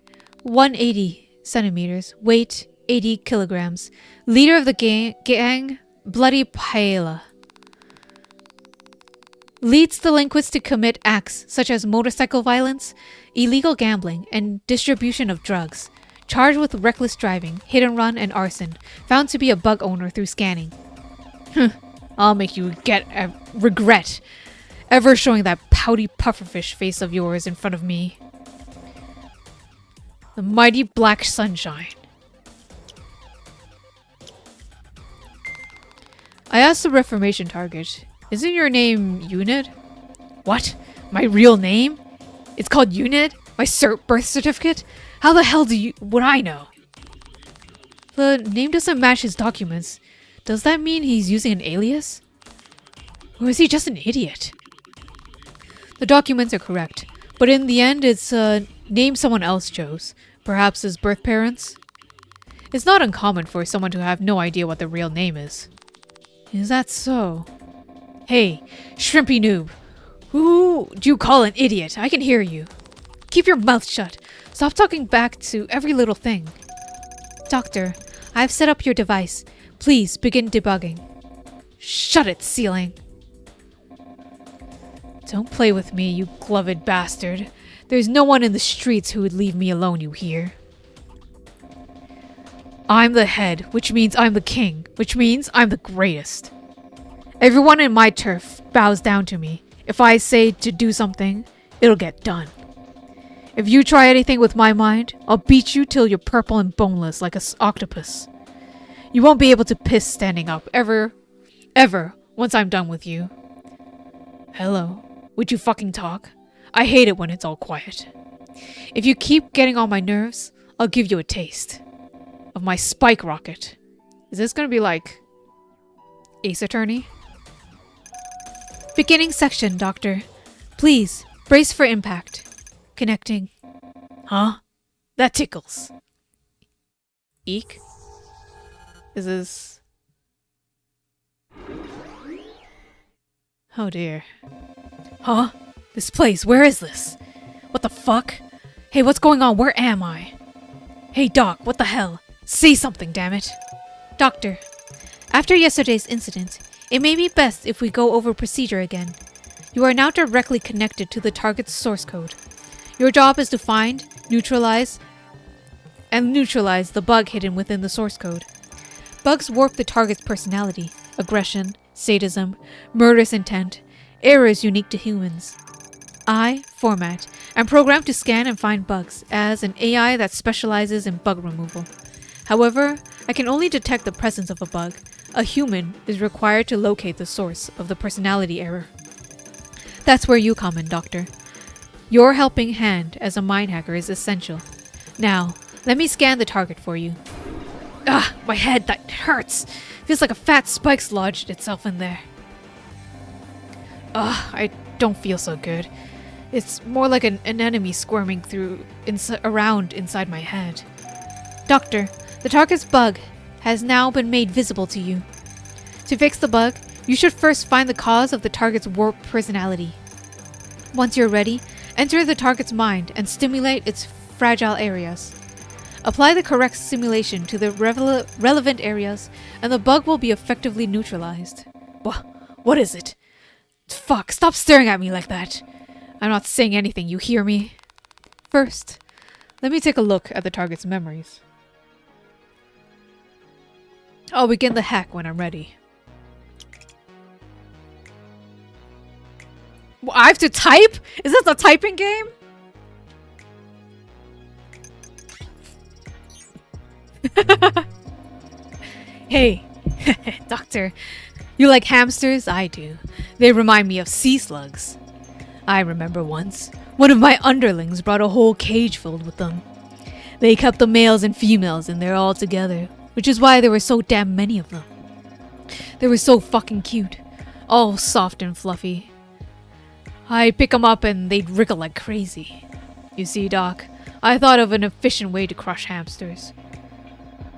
180 centimeters. Weight? 80 kilograms. Leader of the gang? Bloody Paella. Leads delinquents to commit acts such as motorcycle violence, illegal gambling, and distribution of drugs. Charged with reckless driving, hit and run, and arson. Found to be a bug owner through scanning. I'll make you regret ever showing that pouty pufferfish face of yours in front of me. The mighty black sunshine. I asked the reformation target, isn't your name Unid? What? My real name? It's called Unid? My birth certificate? How the hell would I know? The name doesn't match his documents. Does that mean he's using an alias? Or is he just an idiot? The documents are correct, but in the end it's a name someone else chose. Perhaps his birth parents? It's not uncommon for someone to have no idea what their real name is. Is that so? Hey, shrimpy noob. Who do you call an idiot? I can hear you. Keep your mouth shut. Stop talking back to every little thing. Doctor, I've set up your device. Please begin debugging. Shut it, ceiling. Don't play with me, you gloved bastard. There's no one in the streets who would leave me alone, you hear? I'm the head, which means I'm the king, which means I'm the greatest. Everyone in my turf bows down to me. If I say to do something, it'll get done. If you try anything with my mind, I'll beat you till you're purple and boneless like an octopus. You won't be able to piss standing up ever, once I'm done with you. Hello, would you fucking talk? I hate it when it's all quiet. If you keep getting on my nerves, I'll give you a taste of my spike rocket. Is this gonna be like Ace Attorney? Beginning section, Doctor. Please, brace for impact. Connecting. Huh? That tickles. Eek? Is this... Oh dear. Huh? This place, where is this? What the fuck? Hey, what's going on? Where am I? Hey, Doc, what the hell? Say something, damn it. Doctor, after yesterday's incident, it may be best if we go over procedure again. You are now directly connected to the target's source code. Your job is to find, neutralize the bug hidden within the source code. Bugs warp the target's personality, aggression, sadism, murderous intent, errors unique to humans. I, Format, am programmed to scan and find bugs as an AI that specializes in bug removal. However, I can only detect the presence of a bug. A human is required to locate the source of the personality error. That's where you come in, Doctor. Your helping hand as a mind hacker is essential. Now, let me scan the target for you. Ah, my head, that hurts. Feels like a fat spike's lodged itself in there. I don't feel so good. It's more like an enemy squirming around inside my head. Doctor, the target's bug has now been made visible to you. To fix the bug, you should first find the cause of the target's warped personality. Once you're ready, enter the target's mind and stimulate its fragile areas. Apply the correct stimulation to the relevant areas, and the bug will be effectively neutralized. What is it? Fuck, stop staring at me like that. I'm not saying anything, you hear me? First, let me take a look at the target's memories. I'll begin the hack when I'm ready. I have to type? Is this a typing game? Hey, doctor. You like hamsters? I do. They remind me of sea slugs. I remember once, one of my underlings brought a whole cage filled with them. They kept the males and females in there all together, which is why there were so damn many of them. They were so fucking cute, all soft and fluffy. I'd pick them up and they'd wriggle like crazy. You see, Doc, I thought of an efficient way to crush hamsters.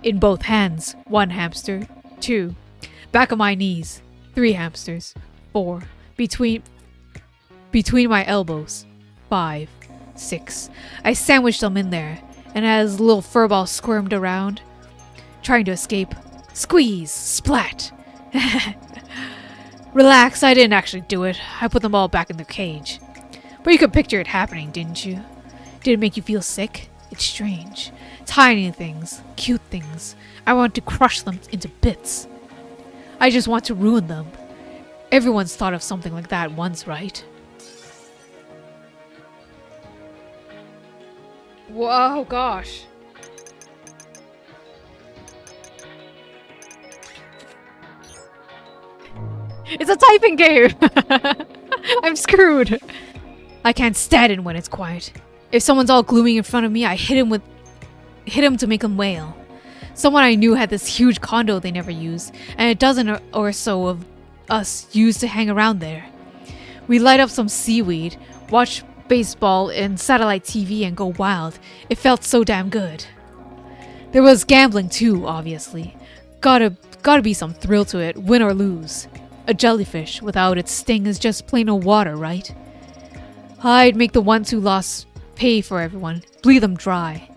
In both hands, 1 hamster. 2. Back of my knees, 3 hamsters. 4. Between my elbows, 5. 6. I sandwiched them in there, and as the little furball squirmed around, trying to escape, squeeze, splat. Relax, I didn't actually do it. I put them all back in the cage. But you could picture it happening, didn't you? Did it make you feel sick? It's strange. Tiny things, cute things. I want to crush them into bits. I just want to ruin them. Everyone's thought of something like that once, right? Whoa, gosh. It's a typing game! I'm screwed. I can't stand it when it's quiet. If someone's all gloomy in front of me, I hit him to make him wail. Someone I knew had this huge condo they never used, and a dozen or so of us used to hang around there. We light up some seaweed, watch baseball and satellite TV and go wild. It felt so damn good. There was gambling too, obviously. Gotta be some thrill to it, win or lose. A jellyfish without its sting is just plain old water, right? I'd make the ones who lost pay for everyone, bleed them dry.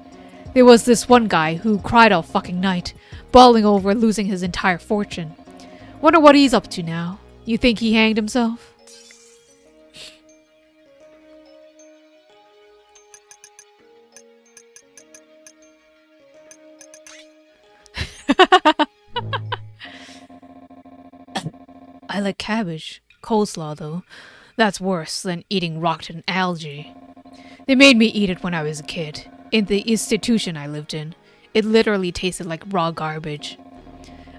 There was this one guy who cried all fucking night, bawling over losing his entire fortune. Wonder what he's up to now. You think he hanged himself? I like cabbage. Coleslaw, though. That's worse than eating rotten algae. They made me eat it when I was a kid. In the institution I lived in, it literally tasted like raw garbage.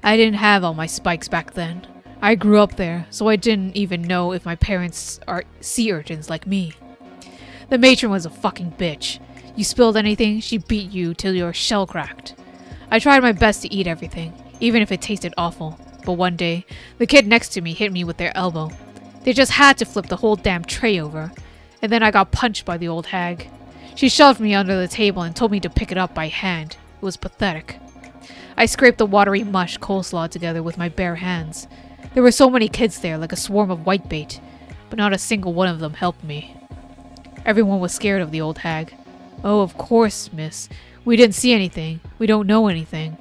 I didn't have all my spikes back then. I grew up there, so I didn't even know if my parents are sea urchins like me. The matron was a fucking bitch. You spilled anything, she beat you till your shell cracked. I tried my best to eat everything, even if it tasted awful. But one day, the kid next to me hit me with their elbow. They just had to flip the whole damn tray over. And then I got punched by the old hag. She shoved me under the table and told me to pick it up by hand. It was pathetic. I scraped the watery mush coleslaw together with my bare hands. There were so many kids there, like a swarm of whitebait, but not a single one of them helped me. Everyone was scared of the old hag. Oh, of course, miss. We didn't see anything. We don't know anything.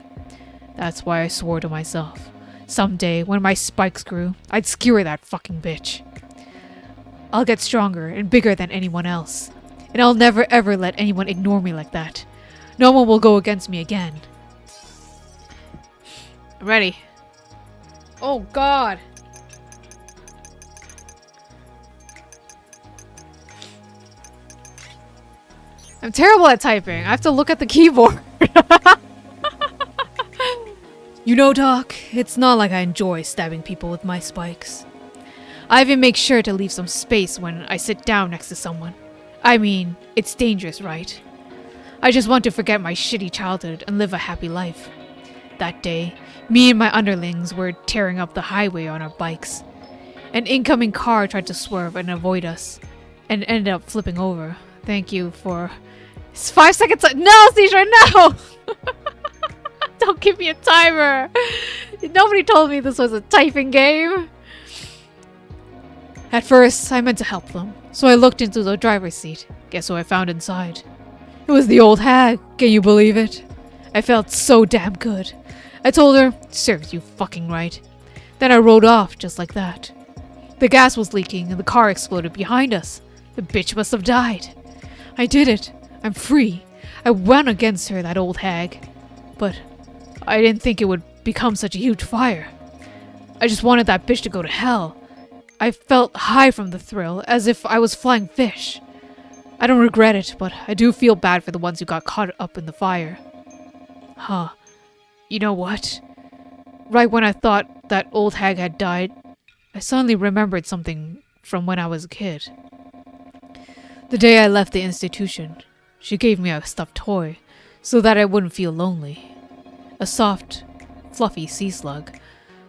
That's why I swore to myself. Someday, when my spikes grew, I'd skewer that fucking bitch. I'll get stronger and bigger than anyone else. And I'll never ever let anyone ignore me like that. No one will go against me again. I'm ready. Oh god. I'm terrible at typing. I have to look at the keyboard. You know, Doc, it's not like I enjoy stabbing people with my spikes. I even make sure to leave some space when I sit down next to someone. I mean, it's dangerous, right? I just want to forget my shitty childhood and live a happy life. That day, me and my underlings were tearing up the highway on our bikes. An incoming car tried to swerve and avoid us, and ended up flipping over. Thank you for... It's 5 seconds... No, Seizure, no! Don't give me a timer. Nobody told me this was a typing game. At first, I meant to help them, so I looked into the driver's seat. Guess who I found inside? It was the old hag. Can you believe it? I felt so damn good. I told her, serves you fucking right. Then I rode off just like that. The gas was leaking and the car exploded behind us. The bitch must have died. I did it. I'm free. I went against her, that old hag. But I didn't think it would become such a huge fire. I just wanted that bitch to go to hell. I felt high from the thrill, as if I was flying fish. I don't regret it, but I do feel bad for the ones who got caught up in the fire. Huh. You know what? Right when I thought that old hag had died, I suddenly remembered something from when I was a kid. The day I left the institution, she gave me a stuffed toy so that I wouldn't feel lonely. A soft, fluffy sea slug,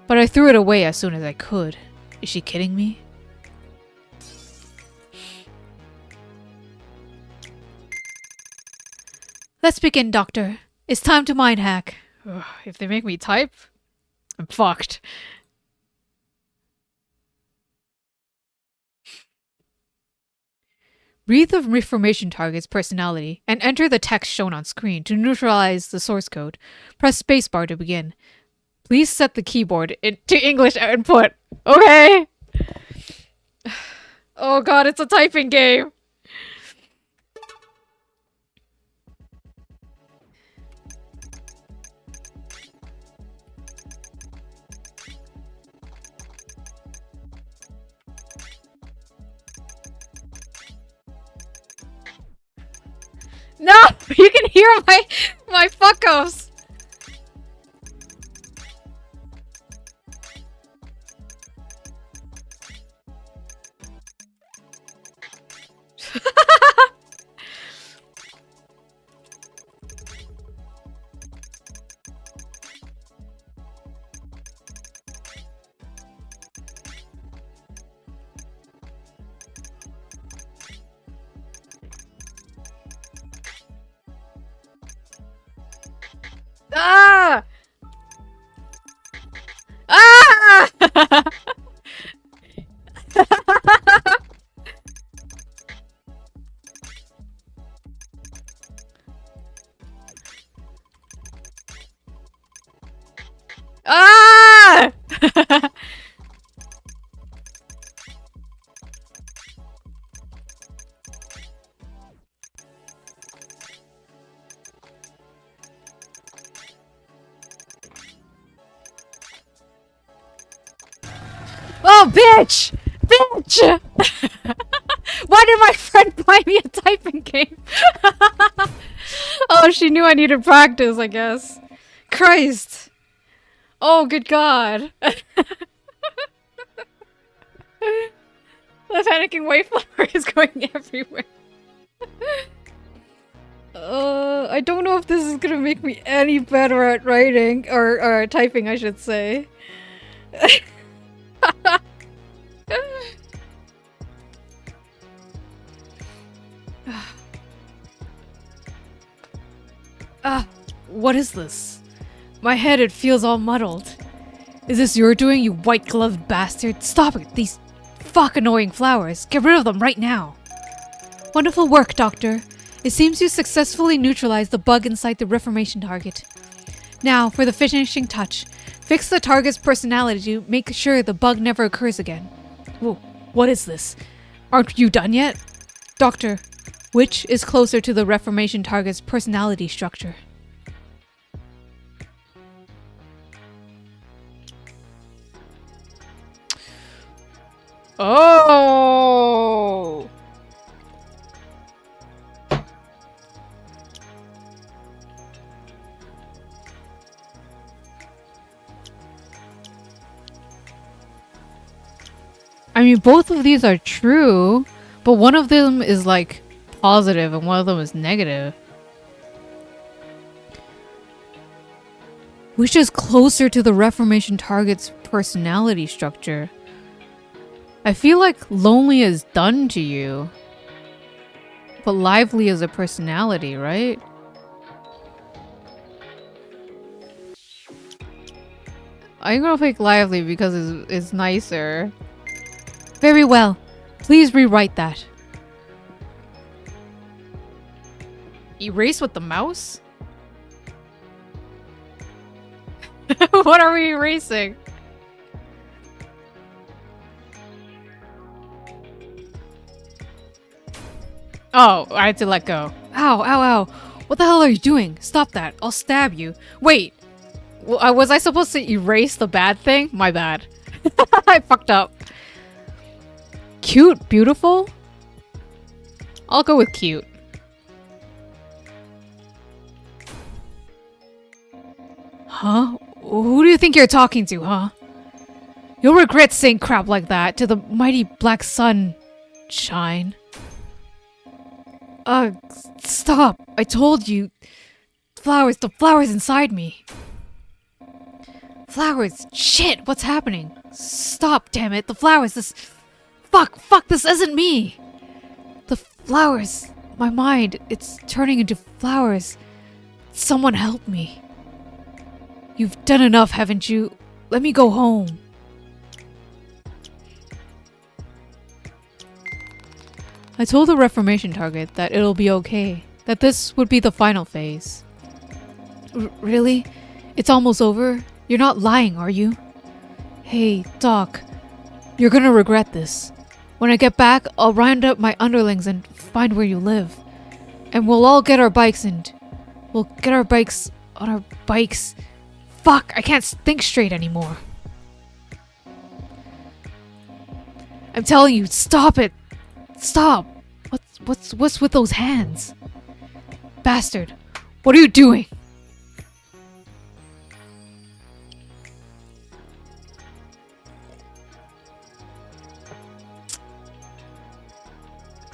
but I threw it away as soon as I could. Is she kidding me? Let's begin, Doctor. It's time to mind hack. Ugh, if they make me type, I'm fucked. Read the reformation target's personality and enter the text shown on screen to neutralize the source code. Press spacebar to begin. Please set the keyboard to English input. Okay. Oh god, it's a typing game. No! You can hear my fuck-ups! Ah! Ah! Ah! Oh, bitch! Bitch! Why did my friend buy me a typing game? Oh, she knew I needed practice, I guess. Christ. Oh, good God. The panicking wayflower is going everywhere. I don't know if this is gonna make me any better at writing, or typing, I should say. What is this? My head, it feels all muddled. Is this your doing, you white-gloved bastard? Stop it! These fuck annoying flowers. Get rid of them right now. Wonderful work, Doctor. It seems you successfully neutralized the bug inside the reformation target. Now, for the finishing touch. Fix the target's personality to make sure the bug never occurs again. Whoa, what is this? Aren't you done yet? Doctor, which is closer to the reformation target's personality structure? Oh! I mean, both of these are true, but one of them is like positive and one of them is negative. Which is closer to the reformation target's personality structure? I feel like lonely is done to you, but lively is a personality, right? I'm gonna pick lively because it's nicer. Very well. Please rewrite that. Erase with the mouse? What are we erasing? Oh, I had to let go. Ow, ow, ow. What the hell are you doing? Stop that. I'll stab you. Wait, was I supposed to erase the bad thing? My bad. I fucked up. Cute, beautiful? I'll go with cute. Huh? Who do you think you're talking to, huh? You'll regret saying crap like that to the mighty black sun shine. Stop. I told you. Flowers, the flowers inside me. Flowers. Shit, what's happening? Stop, damn it. The flowers, this... Fuck, this isn't me. The flowers. My mind, it's turning into flowers. Someone help me. You've done enough, haven't you? Let me go home. I told the Reformation target that it'll be okay, that this would be the final phase. Really? It's almost over? You're not lying, are you? Hey, Doc. You're gonna regret this. When I get back, I'll round up my underlings and find where you live. And we'll all get our bikes and... We'll get our bikes on our bikes. Fuck, I can't think straight anymore. I'm telling you, stop it! Stop! What's with those hands? Bastard, what are you doing?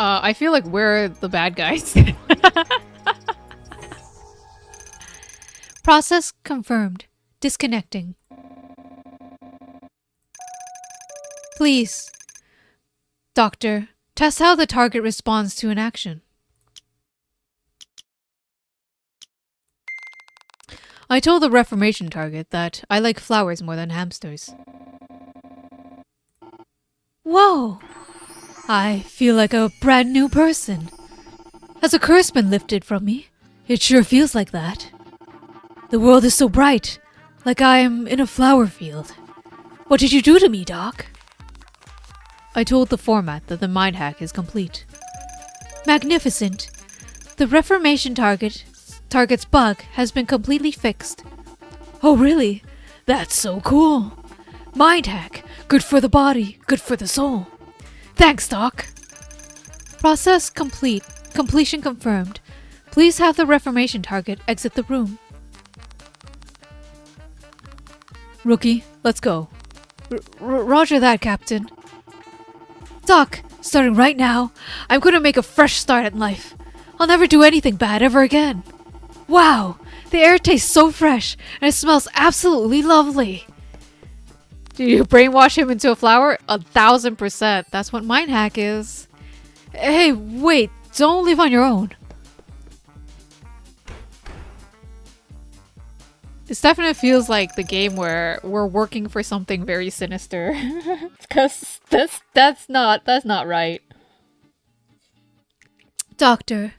I feel like we're the bad guys. Process confirmed. Disconnecting. Please, Doctor, test how the target responds to an action. I told the Reformation target that I like flowers more than hamsters. Whoa! I feel like a brand new person. Has a curse been lifted from me? It sure feels like that. The world is so bright, like I am in a flower field. What did you do to me, Doc? I told the format that the Mindhack is complete. Magnificent. The Reformation target's bug has been completely fixed. Oh really? That's so cool. Mindhack. Good for the body, good for the soul. Thanks, Doc. Process complete. Completion confirmed. Please have the Reformation target exit the room. Rookie, let's go. Roger that, Captain. Doc, starting right now, I'm gonna make a fresh start at life. I'll never do anything bad ever again. Wow, the air tastes so fresh and it smells absolutely lovely. Did you brainwash him into a flower? 1000%. That's what Mindhack is. Hey, wait, don't leave on your own. This definitely feels like the game where we're working for something very sinister. Because that's not right. Doctor,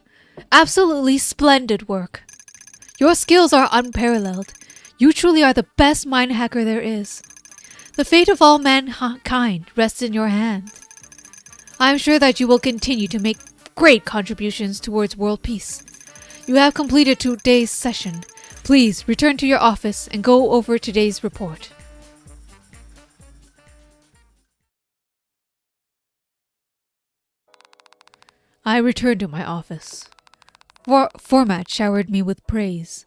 absolutely splendid work. Your skills are unparalleled. You truly are the best mind hacker there is. The fate of all mankind rests in your hands. I am sure that you will continue to make great contributions towards world peace. You have completed today's session. Please return to your office and go over today's report. I returned to my office. Format showered me with praise.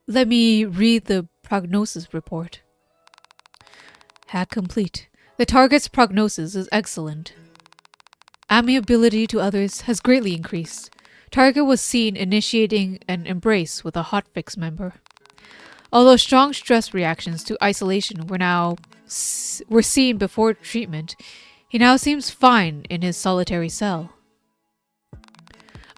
Let me read the prognosis report. Hack complete. The target's prognosis is excellent. Amiability to others has greatly increased. Target was seen initiating an embrace with a hotfix member. Although strong stress reactions to isolation were seen before treatment, he now seems fine in his solitary cell.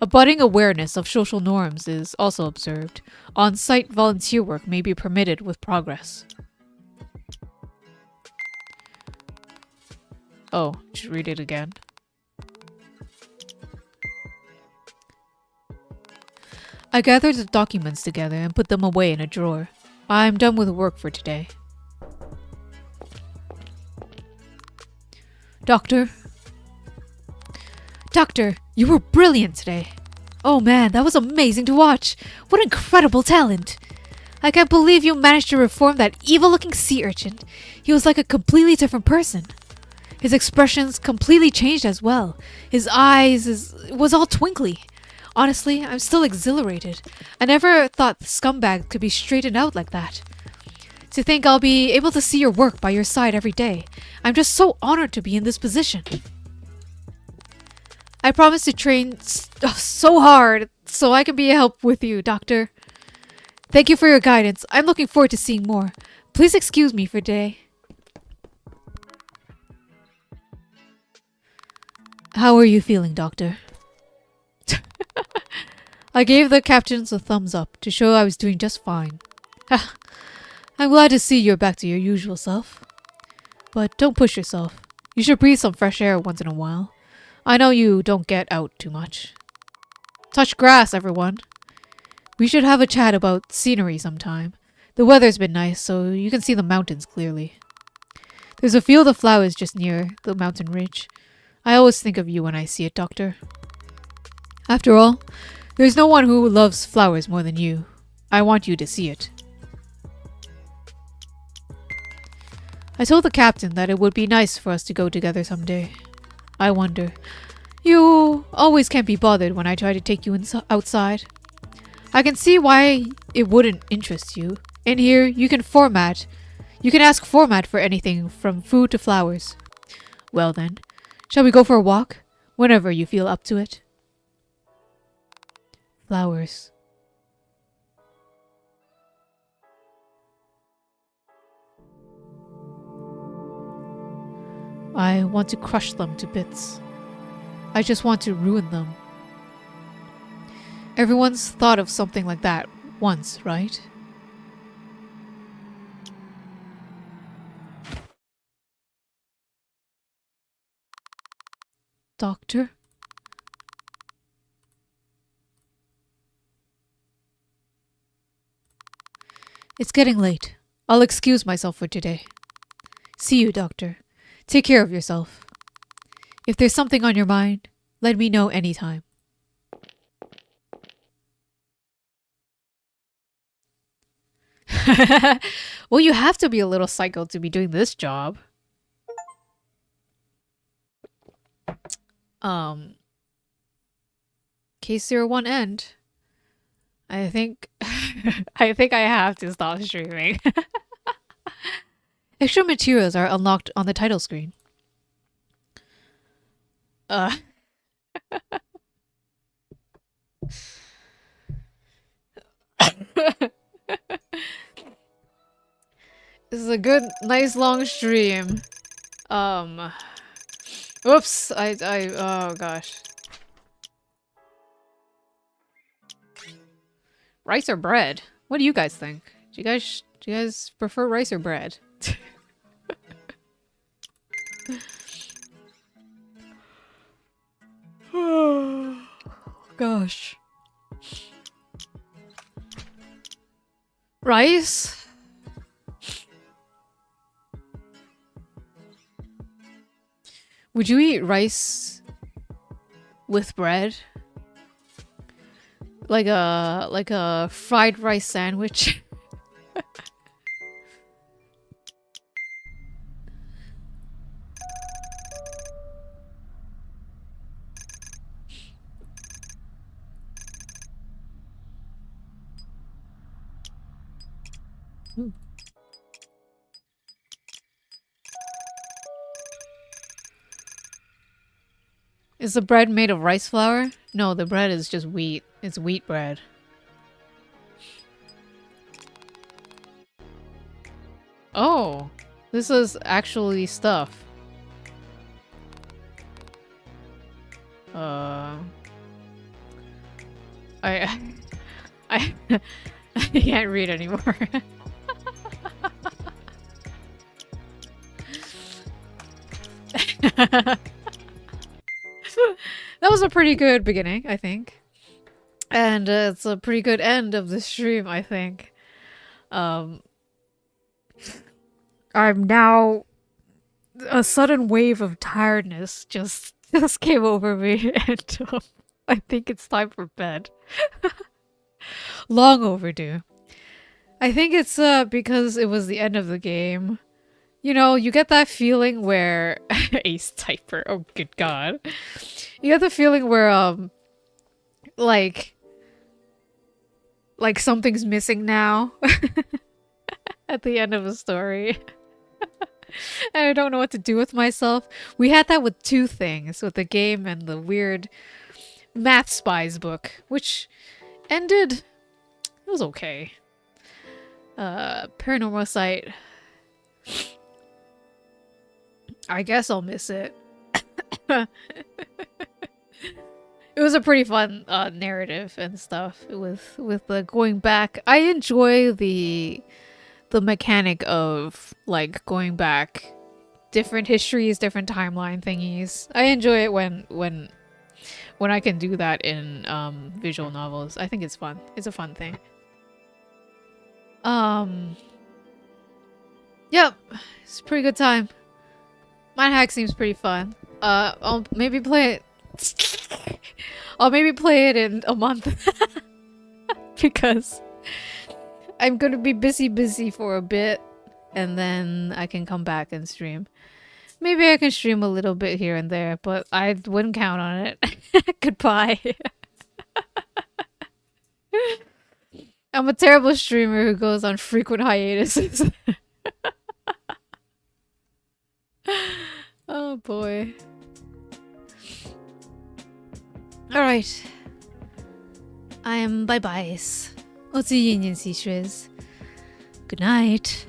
A budding awareness of social norms is also observed. On-site volunteer work may be permitted with progress. Oh, just read it again. I gathered the documents together and put them away in a drawer. I'm done with work for today. Doctor? Doctor, you were brilliant today. Oh man, that was amazing to watch. What incredible talent. I can't believe you managed to reform that evil-looking sea urchin. He was like a completely different person. His expressions completely changed as well. His eyes, it was all twinkly. Honestly, I'm still exhilarated. I never thought the scumbag could be straightened out like that. To think I'll be able to see your work by your side every day. I'm just so honored to be in this position. I promise to train so hard so I can be a help with you, Doctor. Thank you for your guidance. I'm looking forward to seeing more. Please excuse me for today. How are you feeling, Doctor? I gave the captains a thumbs up to show I was doing just fine. I'm glad to see you're back to your usual self. But don't push yourself. You should breathe some fresh air once in a while. I know you don't get out too much. Touch grass, everyone. We should have a chat about scenery sometime. The weather's been nice, so you can see the mountains clearly. There's a field of flowers just near the mountain ridge. I always think of you when I see it, Doctor. After all, there's no one who loves flowers more than you. I want you to see it. I told the captain that it would be nice for us to go together someday. I wonder. You always can't be bothered when I try to take you outside. I can see why it wouldn't interest you. In here, you can ask format for anything from food to flowers. Well then, shall we go for a walk? Whenever you feel up to it. Flowers. I want to crush them to bits. I just want to ruin them. Everyone's thought of something like that once, right? Doctor? It's getting late. I'll excuse myself for today. See you, Doctor. Take care of yourself. If there's something on your mind, let me know anytime. Well, you have to be a little psycho to be doing this job. Case 01 end. I think I think I have to stop streaming. Extra materials are unlocked on the title screen. This is a good, nice long stream. Whoops, oh gosh. Rice or bread? What do you guys think? Do you guys prefer rice or bread? Gosh. Rice? Would you eat rice with bread? Like a fried rice sandwich? Is the bread made of rice flour? No, the bread is just wheat. It's wheat bread. Oh, this is actually stuff. I I can't read anymore. That was a pretty good beginning, I think. And it's a pretty good end of the stream, I think. I'm now... A sudden wave of tiredness just came over me, and I think it's time for bed. Long overdue. I think it's because it was the end of the game. You know, you get that feeling where Ace Typer, oh good god. You get the feeling where like something's missing now at the end of a story. And I don't know what to do with myself. We had that with two things, with the game and the weird Math Spies book, which ended... It was okay. Paranormasight. I guess I'll miss it. It was a pretty fun narrative and stuff with the going back. I enjoy the mechanic of like going back, different histories, different timeline thingies. I enjoy it when I can do that in visual novels. I think it's fun. It's a fun thing. Yep, it's a pretty good time. Mindhack seems pretty fun. I'll maybe play it. I'll maybe play it in a month because I'm gonna be busy for a bit, and then I can come back and stream. Maybe I can stream a little bit here and there, but I wouldn't count on it. Goodbye. I'm a terrible streamer who goes on frequent hiatuses. Oh boy. Alright. I am bye-byes. 我自己演习学. Good night.